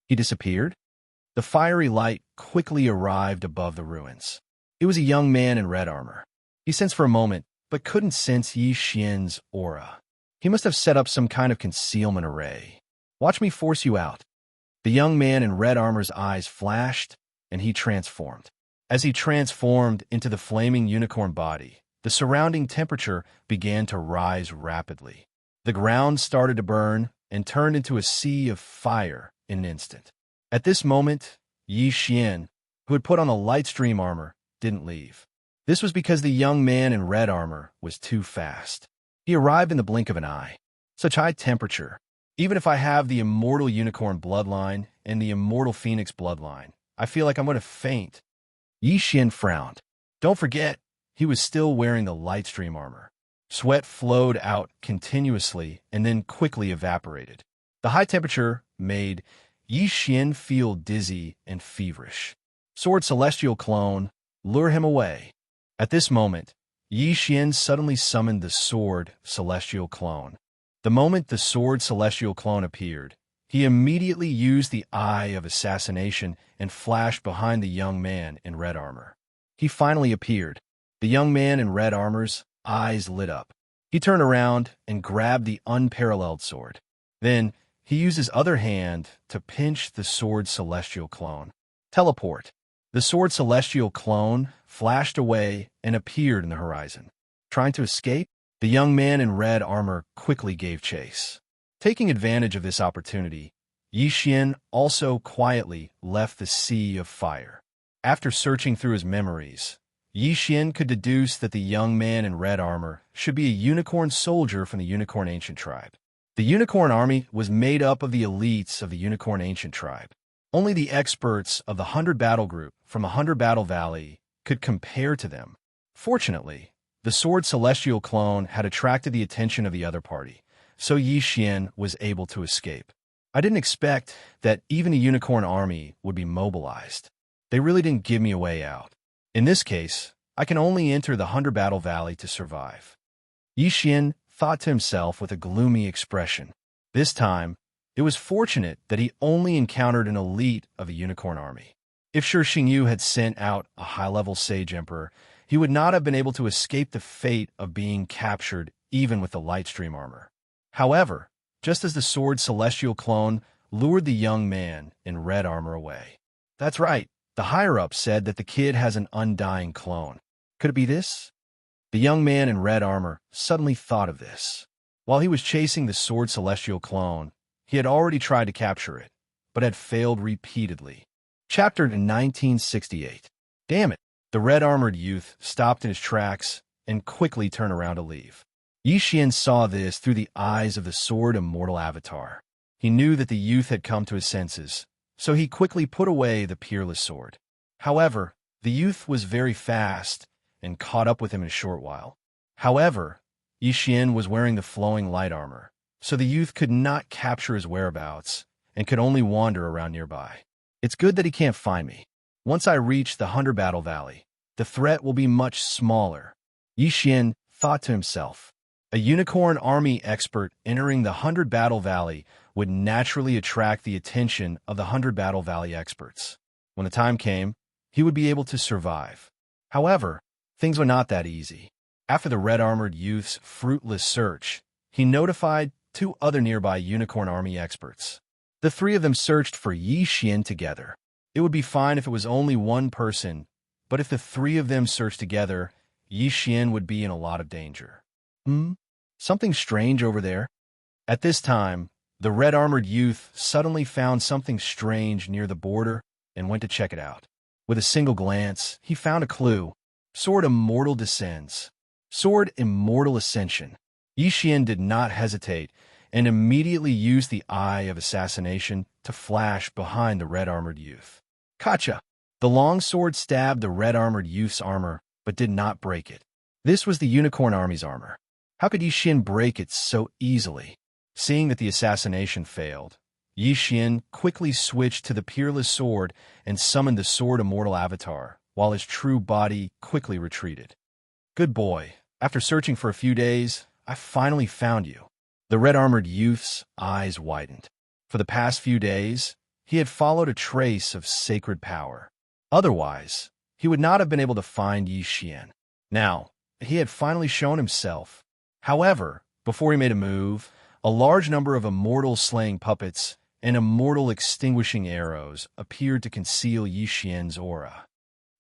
He disappeared? The fiery light quickly arrived above the ruins. It was a young man in red armor. He sensed for a moment, but couldn't sense Yi Xian's aura. He must have set up some kind of concealment array. Watch me force you out. The young man in red armor's eyes flashed, and he transformed. As he transformed into the flaming unicorn body, the surrounding temperature began to rise rapidly. The ground started to burn and turned into a sea of fire in an instant. At this moment, Yi Xian, who had put on the light stream armor, didn't leave. This was because the young man in red armor was too fast. He arrived in the blink of an eye. Such high temperature. Even if I have the immortal unicorn bloodline and the immortal phoenix bloodline, I feel like I'm going to faint. Yi Xian frowned. Don't forget, he was still wearing the Lightstream armor. Sweat flowed out continuously and then quickly evaporated. The high temperature made Yi Xian feel dizzy and feverish. Sword Celestial Clone, lure him away. At this moment, Yi Xian suddenly summoned the Sword Celestial Clone. The moment the Sword Celestial Clone appeared, he immediately used the Eye of Assassination and flashed behind the young man in red armor. He finally appeared. The young man in red armor's eyes lit up. He turned around and grabbed the unparalleled sword. Then, he used his other hand to pinch the Sword Celestial Clone. Teleport. The Sword Celestial Clone flashed away and appeared in the horizon. Trying to escape, the young man in red armor quickly gave chase. Taking advantage of this opportunity, Yi Xian also quietly left the Sea of Fire. After searching through his memories, Yi Xian could deduce that the young man in red armor should be a unicorn soldier from the Unicorn Ancient Tribe. The Unicorn Army was made up of the elites of the Unicorn Ancient Tribe. Only the experts of the 100 Battle Group from the 100 Battle Valley could compare to them. Fortunately, the Sword Celestial Clone had attracted the attention of the other party, so Yi Xian was able to escape. I didn't expect that even the Unicorn Army would be mobilized. They really didn't give me a way out. In this case, I can only enter the 100 Battle Valley to survive. Yi Xian thought to himself with a gloomy expression. This time, it was fortunate that he only encountered an elite of the Unicorn Army. If Shi Xingyu had sent out a high-level Sage Emperor, he would not have been able to escape the fate of being captured even with the Lightstream armor. However, just as the Sword Celestial Clone lured the young man in red armor away. That's right, the higher-up said that the kid has an undying clone. Could it be this? The young man in red armor suddenly thought of this. While he was chasing the Sword Celestial Clone, he had already tried to capture it, but had failed repeatedly. Chapter 1968. Damn it! The red-armored youth stopped in his tracks and quickly turned around to leave. Yi Xian saw this through the eyes of the Sword Immortal Avatar. He knew that the youth had come to his senses, so he quickly put away the peerless sword. However, the youth was very fast and caught up with him in a short while. However, Yi Xian was wearing the flowing light armor, so the youth could not capture his whereabouts and could only wander around nearby. It's good that he can't find me. Once I reach the 100 Battle Valley, the threat will be much smaller. Yi Xian thought to himself. A Unicorn Army expert entering the 100 Battle Valley would naturally attract the attention of the 100 Battle Valley experts. When the time came, he would be able to survive. However, things were not that easy. After the red-armored youth's fruitless search, he notified 2 other nearby Unicorn Army experts. The 3 of them searched for Yi Xian together. It would be fine if it was only one person, but if the 3 of them searched together, Yi Xian would be in a lot of danger. Something strange over there? At this time, the red-armored youth suddenly found something strange near the border and went to check it out. With a single glance, he found a clue. Sword Immortal Descends. Sword Immortal Ascension. Yi Xian did not hesitate and immediately used the Eye of Assassination to flash behind the red-armored youth. Gotcha! The long sword stabbed the red-armored youth's armor, but did not break it. This was the Unicorn Army's armor. How could Yi Xian break it so easily? Seeing that the assassination failed, Yi Xian quickly switched to the peerless sword and summoned the Sword Immortal Avatar, while his true body quickly retreated. Good boy. After searching for a few days, I finally found you. The red-armored youth's eyes widened. For the past few days, he had followed a trace of sacred power. Otherwise, he would not have been able to find Yi Xian. Now, he had finally shown himself. However, before he made a move, a large number of immortal slaying puppets and immortal extinguishing arrows appeared to conceal Yi Xian's aura.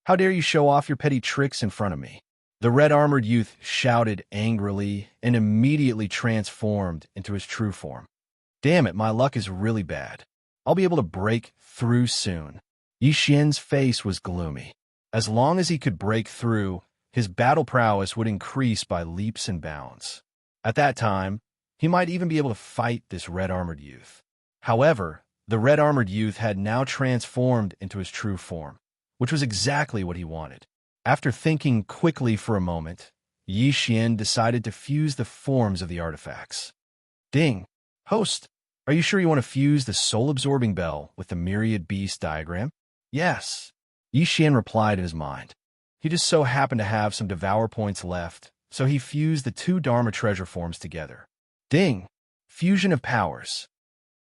How dare you show off your petty tricks in front of me? The red-armored youth shouted angrily and immediately transformed into his true form. Damn it, my luck is really bad. I'll be able to break through soon. Yi Xian's face was gloomy. As long as he could break through, his battle prowess would increase by leaps and bounds. At that time, He might even be able to fight this red-armored youth. However, the red-armored youth had now transformed into his true form, which was exactly what he wanted. After thinking quickly for a moment, Yi Xian decided to fuse the forms of the artifacts. Ding! Host, are you sure you want to fuse the soul-absorbing bell with the myriad beast diagram? Yes. Yi Xian replied in his mind. He just so happened to have some devour points left, so he fused the two Dharma treasure forms together. Ding! Fusion of powers.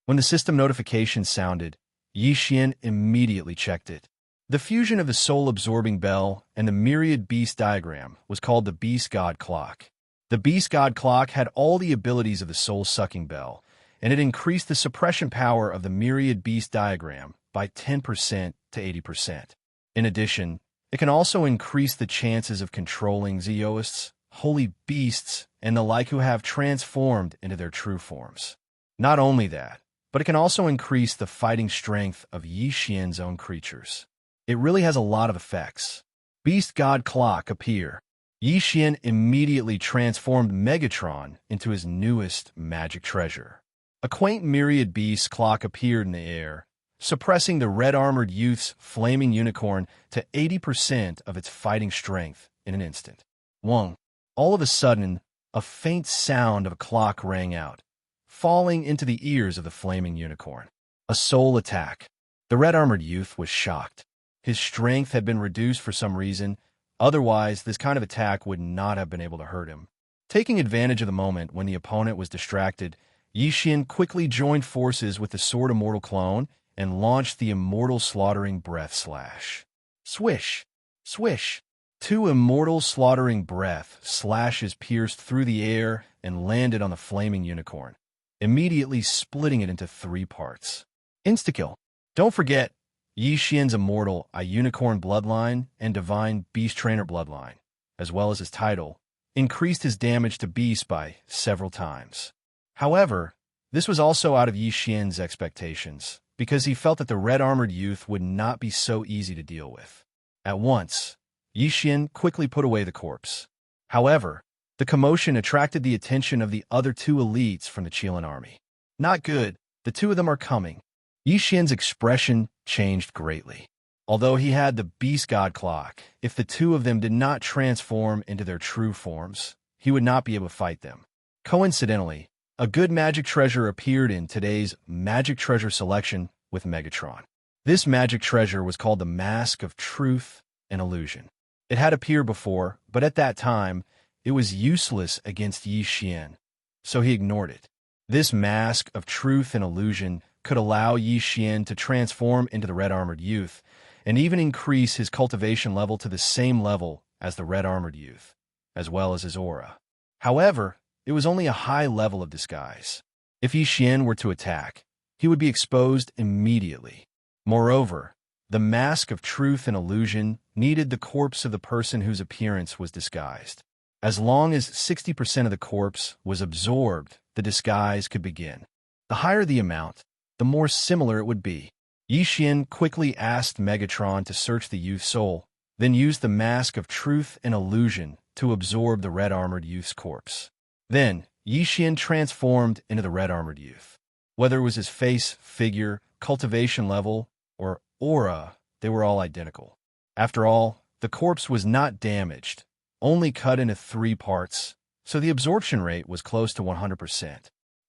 When the system notification sounded, Yi Xian immediately checked it. The fusion of the soul-absorbing bell and the myriad beast diagram was called the Beast God Clock. The Beast God Clock had all the abilities of the soul-sucking bell, and it increased the suppression power of the myriad beast diagram by 10% to 80%. In addition, it can also increase the chances of controlling Zeoists, holy beasts, and the like who have transformed into their true forms. Not only that, but it can also increase the fighting strength of Yi Xian's own creatures. It really has a lot of effects. Beast God Clock appear. Yi Xian immediately transformed Megatron into his newest magic treasure. A quaint myriad beast clock appeared in the air, suppressing the red-armored youth's flaming unicorn to 80% of its fighting strength in an instant. Wong. All of a sudden, a faint sound of a clock rang out, falling into the ears of the flaming unicorn. A soul attack. The red-armored youth was shocked. His strength had been reduced for some reason, otherwise this kind of attack would not have been able to hurt him. Taking advantage of the moment when the opponent was distracted, Yi Xian quickly joined forces with the Sword Immortal clone and launched the Immortal Slaughtering Breath Slash. Swish! Swish! Two Immortal Slaughtering Breath slashes pierced through the air and landed on the flaming unicorn, immediately splitting it into 3 parts. Insta-kill. Don't forget, Yi Xian's Immortal Unicorn Bloodline and Divine Beast Trainer Bloodline, as well as his title, increased his damage to beasts by several times. However, this was also out of Yi Xian's expectations, because he felt that the red-armored youth would not be so easy to deal with. At once, Yi Xian quickly put away the corpse. However, the commotion attracted the attention of the other 2 elites from the Qilin army. Not good, the 2 of them are coming. Yi Xian's expression changed greatly. Although he had the Beast God Clock, if the 2 of them did not transform into their true forms, he would not be able to fight them. Coincidentally, a good magic treasure appeared in today's magic treasure selection with Megatron. This magic treasure was called the Mask of Truth and Illusion. It had appeared before, but at that time, it was useless against Yi Xian, so he ignored it. This Mask of Truth and Illusion could allow Yi Xian to transform into the red-armored youth, and even increase his cultivation level to the same level as the red-armored youth, as well as his aura. However, it was only a high level of disguise. If Yi Xian were to attack, he would be exposed immediately. Moreover, the Mask of Truth and Illusion needed the corpse of the person whose appearance was disguised. As long as 60% of the corpse was absorbed, the disguise could begin. The higher the amount, the more similar it would be. Yi Xian quickly asked Megatron to search the youth's soul, then used the Mask of Truth and Illusion to absorb the red-armored youth's corpse. Then, Yi Xian transformed into the red-armored youth. Whether it was his face, figure, cultivation level, or aura, they were all identical. After all, the corpse was not damaged, only cut into 3 parts, so the absorption rate was close to 100%.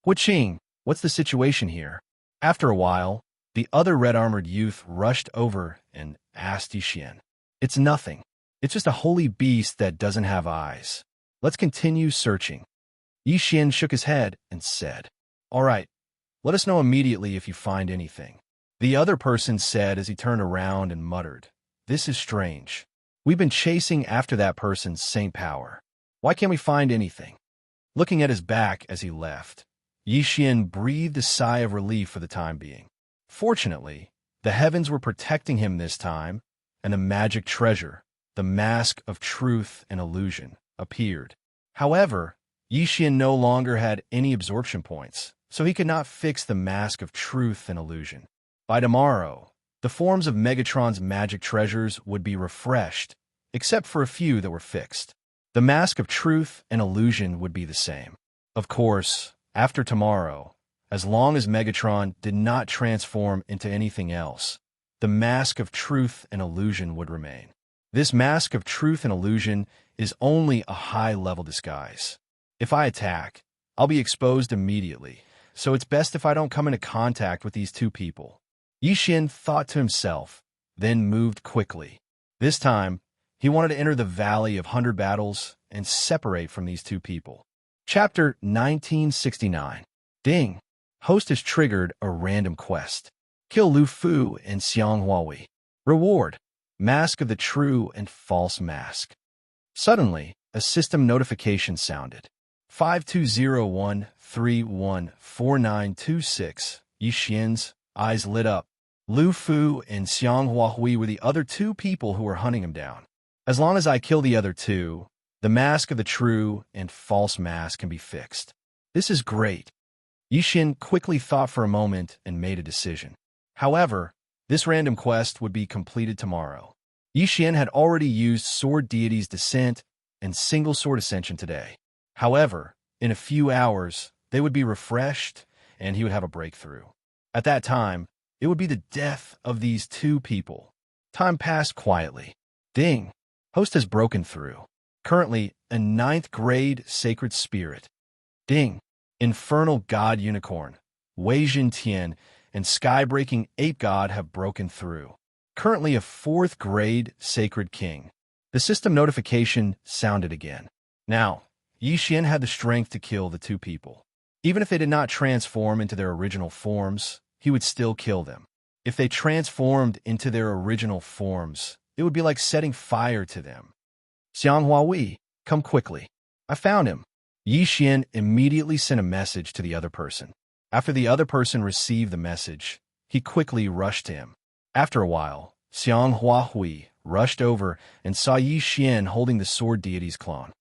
Huqing, what's the situation here? After a while, the other red-armored youth rushed over and asked Yi Xian. It's nothing. It's just a holy beast that doesn't have eyes. Let's continue searching. Yi Xian shook his head and said, All right, let us know immediately if you find anything. The other person said as he turned around and muttered, This is strange. We've been chasing after that person's Saint Power. Why can't we find anything? Looking at his back as he left, Yi Xian breathed a sigh of relief for the time being. Fortunately, the heavens were protecting him this time, and the magic treasure, the Mask of Truth and Illusion, appeared. However, Yi Xian no longer had any absorption points, so he could not fix the Mask of Truth and Illusion. By tomorrow, the forms of Megatron's magic treasures would be refreshed, except for a few that were fixed. The Mask of Truth and Illusion would be the same. Of course, After tomorrow, as long as Megatron did not transform into anything else, the mask of truth and illusion would remain. This mask of truth and illusion is only a high-level disguise. If I attack, I'll be exposed immediately, so it's best if I don't come into contact with these two people. Yi Xian thought to himself, then moved quickly. This time, he wanted to enter the Valley of 100 Battles and separate from these two people. Chapter 1969. Ding! Host has triggered a random quest. Kill Lu Fu and Xiang Huahui. Reward: Mask of the True and False Mask. Suddenly, a system notification sounded. 5201314926. Yi Xian's eyes lit up. Lu Fu and Xiang Huahui were the other two people who were hunting him down. As long as I kill the other two, the mask of the true and false mask can be fixed. This is great. Yi Xian quickly thought for a moment and made a decision. However, this random quest would be completed tomorrow. Yi Xian had already used Sword Deity's Descent and Single Sword Ascension today. However, in a few hours, they would be refreshed and he would have a breakthrough. At that time, it would be the death of these two people. Time passed quietly. Ding! Host has broken through. Currently, a 9th grade Sacred Spirit. Ding! Infernal God Unicorn, Wei Jin Tian, and Sky-Breaking Ape God have broken through. Currently a 4th grade Sacred King. The system notification sounded again. Now, Yi Xian had the strength to kill the two people. Even if they did not transform into their original forms, he would still kill them. If they transformed into their original forms, it would be like setting fire to them. Xiang Huahui, come quickly. I found him. Yi Xian immediately sent a message to the other person. After the other person received the message, he quickly rushed to him. After a while, Xiang Huahui rushed over and saw Yi Xian holding the Sword Deity's clone.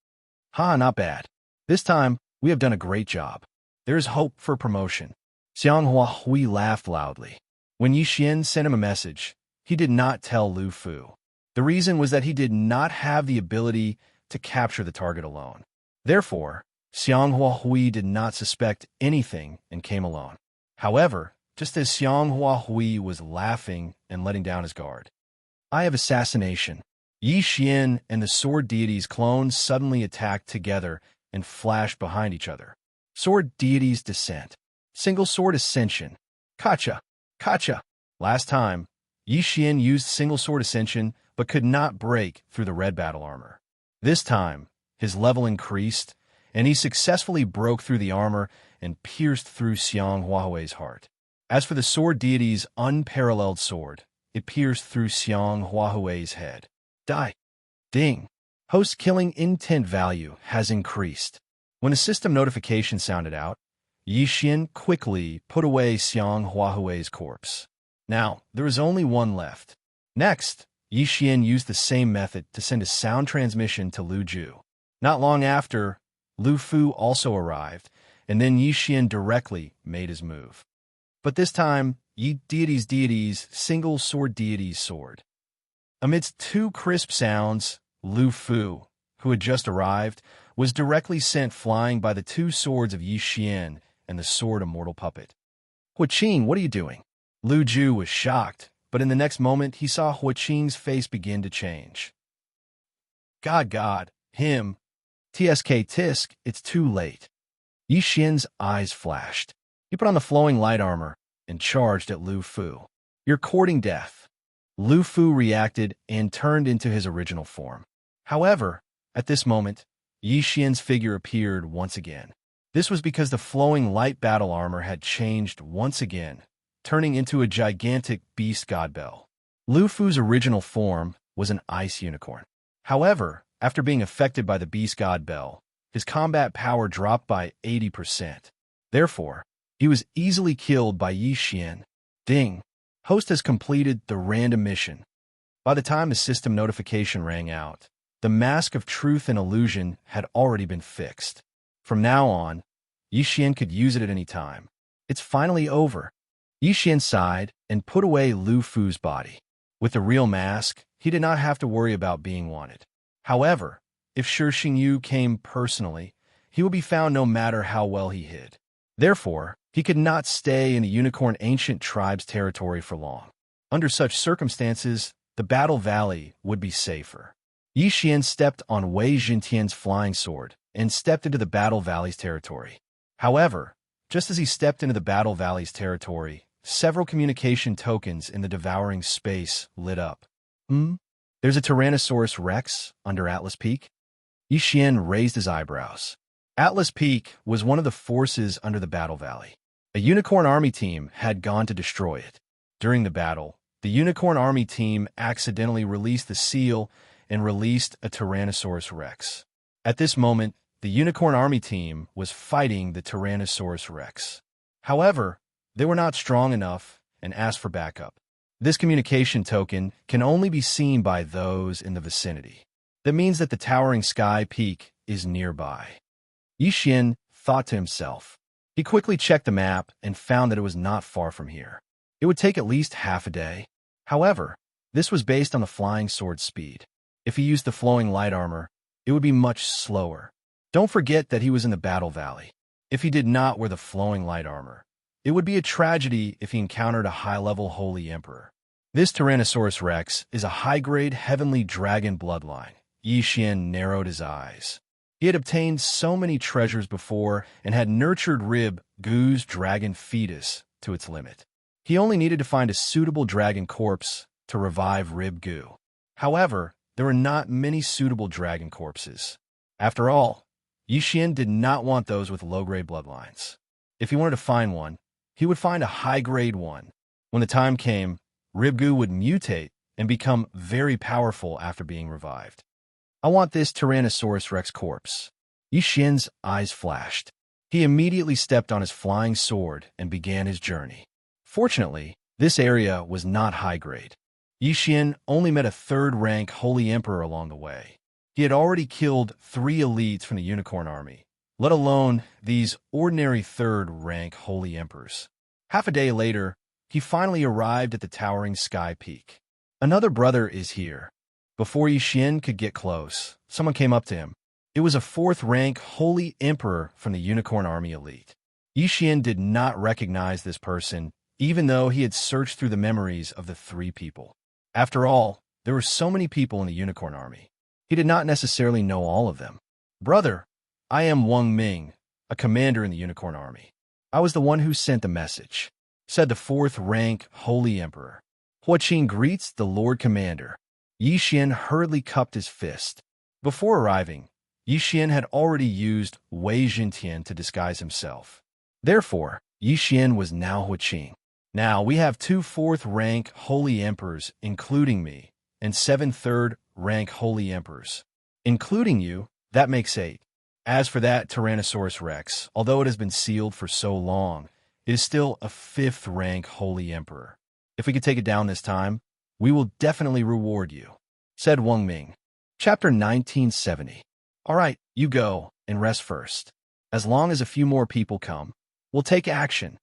Ha, not bad. This time, we have done a great job. There is hope for promotion. Xiang Huahui laughed loudly. When Yi Xian sent him a message, he did not tell Lu Fu. The reason was that he did not have the ability to capture the target alone. Therefore, Xiang Huahui did not suspect anything and came alone. However, just as Xiang Huahui was laughing and letting down his guard, Eye of Assassination. Yi Xian and the Sword Deity's clones suddenly attacked together and flashed behind each other. Sword Deity's Descent. Single Sword Ascension. Kacha! Kacha! Last time, Yi Xian used Single Sword Ascension but could not break through the red battle armor. This time, his level increased, and he successfully broke through the armor and pierced through Xiang Huahui's heart. As for the Sword Deity's unparalleled sword, it pierced through Xiang Huahui's head. Die! Ding! Host killing intent value has increased. When a system notification sounded out, Yi Xian quickly put away Xiang Huahui's corpse. Now, there is only one left. Next, Yi Xian used the same method to send a sound transmission to Lu Ju. Not long after, Lu Fu also arrived, and then Yi Xian directly made his move. But this time, Yi Deity's Single Sword Deity's sword. Amidst two crisp sounds, Lu Fu, who had just arrived, was directly sent flying by the two swords of Yi Xian and the sword of Mortal Puppet. Hua Qing, what are you doing? Lu Ju was shocked, but in the next moment he saw Hua Qing's face begin to change. God, him. TSK Tisk, it's too late. Yi Xian's eyes flashed. He put on the flowing light armor and charged at Lu Fu. You're courting death. Lu Fu reacted and turned into his original form. However, at this moment, Yi Xian's figure appeared once again. This was because the flowing light battle armor had changed once again, turning into a gigantic beast god bell. Lu Fu's original form was an ice unicorn. However, after being affected by the beast god bell, his combat power dropped by 80%. Therefore, he was easily killed by Yi Xian. Ding! Host has completed the random mission. By the time the system notification rang out, the mask of truth and illusion had already been fixed. From now on, Yi Xian could use it at any time. It's finally over. Yi Xian sighed and put away Lu Fu's body. With the real mask, he did not have to worry about being wanted. However, if Shi Xingyu came personally, he would be found no matter how well he hid. Therefore, he could not stay in the unicorn ancient tribe's territory for long. Under such circumstances, the Battle Valley would be safer. Yi Xian stepped on Wei Jintian's flying sword and stepped into the Battle Valley's territory. However, just as he stepped into the Battle Valley's territory, several communication tokens in the devouring space lit up. There's a Tyrannosaurus Rex under Atlas Peak? Yi Xian raised his eyebrows. Atlas Peak was one of the forces under the Battle Valley. A unicorn army team had gone to destroy it. During the battle, the unicorn army team accidentally released the seal and released a Tyrannosaurus Rex. At this moment, the unicorn army team was fighting the Tyrannosaurus Rex. However, they were not strong enough and asked for backup. This communication token can only be seen by those in the vicinity. That means that the towering sky peak is nearby. Yi Xian thought to himself. He quickly checked the map and found that it was not far from here. It would take at least half a day. However, this was based on the flying sword's speed. If he used the flowing light armor, it would be much slower. Don't forget that he was in the Battle Valley. If he did not wear the flowing light armor, it would be a tragedy if he encountered a high-level Holy Emperor. This Tyrannosaurus Rex is a high-grade heavenly dragon bloodline. Yi Xian narrowed his eyes. He had obtained so many treasures before and had nurtured Rib Gu's dragon fetus to its limit. He only needed to find a suitable dragon corpse to revive Rib Gu. However, there were not many suitable dragon corpses. After all, Yi Xian did not want those with low-grade bloodlines. If he wanted to find one, he would find a high-grade one. When the time came, Rib Gu would mutate and become very powerful after being revived. I want this Tyrannosaurus Rex corpse. Yi Xian's eyes flashed. He immediately stepped on his flying sword and began his journey. Fortunately, this area was not high-grade. Yi Xian only met a third-rank Holy Emperor along the way. He had already killed 3 elites from the Unicorn Army, let alone these ordinary third-rank Holy Emperors. Half a day later, he finally arrived at the towering sky peak. Another brother is here. Before Yi Xian could get close, someone came up to him. It was a 4th-rank Holy Emperor from the Unicorn Army elite. Yi Xian did not recognize this person, even though he had searched through the memories of the 3 people. After all, there were so many people in the Unicorn Army. He did not necessarily know all of them. Brother, I am Wang Ming, a commander in the Unicorn Army. I was the one who sent the message, said the 4th-rank Holy Emperor. Hua Qing greets the Lord Commander. Yi Xian hurriedly cupped his fist. Before arriving, Yi Xian had already used Wei Jintian to disguise himself. Therefore, Yi Xian was now Hua Qing. Now we have 2 4th-rank Holy Emperors, including me, and 7 3rd-rank Holy Emperors. Including you, that makes 8. As for that Tyrannosaurus Rex, although it has been sealed for so long, it is still a 5th-rank Holy Emperor. If we could take it down this time, we will definitely reward you, said Wang Ming. Chapter 1970. All right, you go and rest first. As long as a few more people come, we'll take action.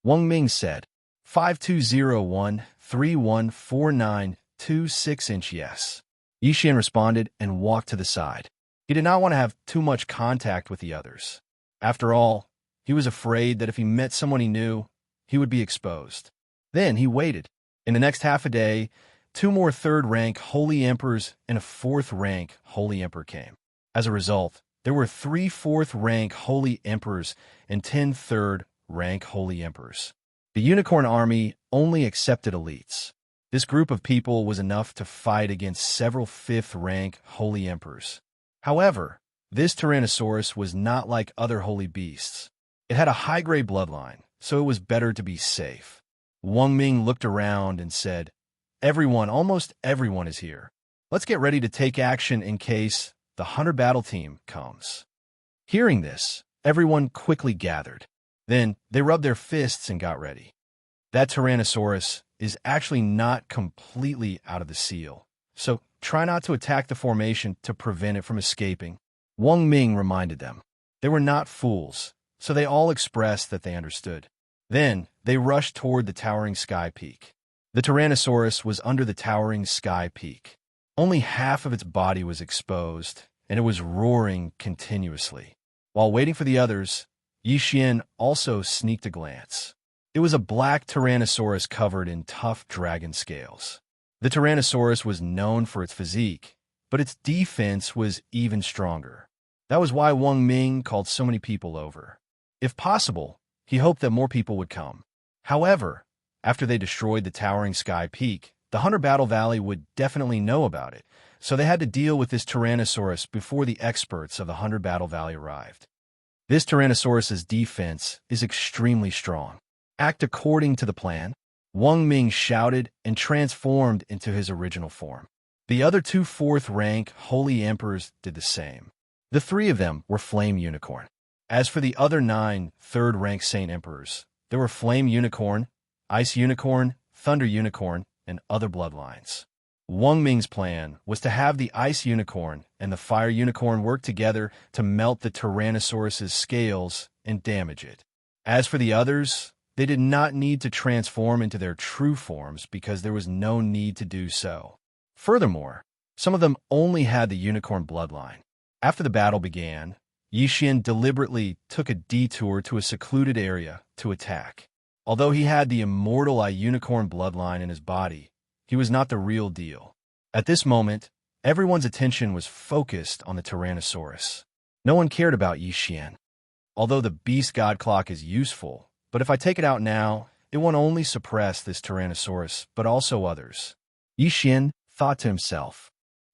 Wang Ming said. 5201-314926 yes. Yi Xian responded and walked to the side. He did not want to have too much contact with the others. After all, he was afraid that if he met someone he knew, he would be exposed. Then he waited. In the next half a day, 2 more 3rd-rank Holy Emperors and a 4th-rank Holy Emperor came. As a result, there were 3 4th-rank Holy Emperors and 10 3rd-rank Holy Emperors. The Unicorn Army only accepted elites. This group of people was enough to fight against several 5th-rank Holy Emperors. However, this Tyrannosaurus was not like other holy beasts. It had a high-grade bloodline, so it was better to be safe. Wang Ming looked around and said, almost everyone is here. Let's get ready to take action in case the Hunter battle team comes. Hearing this, everyone quickly gathered. Then they rubbed their fists and got ready. That Tyrannosaurus is actually not completely out of the seal, so try not to attack the formation to prevent it from escaping. Wang Ming reminded them. They were not fools, so they all expressed that they understood. Then they rushed toward the towering sky peak. The Tyrannosaurus was under the towering sky peak. Only half of its body was exposed, and it was roaring continuously. While waiting for the others, Yi Xian also sneaked a glance. It was a black Tyrannosaurus covered in tough dragon scales. The Tyrannosaurus was known for its physique, but its defense was even stronger. That was why Wang Ming called so many people over. If possible, he hoped that more people would come. However, after they destroyed the towering sky peak, the Hunter Battle Valley would definitely know about it, so they had to deal with this Tyrannosaurus before the experts of the Hunter Battle Valley arrived. This Tyrannosaurus's defense is extremely strong. Act according to the plan. Wang Ming shouted and transformed into his original form. The other two fourth-rank Holy Emperors did the same. The three of them were Flame Unicorn. As for the other 9 third-rank Saint Emperors, there were Flame Unicorn, Ice Unicorn, Thunder Unicorn, and other bloodlines. Wang Ming's plan was to have the Ice Unicorn and the Fire Unicorn work together to melt the Tyrannosaurus's scales and damage it. As for the others, they did not need to transform into their true forms because there was no need to do so. Furthermore, some of them only had the unicorn bloodline. After the battle began, Yi Xian deliberately took a detour to a secluded area to attack. Although he had the immortal unicorn bloodline in his body, he was not the real deal. At this moment, everyone's attention was focused on the Tyrannosaurus. No one cared about Yi Xian. Although the Beast God Clock is useful, but if I take it out now, it won't only suppress this Tyrannosaurus, but also others. Yi Xian thought to himself.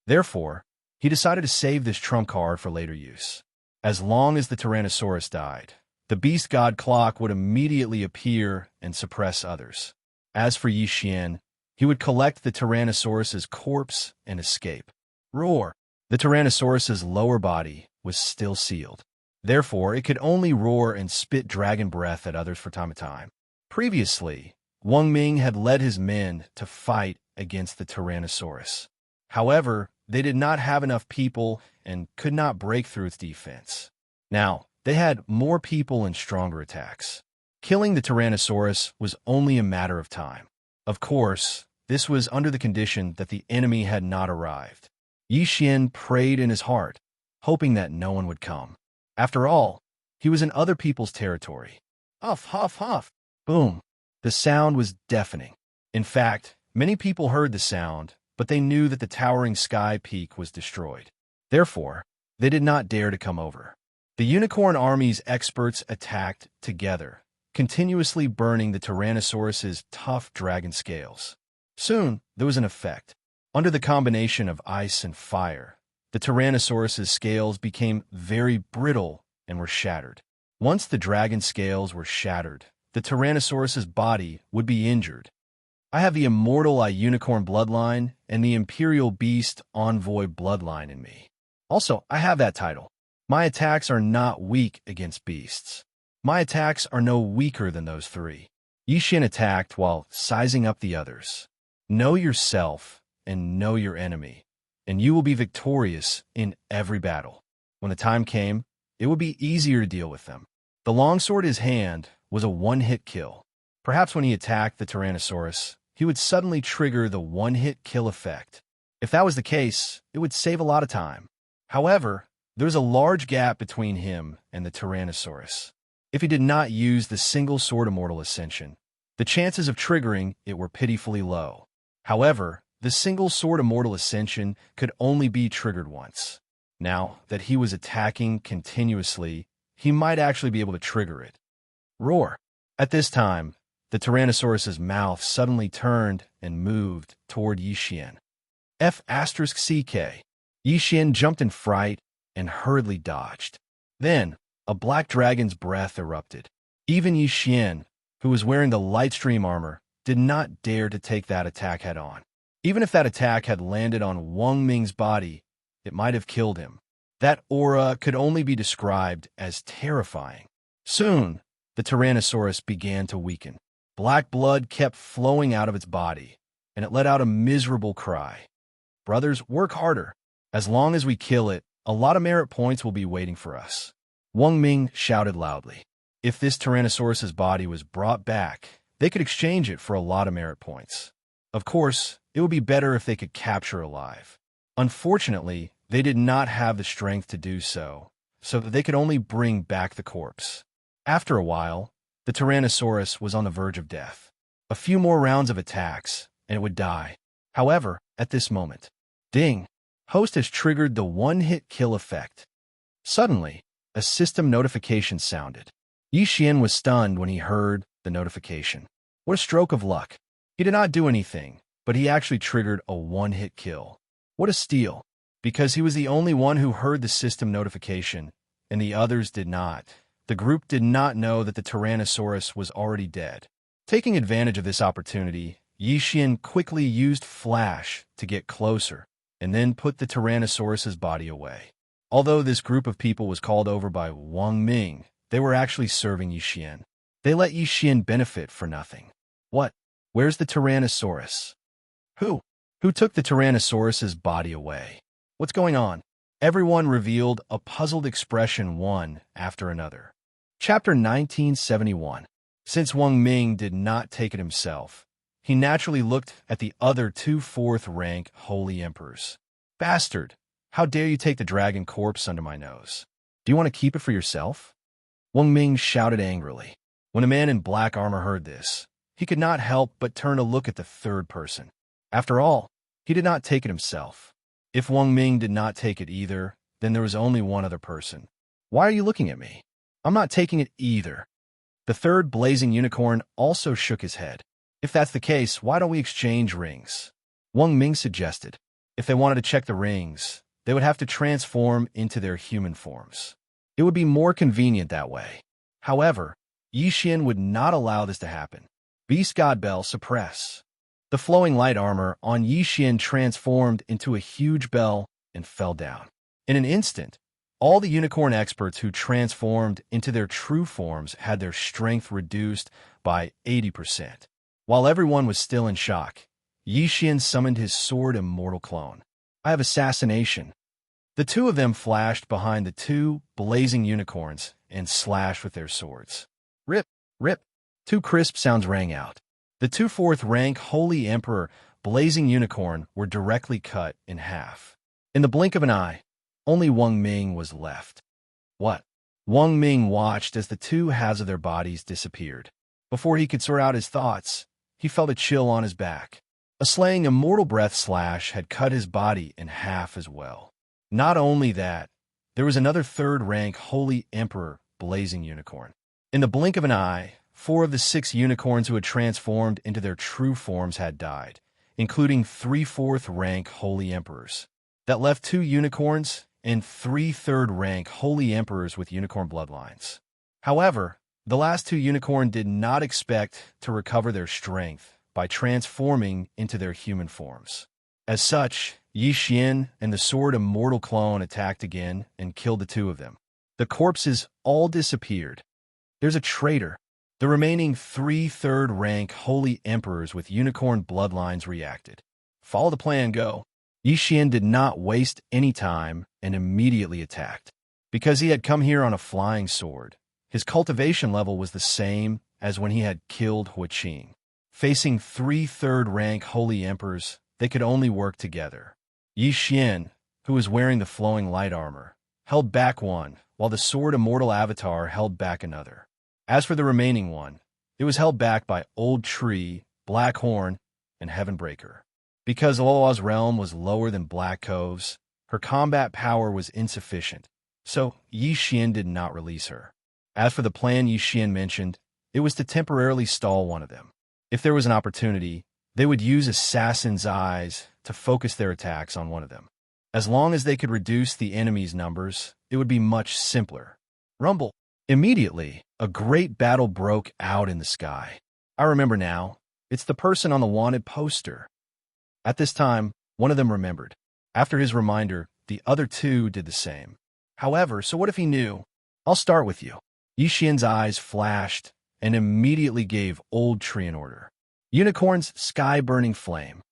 Therefore, he decided to save this trump card for later use. As long as the Tyrannosaurus died, the Beast God Clock would immediately appear and suppress others. As for Yi Xian, he would collect the Tyrannosaurus's corpse and escape. Roar! The Tyrannosaurus's lower body was still sealed. Therefore, it could only roar and spit dragon breath at others from time to time. Previously, Wang Ming had led his men to fight against the Tyrannosaurus. However, they did not have enough people and could not break through its defense. Now, they had more people and stronger attacks. Killing the Tyrannosaurus was only a matter of time. Of course, this was under the condition that the enemy had not arrived. Yi Xian prayed in his heart, hoping that no one would come. After all, he was in other people's territory. Huff, huff, huff. Boom. The sound was deafening. In fact, many people heard the sound, but they knew that the towering sky peak was destroyed. Therefore, they did not dare to come over. The Unicorn Army's experts attacked together, continuously burning the Tyrannosaurus's tough dragon scales. Soon, there was an effect. Under the combination of ice and fire, the Tyrannosaurus's scales became very brittle and were shattered. Once the dragon scales were shattered, the Tyrannosaurus's body would be injured. I have the immortal unicorn bloodline and the imperial beast envoy bloodline in me. Also, I have that title. My attacks are not weak against beasts. My attacks are no weaker than those three. Yi Xian attacked while sizing up the others. Know yourself and know your enemy, and you will be victorious in every battle. When the time came, it would be easier to deal with them. The longsword in his hand was a one-hit kill. Perhaps when he attacked the Tyrannosaurus, he would suddenly trigger the one-hit kill effect. If that was the case, it would save a lot of time. However, there was a large gap between him and the Tyrannosaurus. If he did not use the single sword immortal ascension, the chances of triggering it were pitifully low. However, the single sword immortal ascension could only be triggered once. Now that he was attacking continuously, he might actually be able to trigger it. Roar! At this time, the Tyrannosaurus's mouth suddenly turned and moved toward Yi Xian. F***CK. Yi Xian jumped in fright and hurriedly dodged. Then, a black dragon's breath erupted. Even Yi Xian, who was wearing the Lightstream armor, did not dare to take that attack head-on. Even if that attack had landed on Wang Ming's body, it might have killed him. That aura could only be described as terrifying. Soon, the Tyrannosaurus began to weaken. Black blood kept flowing out of its body, and it let out a miserable cry. Brothers, work harder. As long as we kill it, a lot of merit points will be waiting for us. Wang Ming shouted loudly. If this Tyrannosaurus's body was brought back, they could exchange it for a lot of merit points. Of course, it would be better if they could capture it alive. Unfortunately, they did not have the strength to do so, so that they could only bring back the corpse. After a while, the Tyrannosaurus was on the verge of death. A few more rounds of attacks, and it would die. However, at this moment, ding! Host has triggered the one-hit kill effect. Suddenly, a system notification sounded. Yi Xian was stunned when he heard the notification. What a stroke of luck. He did not do anything, but he actually triggered a one-hit kill. What a steal, because he was the only one who heard the system notification, and the others did not. The group did not know that the Tyrannosaurus was already dead. Taking advantage of this opportunity, Yi Xian quickly used Flash to get closer, and then put the Tyrannosaurus's body away. Although this group of people was called over by Wang Ming, they were actually serving Yi Xian. They let Yi Xian benefit for nothing. What? Where's the Tyrannosaurus? Who? Who took the Tyrannosaurus's body away? What's going on? Everyone revealed a puzzled expression one after another. Chapter 1971. Since Wang Ming did not take it himself, he naturally looked at the other two fourth-rank holy emperors. Bastard! How dare you take the dragon corpse under my nose? Do you want to keep it for yourself? Wang Ming shouted angrily. When a man in black armor heard this, he could not help but turn to look at the third person. After all, he did not take it himself. If Wang Ming did not take it either, then there was only one other person. Why are you looking at me? I'm not taking it either. The third blazing unicorn also shook his head. If that's the case, why don't we exchange rings? Wang Ming suggested. If they wanted to check the rings, they would have to transform into their human forms. It would be more convenient that way. However, Yi Xian would not allow this to happen. Beast God Bell suppress. The flowing light armor on Yi Xian transformed into a huge bell and fell down. In an instant, all the unicorn experts who transformed into their true forms had their strength reduced by 80%. While everyone was still in shock, Yi Xian summoned his sword immortal clone. I have assassination. The two of them flashed behind the two blazing unicorns and slashed with their swords. Rip, rip. Two crisp sounds rang out. The two fourth-rank Holy Emperor blazing unicorn were directly cut in half. In the blink of an eye, only Wang Ming was left. What? Wang Ming watched as the two halves of their bodies disappeared. Before he could sort out his thoughts, he felt a chill on his back. A slaying immortal breath slash had cut his body in half as well. Not only that, there was another third-rank Holy Emperor blazing unicorn. In the blink of an eye, 4 of the 6 unicorns who had transformed into their true forms had died, including 3 fourth-rank Holy Emperors. That left 2 unicorns and 3 third-rank Holy Emperors with unicorn bloodlines. However, the last 2 unicorn did not expect to recover their strength by transforming into their human forms. As such, Yi Xian and the sword immortal clone attacked again and killed the 2 of them. The corpses all disappeared. There's a traitor. The remaining 3 third-rank Holy Emperors with unicorn bloodlines reacted. Follow the plan, go. Yi Xian did not waste any time and immediately attacked. Because he had come here on a flying sword, his cultivation level was the same as when he had killed Hu Qing. Facing 3 third-rank Holy Emperors, they could only work together. Yi Xian, who was wearing the flowing light armor, held back one, while the sword immortal avatar held back another. As for the remaining one, it was held back by Old Tree, Black Horn, and Heavenbreaker. Because Lola's realm was lower than Black Cove's, her combat power was insufficient, so Yi Xian did not release her. As for the plan Yi Xian mentioned, it was to temporarily stall one of them. If there was an opportunity, they would use Assassin's Eyes to focus their attacks on one of them. As long as they could reduce the enemy's numbers, it would be much simpler. Rumble. Immediately, a great battle broke out in the sky. I remember now. It's the person on the wanted poster. At this time, one of them remembered. After his reminder, the other 2 did the same. However, so what if he knew? I'll start with you. Yi Xian's eyes flashed and immediately gave Old Tree an order. Unicorn's sky-burning flame.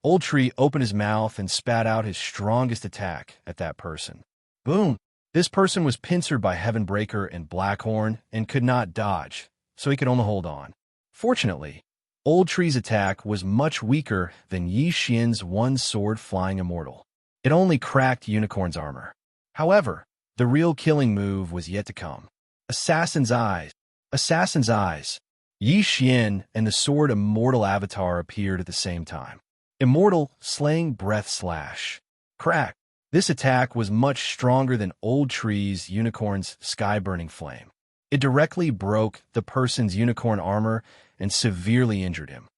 Old Tree opened his mouth and spat out his strongest attack at that person. Boom! This person was pincered by Heavenbreaker and Blackhorn and could not dodge, so he could only hold on. Fortunately, Old Tree's attack was much weaker than Yi Xian's one-sword flying immortal. It only cracked Unicorn's armor. However, the real killing move was yet to come. Assassin's Eyes. Assassin's Eyes. Yi Xian and the Sword Immortal avatar appeared at the same time. Immortal, slaying breath slash. Crack. This attack was much stronger than Old Tree's unicorn's sky-burning flame. It directly broke the person's unicorn armor and severely injured him.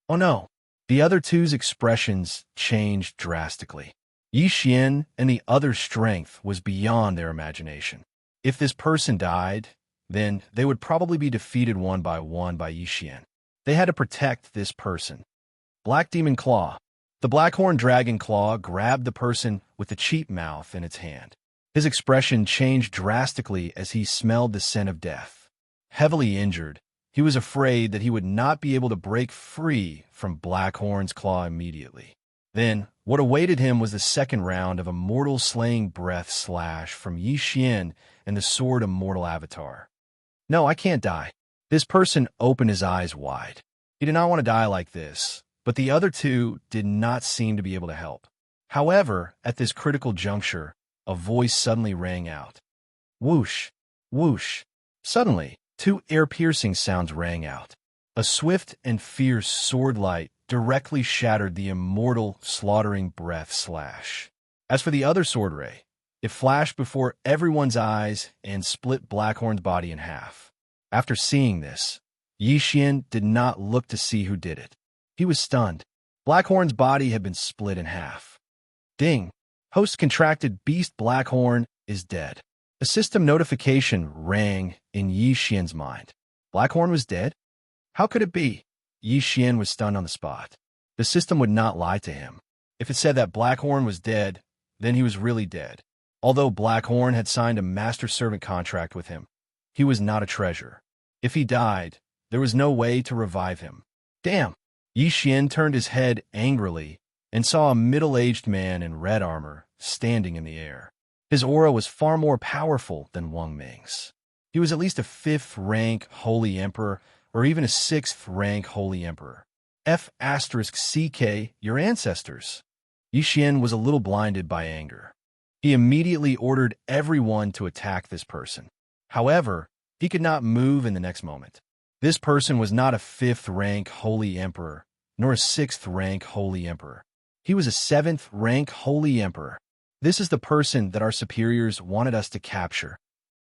Oh no. The other two's expressions changed drastically. Yi Xian and the other's strength was beyond their imagination. If this person died, then they would probably be defeated one by Yi Xian. They had to protect this person. Black Demon Claw. The Blackhorn Dragon Claw grabbed the person with the cheap mouth in its hand. His expression changed drastically as he smelled the scent of death. Heavily injured, he was afraid that he would not be able to break free from Blackhorn's claw immediately. Then, what awaited him was the second round of Immortal Slaying Breath slash from Yi Xian and the Sword Immortal avatar. No, I can't die. This person opened his eyes wide. He did not want to die like this, but the other two did not seem to be able to help. However, at this critical juncture, a voice suddenly rang out. Whoosh! Whoosh! Suddenly, two ear-piercing sounds rang out. A swift and fierce sword light directly shattered the immortal slaughtering breath slash. As for the other sword ray, it flashed before everyone's eyes and split Blackhorn's body in half. After seeing this, Yi Xian did not look to see who did it. He was stunned. Blackhorn's body had been split in half. Ding! Host contracted beast Blackhorn is dead. A system notification rang in Yi Xian's mind. Blackhorn was dead? How could it be? Yi Xian was stunned on the spot. The system would not lie to him. If it said that Blackhorn was dead, then he was really dead. Although Blackhorn had signed a master-servant contract with him, he was not a treasure. If he died, there was no way to revive him. Damn! Yi Xian turned his head angrily and saw a middle-aged man in red armor standing in the air. His aura was far more powerful than Wang Ming's. He was at least a 5th-rank Holy Emperor, or even a 6th-rank Holy Emperor. F***CK, your ancestors. Yi Xian was a little blinded by anger. He immediately ordered everyone to attack this person. However, he could not move in the next moment. This person was not a 5th-rank Holy Emperor, nor a 6th-rank Holy Emperor. He was a 7th-rank Holy Emperor. This is the person that our superiors wanted us to capture.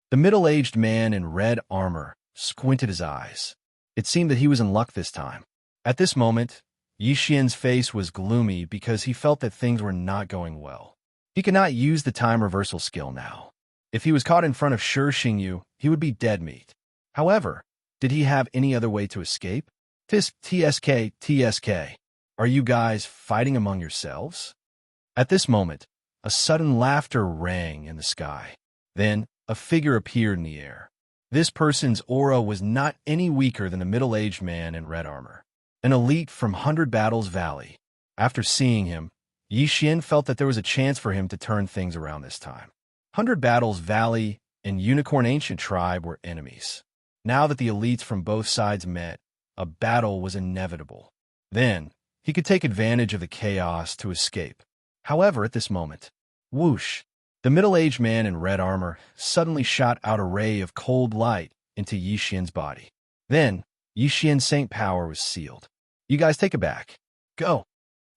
The middle-aged man in red armor squinted his eyes. It seemed that he was in luck this time. At this moment, Yi Xian's face was gloomy because he felt that things were not going well. He could not use the time reversal skill now. If he was caught in front of Shi Xingyu, he would be dead meat. However, did he have any other way to escape? TSK. Are you guys fighting among yourselves? At this moment, a sudden laughter rang in the sky. Then, a figure appeared in the air. This person's aura was not any weaker than the middle-aged man in red armor. An elite from 100 Battles Valley. After seeing him, Yi Xian felt that there was a chance for him to turn things around this time. 100 Battles Valley and Unicorn Ancient Tribe were enemies. Now that the elites from both sides met, a battle was inevitable. Then, he could take advantage of the chaos to escape. However, at this moment, whoosh! The middle-aged man in red armor suddenly shot out a ray of cold light into Yi Xian's body. Then, Yi Xian's saint power was sealed. You guys take it back. Go!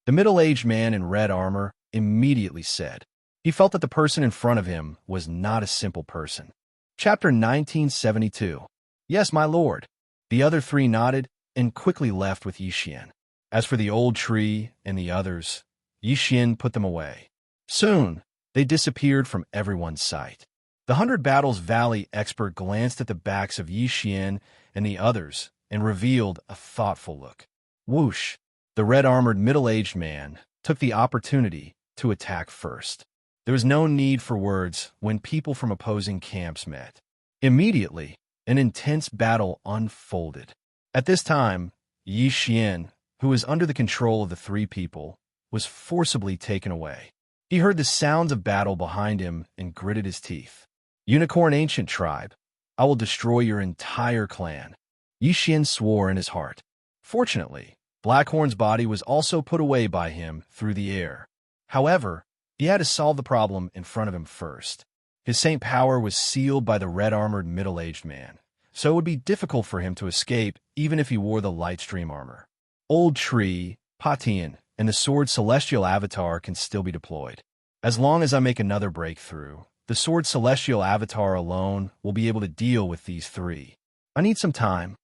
The middle-aged man in red armor immediately said. He felt that the person in front of him was not a simple person. Chapter 1972. Yes, my lord. The other three nodded and quickly left with Yi Xian. As for the old tree and the others, Yi Xian put them away. Soon, they disappeared from everyone's sight. The 100 Battles Valley expert glanced at the backs of Yi Xian and the others and revealed a thoughtful look. Whoosh! The red-armored middle-aged man took the opportunity to attack first. There was no need for words when people from opposing camps met. Immediately, an intense battle unfolded. At this time, Yi Xian, who was under the control of the three people, was forcibly taken away. He heard the sounds of battle behind him and gritted his teeth. Unicorn Ancient Tribe, I will destroy your entire clan. Yi Xian swore in his heart. Fortunately, Blackhorn's body was also put away by him through the air. However, he had to solve the problem in front of him first. His saint power was sealed by the red-armored middle-aged man, so it would be difficult for him to escape even if he wore the light stream armor. Old Tree, Patian, and the sword Celestial Avatar can still be deployed. As long as I make another breakthrough, the sword Celestial Avatar alone will be able to deal with these three. I need some time,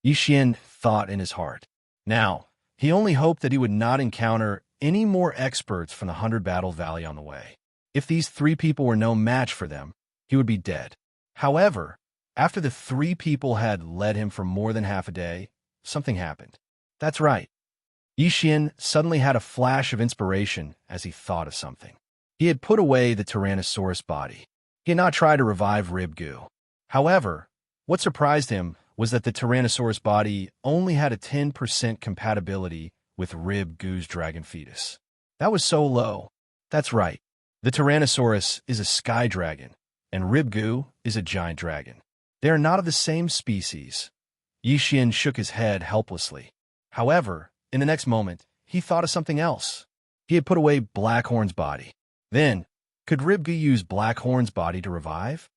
Yi Xian thought in his heart. Now, he only hoped that he would not encounter any more experts from the 100 Battle Valley on the way. If these three people were no match for them, he would be dead. However, after the three people had led him for more than half a day, something happened. That's right. Yi Xian suddenly had a flash of inspiration as he thought of something. He had put away the Tyrannosaurus body. He had not tried to revive Rib Goo. However, what surprised him was that the Tyrannosaurus body only had a 10% compatibility with Rib Goo's dragon fetus. That was so low. That's right. The Tyrannosaurus is a sky dragon, and Rib Goo is a giant dragon. They are not of the same species. Yi Xian shook his head helplessly. However, in the next moment, he thought of something else. He had put away Blackhorn's body. Then, could Rib Goo use Blackhorn's body to revive?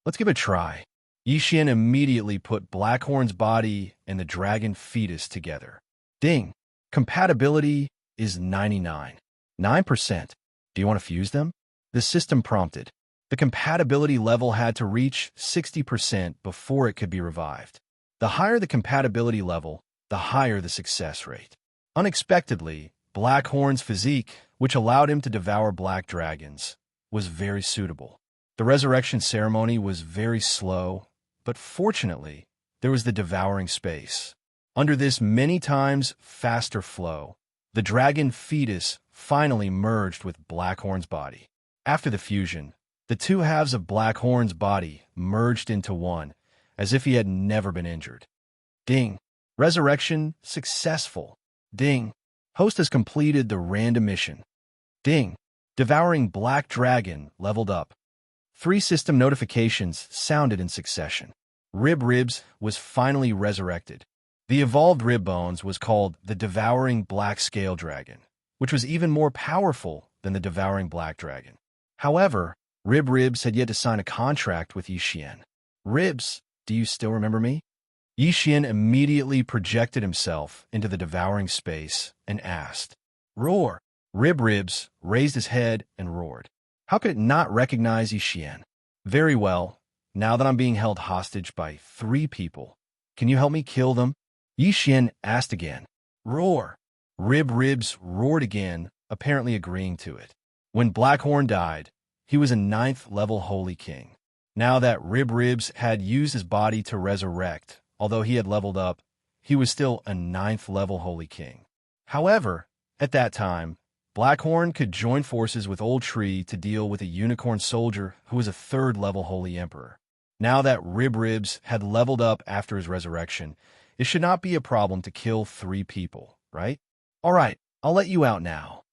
Let's give it a try. Yi Xian immediately put Blackhorn's body and the dragon fetus together. Ding! Compatibility is 99. 9%. Do you want to fuse them? The system prompted. The compatibility level had to reach 60% before it could be revived. The higher the compatibility level, the higher the success rate. Unexpectedly, Blackhorn's physique, which allowed him to devour black dragons, was very suitable. The resurrection ceremony was very slow, but fortunately, there was the devouring space. Under this many times faster flow, the dragon fetus finally merged with Blackhorn's body. After the fusion, the two halves of Blackhorn's body merged into one, as if he had never been injured. Ding! Resurrection successful. Ding! Host has completed the random mission. Ding! Devouring Black Dragon leveled up. 3 system notifications sounded in succession. Ribs was finally resurrected. The evolved Rib Bones was called the Devouring Black Scale Dragon, which was even more powerful than the Devouring Black Dragon. However, Ribs had yet to sign a contract with Yi Xian. Ribs, do you still remember me? Yi Xian immediately projected himself into the devouring space and asked, Roar! Ribs raised his head and roared. How could it not recognize Yi Xian? Very well. Now that I'm being held hostage by 3 people, can you help me kill them? Yi Xian asked again. Roar! Ribs roared again, apparently agreeing to it. When Blackhorn died, he was a 9th level Holy King. Now that Ribs had used his body to resurrect, although he had leveled up, he was still a 9th level Holy King. However, at that time, Blackhorn could join forces with Old Tree to deal with a unicorn soldier who was a 3rd level Holy Emperor. Now that Ribs had leveled up after his resurrection, it should not be a problem to kill 3 people, right? All right, I'll let you out now.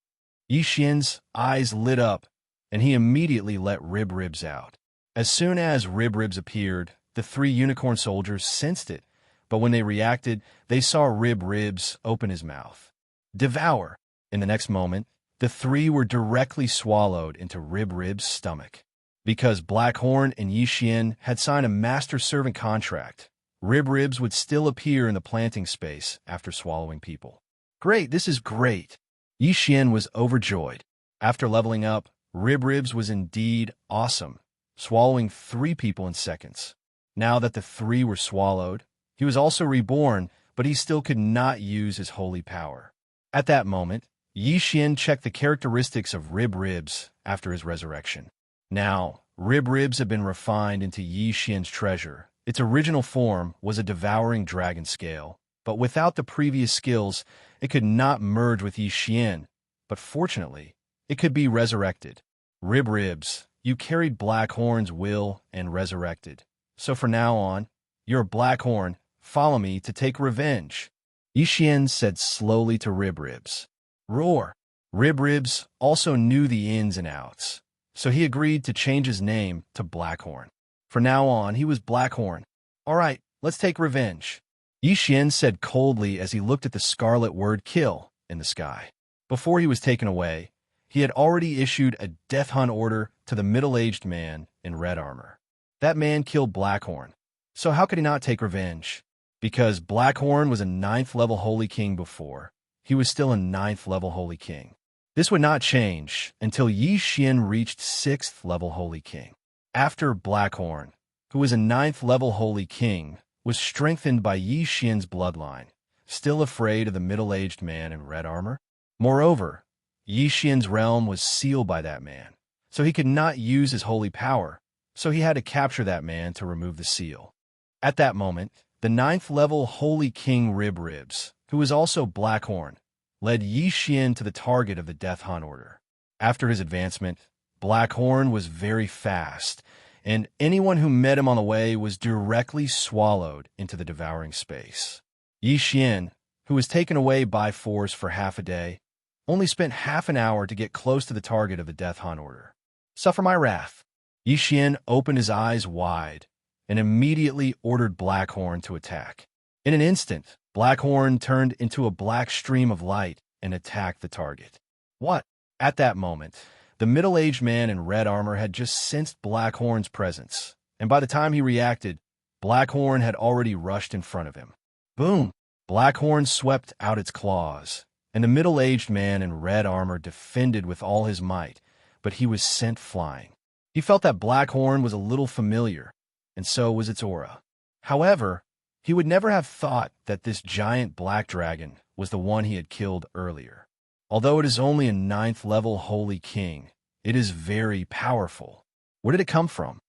Yi Xian's eyes lit up, and he immediately let Ribs out. As soon as Ribs appeared, the 3 unicorn soldiers sensed it, but when they reacted, they saw Ribs open his mouth. Devour! In the next moment, the 3 were directly swallowed into Ribs' stomach. Because Blackhorn and Yi Xian had signed a master-servant contract, Ribs would still appear in the planting space after swallowing people. Great, this is great! Yi Xian was overjoyed. After leveling up, Ribs was indeed awesome, swallowing 3 people in seconds. Now that the 3 were swallowed, he was also reborn, but he still could not use his holy power. At that moment, Yi Xian checked the characteristics of Ribs after his resurrection. Now, Ribs had been refined into Yi Xian's treasure. Its original form was a devouring dragon scale, but without the previous skills, it could not merge with Yi Xian. But fortunately, it could be resurrected. Ribs, you carried Blackhorn's will and resurrected. So from now on, you're Blackhorn. Follow me to take revenge. Yi Xian said slowly to Ribs. Roar! Ribs also knew the ins and outs, so he agreed to change his name to Blackhorn. From now on, he was Blackhorn. All right, let's take revenge. Yi Xian said coldly as he looked at the scarlet word kill in the sky. Before he was taken away, he had already issued a death hunt order to the middle-aged man in red armor. That man killed Blackhorn. So how could he not take revenge? Because Blackhorn was a 9th level Holy King before, he was still a 9th level Holy King. This would not change until Yi Xian reached 6th level Holy King. After Blackhorn, who was a 9th level Holy King, was strengthened by Yi Xian's bloodline, still afraid of the middle-aged man in red armor. Moreover, Yi Xian's realm was sealed by that man, so he could not use his holy power, so he had to capture that man to remove the seal. At that moment, the 9th level Holy King Ribs, who was also Blackhorn, led Yi Xian to the target of the Death Hunt order. After his advancement, Blackhorn was very fast, and anyone who met him on the way was directly swallowed into the devouring space. Yi Xian, who was taken away by force for half a day, only spent half an hour to get close to the target of the Death Hunt order. Suffer my wrath. Yi Xian opened his eyes wide and immediately ordered Blackhorn to attack. In an instant, Blackhorn turned into a black stream of light and attacked the target. What? At that moment, the middle-aged man in red armor had just sensed Blackhorn's presence, and by the time he reacted, Blackhorn had already rushed in front of him. Boom! Blackhorn swept out its claws, and the middle-aged man in red armor defended with all his might, but he was sent flying. He felt that Blackhorn was a little familiar, and so was its aura. However, he would never have thought that this giant black dragon was the one he had killed earlier. Although it is only a 9th level Holy King, it is very powerful. Where did it come from?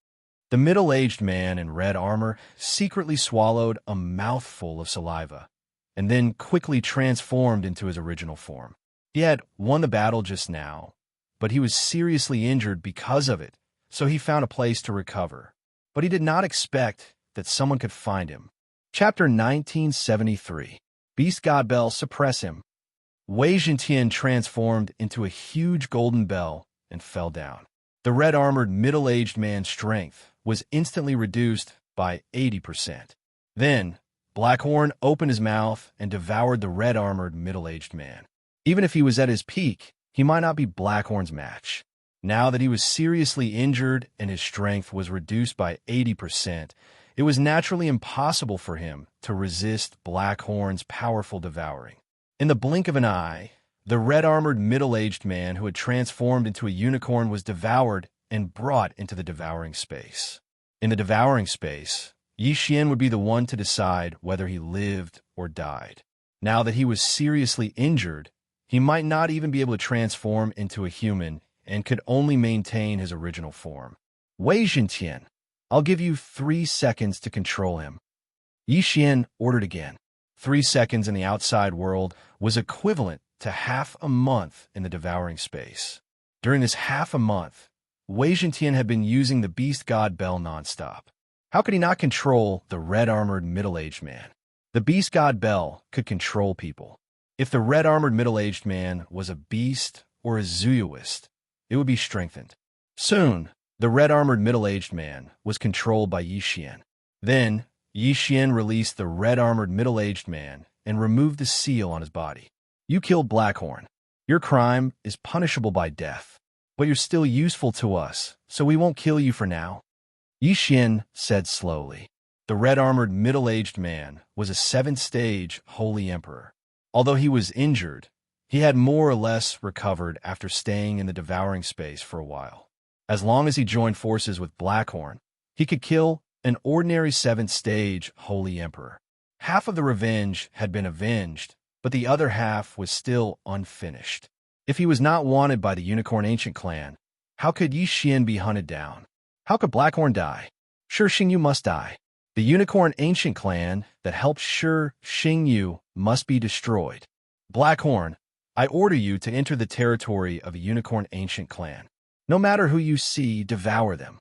The middle-aged man in red armor secretly swallowed a mouthful of saliva, and then quickly transformed into his original form. He had won the battle just now, but he was seriously injured because of it, so he found a place to recover. But he did not expect that someone could find him. Chapter 1973. Beast God Bell suppress him. Wei Zhentian transformed into a huge golden bell and fell down. The red-armored middle-aged man's strength was instantly reduced by 80%. Then, Blackhorn opened his mouth and devoured the red-armored middle-aged man. Even if he was at his peak, he might not be Blackhorn's match. Now that he was seriously injured and his strength was reduced by 80%, it was naturally impossible for him to resist Blackhorn's powerful devouring. In the blink of an eye, the red-armored middle-aged man who had transformed into a unicorn was devoured and brought into the devouring space. In the devouring space, Yi Xian would be the one to decide whether he lived or died. Now that he was seriously injured, he might not even be able to transform into a human and could only maintain his original form. Wei Zhentian, I'll give you 3 seconds to control him. Yi Xian ordered again. 3 seconds in the outside world was equivalent to half a month in the devouring space. During this half a month, Wei Zhentian had been using the Beast God Bell nonstop. How could he not control the red-armored middle-aged man? The Beast God Bell could control people. If the red-armored middle-aged man was a beast or a zooist, it would be strengthened. Soon, the red-armored middle-aged man was controlled by Yi Xian. Then, Yi Xian released the red-armored middle-aged man and removed the seal on his body. You killed Blackhorn. Your crime is punishable by death, but you're still useful to us, so we won't kill you for now. Yi Xian said slowly. The red-armored middle-aged man was a 7th-stage Holy Emperor. Although he was injured, he had more or less recovered after staying in the devouring space for a while. As long as he joined forces with Blackhorn, he could kill an ordinary 7th-stage Holy Emperor. Half of the revenge had been avenged, but the other half was still unfinished. If he was not wanted by the Unicorn Ancient Clan, how could Yi Xian be hunted down? How could Blackhorn die? Sure Xingyu must die. The Unicorn Ancient Clan that helped Sure Xingyu must be destroyed. Blackhorn, I order you to enter the territory of a Unicorn Ancient Clan. No matter who you see, devour them.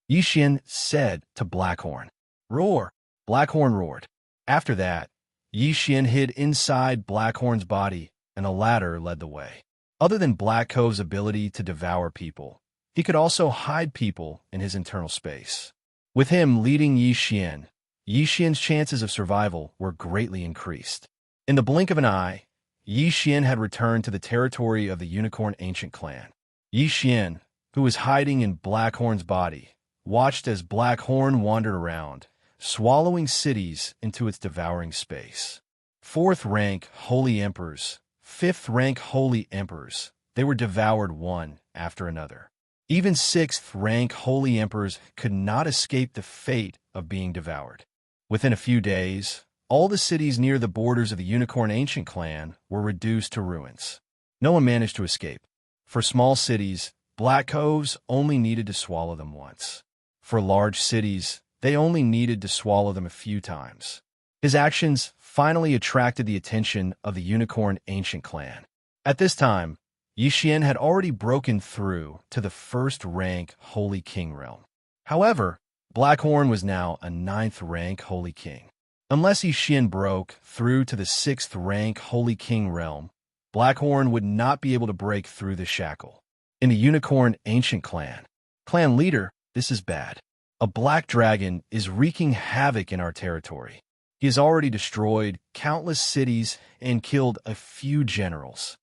Yi Xian said to Blackhorn. Roar! Blackhorn roared. After that, Yi Xian hid inside Blackhorn's body, and a ladder led the way. Other than Black Cove's ability to devour people, he could also hide people in his internal space. With him leading Yi Xian's chances of survival were greatly increased. In the blink of an eye, Yi Xian had returned to the territory of the Unicorn Ancient Clan. Yi Xian, who was hiding in Blackhorn's body, watched as Blackhorn wandered around, swallowing cities into its devouring space. 4th rank Holy Emperors, 5th rank Holy Emperors, they were devoured one after another. Even 6th rank Holy Emperors could not escape the fate of being devoured. Within a few days, all the cities near the borders of the Unicorn Ancient Clan were reduced to ruins. No one managed to escape. For small cities, Black Coves only needed to swallow them once. For large cities, they only needed to swallow them a few times. His actions finally attracted the attention of the Unicorn Ancient Clan. At this time, Yi Xian had already broken through to the 1st rank Holy King realm. However, Blackhorn was now a 9th rank Holy King. Unless Yi Xian broke through to the 6th rank Holy King realm, Blackhorn would not be able to break through the shackle. In the Unicorn Ancient Clan, Clan Leader, this is bad. A black dragon is wreaking havoc in our territory. He has already destroyed countless cities and killed a few generals.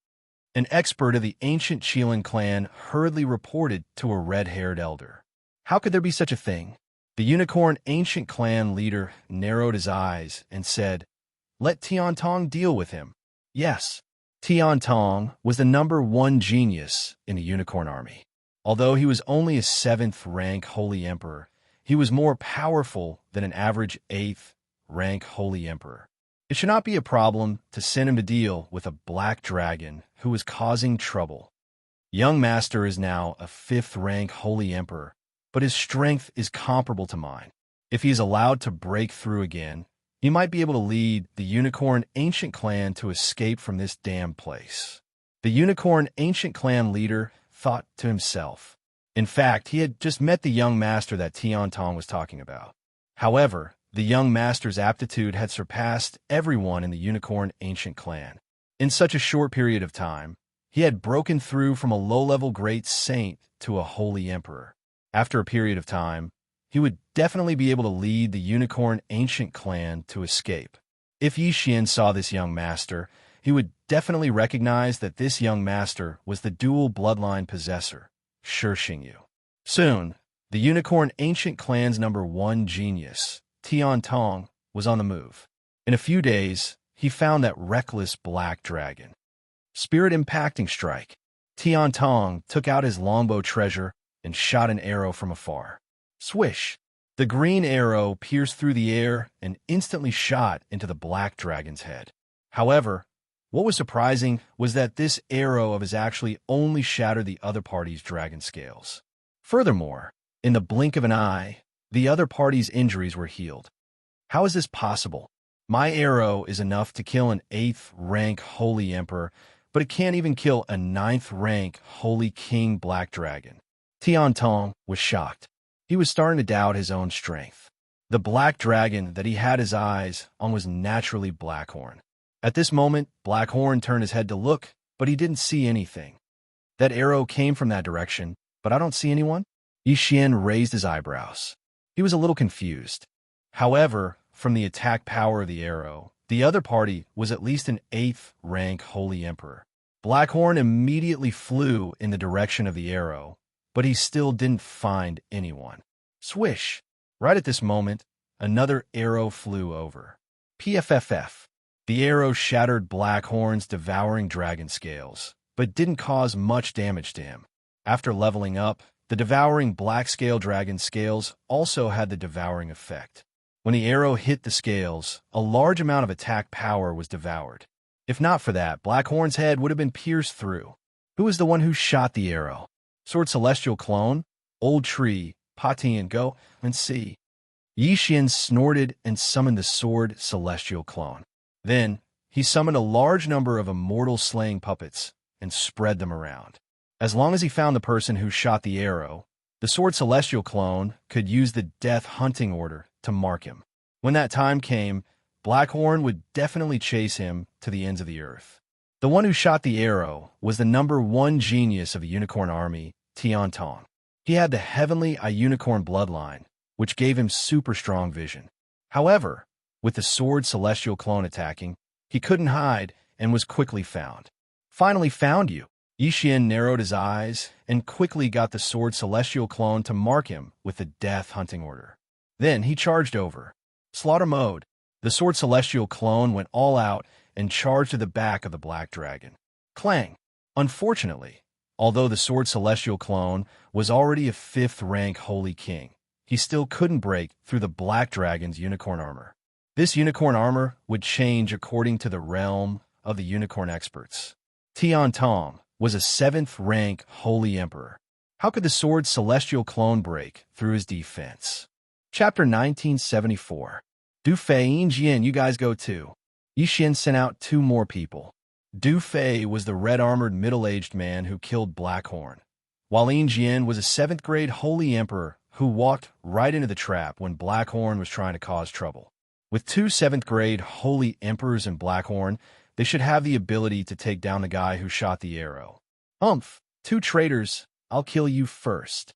An expert of the ancient Qilin clan hurriedly reported to a red-haired elder. How could there be such a thing? The Unicorn Ancient Clan leader narrowed his eyes and said, "Let Tiantong deal with him." Yes, Tiantong was the #1 genius in the Unicorn Army. Although he was only a 7th rank Holy Emperor, he was more powerful than an average 8th rank Holy Emperor. It should not be a problem to send him to deal with a black dragon who was causing trouble. Young Master is now a 5th rank Holy Emperor, but his strength is comparable to mine. If he is allowed to break through again, he might be able to lead the Unicorn Ancient Clan to escape from this damn place. The Unicorn Ancient Clan leader thought to himself. In fact, he had just met the young master that Tiantong was talking about. However, the young master's aptitude had surpassed everyone in the Unicorn Ancient Clan. In such a short period of time, he had broken through from a low-level great saint to a holy emperor. After a period of time, he would definitely be able to lead the Unicorn Ancient Clan to escape. If Yi Xian saw this young master, he would definitely recognize that this young master was the dual bloodline possessor, Shi Xingyu. Soon, the Unicorn Ancient Clan's #1 genius, Tiantong, was on the move. In a few days, he found that reckless black dragon. Spirit Impacting Strike. Tiantong took out his longbow treasure and shot an arrow from afar. Swish! The green arrow pierced through the air and instantly shot into the black dragon's head. However, what was surprising was that this arrow of his actually only shattered the other party's dragon scales. Furthermore, in the blink of an eye, the other party's injuries were healed. How is this possible? My arrow is enough to kill an 8th rank Holy Emperor, but it can't even kill a 9th rank Holy King Black Dragon. Tiantong was shocked. He was starting to doubt his own strength. The black dragon that he had his eyes on was naturally Blackhorn. At this moment, Blackhorn turned his head to look, but he didn't see anything. That arrow came from that direction, but I don't see anyone. Yi Xian raised his eyebrows. He was a little confused. However, from the attack power of the arrow, the other party was at least an 8th rank Holy Emperor. Blackhorn immediately flew in the direction of the arrow, but he still didn't find anyone. Swish! Right at this moment, another arrow flew over. PFFF. The arrow shattered Blackhorn's devouring dragon scales, but didn't cause much damage to him. After leveling up, the devouring black scale dragon scales also had the devouring effect. When the arrow hit the scales, a large amount of attack power was devoured. If not for that, Blackhorn's head would have been pierced through. Who was the one who shot the arrow? Sword Celestial Clone, Old Tree, Pati and Go, and see. Yi Xian snorted and summoned the Sword Celestial Clone. Then, he summoned a large number of immortal slaying puppets and spread them around. As long as he found the person who shot the arrow, the Sword Celestial Clone could use the Death Hunting Order to mark him. When that time came, Blackhorn would definitely chase him to the ends of the earth. The one who shot the arrow was the #1 genius of the Unicorn Army, Tiantong. He had the heavenly Unicorn bloodline, which gave him super strong vision. However, with the Sword Celestial Clone attacking, he couldn't hide and was quickly found. Finally found you. Yi Xian narrowed his eyes and quickly got the Sword Celestial Clone to mark him with the Death Hunting Order. Then he charged over. Slaughter mode. The sword celestial clone went all out and charged to the back of the black dragon. Clang. Unfortunately, although the sword celestial clone was already a 5th rank holy king, he still couldn't break through the black dragon's unicorn armor. This unicorn armor would change according to the realm of the unicorn experts. Tian Tong was a 7th rank holy emperor. How could the sword celestial clone break through his defense? Chapter 1974. Du Fei and Jian, you guys go too. Yi Xian sent out 2 more people. Du Fei was the red-armored middle-aged man who killed Blackhorn, while Yin Jian was a 7th grade holy emperor who walked right into the trap when Blackhorn was trying to cause trouble. With 2 7th grade holy emperors in Blackhorn, they should have the ability to take down the guy who shot the arrow. 2 traitors, I'll kill you first.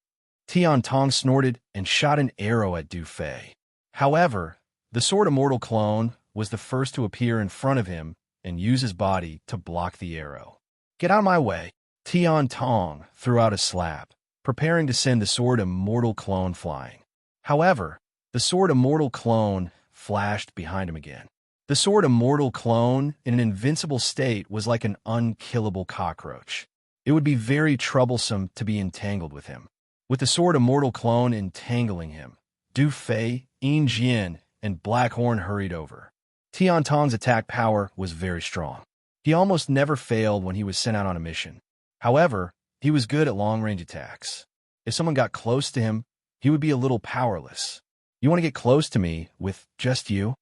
Tian Tong snorted and shot an arrow at Du Fei. However, the Sword Immortal clone was the first to appear in front of him and use his body to block the arrow. Get out of my way. Tian Tong threw out a slap, preparing to send the Sword Immortal clone flying. However, the Sword Immortal clone flashed behind him again. The Sword Immortal clone, in an invincible state, was like an unkillable cockroach. It would be very troublesome to be entangled with him. With the Sword Immortal clone entangling him, Du Fei, Yin Jian, and Blackhorn hurried over. Tian Tong's attack power was very strong. He almost never failed when he was sent out on a mission. However, he was good at long-range attacks. If someone got close to him, he would be a little powerless. You want to get close to me with just you?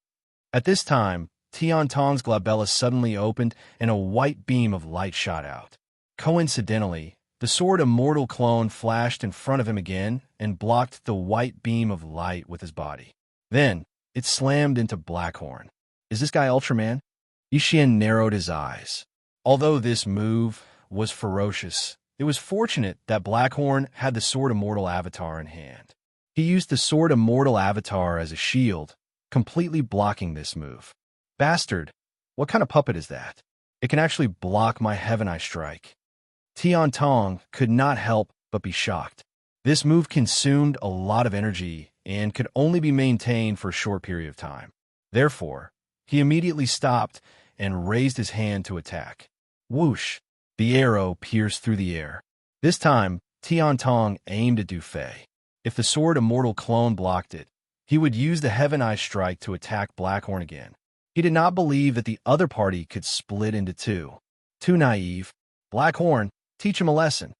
At this time, Tian Tong's glabella suddenly opened and a white beam of light shot out. Coincidentally, the Sword Immortal clone flashed in front of him again and blocked the white beam of light with his body. Then, it slammed into Blackhorn. Is this guy Ultraman? Yi Xian narrowed his eyes. Although this move was ferocious, it was fortunate that Blackhorn had the Sword Immortal avatar in hand. He used the Sword Immortal avatar as a shield, completely blocking this move. Bastard, what kind of puppet is that? It can actually block my Heaven Eye strike. Tian Tong could not help but be shocked. This move consumed a lot of energy and could only be maintained for a short period of time. Therefore, he immediately stopped and raised his hand to attack. Whoosh! The arrow pierced through the air. This time, Tian Tong aimed at Du Fei. If the Sword Immortal clone blocked it, he would use the Heaven Eye strike to attack Blackhorn again. He did not believe that the other party could split into 2. Too naive. Blackhorn, teach him a lesson.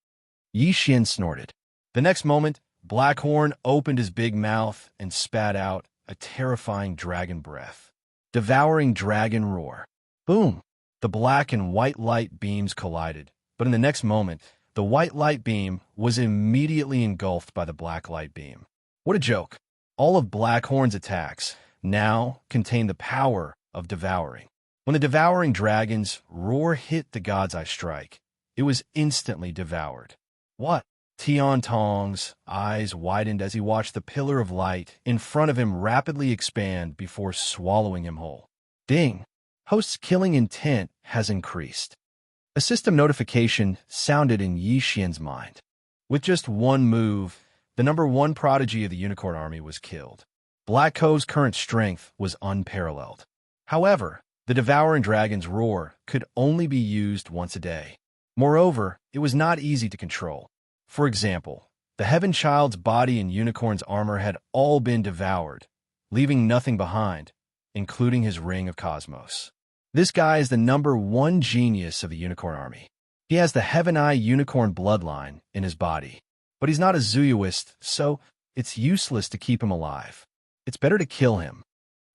Yi Xian snorted. The next moment, Blackhorn opened his big mouth and spat out a terrifying dragon breath. Devouring dragon roar. Boom! The black and white light beams collided, but in the next moment, the white light beam was immediately engulfed by the black light beam. What a joke! All of Blackhorn's attacks now contain the power of devouring. When the devouring dragon's roar hit the God's Eye strike, it was instantly devoured. What? Tian Tong's eyes widened as he watched the pillar of light in front of him rapidly expand before swallowing him whole. Ding! Host's killing intent has increased. A system notification sounded in Yi Xian's mind. With just one move, the number 1 prodigy of the Unicorn Army was killed. Black Cove's current strength was unparalleled. However, the devouring dragon's roar could only be used once a day. Moreover, it was not easy to control. For example, the Heaven Child's body and Unicorn's armor had all been devoured, leaving nothing behind, including his Ring of Cosmos. This guy is the number 1 genius of the Unicorn Army. He has the Heaven Eye Unicorn bloodline in his body. But he's not a Zooist, so it's useless to keep him alive. It's better to kill him.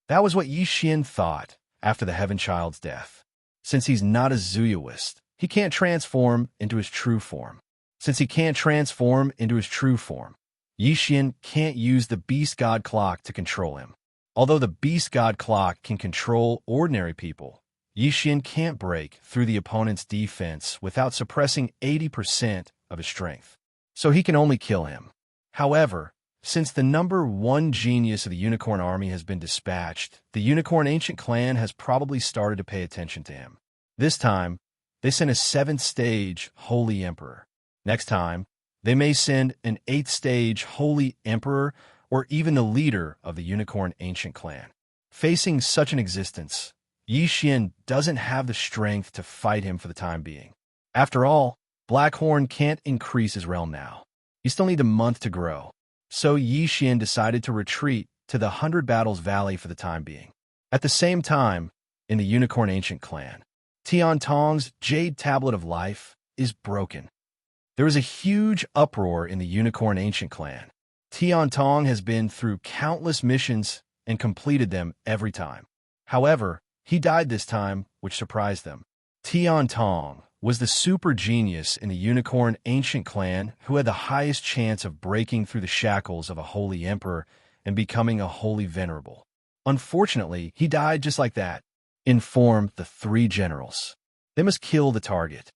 That was what Yi Xian thought after the Heaven Child's death. Since he's not a Zooist, he can't transform into his true form. Since he can't transform into his true form, Yi Xian can't use the Beast God Clock to control him. Although the Beast God Clock can control ordinary people, Yi Xian can't break through the opponent's defense without suppressing 80% of his strength. So he can only kill him. However, since the number 1 genius of the Unicorn Army has been dispatched, the Unicorn Ancient Clan has probably started to pay attention to him. This time, they sent a 7th stage Holy Emperor. Next time, they may send an 8th stage Holy Emperor or even the leader of the Unicorn Ancient Clan. Facing such an existence, Yi Xian doesn't have the strength to fight him for the time being. After all, Blackhorn can't increase his realm now. He still needs a month to grow. So Yi Xian decided to retreat to the 100 Battles Valley for the time being. At the same time, in the Unicorn Ancient Clan, Tian Tong's Jade Tablet of Life is broken. There is a huge uproar in the Unicorn Ancient Clan. Tian Tong has been through countless missions and completed them every time. However, he died this time, which surprised them. Tian Tong was the super genius in the Unicorn Ancient Clan who had the highest chance of breaking through the shackles of a holy emperor and becoming a holy venerable. Unfortunately, he died just like that. Inform the 3 generals. They must kill the target.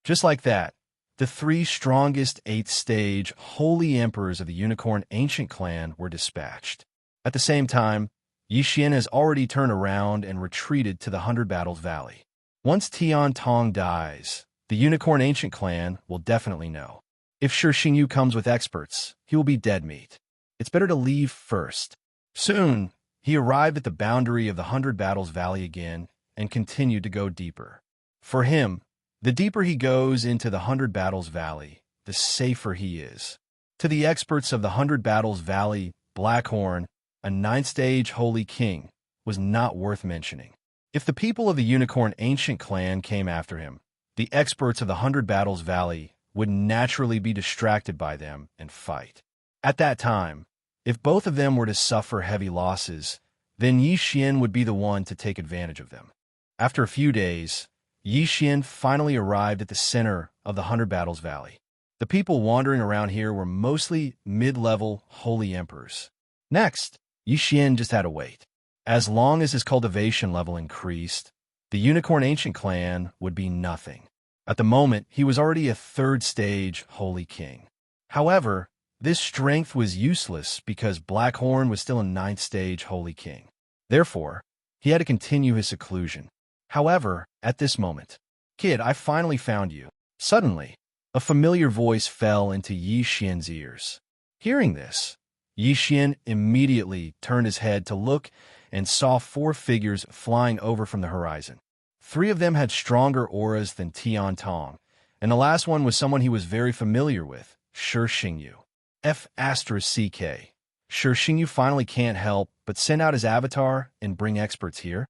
Just like that, the 3 strongest 8th stage holy emperors of the Unicorn Ancient Clan were dispatched. At the same time, Yi Xian has already turned around and retreated to the 100 Battles Valley. Once Tian Tong dies, the Unicorn Ancient Clan will definitely know. If Shi Xingyu comes with experts, he will be dead meat. It's better to leave first. Soon, he arrived at the boundary of the 100 Battles Valley again and continued to go deeper. For him, the deeper he goes into the 100 Battles Valley, the safer he is. To the experts of the 100 Battles Valley, Blackhorn, a 9th stage holy king, was not worth mentioning. If the people of the Unicorn Ancient Clan came after him, the experts of the 100 Battles Valley would naturally be distracted by them and fight. At that time, if both of them were to suffer heavy losses, then Yi Xian would be the one to take advantage of them. After a few days, Yi Xian finally arrived at the center of the 100 Battles Valley. The people wandering around here were mostly mid-level holy emperors. Next, Yi Xian just had to wait. As long as his cultivation level increased, the Unicorn Ancient Clan would be nothing. At the moment, he was already a 3rd stage holy king. However, this strength was useless because Blackhorn was still a 9th stage holy king. Therefore, he had to continue his seclusion. However, at this moment, "Kid, I finally found you." Suddenly, a familiar voice fell into Yi Xian's ears. Hearing this, Yi Xian immediately turned his head to look and saw 4 figures flying over from the horizon. 3 of them had stronger auras than Tian Tong, and the last one was someone he was very familiar with, Shi Xingyu. F***CK. Shi Xingyu finally can't help but send out his avatar and bring experts here.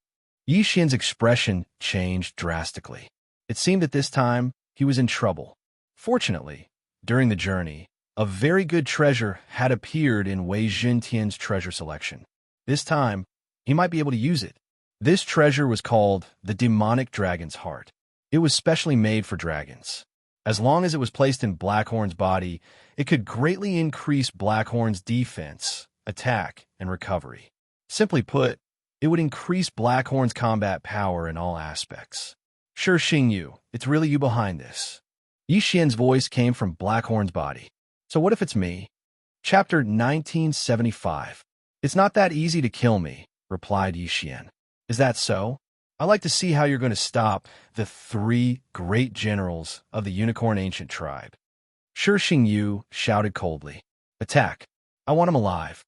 Yi Xian's expression changed drastically. It seemed at this time he was in trouble. Fortunately, during the journey, a very good treasure had appeared in Wei Zhentian's treasure selection. This time, he might be able to use it. This treasure was called the Demonic Dragon's Heart. It was specially made for dragons. As long as it was placed in Blackhorn's body, it could greatly increase Blackhorn's defense, attack, and recovery. Simply put, it would increase Blackhorn's combat power in all aspects. Shi Xingyu, it's really you behind this. Yi Xian's voice came from Blackhorn's body. So what if it's me? Chapter 1975. It's not that easy to kill me, replied Yi Xian. Is that so? I'd like to see how you're going to stop the 3 great generals of the Unicorn Ancient Tribe. Shi Xingyu shouted coldly. Attack! I want him alive.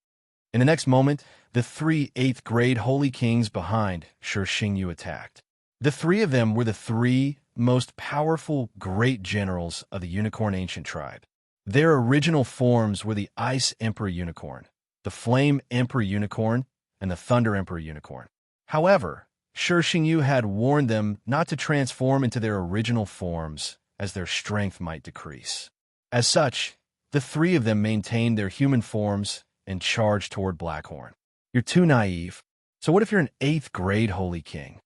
In the next moment, the 3 8th grade holy kings behind Shi Xingyu attacked. The 3 of them were the 3 most powerful great generals of the Unicorn Ancient Tribe. Their original forms were the Ice Emperor Unicorn, the Flame Emperor Unicorn, and the Thunder Emperor Unicorn. However, Shi Xingyu had warned them not to transform into their original forms, as their strength might decrease. As such, the 3 of them maintained their human forms and charged toward Blackhorn. You're too naive. So what if you're an 8th grade holy king?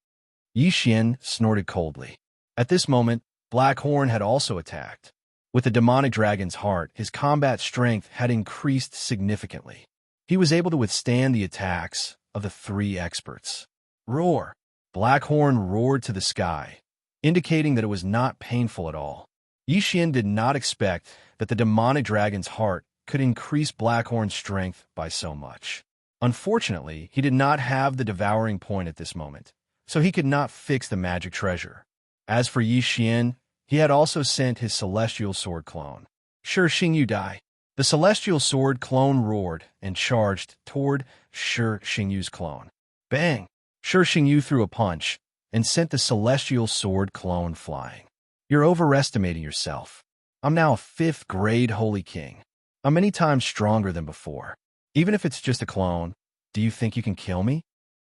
Yi Xian snorted coldly. At this moment, Blackhorn had also attacked. With the demonic dragon's heart, his combat strength had increased significantly. He was able to withstand the attacks of the 3 experts. Roar! Blackhorn roared to the sky, indicating that it was not painful at all. Yi Xian did not expect that the demonic dragon's heart could increase Blackhorn's strength by so much. Unfortunately, he did not have the devouring point at this moment, so he could not fix the magic treasure. As for Yi Xian, he had also sent his celestial sword clone. Shi Xingyu die. The celestial sword clone roared and charged toward Shi Xingyu's clone. Bang! Shi Xingyu threw a punch and sent the celestial sword clone flying. You're overestimating yourself. I'm now a 5th grade holy king. I'm many times stronger than before. Even if it's just a clone, do you think you can kill me?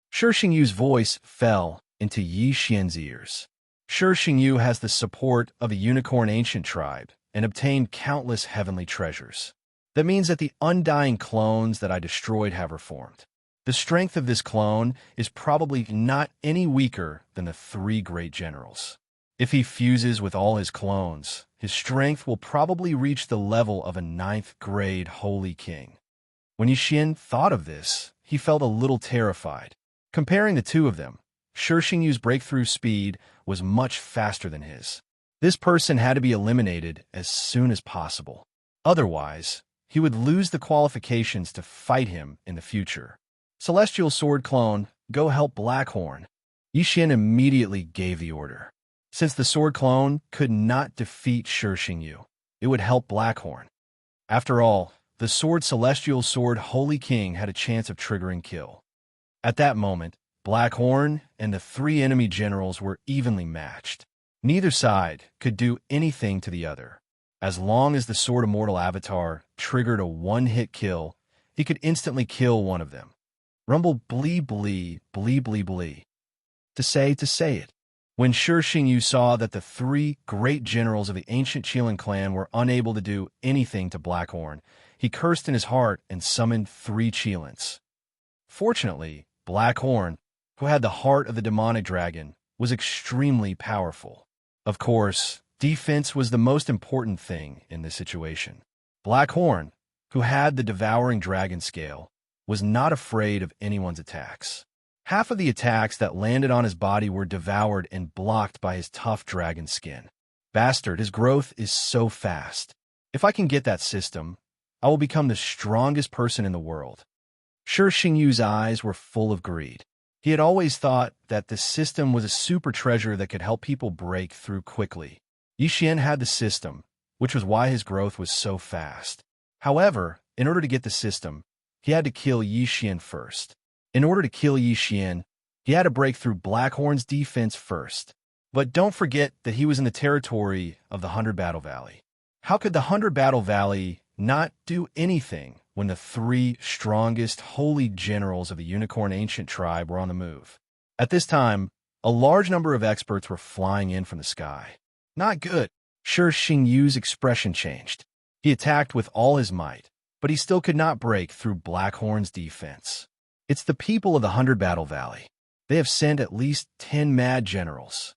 Shi Xingyu's voice fell into Yi Xian's ears. Shi Xingyu has the support of a unicorn ancient tribe and obtained countless heavenly treasures. That means that the undying clones that I destroyed have reformed. The strength of this clone is probably not any weaker than the 3 great generals. If he fuses with all his clones, his strength will probably reach the level of a 9th grade holy king. When Yi Xian thought of this, he felt a little terrified. Comparing the two of them, Shi Xingyu's breakthrough speed was much faster than his. This person had to be eliminated as soon as possible. Otherwise, he would lose the qualifications to fight him in the future. Celestial Sword Clone, go help Blackhorn. Yi Xian immediately gave the order. Since the Sword Clone could not defeat Shi Xingyu, it would help Blackhorn. After all, the Celestial Sword Holy King had a chance of triggering kill. At that moment, Blackhorn and the 3 enemy generals were evenly matched. Neither side could do anything to the other. As long as the Sword Immortal Avatar triggered a one-hit kill, he could instantly kill one of them. Rumble blee blee blee blee blee. To say it. When Shi Xingyu saw that the 3 great generals of the ancient Qilin clan were unable to do anything to Blackhorn, he cursed in his heart and summoned 3 Qilins. Fortunately, Blackhorn, who had the heart of the demonic dragon, was extremely powerful. Of course, defense was the most important thing in this situation. Blackhorn, who had the devouring dragon scale, was not afraid of anyone's attacks. Half of the attacks that landed on his body were devoured and blocked by his tough dragon skin. Bastard, his growth is so fast. If I can get that system, I will become the strongest person in the world. Shi Xingyu's eyes were full of greed. He had always thought that the system was a super treasure that could help people break through quickly. Yi Xian had the system, which was why his growth was so fast. However, in order to get the system, he had to kill Yi Xian first. In order to kill Yi Xian, he had to break through Blackhorn's defense first. But don't forget that he was in the territory of the 100 Battle Valley. How could the 100 Battle Valley not do anything when the 3 strongest holy generals of the Unicorn Ancient Tribe were on the move? At this time, a large number of experts were flying in from the sky. Not good. Shi Xingyu's expression changed. He attacked with all his might, but he still could not break through Blackhorn's defense. It's the people of the 100 Battle Valley. They have sent at least 10 mad generals.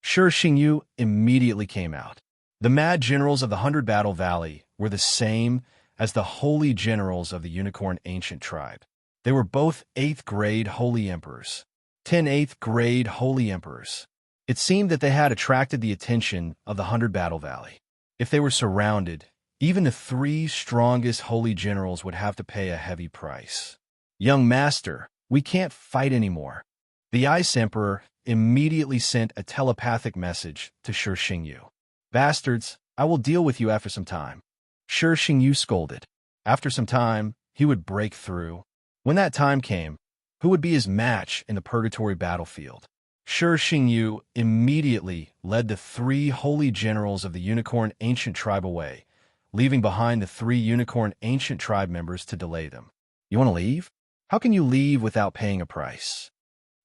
Shi Xingyu immediately came out. The mad generals of the 100 Battle Valley were the same as the holy generals of the Unicorn Ancient Tribe. They were both 8th grade holy emperors. 10 8th grade holy emperors. It seemed that they had attracted the attention of the 100 Battle Valley. If they were surrounded, even the 3 strongest holy generals would have to pay a heavy price. Young master, we can't fight anymore. The Ice Emperor immediately sent a telepathic message to Shi Xingyu. Bastards, I will deal with you after some time. Shi Xingyu scolded. After some time, he would break through. When that time came, who would be his match in the purgatory battlefield? Shi Xingyu immediately led the 3 holy generals of the Unicorn Ancient Tribe away, leaving behind the 3 Unicorn Ancient Tribe members to delay them. You want to leave? How can you leave without paying a price?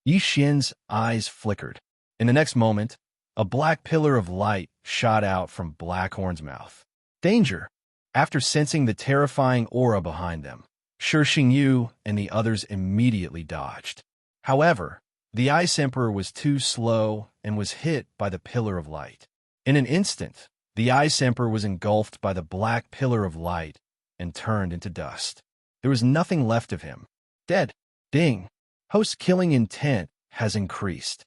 Yi Xian's eyes flickered. In the next moment, a black pillar of light shot out from Blackhorn's mouth. Danger! After sensing the terrifying aura behind them, Shi Xingyu and the others immediately dodged. However, the Ice Emperor was too slow and was hit by the pillar of light. In an instant, the Ice Emperor was engulfed by the black pillar of light and turned into dust. There was nothing left of him. Dead. Ding. Host killing intent has increased.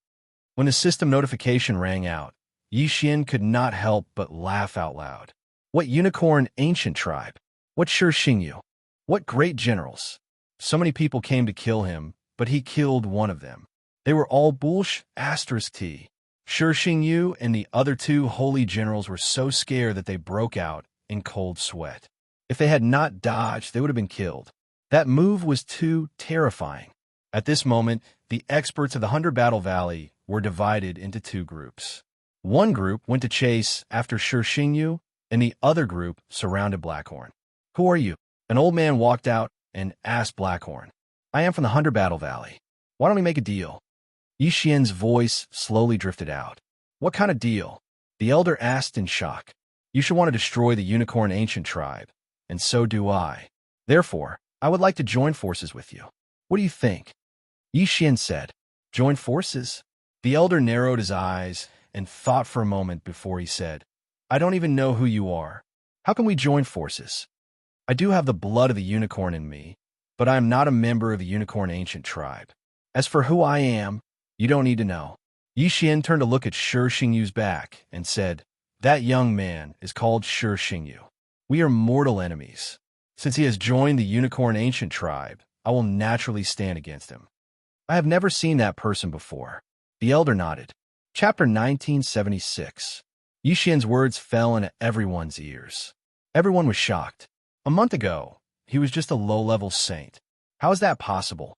When the system notification rang out, Yi Xian could not help but laugh out loud. What Unicorn Ancient Tribe? What Shi Xingyu? What great generals? So many people came to kill him, but he killed one of them. They were all T. Shi Xingyu and the other 2 holy generals were so scared that they broke out in cold sweat. If they had not dodged, they would have been killed. That move was too terrifying. At this moment, the experts of the 100 Battle Valley were divided into two groups. One group went to chase after Shixingyu, and the other group surrounded Blackhorn. "Who are you?" An old man walked out and asked Blackhorn. "I am from the 100 Battle Valley. Why don't we make a deal?" Yi Xian's voice slowly drifted out. "What kind of deal?" The elder asked in shock. "You should want to destroy the Unicorn Ancient Tribe, and so do I. Therefore, I would like to join forces with you. What do you think?" Yi Xian said. "Join forces?" The elder narrowed his eyes and thought for a moment before he said, "I don't even know who you are. How can we join forces? I do have the blood of the unicorn in me, but I am not a member of the Unicorn Ancient Tribe. As for who I am, you don't need to know." Yi Xian turned to look at Shixingyu's back and said, "That young man is called Shixingyu. We are mortal enemies. Since he has joined the Unicorn Ancient Tribe, I will naturally stand against him." "I have never seen that person before." The elder nodded. Chapter 1976. Yi Xian's words fell into everyone's ears. Everyone was shocked. A month ago, he was just a low-level saint. How is that possible?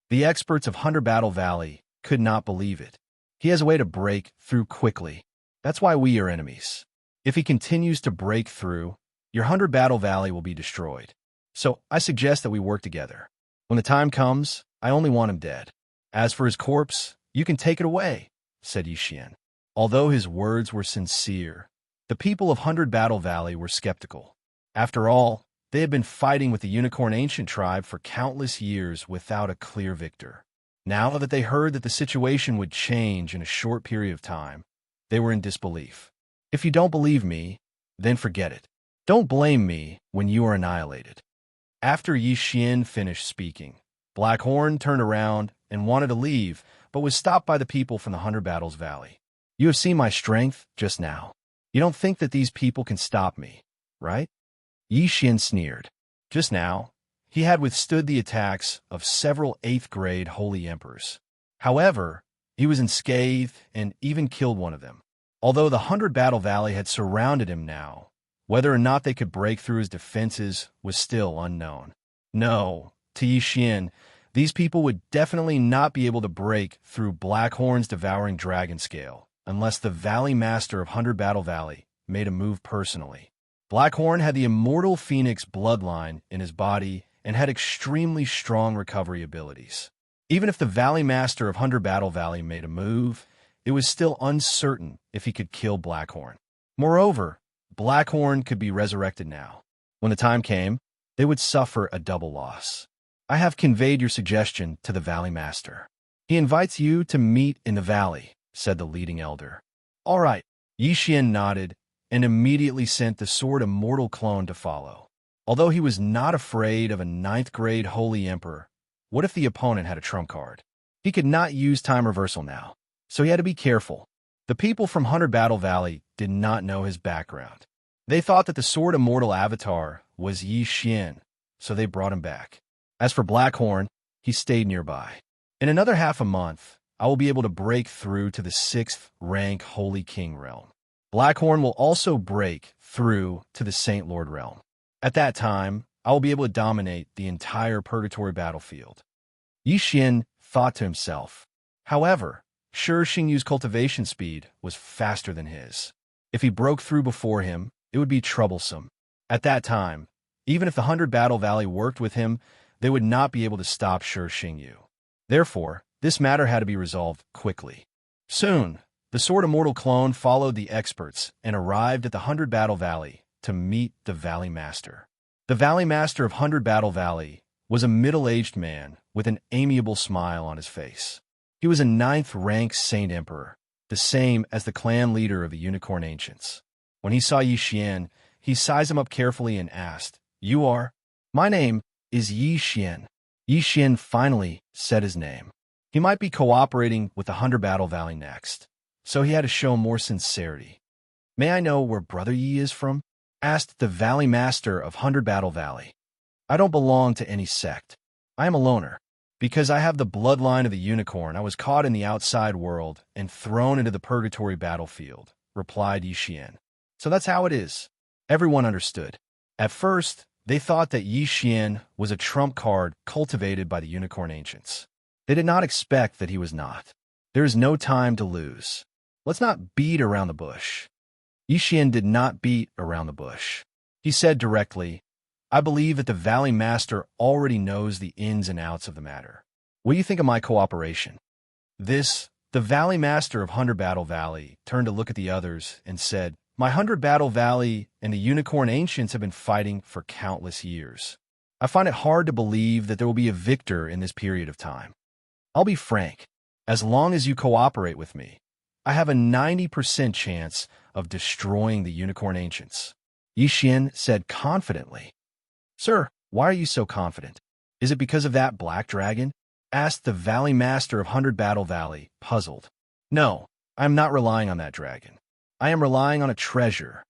The experts of 100 Battle Valley could not believe it. He has a way to break through quickly. That's why we are enemies. If he continues to break through, your 100 Battle Valley will be destroyed. So I suggest that we work together. When the time comes, I only want him dead. As for his corpse, you can take it away," said Yi Xian. Although his words were sincere, the people of 100 Battle Valley were skeptical. After all, they had been fighting with the Unicorn Ancient Tribe for countless years without a clear victor. Now that they heard that the situation would change in a short period of time, they were in disbelief. "If you don't believe me, then forget it. Don't blame me when you are annihilated." After Yi Xian finished speaking, Blackhorn turned around and wanted to leave, but was stopped by the people from the 100 Battles Valley. "You have seen my strength just now. You don't think that these people can stop me, right?" Yi Xian sneered. Just now, he had withstood the attacks of several 8th-grade holy emperors. However, he was unscathed and even killed one of them. Although the 100 Battle Valley had surrounded him now, whether or not they could break through his defenses was still unknown. No, to Yi Xian, these people would definitely not be able to break through Blackhorn's devouring dragon scale unless the Valley Master of 100 Battle Valley made a move personally. Blackhorn had the immortal Phoenix bloodline in his body and had extremely strong recovery abilities. Even if the Valley Master of 100 Battle Valley made a move, it was still uncertain if he could kill Blackhorn. Moreover, Blackhorn could be resurrected now. When the time came, they would suffer a double loss. "I have conveyed your suggestion to the Valley Master. He invites you to meet in the valley," said the leading elder. "All right." Yi Xian nodded and immediately sent the Sword Immortal clone to follow. Although he was not afraid of a 9th-grade Holy Emperor, what if the opponent had a trump card? He could not use time reversal now, so he had to be careful. The people from 100 Battle Valley did not know his background. They thought that the Sword Immortal avatar was Yi Xian, so they brought him back. As for Blackhorn, he stayed nearby. "In another half a month, I will be able to break through to the 6th-rank Holy King realm. Blackhorn will also break through to the Saint Lord realm. At that time, I will be able to dominate the entire Purgatory battlefield." Yi Xian thought to himself. However, Shixingyu's cultivation speed was faster than his. If he broke through before him, it would be troublesome. At that time, even if the 100 Battle Valley worked with him, they would not be able to stop Shixingyu. Therefore, this matter had to be resolved quickly. Soon, the Sword Immortal clone followed the experts and arrived at the 100 Battle Valley to meet the Valley Master. The Valley Master of 100 Battle Valley was a middle-aged man with an amiable smile on his face. He was a 9th-rank Saint Emperor, the same as the clan leader of the Unicorn Ancients. When he saw Yi Xian, he sized him up carefully and asked, "You are?" "My name is Yi Xian." Yi Xian finally said his name. He might be cooperating with the 100 Battle Valley next, so he had to show more sincerity. "May I know where Brother Yi is from?" asked the Valley Master of 100 Battle Valley. "I don't belong to any sect. I am a loner. Because I have the bloodline of the unicorn, I was caught in the outside world and thrown into the Purgatory battlefield," replied Yi Xian. "So that's how it is." Everyone understood. At first, They thought that Yi Xian was a trump card cultivated by the unicorn ancients. They did not expect that he was not. There is no time to lose. Let's not beat around the bush. Yi Xian did not beat around the bush. He said directly, I believe that the Valley Master already knows the ins and outs of the matter. What do you think of my cooperation? The Valley Master of Hundred Battle Valley turned to look at the others and said, My Hundred Battle Valley and the Unicorn Ancients have been fighting for countless years. I find it hard to believe that there will be a victor in this period of time. I'll be frank, as long as you cooperate with me, I have a 90% chance of destroying the Unicorn Ancients. Yi Xian said confidently. Sir, why are you so confident? Is it because of that black dragon? Asked the Valley Master of Hundred Battle Valley, puzzled. No, I am not relying on that dragon. I am relying on a treasure.